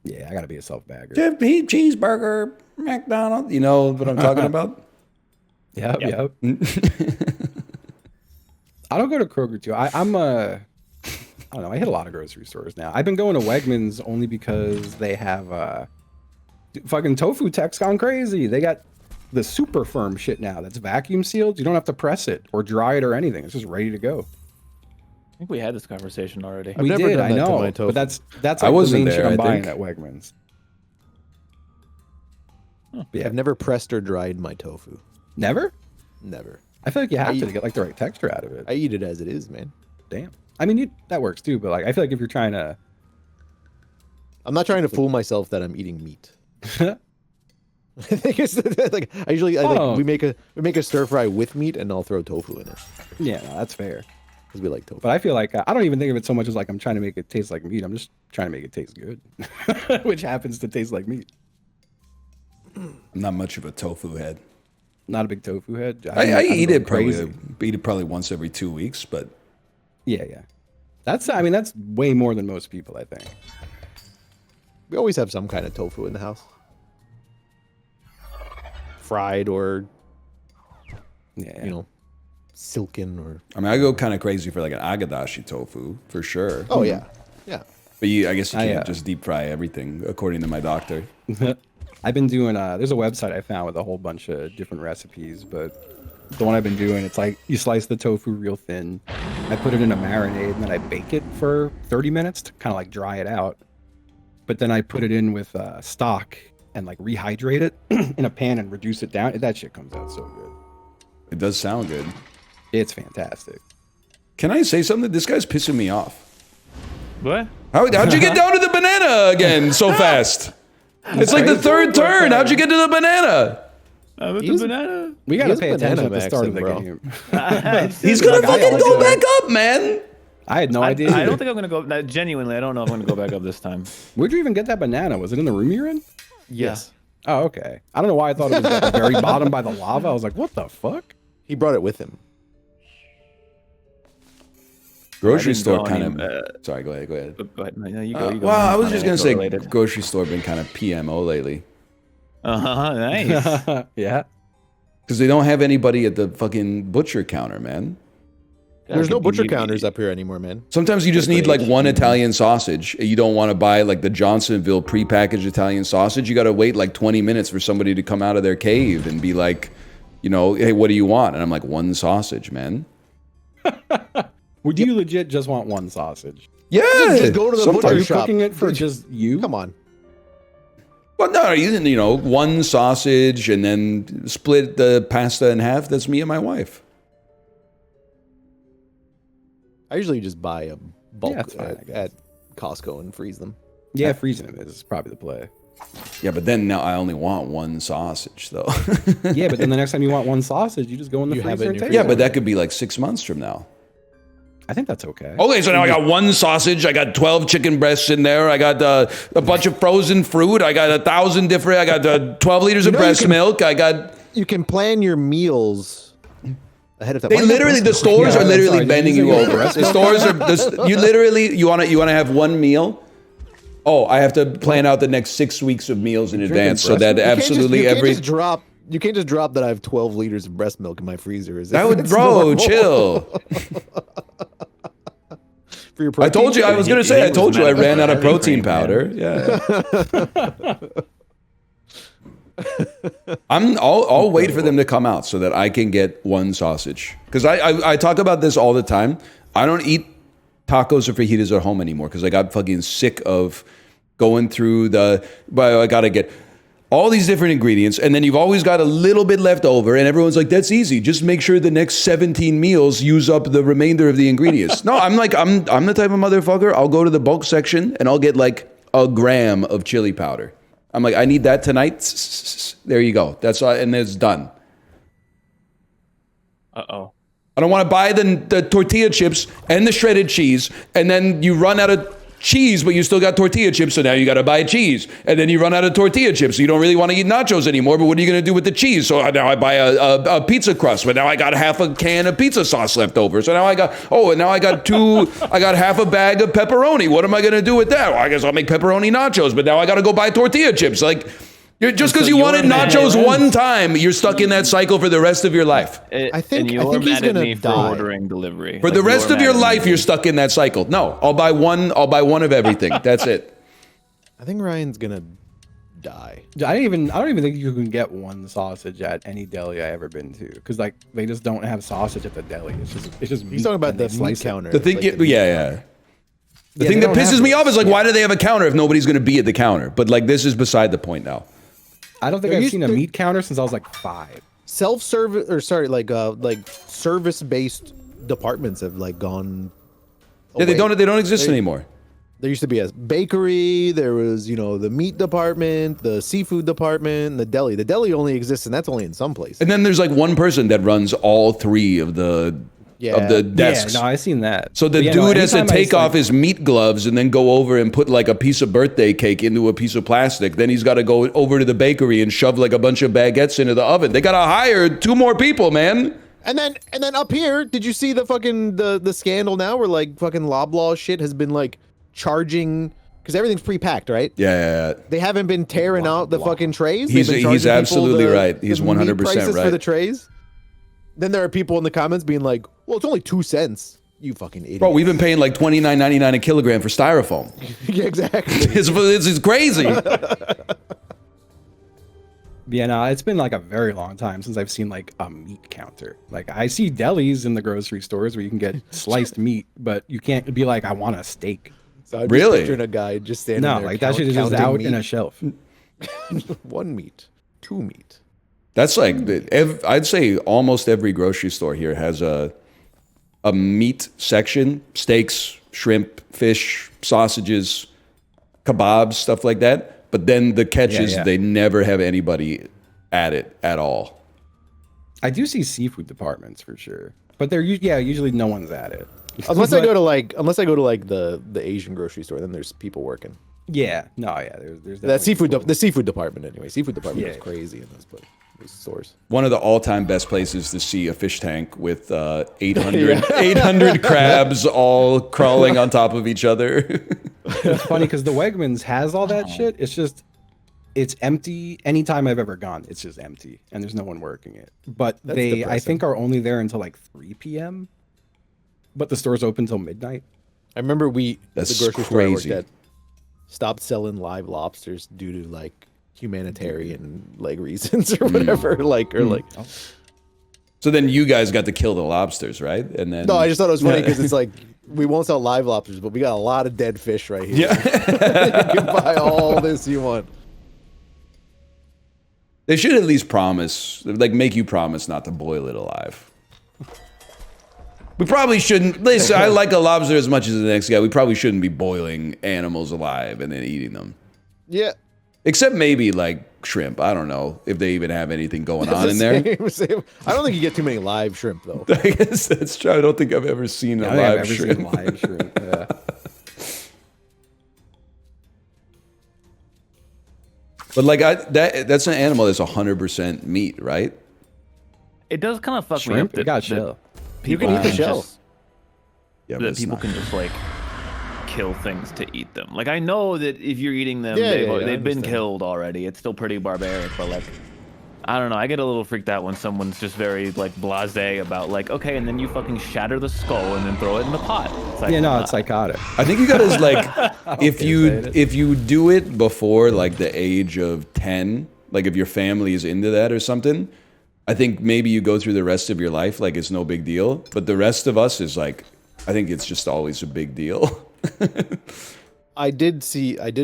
Yeah, I gotta be a self bagger. Chippy cheeseburger, McDonald's. You know what I'm talking about? Yep. I don't go to Kroger too. I don't know. I hit a lot of grocery stores now. I've been going to Wegmans only because they have fucking tofu tech's gone crazy. They got the super firm shit now that's vacuum sealed. You don't have to press it or dry it or anything. It's just ready to go. I think we had this conversation already. I've We never did, done I that to know, my tofu. but that's I like wasn't the main there, shit I'm I buying think. at Wegmans. I've never pressed or dried my tofu. Never? Never. I feel like you have to get like the right texture out of it. I eat it as it is, man. Damn. I mean, that works too, but like I feel like if you're trying to, I'm not trying to fool myself that I'm eating meat. I think it's like we make a stir fry with meat and I'll throw tofu in it yeah, no, that's fair. because we like tofu. But I feel like I don't even think of it so much as like I'm trying to make it taste like meat. I'm just trying to make it taste good, which happens to taste like meat. I'm not much of a tofu head. Not a big tofu head. I I'm eat going it probably once every 2 weeks, but Yeah. That's way more than most people, I think. We always have some kind of tofu in the house, fried or Yeah. silken or. I mean, I go kind of crazy for like an agadashi tofu for sure. Oh yeah, yeah. But I guess you can't just deep fry everything, according to my doctor. I've been doing there's a website I found with a whole bunch of different recipes, but the one I've been doing, it's like you slice the tofu real thin. I put it in a marinade and then I bake it for 30 minutes to kind of like dry it out. But then I put it in with stock and like rehydrate it in a pan and reduce it down. That shit comes out so good. It does sound good. It's fantastic. Can I say something? This guy's pissing me off. What? How'd you get down to the banana again so fast? It's like the third turn. How'd you get to the banana? With the banana? We gotta has pay attention at the banana start of the accent, game. He's gonna Like, I fucking go also- back up, man. I had no idea. I either. don't think I'm gonna go. No, genuinely, I don't know if I'm gonna go back up this time. Where'd you even get that banana? Was it in the room you're in? Yes. Oh, okay. I don't know why I thought it was at the very bottom by the lava. I was like, what the fuck? He brought it with him. Grocery didn't store go kind any- of. Sorry, go ahead. Go ahead. Go ahead. No, you go. You go. Well, I Mine's was not just gonna say, anecdote related. grocery store been kind of PMO lately Nice. Yeah. because they don't have anybody at the fucking butcher counter, man. There's no butcher You- counters up here anymore, man. Sometimes you just need like one Italian sausage. You don't want to buy like the Johnsonville prepackaged Italian sausage. You got to wait like 20 minutes for somebody to come out of their cave and be like, you know, hey, what do you want? And I'm like, one sausage, man. Would you legit just want one sausage? Yeah. Just go to the Are butcher you shop. cooking it for just you? Come on. Well, no, you know, one sausage and then split the pasta in half. That's me and my wife. I usually just buy a bulk that's fine, I guess. at Costco and freeze them. Yeah, freezing it is probably the play. Yeah, but then now I only want one sausage, though. Yeah, but then the next time you want one sausage, you just go in the You have freezer it in and your take Yeah, it. but that could be like 6 months from now. I think that's okay. Okay, so now I got one sausage. I got 12 chicken breasts in there. I got a bunch of frozen fruit. I got 1,000 different. I got 12 liters of know you breast can- milk. I got. You can plan your meals ahead of time. They Why is that literally, the breast stores Yeah, are I'm literally sorry, bending did you you say over. breast The stores are. You literally, you want to have one meal. Oh, I have to plan out the next 6 weeks of meals in advance so that milk? absolutely every. You can't just drop that I have 12 liters of breast milk in my freezer. Is That would, that's bro, normal? chill. For your I told you, I was gonna say, I was told you I medical ran out of heavy protein cream, man. powder. Yeah. I'll wait for them to come out so that I can get one sausage. Because I talk about this all the time. I don't eat tacos or fajitas at home anymore because I got fucking sick of going through but I gotta get all these different ingredients, and then you've always got a little bit left over, and everyone's like, that's easy. Just make sure the next 17 meals use up the remainder of the ingredients. No, I'm the type of motherfucker, I'll go to the bulk section and I'll get like a gram of chili powder. I'm like, I need that tonight. There you go. That's all, and it's done. Uh-oh. I don't want to buy the tortilla chips and the shredded cheese, and then you run out of cheese, but you still got tortilla chips, so now you got to buy cheese. And then you run out of tortilla chips, so you don't really want to eat nachos anymore, but what are you going to do with the cheese? So now I buy a pizza crust, but now I got half a can of pizza sauce left over. So now I got half a bag of pepperoni. What am I going to do with that? Well, I guess I'll make pepperoni nachos, but now I got to go buy tortilla chips. Like, just because you wanted nachos one time, you're stuck in that cycle for the rest of your life. I think he's he's mad gonna at me for die. ordering delivery. For the rest of your life, you're stuck in that cycle. No, I'll buy one of everything. That's it. I think Ryan's gonna die. I don't even think you can get one sausage at any deli I ever been to, because like they just don't have sausage at the deli. It's just meat He's talking about and they the meat slice it. counter. The thing, Like yeah. The Yeah, thing they that don't pisses have me off those. is like, why do they have a counter if nobody's going to be at the counter? But like, this is beside the point now. I don't think There I've used seen a to- meat counter since I was like 5. Self-service, or sorry, like service-based departments have like gone. Yeah, they away. don't exist anymore. There used to be a bakery. There was, the meat department, the seafood department, and the deli. The deli only exists, and that's only in some places. And then there's like one person that runs all three of the desks. Yeah, no, I've seen that. So the But yeah, no, dude has to anytime I take just, off like- his meat gloves and then go over and put like a piece of birthday cake into a piece of plastic. Then he's got to go over to the bakery and shove like a bunch of baguettes into the oven. They got to hire 2 more people, man. And then up here, did you see the fucking the scandal now where like fucking Loblaw shit has been like charging because everything's pre-packed, right? Yeah. They haven't been tearing out the fucking trays. They've He's been charging people absolutely right. He's the meat 100% prices right. for the trays. Then there are people in the comments being like, "Well, it's only 2 cents." You fucking idiot. Bro, we've been paying like $29.99 a kilogram for styrofoam. Yeah, exactly. It's crazy. Yeah, no, it's been like a very long time since I've seen like a meat counter. Like I see delis in the grocery stores where you can get sliced meat, but you can't be like, I want a steak. So I'm just Really? picturing a guy just standing No, there like that shit is just counting out meat. in a shelf. 1 meat, 2 meat. That's like, I'd say almost every grocery store here has a meat section, steaks, shrimp, fish, sausages, kebabs, stuff like that. But then the catch is yeah. they never have anybody at it at all. I do see seafood departments for sure, but they're usually no one's at it. Unless I But- go to like the Asian grocery store, then there's people working. Yeah, no, yeah, there's That definitely people. the seafood department anyway. Seafood department Yeah. is crazy in this place. stores. One of the all-time best places to see a fish tank with 800 crabs all crawling on top of each other. It's funny because the Wegmans has all that shit. It's just, it's empty. Anytime I've ever gone, it's just empty, and there's no one working it. But That's they, I depressing. think, are only there until like 3 p.m. But the store's open till midnight. I remember we at That's the grocery store I worked crazy. at stopped selling live lobsters due to like humanitarian like reasons or whatever. Like or like So then you guys got to kill the lobsters, right? And then no, I just thought it was funny because it's like we won't sell live lobsters, but we got a lot of dead fish right here. yeah. You can buy all this you want. They should at least promise, like, make you promise not to boil it alive. We probably shouldn't. Listen, I like a lobster as much as the next guy. We probably shouldn't be boiling animals alive and then eating them. Yeah. Except maybe like shrimp. I don't know if they even have anything going on in there. Same. I don't think you get too many live shrimp though. I guess that's true. I don't think I've ever seen a I don't think I've live ever shrimp. seen live shrimp. Yeah. But like that's an animal that's 100% meat, right? It does kind of fuck me Shrimp? up It got shell. You can eat the shell. Yeah, but That it's people not- can just like kill things to eat them. Like I know that if you're eating them, Yeah, they've, yeah, I they've been understand. killed already. It's still pretty barbaric, but like I don't know. I get a little freaked out when someone's just very like blasé about like, okay, and then you fucking shatter the skull and then throw it in the pot. It's like, Yeah, no, it's psychotic. I think you gotta like if Okay, you say it. if you do it before like the age of 10, like if your family is into that or something, I think maybe you go through the rest of your life like it's no big deal. But the rest of us is like, I think it's just always a big deal. I did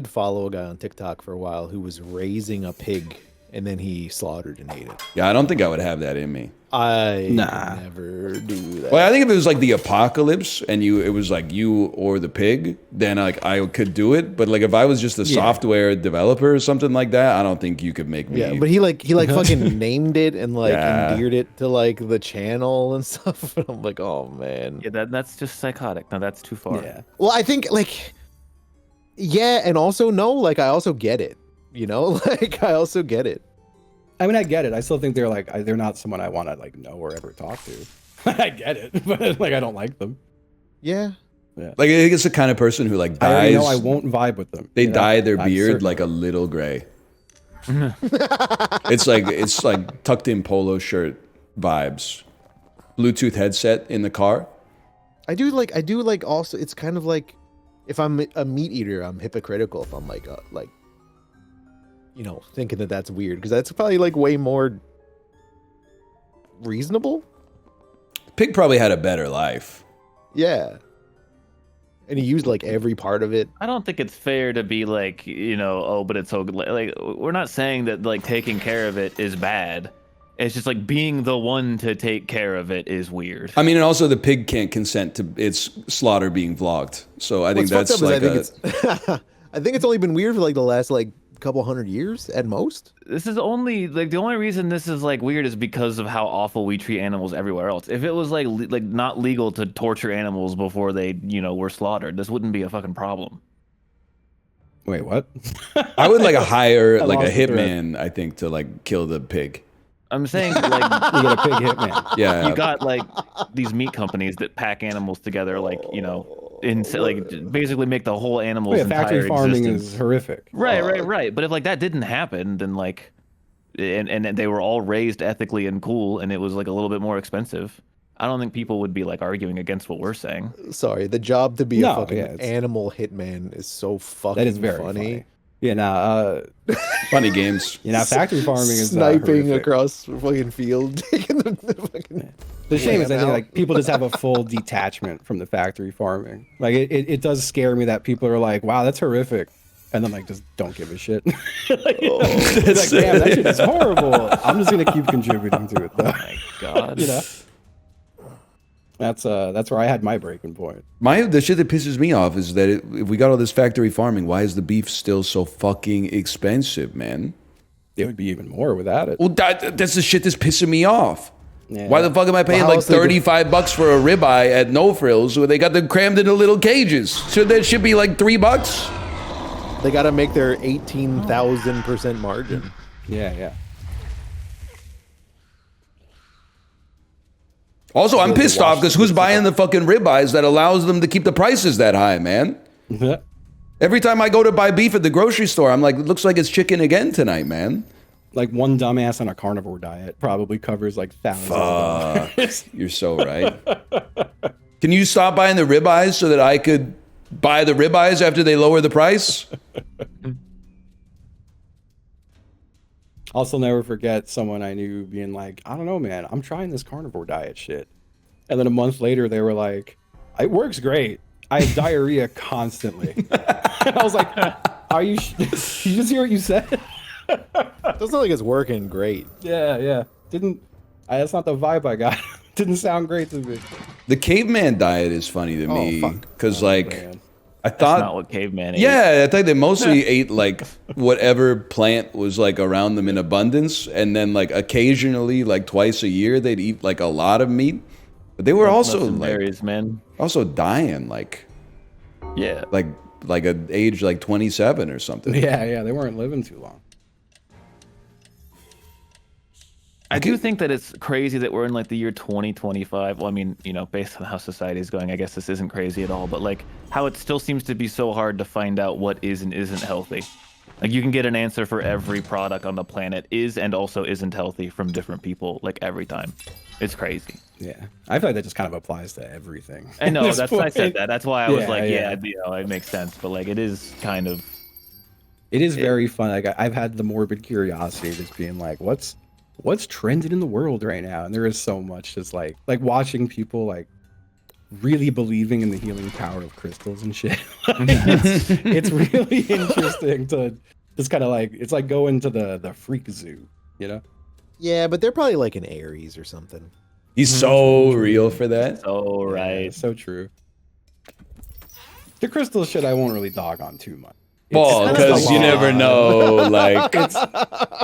follow a guy on TikTok for a while who was raising a pig and then he slaughtered and ate it. Yeah, I don't think I would have that in me. I Nah. could never do that. Well, I think if it was like the apocalypse and it was like you or the pig, then like I could do it. But like if I was just a software developer or something like that, I don't think you could make me. Yeah, but he fucking named it and like Yeah. endeared it to like the channel and stuff. And I'm like, oh man. yeah, that's just psychotic. No, that's too far. Yeah. Well, I think like, yeah, and also no, like I also get it. You know, like I also get it. I mean, I get it. I still think they're like, they're not someone I want to like know or ever talk to. I get it, but like I don't like them. Yeah. Like I think it's the kind of person who like I already dyes. know I won't vibe with them. They you know? dye their I'm beard certain. like a little gray. it's like tucked in polo shirt vibes. Bluetooth headset in the car. I do like also it's kind of like if I'm a meat eater, I'm hypocritical if I'm like you know, thinking that that's weird because that's probably like way more reasonable. Pig probably had a better life. Yeah. And he used like every part of it. I don't think it's fair to be like, you know, oh, but it's so good. Like, we're not saying that like taking care of it is bad. It's just like being the one to take care of it is weird. I mean, and also the pig can't consent to its slaughter being vlogged. So I think What's that's fucked up like is I think it's only been weird for like the last like couple hundred years at most. This is only like the only reason this is like weird is because of how awful we treat animals everywhere else. If it was like not legal to torture animals before they, you know, were slaughtered, this wouldn't be a fucking problem. Wait, what? I would like hire I like a lost the thread. hitman, I think, to like kill the pig. I'm saying like You get a pig hitman. Yeah. you got like these meat companies that pack animals together, like, you know, like basically make the whole animal's Wait, factory entire farming existence. is horrific. Right. But if like that didn't happen, then like, and they were all raised ethically and cool, and it was like a little bit more expensive, I don't think people would be like arguing against what we're saying. Sorry, the job to be No, a fucking yeah, it's- animal hitman is so fucking That is very funny. Yeah, nah, Funny games. you know, factory farming is sniping horrific. across the fucking field, taking the fucking. The shame is I think out. like people just have a full detachment from the factory farming. Like it does scare me that people are like, wow, that's horrific. And then like just don't give a shit. It's like, damn, that shit is horrible. I'm just gonna keep contributing to it though. God. You know? That's where I had my breaking point. The shit that pisses me off is that if we got all this factory farming, why is the beef still so fucking expensive, man? It would be even more without it. Well, that's the shit that's pissing me off. Yeah. Why the fuck am I paying how like else they do- $35 for a ribeye at No Frills where they got them crammed into little cages? Should that should be like $3? They got to make their 18,000% margin. Yeah. Also, I'm Able to pissed off wash because the who's dishes buying out. the fucking ribeyes that allows them to keep the prices that high, man? Every time I go to buy beef at the grocery store, I'm like, it looks like it's chicken again tonight, man. Like one dumbass on a carnivore diet probably covers like thousands of dollars. You're so right. Can you stop buying the ribeyes so that I could buy the ribeyes after they lower the price? I'll still never forget someone I knew being like, I don't know, man, I'm trying this carnivore diet shit. And then a month later, they were like, it works great. I have diarrhea constantly. And I was like, are you, did you just hear what you said? Doesn't look like it's working great. Yeah. That's not the vibe I got. Didn't sound great to me. The caveman diet is funny to me fuck. because, Oh, like, man. I That's thought, not what caveman ate. yeah, I think they mostly ate like whatever plant was like around them in abundance, and then like occasionally, like twice a year, they'd eat like a lot of meat. But they were also Nuts and like berries, man. also dying like Yeah. at age like 27 or something. Yeah, they weren't living too long. I do think that it's crazy that we're in like the year 2025. Well, I mean, you know, based on how society is going, I guess this isn't crazy at all. But like how it still seems to be so hard to find out what is and isn't healthy. Like you can get an answer for every product on the planet is and also isn't healthy from different people like every time. It's crazy. Yeah, I feel like that just kind of applies to everything. I know, at this that's why I said point. that. That's why I was Yeah, like, yeah. you know, it makes sense. But like it is kind of It is very fun. Like I've had the morbid curiosity, just being like, what's trending in the world right now? And there is so much, just like watching people like really believing in the healing power of crystals and shit. It's really interesting to just kind of like, it's like going to the freak zoo, you know? Yeah, but they're probably like an Aries or something. He's so real for that. so right. Yeah, so true. The crystal shit I won't really dog on too much. Well, It's because a you never lot. know, like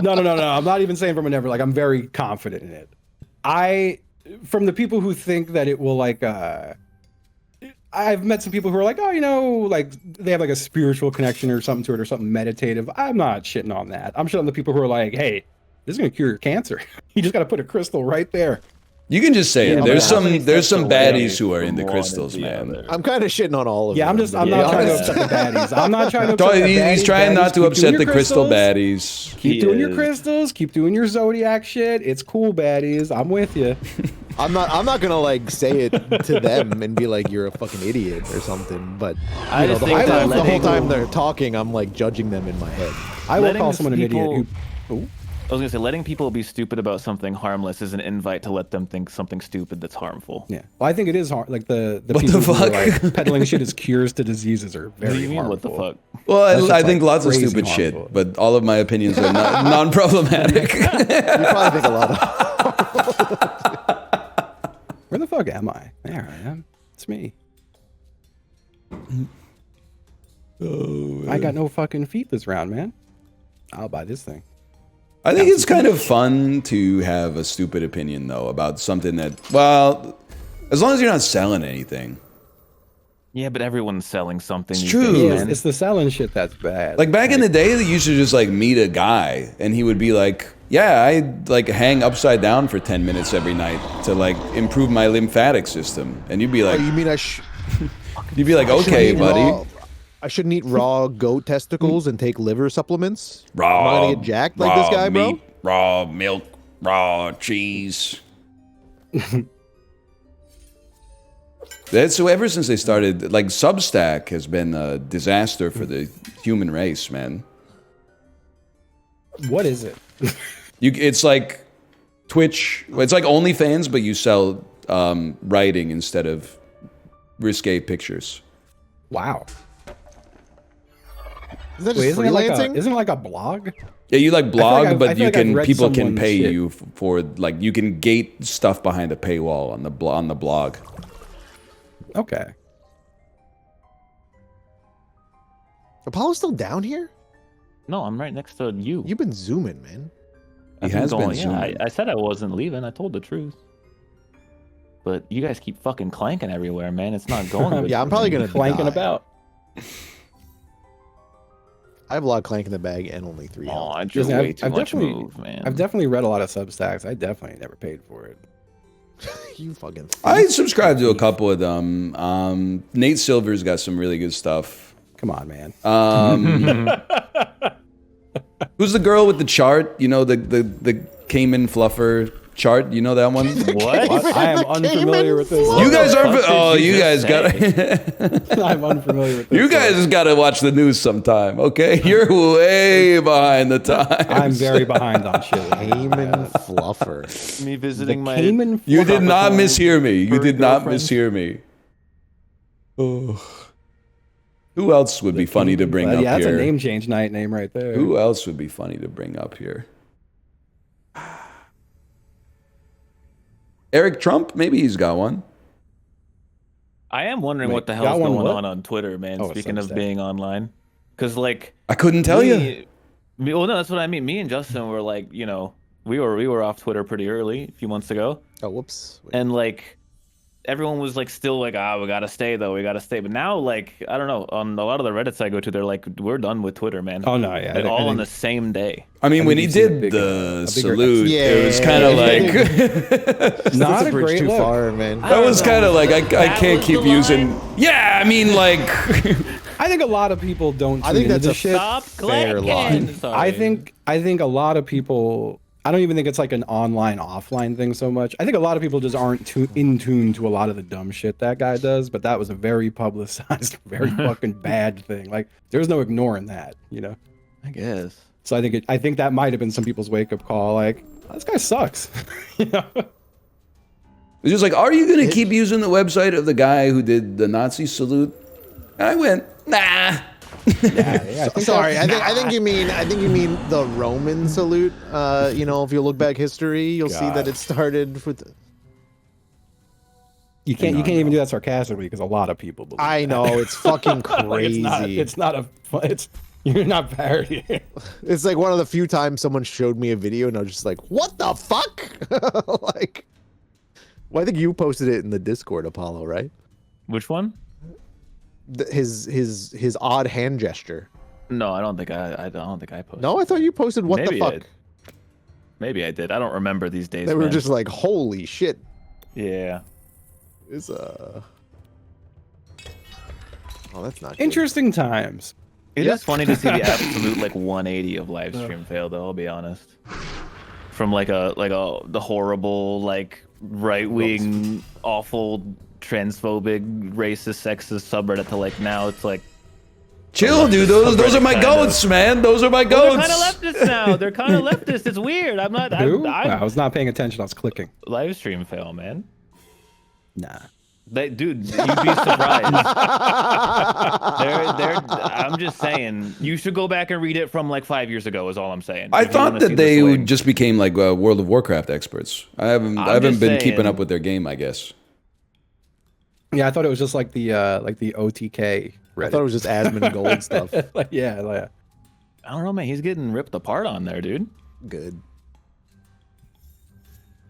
No. I'm not even saying from a never. Like, I'm very confident in it. From the people who think that it will like, I've met some people who are like, oh, you know, like they have like a spiritual connection or something to it or something meditative. I'm not shitting on that. I'm shitting on the people who are like, hey, this is gonna cure your cancer. You just got to put a crystal right there. you can just say it. Yeah, There's but how many some steps away baddies who are from into one crystals, is the man. other? I'm kind of shitting on all of Yeah, them. I'm not trying to upset the baddies. I'm not trying to upset the baddies. He's trying not to Baddies, keep doing upset your the crystal crystals. baddies. Keep He doing your is. crystals. Keep doing your zodiac shit. It's cool, baddies. I'm with you. I'm not gonna like say it to them and be like you're a fucking idiot or something. But I you know, just the think whole that time, the whole letting- time they're talking, I'm like judging them in my head. I will Letting call someone an people- idiot. Ooh. I was gonna say letting people be stupid about something harmless is an invite to let them think something stupid that's harmful. Yeah. Well, I think it is hard. Like the What people the who are fuck? like peddling shit as cures to diseases are What very do you mean? harmful. What the fuck? That's Well, just, I think like, lots of crazy stupid harmful. shit, but all of my opinions are not non-problematic. You probably think a lot of. Where the fuck am I? There I am. It's me. I got no fucking feet this round, man. I'll buy this thing. I think it's kind of fun to have a stupid opinion, though, about something that, well, as long as you're not selling anything. Yeah, but everyone's selling something. It's these true. days, Yeah, man. it's the selling shit that's bad. Like back in the day, they used to just like meet a guy and he would be like, yeah, I like hang upside down for 10 minutes every night to like improve my lymphatic system. And you'd be Oh, like, you mean you'd be like, okay, buddy. I shouldn't eat raw goat testicles and take liver supplements? Raw, Am I gonna get jacked like this guy, bro? meat, raw milk, raw cheese. That's so ever since they started, like Substack has been a disaster for the human race, man. What is it? It's like Twitch, it's like OnlyFans, but you sell writing instead of risque pictures. Wow. Is that just Wait, freelancing? isn't it like a blog? Yeah, you like blog, I but feel like I've read people can someone's pay shit. you for like you can gate stuff behind a paywall on the blog. Okay. Apollo's still down here? No, I'm right next to you. You've been zooming, man. He I've been has been going- yeah, zooming. I said I wasn't leaving. I told the truth. But you guys keep fucking clanking everywhere, man. It's not going good. Yeah, I'm probably gonna Clanking die. about. I have a lot of clank in the bag and only 3 Oh, health. I drew Listen, way too much definitely, move, man. I've definitely read a lot of Substacks. I definitely never paid for it. You fucking. I subscribe to a couple of them. Nate Silver's got some really good stuff. Come on, man. Who's the girl with the chart? You know, the Cayman fluffer chart. You know that one? What? I am unfamiliar with this. You guys are. fuck did Oh, you you just guys got. I'm unfamiliar with this. You guys got to watch the news sometime, okay? You're way behind the times. I'm very behind on shit. Cayman fluffer. Me visiting my. Cayman You did not fluffer mishear me. You furry did not girlfriend? mishear me. Oh. Who else would be funny to bring up yeah, that's here? a name change night name right there. Who else would be funny to bring up here? Eric Trump? Maybe he's got one. I am wondering Wait, what the got hell's one going what? on Twitter, man. Oh, Speaking of Substack. being online, because like I couldn't tell you. well, no, that's what I mean. Me and Justin were like, we were off Twitter pretty early a few months ago, Oh, whoops. Wait. and like everyone was like still like, we gotta stay though, we gotta stay. But now, like, I don't know, on a lot of the Reddits I go to, they're like, we're done with Twitter, man. Oh no, yeah. Like, I all on think- the same day. I mean, I when think he you've seen did a the bigger salute, it was kind of like... not That's a a bridge great too look. far, man. That was kind of like, I That can't was keep the using... line? Yeah, I mean, like... I think a lot of people don't. I think tune that's into a shit. Stop fair clicking. line. Sorry. I think a lot of people. I don't even think it's like an online offline thing so much. I think a lot of people just aren't in tune to a lot of the dumb shit that guy does. But that was a very publicized, very fucking bad thing. Like there's no ignoring that, you know. I guess. So I think that might have been some people's wake up call. Like this guy sucks. You know? It's just like, are you going to keep using the website of the guy who did the Nazi salute? And I went, nah. Yeah, I think Sorry, that's- I think you mean the Roman salute. If you look back history, you'll see God. that it started with. you can't even do that sarcastically because a lot of people believe. I know it's fucking Like, crazy. it's not a. It's you're not parodying. It's like one of the few times someone showed me a video and I was just like, "What the fuck?" Like, well, I think you posted it in the Discord, Apollo, right? Which one? His odd hand gesture. No, I don't think I posted. No, I thought you posted what Maybe the I fuck. did. Maybe I did. I don't remember these days. They were man. just like, "Holy shit!" Yeah. It's Oh, that's not good. Interesting times. It's Yep. just funny to see the absolute like 180 of live stream fail, though. I'll be honest. From the horrible like right wing awful transphobic racist sexist subreddit to like now it's like Chill, dude. Those are my Kind of. goats, man. Those are my they're goats. kind of leftist now. They're kind of leftist. It's weird. I'm not. Who? I'm I was not paying attention. I was clicking. live stream fail, man. Nah. Dude, you'd be surprised. I'm just saying, you should go back and read it from like 5 years ago. Is all I'm saying. I If you thought wanna see that the they swing. just became like World of Warcraft experts. I haven't just been keeping saying. up with their game, I guess. Yeah, I thought it was just like the OTK. I thought it was just admin gold stuff. like, yeah. I don't know, man. He's getting ripped apart on there, dude. Good.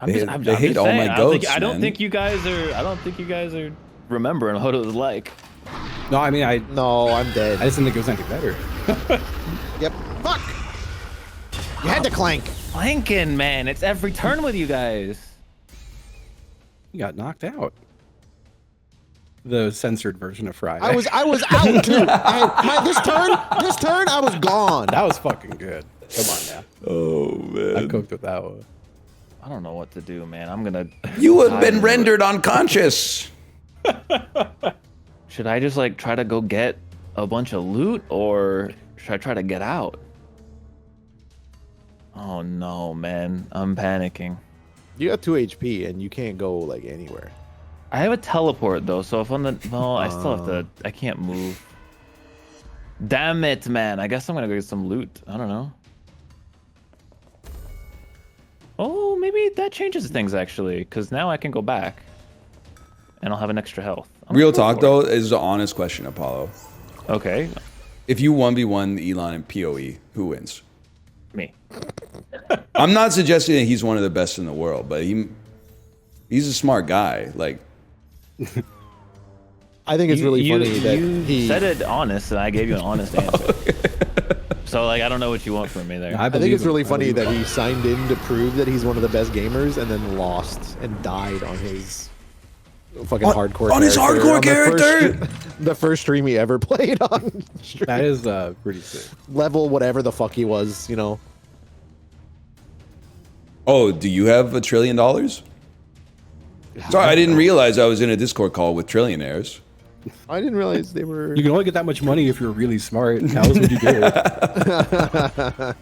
They hate all my goats, I don't man. think you guys are remembering what it was like. No, I mean I No, I'm dead. just didn't think it was any better. Yep. Fuck. You had to clank. Planking, man. It's every turn with you guys. You got knocked out. The censored version of Friday. I was out too. This turn, I was gone. That was fucking good. Come on now. Oh I man, cooked with that one. I don't know what to do, man. I'm gonna. you have been rendered unconscious. Should I just like try to go get a bunch of loot, or should I try to get out? Oh no, man. I'm panicking. You got 2 HP and you can't go like anywhere. I have a teleport though, so if I'm the I still have to. I can't move. Damn it, man! I guess I'm gonna go get some loot. I don't know. Oh, maybe that changes things actually, because now I can go back, and I'll have an extra health. I'm Real gonna go talk for though, is an honest question, Apollo. it. Okay, If you 1v1 Elon and PoE, who wins? me. I'm not suggesting that he's one of the best in the world, but he's a smart guy. Like, I think it's really funny that you he said it honest, and I gave you an honest answer. So like, I don't know what you want from me there. I I think believe it's him. really I funny believe that him. he signed in to prove that he's one of the best gamers and then lost and died on his fucking hardcore on his hardcore character? The first stream he ever played on. Stream. That is pretty sick. Level whatever the fuck he was, you know. Oh, do you have $1 trillion? Sorry, I didn't realize I was in a Discord call with trillionaires. I didn't realize they were. You can only get that much money if you're really smart. How else would you do it?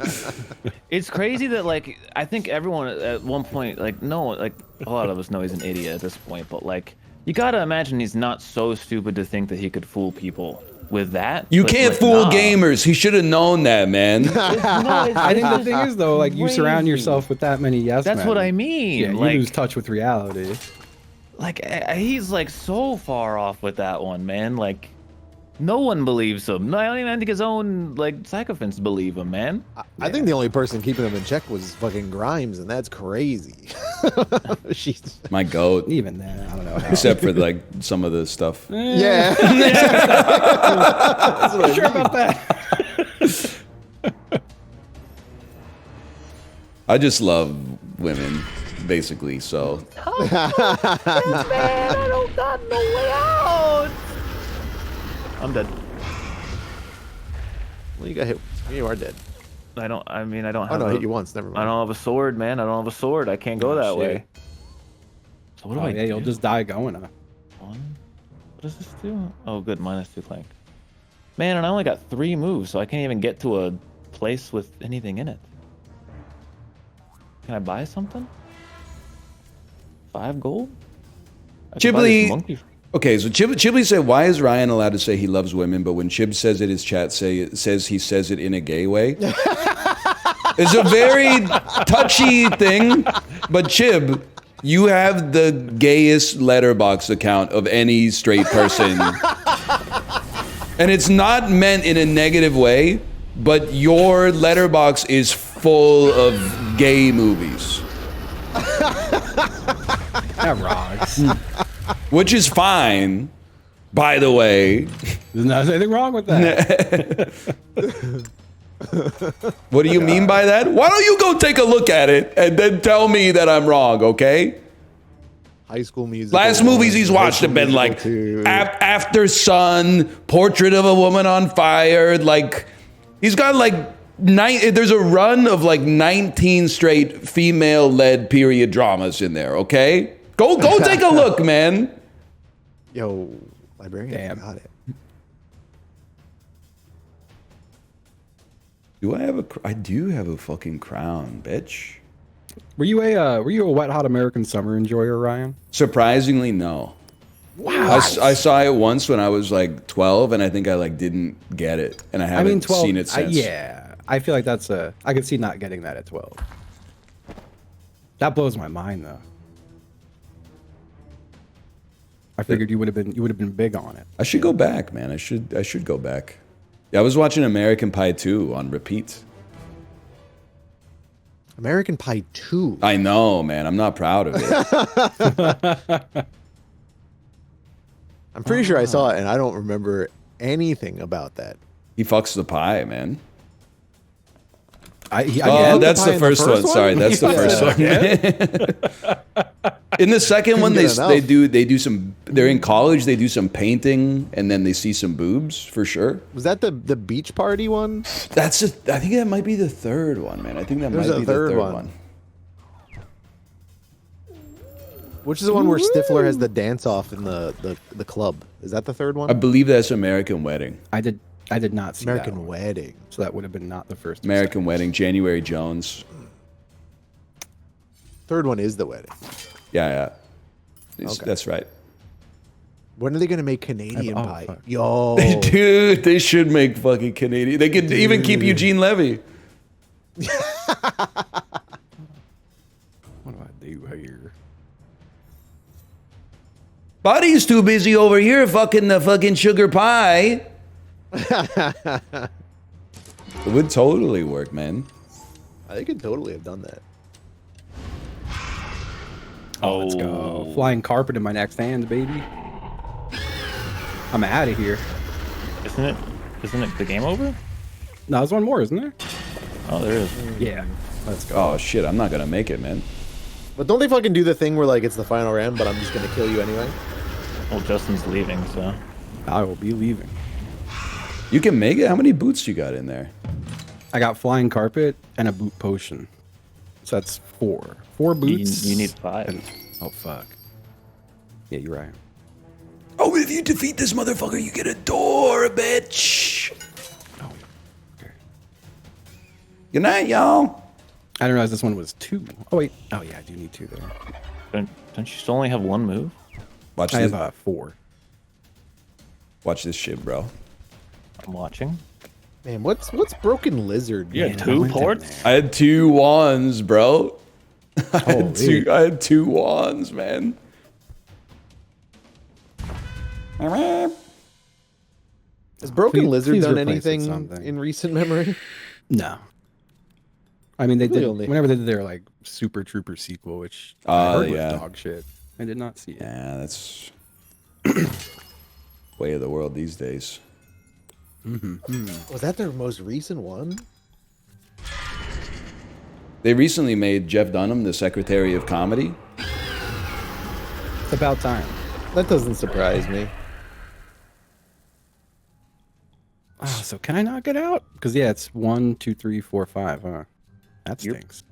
It's crazy that like I think everyone at one point like no like a lot of us know he's an idiot at this point, but like you gotta imagine he's not so stupid to think that he could fool people with that. You Like- can't like, fool nah. gamers. He should have known that, man. I think the thing is though, like you surround crazy. yourself with that many yes That's men. what I mean. Yeah, like, you lose touch with reality. like he's like so far off with that one, man. Like no one believes him. No, I don't even think his own like sycophants believe him, man. I think the only person keeping him in check was fucking Grimes, and that's crazy. She's. My goat. Even then, I don't know. Except for like some of the stuff. Yeah. Not sure about that. I just love women, basically. So Man, I don't got no way out. I'm dead. Well, you got hit. You are dead. I don't Oh have no, I a, hit you once. Never I mind. don't have a sword, man. I don't have a sword. I can't go Oh, that shit. way. So what do Oh, I yeah, do? you'll just die going. One. What does this do? Oh, good. -2 clank. Man, and I only got 3 moves, so I can't even get to a place with anything in it. Can I buy something? 5 gold? I could buy this Ghibli- monkey- okay, so Chibli said, "Why is Ryan allowed to say he loves women, but when Chib says it, his chat says he says it in a gay way?" It's a very touchy thing, but Chib, you have the gayest letterbox account of any straight person, and it's not meant in a negative way, but your letterbox is full of gay movies. That rocks. Which is fine, by the way. There's not anything wrong with that. What do you mean by that? Why don't you go take a look at it and then tell me that I'm wrong, okay? High School Musical. Last movies he's High watched School have been Musical like 2. After Sun, Portrait of a Woman on Fire. Like, he's got like there's a run of like 19 straight female-led period dramas in there, okay? Go take a look, man. Yo, librarian. Damn. Got it. Do I have I do have a fucking crown, bitch. Were you a wet hot American summer enjoyer, Ryan? Surprisingly, no. Wow. I saw it once when I was like 12, and I think I like didn't get it, and I haven't 12. seen it since. Yeah, I feel like that's I could see not getting that at 12. That blows my mind though. I figured you would have been big on it. I should go back, man. I should go back. Yeah, I was watching American Pie 2 on repeat. American Pie 2. I know, man. I'm not proud of it. I'm pretty sure I saw it, and I don't remember anything about that. He fucks the pie, man. Oh, the that's pie the in the first first one. Sorry, one? that's the first one. In the second one, Couldn't get they do some. They're in college. They do some painting, and then they see some boobs for sure. Was that the beach party one? I think that might be the third one, man. I think that There's might a be the third third one. one. Which is the one where Stifler has the dance off in the club? Is that the third one? I believe that's American Wedding. I did not see that American one. Wedding. So that would have been not the first. or American Wedding, January Jones. Third one is the wedding. Yeah. Okay. That's right. When are they gonna make Canadian Oh, Pie? fuck. Yo, Dude, they should make fucking Canadian. They could even keep Eugene Levy. What do I do here? Buddy's too busy over here fucking the fucking sugar pie. It would totally work, man. I could totally have done that. Oh, let's go. Flying carpet in my next hand, baby. I'm out of here. Isn't it the game over? No, there's one more, isn't there? Oh, there is. Yeah. Let's go. Oh shit, I'm not gonna make it, man. But don't they fucking do the thing where like it's the final round, but I'm just gonna kill you anyway? Well, Justin's leaving, so. I will be leaving. You can make it? How many boots you got in there? I got flying carpet and a boot potion. So that's 4. 4 boots. You need 5. and- oh, fuck. Yeah, you're right. Oh, if you defeat this motherfucker, you get a door, bitch. Oh, okay. Good night, y'all. I didn't realize this one was 2. Oh, wait. Oh, yeah, I do need 2 there. Don't you still only have 1 move? Watch I this. have 4. Watch this shit, bro. I'm watching. Man, what's Broken Lizard? You man? had 2 ports? I had 2 wands, bro. I Holy. had 2 wands, man. Has Broken Please- Lizard please done replace it with anything something. in recent memory? No. I mean, they did, Really? whenever they did their, like, Super Trooper sequel, which I heard yeah. was dog shit. I did not see it. Yeah, that's way of the world these days. Was that their most recent one? They recently made Jeff Dunham the Secretary of Comedy. It's about time. That doesn't surprise me. Oh, so can I knock it out? Because, yeah, it's 1, 2, 3, 4, 5, huh? That Yep. stinks.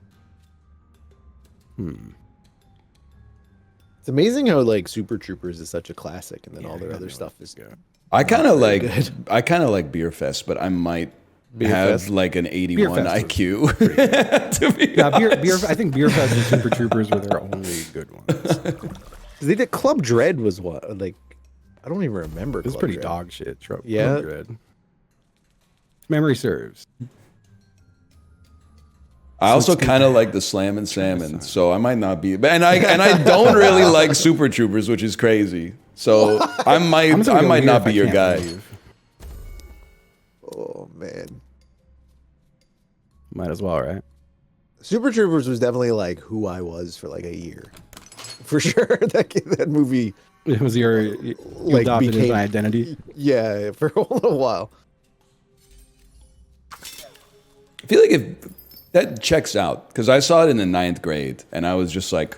It's amazing how like Super Troopers is such a classic, and then Yeah, all their I other know stuff it's is good. I kind of like Beer Fest, but I might Beer have Fest? like an 81 Fest IQ. to be Yeah, honest. I think Beer Fest and Super Troopers were their only good ones. They did Club Dread was what like I don't even remember. It was Club pretty Dread. dog shit. Yeah. Good. Memory serves. I also kind of like the Slam and Salmon, so I might not be. And I don't really like Super Troopers, which is crazy. So I I'm might just gonna go not here be if your I guy. can't leave. Oh man, Might as well, right? Super Troopers was definitely like who I was for like a year, for sure. that movie, It was you Like, adopted as became- an identity. yeah, for a little while. I feel like if that checks out, because I saw it in the 9th grade, and I was just like,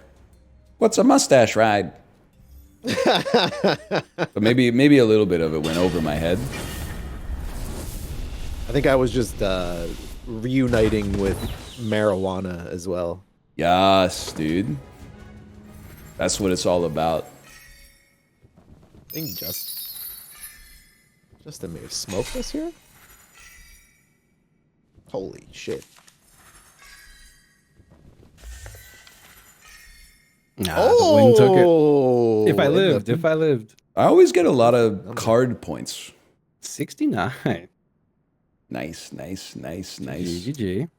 "What's a mustache ride?" But maybe a little bit of it went over my head. I think I was just reuniting with marijuana as well. Yes, dude. That's what it's all about. I think Justin may have smoked this here. Holy shit! Nah, the wind took it. Oh, If I lived. I always get a lot of card points. 69. Nice. GG.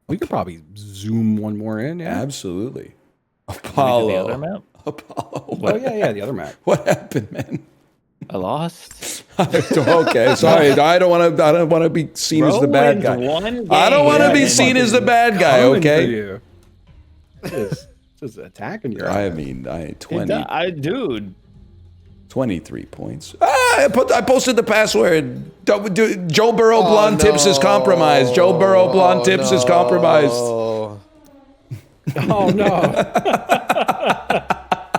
We could probably zoom one more in, yeah. Absolutely. The other Apollo. map? Apollo. Oh, yeah, the other map. What happened, man? I lost. Okay, sorry. I don't want to be seen as the bad guy. I don't want to be seen as the bad guy. Coming for Okay. you. Just attacking your I ass. mean, I Dude. 23 points. I posted the password. Joe Burrow blonde tips is compromised. Joe Burrow blonde tips is compromised. Oh, Oh no!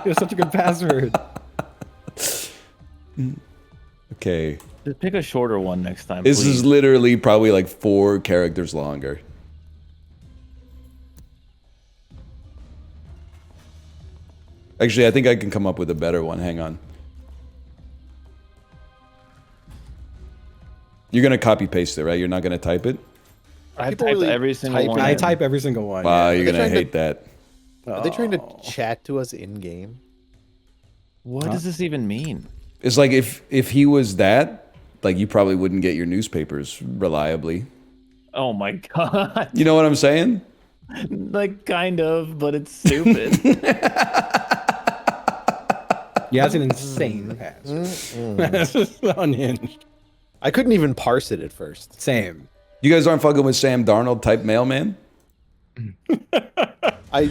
You have such a good password. Okay. Just pick a shorter one next time. This please. is literally probably like 4 characters longer. Actually, I think I can come up with a better one. Hang on. You're going to copy paste it, right? You're not going to type it? I People typed really every single type one. it. I in. type every single one. Wow, yeah. you're going to trying to- hate that. are they trying to Oh. chat to us in game? What does this even mean? It's like if he was that, like you probably wouldn't get your newspapers reliably. Oh my god. You know what I'm saying? Like, kind of, but it's stupid. Yeah, it's an insane password. That's just unhinged. I couldn't even parse it at first. Same. You guys aren't fucking with Sam Darnold type mailman? I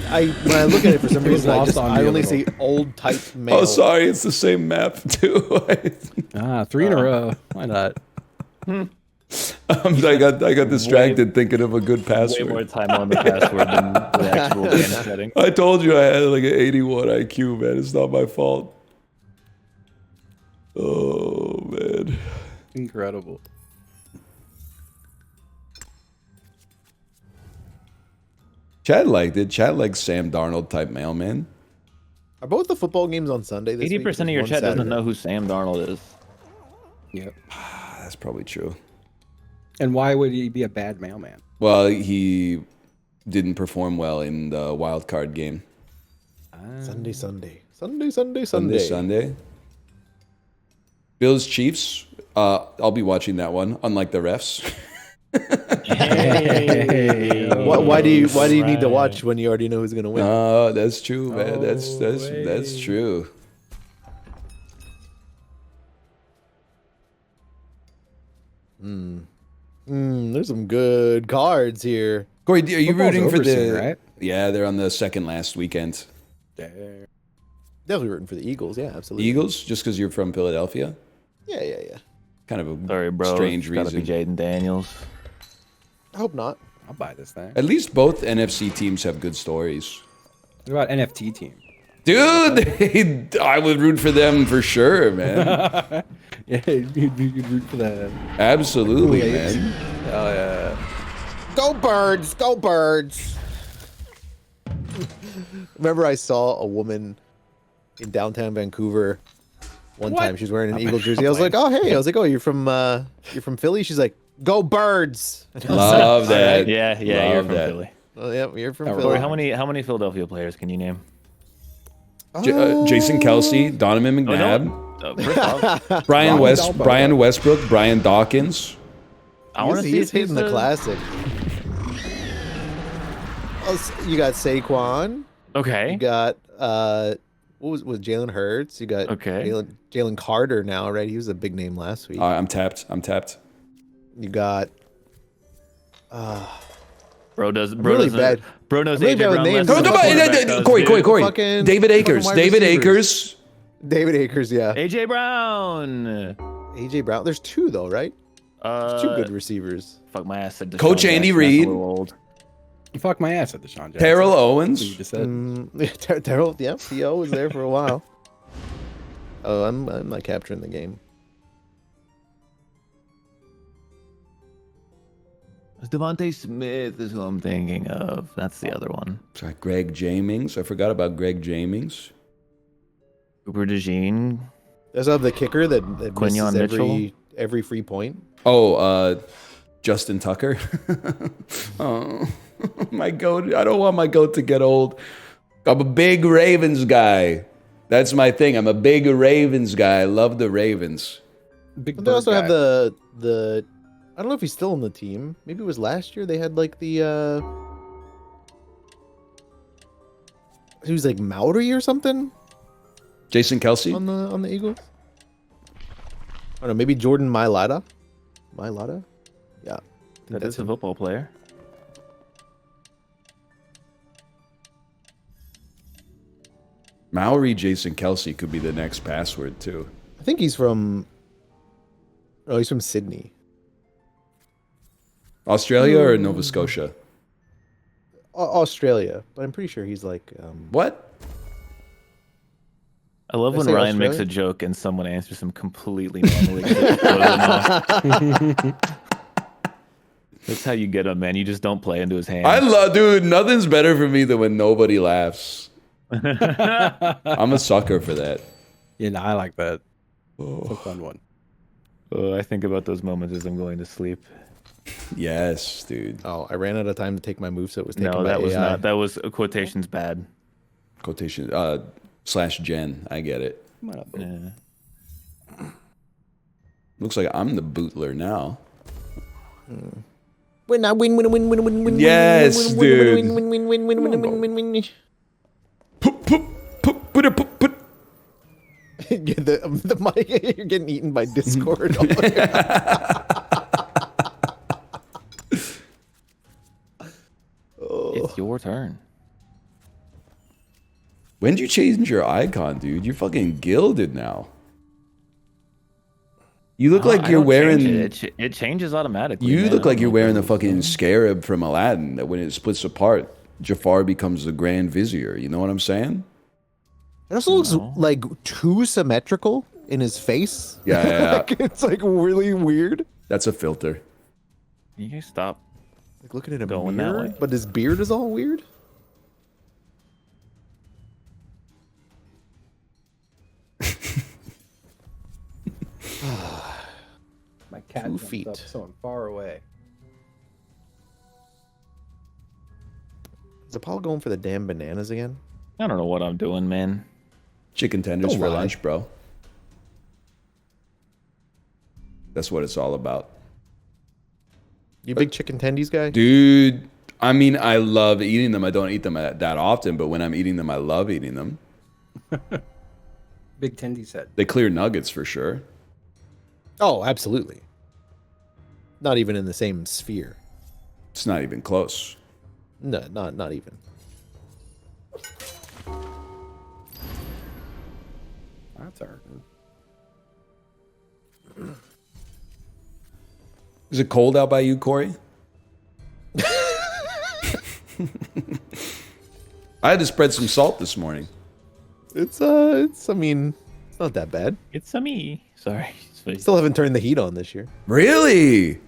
when I look at it for some It was reason, lost on me I a only little. see old type mail. Oh, sorry, it's the same map too. 3 in a row. Why not? I got distracted thinking of a good Way password. more time on the password than the actual game setting. I told you I had like an 81 IQ, man. It's not my fault. Oh man. Incredible. Chad liked it. Chad likes Sam Darnold type mailman. Are both the football games on Sunday this week? 80% of your One chat doesn't Saturday. know who Sam Darnold is. Yep. That's probably true. And why would he be a bad mailman? Well, he didn't perform well in the wild card game. Sunday. Sunday. Bills Chiefs. I'll be watching that one. Unlike the refs. Why do you need to watch when you already know who's gonna win? Oh, that's true, man. That's true. There's some good cards here. Corey, are you Football's rooting for over the? soon, right? Yeah, they're on the second last weekend. Definitely rooting for the Eagles. Yeah, absolutely. Eagles, just because you're from Philadelphia. Yeah. Kind of a Sorry, bro. strange It's gotta reason. be Jaden Daniels. I hope not. I'll buy this thing. At least both NFC teams have good stories. What about NFT team? Dude, I would root for them for sure, man. Yeah, you'd root for that. Absolutely, Kool-Aid. man. Oh yeah. Go Birds! Go Birds! Remember, I saw a woman in downtown Vancouver one What? time. She was wearing an Eagle jersey. I was like, "Oh, hey!" I was like, "Oh, you're from Philly?" She's like, "Go Birds!" And I was like, Love that. Yeah, you're Love from that. Philly. "Oh, yeah, you're from Corey, Philly." Corey, how many Philadelphia players can you name? Jason Kelsey, Donovan Oh, McNabb, no. First off, Brian Dalbo. Brian Westbrook, Brian Dawkins. I want to see He's if hitting the a- classic. You got Saquon. Okay. You got what was Jalen Hurts? You got Okay. Jalen Carter now, right? He was a big name last week. I'm tapped. You got Bro really doesn't. bad. Bro knows I'm really AJ bad with Brown names. less than No, the quarterback does, dude. Corey. Fucking David Akers. wide David receivers. Akers. David Akers, yeah. AJ Brown. AJ Brown. There's two though, right? There's two good receivers. Fuck my ass. Said Deshaun Coach Andy Jackson, that's a Reed. little old. Fuck my ass at Deshaun Jackson. Terrell That's what you Owens. just said. Terrell, yeah, T.O. was there for a while. Oh, I'm not capturing the game. Devontae Smith is who I'm thinking of. That's the other one. Sorry, Greg Jamings. I forgot about Greg Jamings. Cooper DeJean. There's the kicker that Quinyon misses every free point. Oh, Justin Tucker. Oh, my goat. I don't want my goat to get old. I'm a big Ravens guy. That's my thing. I'm a big Ravens guy. I love the Ravens. Big But they also bird have guy. the I don't know if he's still on the team. Maybe it was last year. They had like the he was like Maori or something Jason Kelsey. on the Eagles. I don't know. Maybe Jordan Mailata. Yeah, I think That that's is a him. football player. Maori Jason Kelsey could be the next password too. I think he's from. Oh, he's from Sydney. Australia or Nova Scotia? Australia, but I'm pretty sure he's like. What? I love Did I when say Ryan makes Australia? a joke and someone answers him completely normally. That's how you get him, man. You just don't play into his hand. I love, dude. Nothing's better for me than when nobody laughs. I'm a sucker for that. Yeah, no, I like that. It's a fun one. I think about those moments as I'm going to sleep. Yes, dude. Oh, I ran out of time to take my move, so it was taken No, by that was AI. not. That was quotations bad. Quotation slash Jen. I get it. Come on up, bro. Yeah. Looks like I'm the bootler now. Win, I win, win, win, win, win, win. Yes, win, dude. Win, win, win, win, win, win, win, win, win, win. Put it, put. Yeah, the mic, you're getting eaten by Discord. It's your turn. When did you change your icon, dude? You're fucking gilded now. You look like I you're don't change wearing. it changes automatically. You man. look I like don't you're know wearing what the that fucking is. scarab from Aladdin. That when it splits apart, Jafar becomes the Grand Vizier. You know what I'm saying? It also looks No. like too symmetrical in his face. Yeah, yeah, yeah. Like, it's like really weird. That's a filter. You guys stop. Like looking at a Going that mirror, way. but his beard is all weird. My cat 2 jumped feet. up so far away. Is Apollo going for the damn bananas again? I don't know what I'm doing, man. Chicken tenders Don't for lie. lunch, bro. That's what it's all about. You big chicken tendies guy? Dude, I mean, I love eating them. I don't eat them that often, but when I'm eating them, I love eating them. Big Tendy said. They clear nuggets for sure. Oh, absolutely. Not even in the same sphere. It's not even close. No, not even. That's our. Is it cold out by you, Corey? I had to spread some salt this morning. It's I mean, it's not that bad. It's a me. Sorry. Still haven't turned the heat on this year. Really?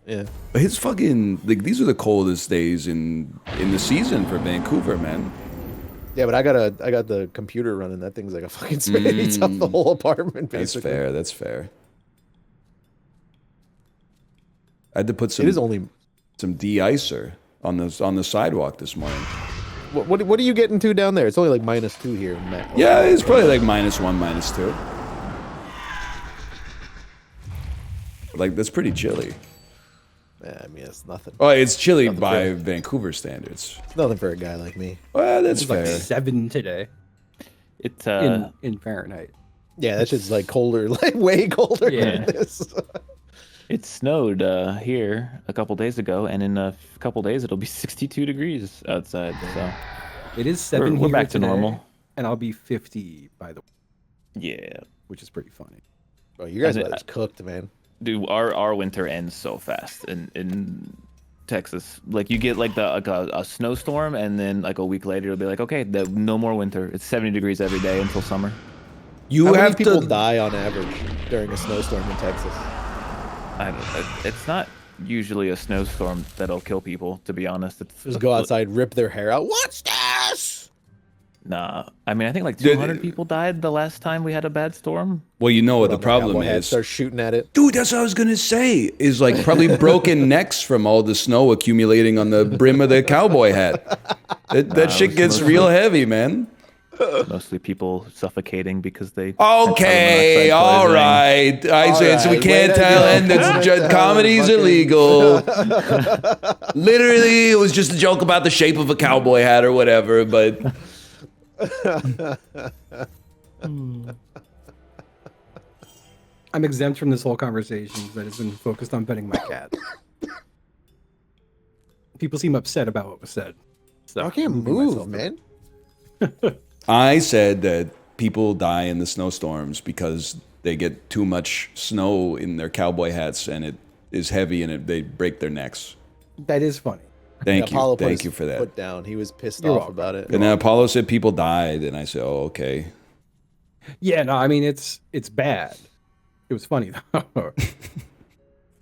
Yeah. It's fucking like these are the coldest days in the season for Vancouver, man. Yeah, but I got the computer running. That thing's like a fucking spit. It eats up the whole apartment, That's basically. fair. That's fair. I had to put some It is only. some de-icer on the sidewalk this morning. What are you getting to down there? It's only like -2 here. Matt. Yeah, it's probably like -1, -2. Like that's pretty chilly. Yeah, I mean, it's nothing. Oh, it's chilly Nothing by fair. Vancouver standards. It's nothing for a guy like me. Well, that's It's like fair. 7 today It's in Fahrenheit. Yeah, that shit's like colder, like way colder Yeah. than this. it snowed here a couple days ago, and in a couple days it'll be 62 degrees outside. So It is 7 we're here back to today, normal. and I'll be 50 by the way, Yeah, which is pretty funny. Bro, you guys' And it- weather's cooked, man. dude, our winter ends so fast in Texas. Like you get like a snowstorm, and then like a week later it'll be like, okay, no more winter. It's 70 degrees every day until summer. You How many have people to die on average during a snowstorm in Texas? It's not usually a snowstorm that'll kill people. To be honest, it's Just go outside, rip their hair out. What's this? Nah, I mean I think like Did- 200 people died the last time we had a bad storm. Well, you know what the On problem cowboy hat, is. start shooting at it. Dude, that's what I was gonna say. Is like probably broken necks from all the snow accumulating on the brim of the cowboy hat. That shit gets real heavy, man. Mostly people suffocating because they. Okay, all right. I said so we right, can't way to tell, go. and it's comedy's Fucking- illegal. Literally, it was just a joke about the shape of a cowboy hat or whatever. But I'm exempt from this whole conversation because it's been focused on petting my cat. People seem upset about what was said. So I can't I'm moving myself move, up. man. I said that people die in the snowstorms because they get too much snow in their cowboy hats, and it is heavy, and they break their necks. That is funny. Thank you, Apollo put thank his you for that. Foot down. He was pissed You're off welcome. about it. And then Apollo said people died, and I said, "Oh, okay." Yeah, no, I mean it's bad. It was funny though.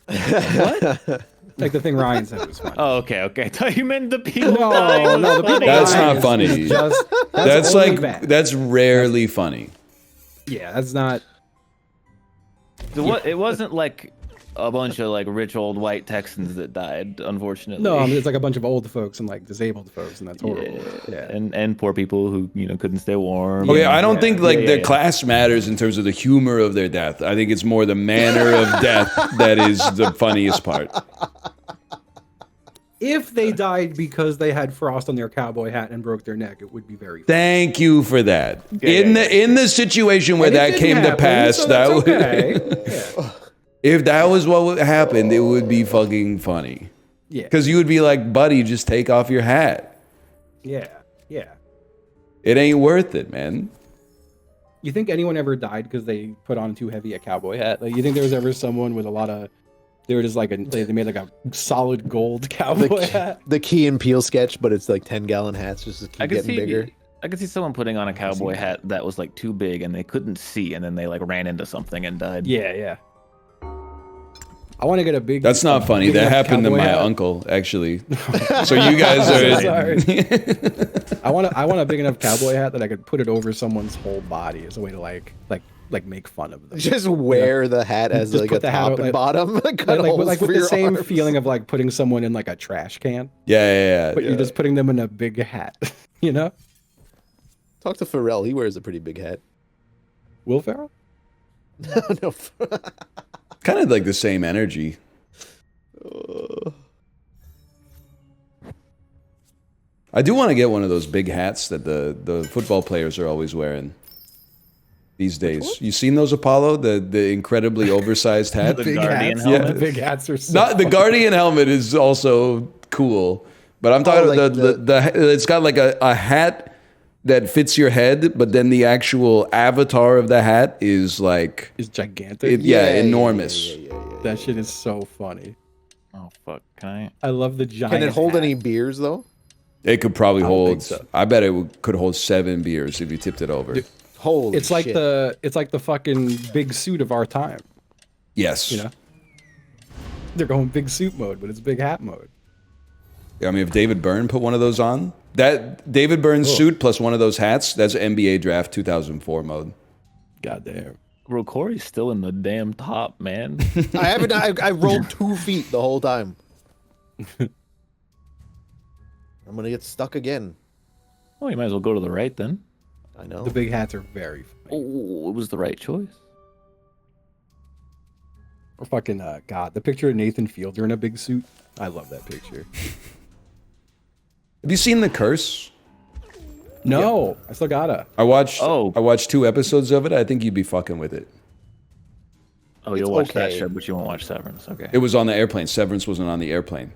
What? Like the thing Ryan said was funny. Oh, okay. I thought you meant the people. No, dying. no, the people That's dying not is funny. just- That's only like bad. that's rarely funny. Yeah, that's not. So what? It wasn't like a bunch of like rich old white Texans that died, unfortunately. No, I mean, it's like a bunch of old folks and like disabled folks, and that's horrible. Yeah. and poor people who couldn't stay warm. Okay, I don't yeah, think like yeah, their yeah. class matters in terms of the humor of their death. I think it's more the manner of death that is the funniest part. If they died because they had frost on their cowboy hat and broke their neck, it would be very. Thank you for that. Yeah, In the situation where And it that didn't came to happen, pass, so that that's would, okay. Yeah. if that was what happened, it would be fucking funny. Yeah. Because you would be like, buddy, just take off your hat. Yeah. Yeah. It ain't worth it, man. You think anyone ever died because they put on too heavy a cowboy hat? Like, you think there was ever someone with a lot of? They were just like they made like a solid gold cowboy hat. The Key and Peele sketch, but it's like 10-gallon hats just to keep getting bigger. I could see someone putting on a cowboy hat that was like too big and they couldn't see, and then they like ran into something and died. Yeah. I want to get a big. That's not funny. That happened to my uncle, actually. So you guys are. Sorry. I want a big enough cowboy hat that I could put it over someone's whole body as a way to like make fun of them. Just wear the hat as Just like put a the hat top out, and like- bottom. Like with the same feeling of like putting someone in like a trash can, Yeah. but you're just putting them in a big hat. You know? Talk to Pharrell. He wears a pretty big hat. Will Ferrell? No. Kind of like the same energy. I do want to get one of those big hats that the football players are always wearing these days. You seen those, Apollo? The incredibly oversized hat? The Big Guardian hats. helmet. Yeah, the big hats are so Not the funny. Guardian helmet is also cool, but I'm talking like the it's got like a hat that fits your head, but then the actual avatar of the hat is like It's gigantic. enormous. That shit is so funny. Oh fuck! Can I love the giant. Can it hold hat. any beers though? It could probably I don't hold. think so. I bet it could hold 7 beers if you tipped it over. Holy It's like shit. the fucking big suit of our time. Yes. You know, they're going big suit mode, but it's big hat mode. I mean, if David Byrne put one of those on, that David Byrne suit plus one of those hats, that's NBA draft 2004 mode. Goddamn. Bro, Corey's still in the damn top, man. I haven't. I rolled 2 feet the whole time. I'm gonna get stuck again. Oh, you might as well go to the right then. I know. The big hats are very funny. Oh, it was the right choice. Or fucking God, the picture of Nathan Fielder in a big suit. I love that picture. Have you seen The Curse? No, I still gotta. I watched. Oh. I watched 2 episodes of it. I think you'd be fucking with it. Oh, you'll watch that okay. shit, but you won't watch Severance. Okay. It was on the airplane. Severance wasn't on the airplane.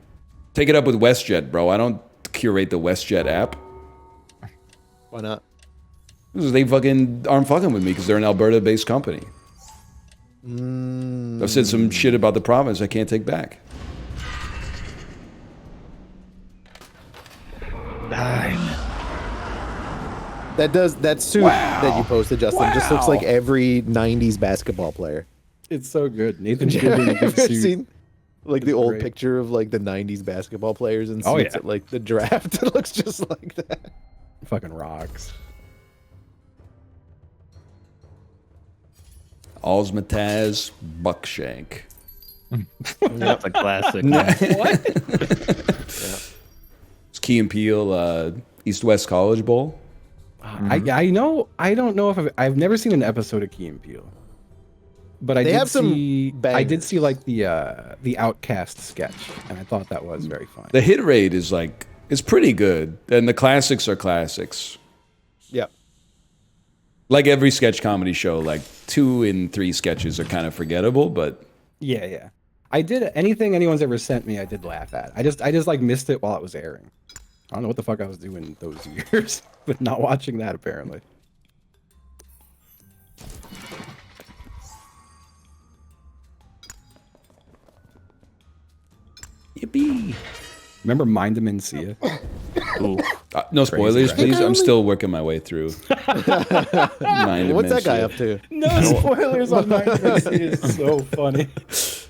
Take it up with WestJet, bro. I don't curate the WestJet app. Why not? Because they fucking aren't fucking with me because they're an Alberta-based company. I've said some shit about the province I can't take back. That suit that you posted, Justin, just looks like every '90s basketball player. It's so good. Nathan Have Fielder in a you big ever suit. seen like the It's old great. picture of like the '90s basketball players in suits Oh, yeah. at like the draft? It looks just like that. Fucking rocks. Alsmataz Buckshank. That's a classic. It's Key and Peele East-West College Bowl. I know. I don't know if I've never seen an episode of Key and Peele, but I They did have some see. I did bangers. see like the Outcast sketch, and I thought that was very funny. The hit rate is like it's pretty good, and the classics are classics. Yeah. Like every sketch comedy show, like 2 in 3 sketches are kind of forgettable, but Yeah. I did anything anyone's ever sent me. I did laugh at. I just like missed it while it was airing. I don't know what the fuck I was doing those years, but not watching that apparently. yippee. Remember Mind the Mencia? Ooh. No spoilers, right? please. I'm still working my way through. Mind What's that guy Dementia. up to? No spoilers on Mind the Mencia. Is so funny.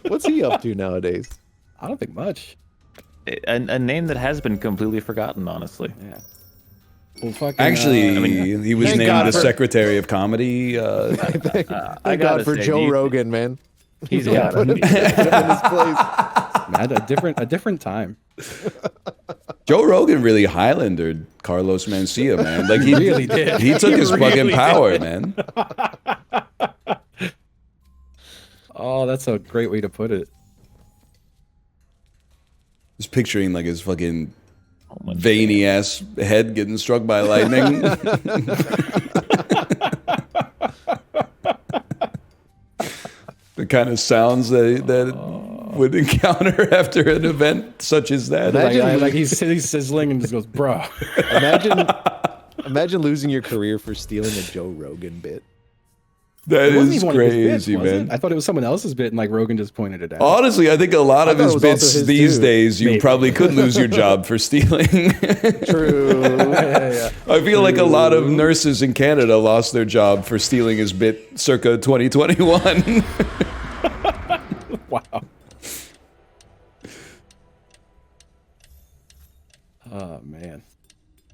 What's he up to nowadays? I don't think much. A name that has been completely forgotten, honestly. Yeah. Well, fucking, Actually, I mean, he was thank named God the for- Secretary of Comedy. Thank gotta God for say, Joe he- Rogan, man. He's Yeah. gotta be. Put him in his place. man, a different time. Joe Rogan really Highlandered Carlos Mencia, man. Like he really did. He took He his really fucking power, man. Oh, that's a great way to put it. Just picturing like his fucking Oh my veiny ass head getting struck by lightning. The kind of sounds that would encounter after an event such as that. Imagine- Like he's sizzling and just goes, bro. Imagine losing your career for stealing a Joe Rogan bit. That It wasn't is even one of his bits, crazy, was it? man. I thought it was someone else's bit, and like Rogan just pointed it out. Honestly, I think a lot of thought his it was also bits his these too. days, you Maybe. probably could lose your job for stealing. True. Yeah. I feel like a lot of nurses in Canada lost their job for stealing his bit circa 2021. Wow. Oh man.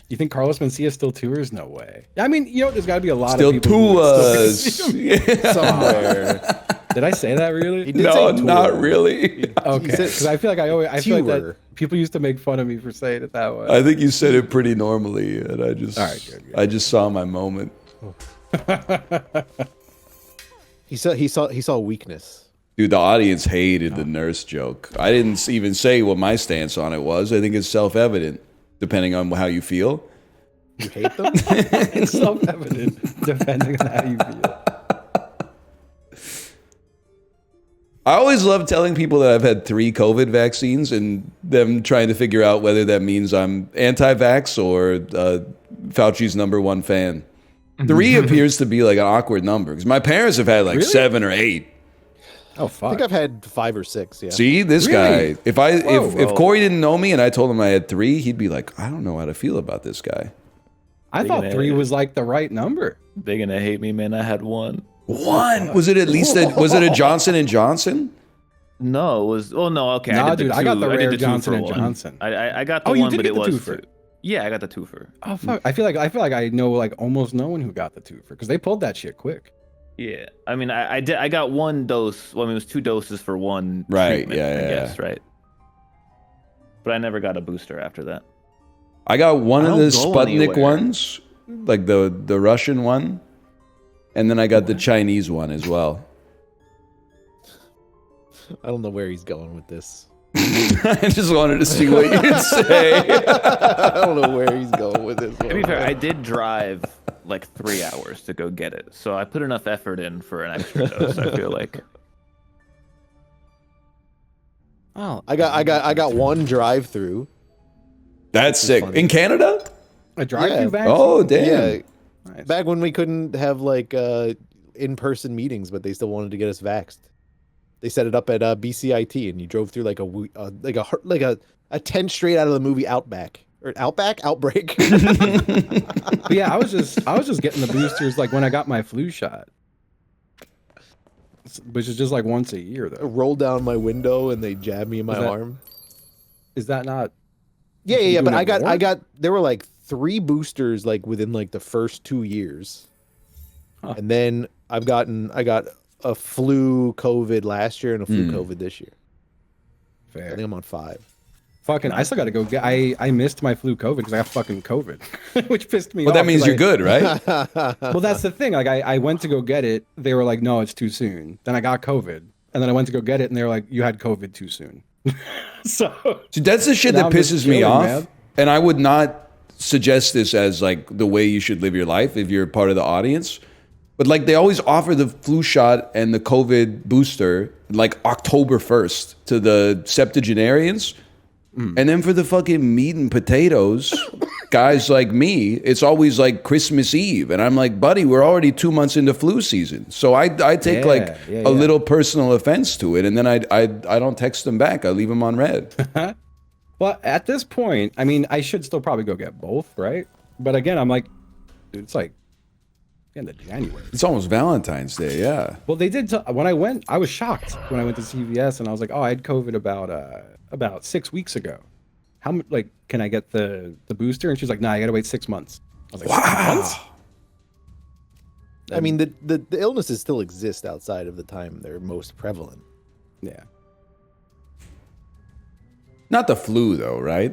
You think Carlos Mencia still tours? No way. I mean, you know, there's got to be a lot Still of people. who would still tours. consume- Somewhere. Did I say that really? He did No, say tour. not really. Okay, said because I feel like I feel like tour. that people used to make fun of me for saying it that way. I think you said it pretty normally, and I just, All right, good. I just saw my moment. He saw weakness. Dude, the audience hated the nurse joke. I didn't even say what my stance on it was. I think it's self-evident, depending on how you feel. You hate them? It's self-evident, depending on how you feel. I always love telling people that I've had 3 COVID vaccines and them trying to figure out whether that means I'm anti-vax or Fauci's #1 fan. 3 appears to be like an awkward number because my parents have had like Really? 7 or 8. Oh I fuck! think I've had 5 or 6. Yeah. See, this Really? guy. If Whoa. Corey didn't know me and I told him I had 3, he'd be like, I don't know how to feel about this guy. I thought 3 was like the right number. They're gonna hate me, man. I had 1. 1? Was it at least was it a Johnson and Johnson? No, it was. Oh no, okay. Nah, I did dude, the I got two. the I did rare the two Johnson for and one. Johnson. I got the Oh, you one, did but get it the was twofer. Yeah, I got the twofer. Oh fuck! I feel like I know like almost no one who got the twofer because they pulled that shit quick. Yeah, I mean, I did. I got 1 dose. Well, I mean, it was 2 doses for 1 Right, treatment, yeah, I yeah, guess, right. But I never got a booster after that. I got one I of the don't go Sputnik anywhere. ones, like the Russian one, and then I got the Chinese one as well. I don't know where he's going with this. I just wanted to see what you'd say. I don't know where he's going with this. To be fair, I did drive like 3 hours to go get it, so I put enough effort in for an extra dose. I feel like. Oh, I got 1 drive-through. That's sick. funny. In Canada? a drive-through Yeah. vaccine. Oh, damn. Yeah, Nice. back when we couldn't have like in-person meetings, but they still wanted to get us vaxxed. They set it up at BCIT, and you drove through like a tent straight out of the movie Outback or Outbreak. But yeah, I was just getting the boosters like when I got my flu shot, which is just like once a year I though. rolled down my window and they jabbed me in my Is that- arm. Is that not? Yeah, you but doing it I more? got there were like 3 boosters like within like the first 2 years. Huh. And then I got a flu COVID last year and a flu COVID this year. I Fair. think I'm on 5. Fucking, I still got to go get. I missed my flu COVID because I got fucking COVID, which pissed me Well, off. that means 'cause you're good, right? Well, that's the thing. Like, I went to go get it. They were like, no, it's too soon. Then I got COVID, and then I went to go get it, and they were like, you had COVID too soon. So See, that's the shit Now that I'm just pisses me chilling, off. man. And I would not suggest this as like the way you should live your life if you're part of the audience. But like they always offer the flu shot and the COVID booster like October 1st to the septuagenarians. And then for the fucking meat and potatoes, guys like me, it's always like Christmas Eve. And I'm like, buddy, we're already 2 months into flu season. So I take Yeah, a little personal offense to it. And then I don't text them back. I leave them on red. Well, at this point, I mean, I should still probably go get both, right? But again, I'm like, dude, it's like end of January. It's almost Valentine's Day, yeah. Well, they did. When I went, I was shocked when I went to CVS, and I was like, oh, I had COVID about 6 weeks ago. How much? Like, can I get the booster? And she's like, nah, you gotta wait 6 months. I was like, 6 months? I mean, the illnesses still exist outside of the time they're most prevalent. Yeah. Not the flu, though, right?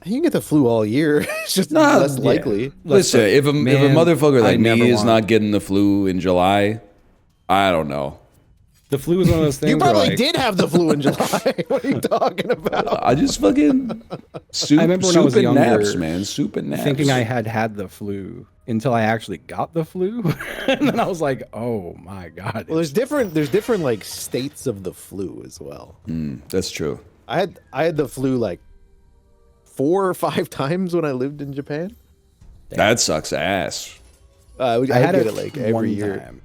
You can get the flu all year. It's just Nah, less yeah. likely. Listen, if a Man, motherfucker I like me never is want- not getting the flu in July, I don't know. The flu is one of those things. You where, probably like, did have the flu in July. What are you talking about? I just fucking soup, I remember when I was soup and younger, naps, man. Soup and naps. thinking I had the flu until I actually got the flu, and then I was like, oh my god. Well, there's different like states of the flu as well. That's true. I had the flu like 4 or 5 times when I lived in Japan. That sucks ass. I had get it like every one year. time.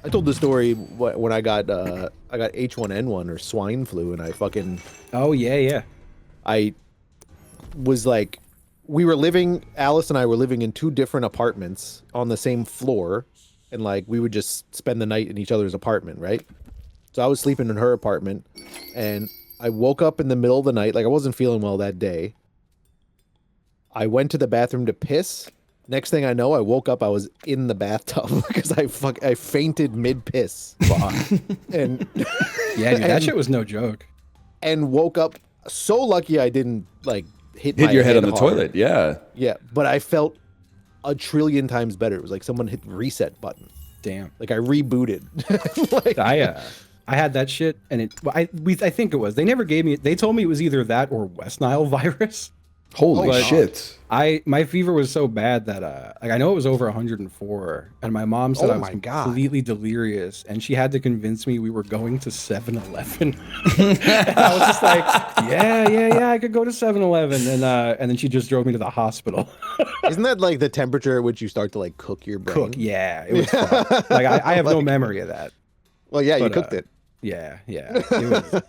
I told the story when I got H1N1 or swine flu, and Oh yeah. I was like, Alice and I were living in 2 different apartments on the same floor, and like we would just spend the night in each other's apartment, right? So I was sleeping in her apartment, and I woke up in the middle of the night, like I wasn't feeling well that day. I went to the bathroom to piss. Next thing I know, I woke up, I was in the bathtub because I fainted mid-piss. And Yeah, dude, that shit was no joke. and woke up so lucky I didn't like hit your head on the hard. toilet. Yeah. Yeah, but I felt a trillion times better. It was like someone hit the reset button. Damn. Like I rebooted. Like, I had that shit, and I think it was. They never gave me. They told me it was either that or West Nile virus. Holy But shit. my fever was so bad that like I know it was over 104, and my mom said Oh I was my God. completely delirious, and she had to convince me we were going to 7-Eleven. And I was just like, yeah, I could go to 7-Eleven, and then she just drove me to the hospital. isn't that like the temperature at which you start to like cook your brain? Cook, yeah, it was fucked. Like I have no memory of that. Well, yeah, you But, cooked it. Yeah. It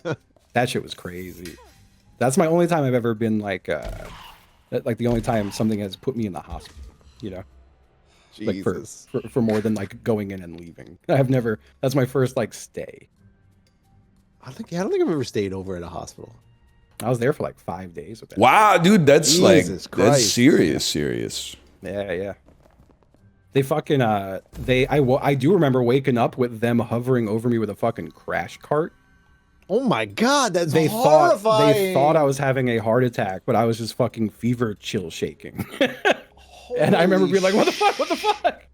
was, that shit was crazy. That's my only time I've ever been like the only time something has put me in the hospital, you know, like Jesus. for more than like going in and leaving. I've never. That's my first like stay. I don't think I've ever stayed over at a hospital. I was there for like 5 days with that. Wow, dude, that's Jesus that's Christ. serious. Yeah. They fucking I do remember waking up with them hovering over me with a fucking crash cart. Oh my God, that's They horrifying. thought I was having a heart attack, but I was just fucking fever chill shaking. And I remember being like, what the fuck?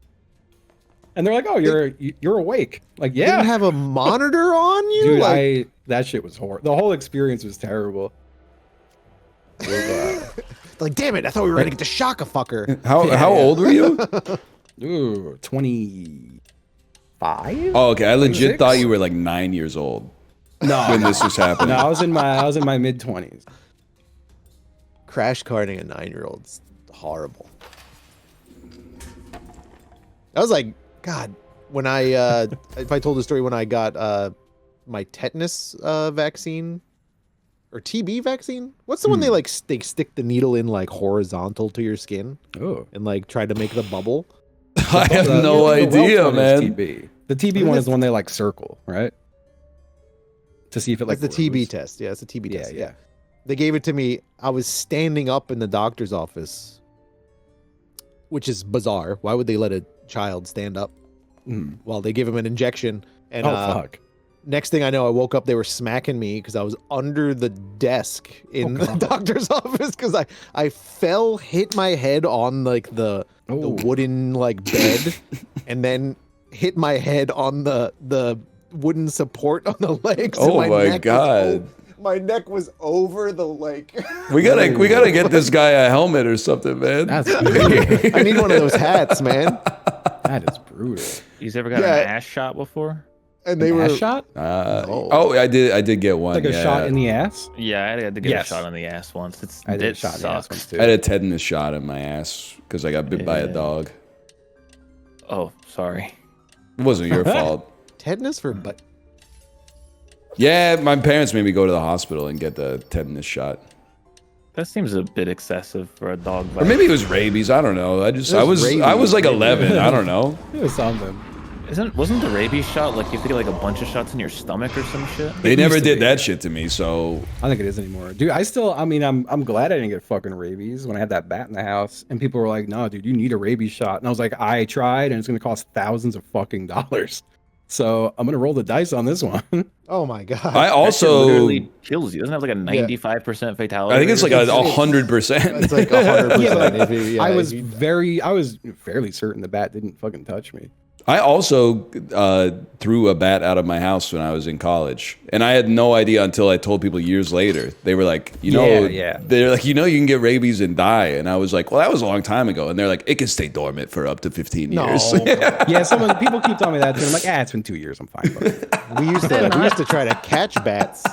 And they're like, oh, you're awake. Like, yeah. Didn't have a monitor on you? Dude, Like, that shit was horrible. The whole experience was terrible. like, damn it, I thought we were gonna get to shock a fucker. How old were you? Ooh, 25? Oh, okay. I legit 26? thought you were like 9 years old No, when this was happening. no, I was in my mid 20s. Crash carting a 9-year-old's horrible. I was like, God, when I if I told the story when I got my tetanus vaccine or TB vaccine, what's the one they like they stick the needle in like horizontal to your skin Oh, and like try to make the bubble? I have no idea, man. TB. The TB one is the one they like circle, right? To see if it like That's the TB grows. test. Yeah, it's a TB Yeah, test. yeah. They gave it to me. I was standing up in the doctor's office, which is bizarre. Why would they let a child stand up Mm. while they give him an injection? And Oh fuck. next thing I know, I woke up. They were smacking me because I was under the desk in Oh, the God. doctor's office because I fell, hit my head on like the Oh. wooden like bed, and then hit my head on the wooden support on the legs. and Oh my neck was God. my neck was over the like. We gotta get this guy a helmet or something, man. That's brutal. I need one of those hats, man. That is brutal. You ever got Yeah. an ass shot before? And they An were ass shot? I did get one. Like a yeah. shot in the ass? Yeah, I had to get Yes. a shot on the ass once. I did a It shot in the ass sucks. once too. I had a tetanus shot in my ass because I got bit by a Yeah. dog. Oh, sorry. It wasn't your fault. tetanus for but Yeah, my parents made me go to the hospital and get the tetanus shot. That seems a bit excessive for a dog Or bite. maybe it was rabies. I don't know. I was rabies. like 11. I don't know. It was something. Wasn't the rabies shot like you have to get like a bunch of shots in your stomach or some shit? They It never used to did be. that shit to me. So I think it is anymore. Dude, I'm glad I didn't get fucking rabies when I had that bat in the house. And people were like, no, dude, you need a rabies shot. And I was like, I tried and it's going to cost thousands of fucking dollars. So I'm going to roll the dice on this one. oh my god. I That shit also literally kills you. Doesn't it have like a 95% fatality. I think it's like rate? 100%. It's like 100%. Yeah, but if you- yeah, I was you- fairly certain the bat didn't fucking touch me. I also threw a bat out of my house when I was in college, and I had no idea until I told people years later. They were like, Yeah. they're like, you can get rabies and die, and I was like, well, that was a long time ago, and they're like, it can stay dormant for up to 15 years. Yeah, people keep telling me that too. I'm like, it's been 2 years. I'm fine. Bud. we used to try to catch bats.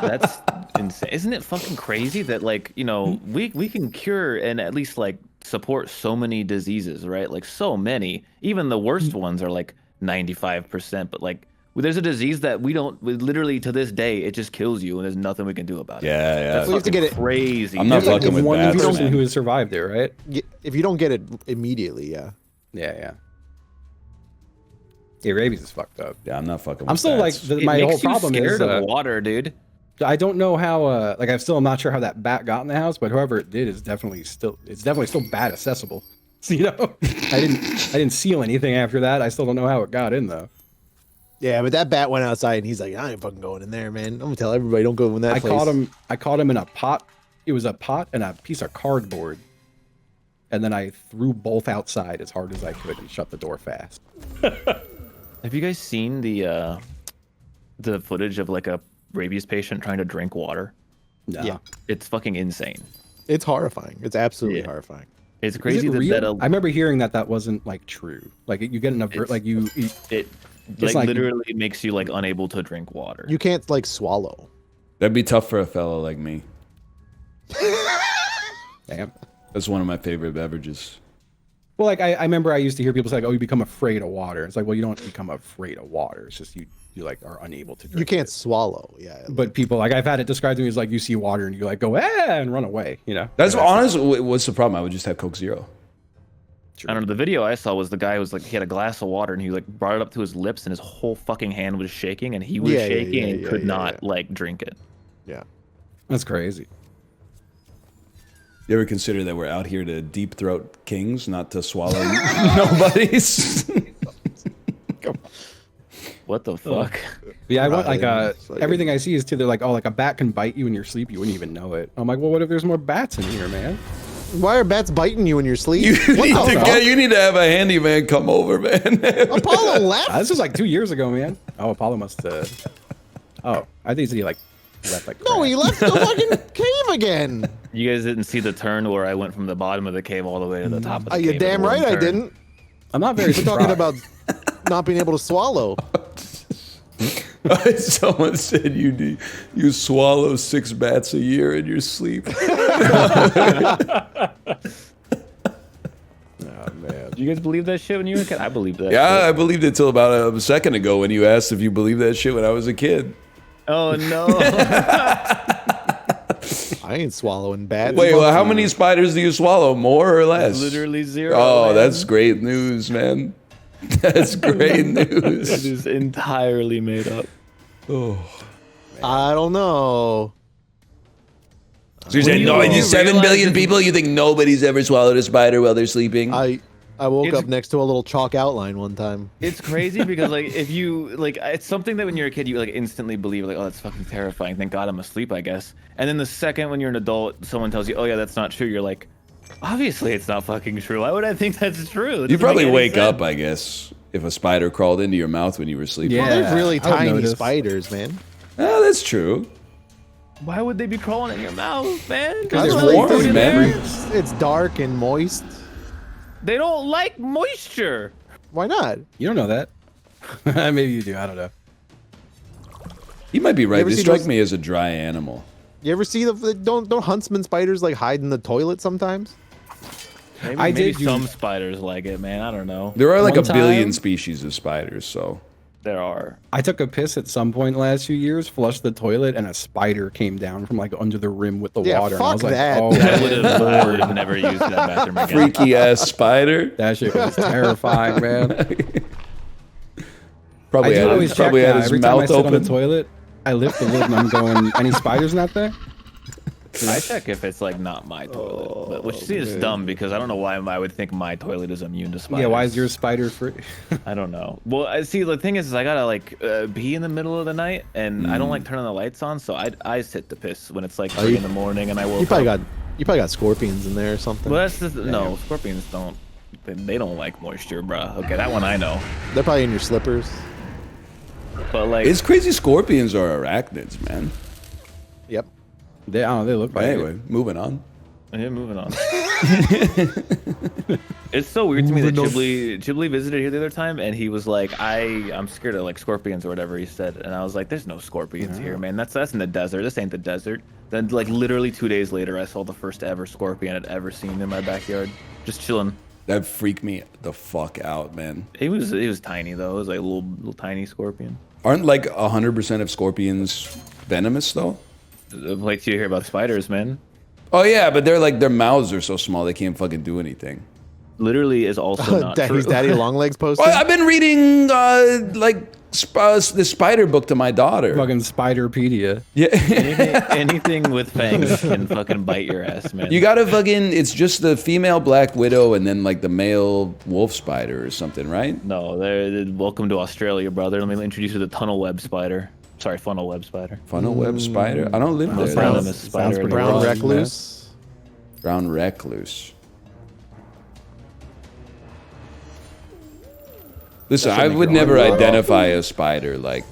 That's insane. Isn't it fucking crazy that like, we can cure in at least like support so many diseases, right? Like so many. Even the worst ones are like 95%, but like there's a disease that literally to this day it just kills you and there's nothing we can do about it. Yeah, yeah. That's We have to get it- crazy. I'm not dude. fucking with one bats, person man. who has survived it, right? If you don't get it immediately, yeah. Yeah. Yeah, rabies is fucked up. Yeah, I'm not fucking with I'm still bats. like It my makes whole you problem is scared of water, dude. I don't know how like I'm not sure how that bat got in the house, but whoever it did is definitely still bat accessible. So, you know, I didn't seal anything after that. I still don't know how it got in though. Yeah, but that bat went outside and he's like, I ain't fucking going in there, man. I'm gonna tell everybody don't go in that place. I caught him in a pot. It was a pot and a piece of cardboard. And then I threw both outside as hard as I could and shut the door fast. Have you guys seen the footage of like a rabies patient trying to drink water? No. Yeah. It's fucking insane. It's horrifying. It's absolutely Yeah. horrifying. It's Is crazy it that, real? I remember hearing that wasn't like true. Like you get It's- you it It's like like- literally makes you like unable to drink water. You can't like swallow. That'd be tough for a fellow like me. damn. That's one of my favorite beverages. Well, like I remember I used to hear people say, like, "Oh, you become afraid of water." It's like, well, you don't become afraid of water. It's just you like are unable to drink. You can't it. swallow. Yeah. But people like I've had it described to me as like you see water and you like go and run away. You know. That's honest. What's the problem? I would just have Coke Zero. I don't know. The video I saw was the guy was like he had a glass of water and he like brought it up to his lips and his whole fucking hand was shaking and he was shaking and could not like drink it. Yeah. That's crazy. You ever consider that we're out here to deep throat kings, not to swallow nobody's? What the fuck? Yeah, I want like Fucking- everything I see is to they're like, oh, like a bat can bite you in your sleep, you wouldn't even know it. I'm like, well, what if there's more bats in here, man? Why are bats biting you in your sleep? You need, What the fuck? you need to have a handyman come over, man. Apollo left. This was like 2 years ago, man. Oh, Apollo must. Oh, I think he said he like left like. No, crap. he left the fucking cave again. You guys didn't see the turn where I went from the bottom of the cave all the way to the top of the Are cave. you in damn one right I turn. didn't. I'm not very We're talking surprised. about not being able to swallow. Someone said you swallow 6 bats a year in your sleep. Oh man. Did you guys believe that shit when you were a kid? I believe that. Yeah, shit. I believed it till about a second ago when you asked if you believed that shit when I was a kid. Oh no. I ain't swallowing bats. Wait, well, how many spiders do you swallow? More or less? Literally zero. Oh, man. that's great news, man. That's great It news. is entirely made up. Oh. I don't know. So you're saying no, you you 7 realize billion it's- people, you think nobody's ever swallowed a spider while they're sleeping? I woke It's- up next to a little chalk outline one time. It's crazy because like if you like it's something that when you're a kid you like instantly believe like, oh, that's fucking terrifying. Thank God I'm asleep, I guess. And then the second when you're an adult, someone tells you, oh yeah, that's not true. You're like, obviously it's not fucking true. Why would I think that's true? It You doesn't probably make any wake sense. up, I guess, if a spider crawled into your mouth when you were sleeping. Yeah. There's really I would tiny notice. spiders, man. Oh, that's true. Why would they be crawling in your mouth, man? Because It's they're warm, freezing. man. It's dark and moist. They don't like moisture. Why not? You don't know that. Maybe you do. I don't know. You might be right. ever They see strike those- me as a dry animal. You ever see don't huntsman spiders like hide in the toilet sometimes? Maybe, I maybe did use- some spiders like it, man. I don't know. There are like One a billion time- species of spiders, so. There are. I took a piss at some point in the last few years, flushed the toilet, and a spider came down from like under the rim with the Yeah, water. And I fuck was like, that. oh, I would have never used that bathroom again. Freaky ass spider. that shit was terrifying, man. Probably I do had, always his, check probably that. had his Every time I mouth sit on open. the toilet, I lift the lid and I'm going, any spiders in that thing? I check if it's like not my toilet, but, which is dumb because I don't know why I would think my toilet is immune to spiders. Yeah, why is your spider free? I don't know. Well, I see. The thing is I gotta like pee in the middle of the night, and I don't like turning the lights on, so I sit to piss when it's like 3 you- in the morning, and I woke You probably up. got scorpions in there or something. Well, that's just, no, scorpions don't. They don't like moisture, bruh. Okay, that one I know. They're probably in your slippers. But like, It's crazy scorpions are arachnids, man. Yep. They look But like anyway, moving on. Yeah, moving on. It's so weird to me that Ghibli visited here the other time, and he was like, I'm scared of like scorpions or whatever he said, and I was like, there's no scorpions here, man. That's in the desert. This ain't the desert. Then like literally 2 days later, I saw the first ever scorpion I'd ever seen in my backyard, just chilling. That freaked me the fuck out, man. It was tiny though. It was like a little tiny scorpion. Aren't like 100% of scorpions venomous though? Wait till you hear about spiders, man. Oh yeah, but they're like their mouths are so small they can't fucking do anything. Literally is also not true. Daddy Longlegs posted. Well, I've been reading the spider book to my daughter. Fucking Spiderpedia. Yeah. Anything with fangs can fucking bite your ass, man. You gotta fucking. It's just the female black widow and then like the male wolf spider or something, right? No, they're welcome to Australia, brother. Let me introduce you to the tunnel web spider. Sorry, funnel web spider. Funnel web spider. I don't live there. Brownest spider in the Brown world. recluse. Brown recluse. Listen, I would never identify a spider like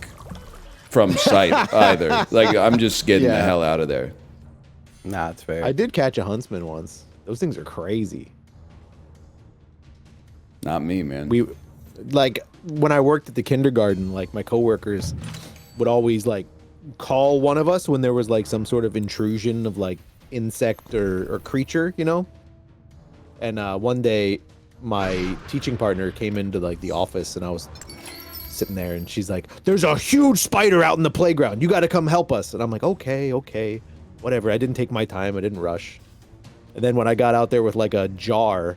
from sight either. Like I'm just getting the Yeah. hell out of there. Nah, it's fair. I did catch a huntsman once. Those things are crazy. Not me, man. We, like, when I worked at the kindergarten, like my coworkers would always like call one of us when there was like some sort of intrusion of like insect or creature, you know. And one day, my teaching partner came into like the office, and I was sitting there, and she's like, "There's a huge spider out in the playground. You got to come help us." And I'm like, "Okay, whatever." I didn't take my time. I didn't rush. And then when I got out there with like a jar,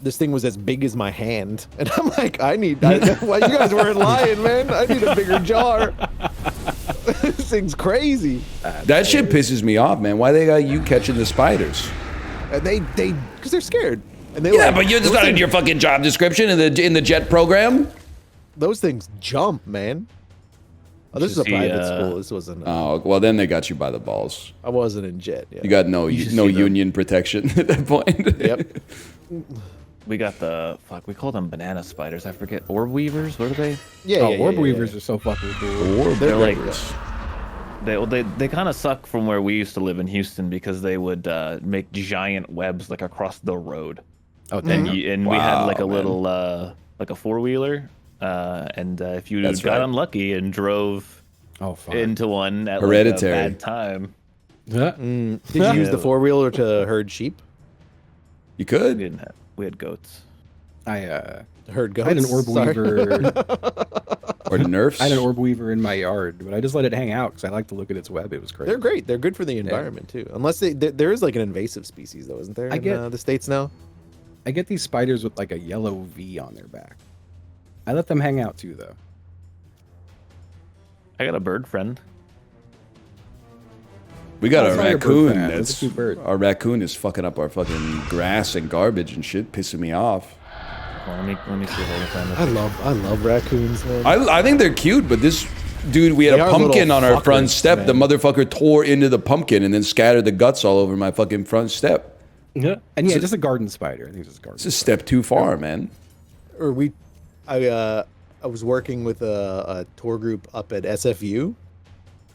this thing was as big as my hand, and I'm like, well, you guys weren't lying, man. I need a bigger jar. This thing's crazy. That shit pisses me off, man. Why they got you catching the spiders? And they, because they're scared. And they Yeah, like, but you're those not in things- your fucking job description in the JET program. Those things jump, man. Oh, this is a see, private school. This wasn't. Oh, well, then they got you by the balls. I wasn't in jet. Yeah. You got no should see them. union protection at that point. Yep. We got we call them banana spiders. I forget. Orb weavers. What are they? Yeah. Oh, orb weavers are so fucking cool. They're like they kind of suck from where we used to live in Houston because they would make giant webs like across the road. Oh, And damn. we had Wow, like a man. little like a 4-wheeler, and if you That's got right. unlucky and drove Oh, fuck. into one at Hereditary. like a bad time, Huh? Did you use the 4-wheeler to herd sheep? You could. we had goats. I Herd goats. had an orb Sorry. weaver. Or nerfs. I had an orb weaver in my yard, but I just let it hang out because I like to look at its web. It was crazy. They're great. They're good for the environment too. Unless there is like an invasive species though, isn't there? I in get- the states now. I get these spiders with like a yellow V on their back. I let them hang out too, though. I got a bird friend. We got That's a not your bird raccoon. fan. That's a cute bird. Our raccoon is fucking up our fucking grass and garbage and shit, pissing me off. Well, let me see if I can find this. I love raccoons, man. I think they're cute, but this dude, we had They a are pumpkin little on our front fuckers, step. The man. motherfucker tore into the pumpkin and then scattered the guts all over my fucking front step. Yeah. And yeah, just a garden spider. I think it's just a garden. It's a step too far, man. Or I was working with a tour group up at SFU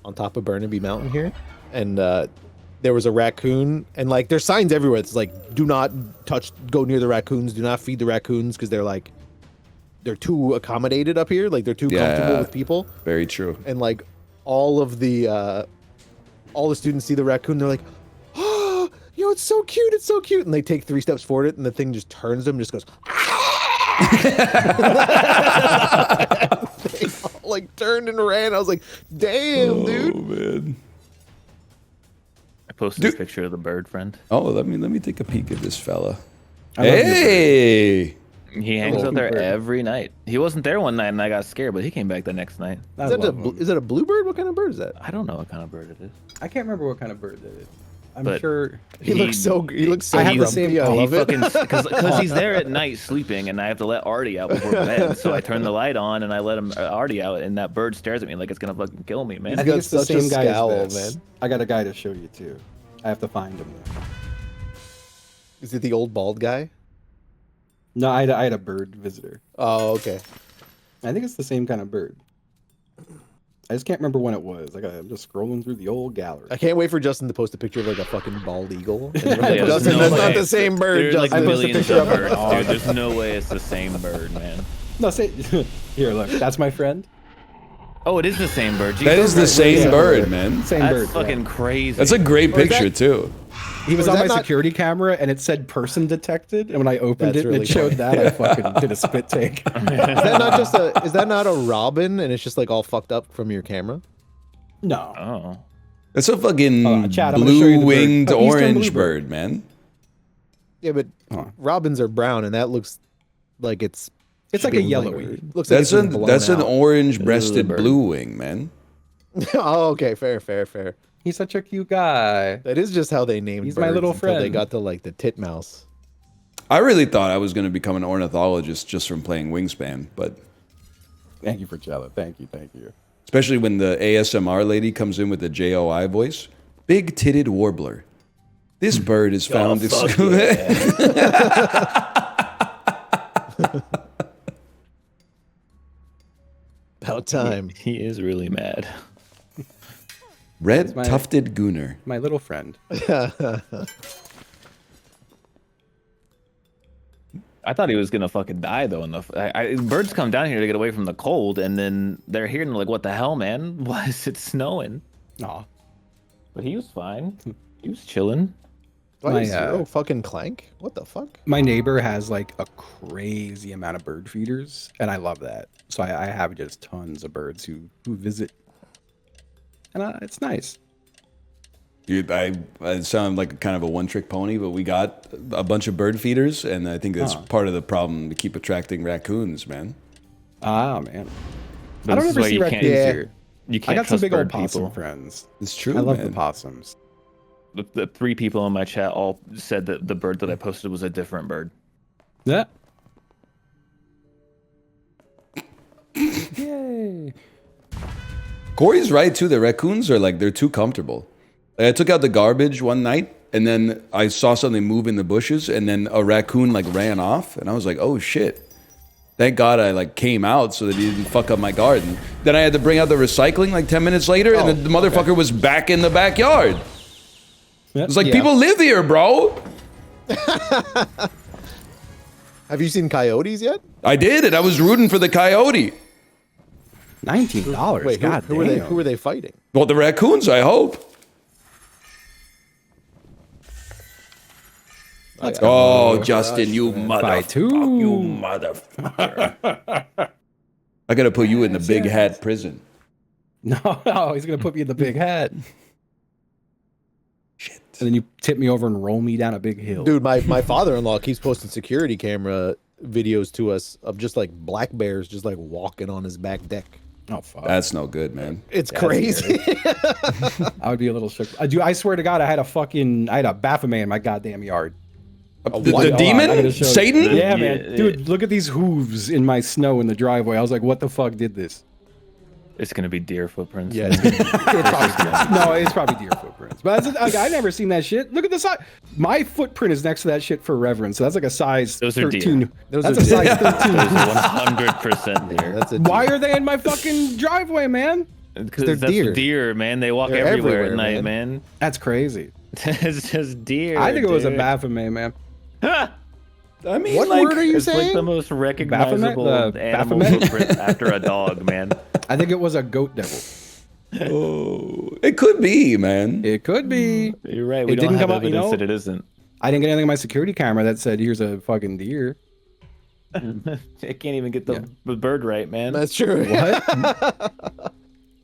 on top of Burnaby Mountain here, and there was a raccoon, and like there's signs everywhere. It's like, do not go near the raccoons, do not feed the raccoons, because they're too accommodated up here, like they're too comfortable Yeah. with people, Very true. and like all the students see the raccoon, they're like, oh, it's so cute, and they take 3 steps forward, and the thing just turns them, just goes. They all, like turned and ran. I was like, "Damn, dude!" Oh man. I posted Dude. a picture of the bird friend. Oh, let me take a peek at this fella. I love your bird. Hey. He hangs Oh, out there bird. every night. He wasn't there one night, and I got scared, but he came back the next night. I Is that, love them. is that a bluebird? What kind of bird is that? I don't know what kind of bird it is. I can't remember what kind of bird that is. I'm But- sure. He looks so I have the grumpy. same- I he love it. Because he's there at night sleeping, and I have to let Artie out before bed. So I turn the light on, and I let him Artie out, and that bird stares at me like it's gonna fucking kill me, man. I He's think got it's the such a same guy scowl, as this. man. I got a guy to show you too. I have to find him. Though. Is it the old bald guy? No, I had a bird visitor. Oh, okay. I think it's the same kind of bird. I just can't remember when it was. I'm just scrolling through the old gallery. I can't wait for Justin to post a picture of like a fucking bald eagle. And Yeah, like, there's Justin, no that's way. not the same bird. There's like Justin. millions of birds, dude. There's no way it's the same bird, man. No, say here. Look, that's my friend. Oh, it is the same bird. That is the same bird, man. Same That's bird. fucking crazy. That's a great Or is picture that- too. He was Or is on my that not- security camera and it said person detected. And when I opened That's it and really it showed funny. that, I fucking did a spit take. Is that not a robin and it's just like all fucked up from your camera? No. Oh. That's a fucking Chad, I'm gonna show you the bird. blue-winged Oh, eastern orange bluebird. bird, man. Yeah, but robins are brown and that looks like it's It's like a been, yellowy. looks like That's it's been blown an out. orange-breasted bird. blue wing, man. Oh, okay, fair. He's such a cute guy. That is just how they named He's birds my little until they friend. got to like the titmouse. I really thought I was going to become an ornithologist just from playing Wingspan, but Thank you for Jello. Thank you. especially when the ASMR lady comes in with the JOI voice. Big-titted warbler. This bird is found... About time. He is really mad. Red my- tufted gooner. My little friend. I thought he was gonna fucking die though. Birds come down here to get away from the cold, and then they're here and they're like, "What the hell, man? Why is it snowing?" Aw. But he was fine. He was chilling. Why My, is zero fucking clank? What the fuck? My neighbor has like a crazy amount of bird feeders, and I love that. So I have just tons of birds who visit, and it's nice. Dude, I sound like kind of a one-trick pony, but we got a bunch of bird feeders, and I think that's part of the problem to keep attracting raccoons, man. Ah man, But I don't this is ever why see you can't- raccoons Yeah. here. You I can't got some trust big old bird possum people. friends. It's true, I love man. the possums. The 3 people in my chat all said that the bird that I posted was a different bird. Yeah. Yay. Corey's right too. The raccoons are like they're too comfortable. Like, I took out the garbage one night, and then I saw something move in the bushes, and then a raccoon like ran off, and I was like, "Oh shit!" Thank God I like came out so that he didn't fuck up my garden. Then I had to bring out the recycling like 10 minutes later, and the motherfucker was back in the backyard. Yep. It's like Yeah. people live here, bro. Have you seen coyotes yet? I did, and I was rooting for the coyote. $19. Wait, God who were they? damn. Who were they fighting? Well, the raccoons, I hope. Oh, Justin, you By motherfucker. two. You motherfucker. I gotta put you in the big hat prison. No, he's gonna put me in the big hat, Shit. and then you tip me over and roll me down a big hill. Dude, my father-in-law keeps posting security camera videos to us of just like black bears just like walking on his back deck. Oh fuck. That's no good, man. It's crazy. I would be a little shook. I swear to God, I had a Baphomet in my goddamn yard. The Hold on, I demon? gotta show you. Satan? Yeah, Yeah, man. yeah. Dude, look at these hooves in my snow in the driveway. I was like, what the fuck did this? It's gonna be deer footprints. Yeah, it's No, it's probably deer footprints. But I never seen that shit. Look at the size. My footprint is next to that shit for reverence. So that's like a size Those are deer. 13. Those That's are a deer. size 13. 100% deer. that's a Why are they in my fucking driveway, man? Because they're that's deer. deer, man. They walk They're everywhere, everywhere, at night, man. That's crazy. It's just deer. I think it was a dude. Baphomet, man. I mean, What like, word are you It's like saying? the most recognizable The animal Baphomet? footprint after a dog, man. I think it was a goat devil. oh, it could be, man. It could be. You're right. We It don't didn't have come out, you evidence know? that it isn't. I didn't get anything on my security camera that said, here's a fucking deer. It can't even get the bird right, man. That's true.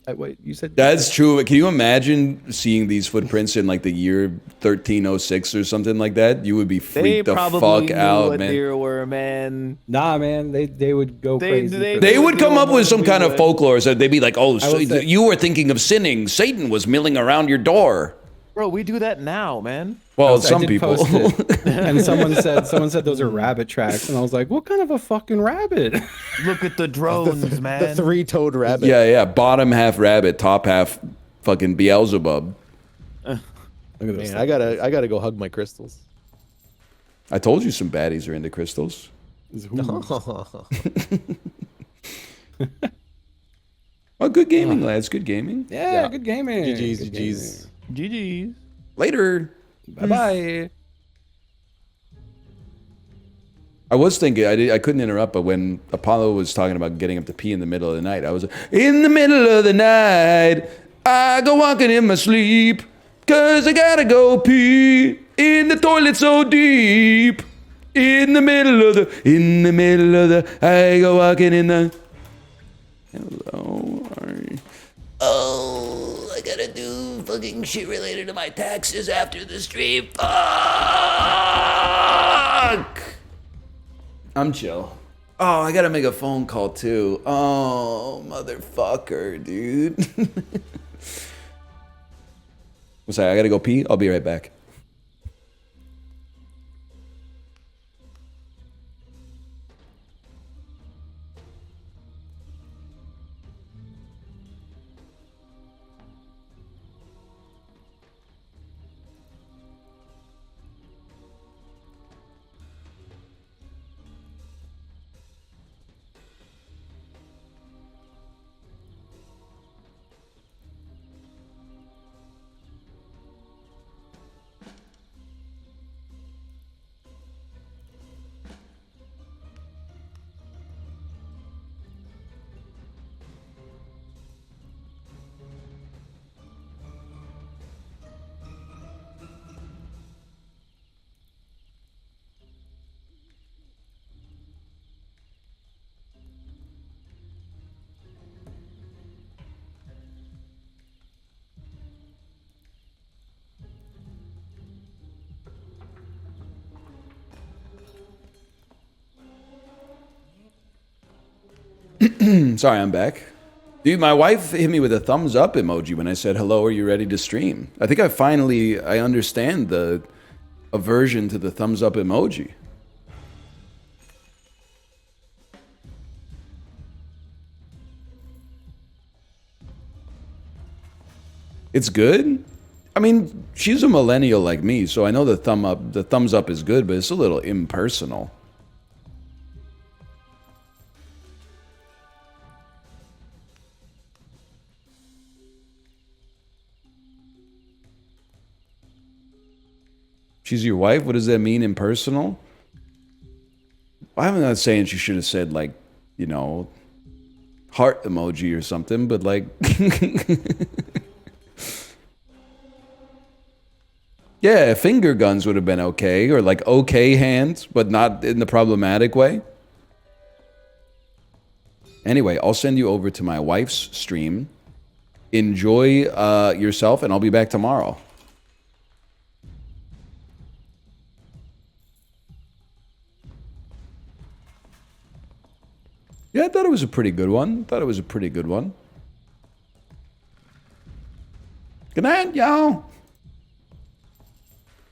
What? Wait, you said That's true. Can you imagine seeing these footprints in like the year 1306 or something like that? You would be They freaked the probably fuck knew out, what man. deer were, man. Nah, man, they would go crazy. for They that. would come up with some kind of folklore. So they'd be like, "Oh, so will say- you were thinking of sinning. Satan was milling around your door." Bro, we do that now, man. Well, I some did people. post it, and someone said those are rabbit tracks, and I was like, what kind of a fucking rabbit? Look at the drones, man. The three-toed rabbit. yeah. Bottom half rabbit, top half fucking Beelzebub. Look at this. Man, I gotta go hug my crystals. I told you some baddies are into crystals. Oh, good gaming, lads. Good gaming. Yeah, good gaming. GG's, Good GG's. GG's. Later. Bye bye. I was thinking, I couldn't interrupt, but when Apollo was talking about getting up to pee in the middle of the night, I was in the middle of the night, I go walking in my sleep, 'cause I gotta go pee in the toilet so deep. In the middle of the, I go walking in the... Hello, oh, I gotta do fucking shit related to my taxes after the stream. Fuck! I'm chill. Oh, I gotta make a phone call too. Oh, motherfucker, dude. What's that? I gotta go pee. I'll be right back. Sorry, I'm back. Dude, my wife hit me with a thumbs up emoji when I said, hello, are you ready to stream? I think I understand the aversion to the thumbs up emoji. It's good? I mean, she's a millennial like me, so I know the thumbs up is good, but it's a little impersonal. She's your wife? What does that mean, impersonal? I'm not saying she should have said, like, you know, heart emoji or something, but like... yeah, finger guns would have been okay, or like okay hands, but not in the problematic way. Anyway, I'll send you over to my wife's stream. Enjoy yourself, and I'll be back tomorrow. Yeah, I thought it was a pretty good one. Good night, y'all.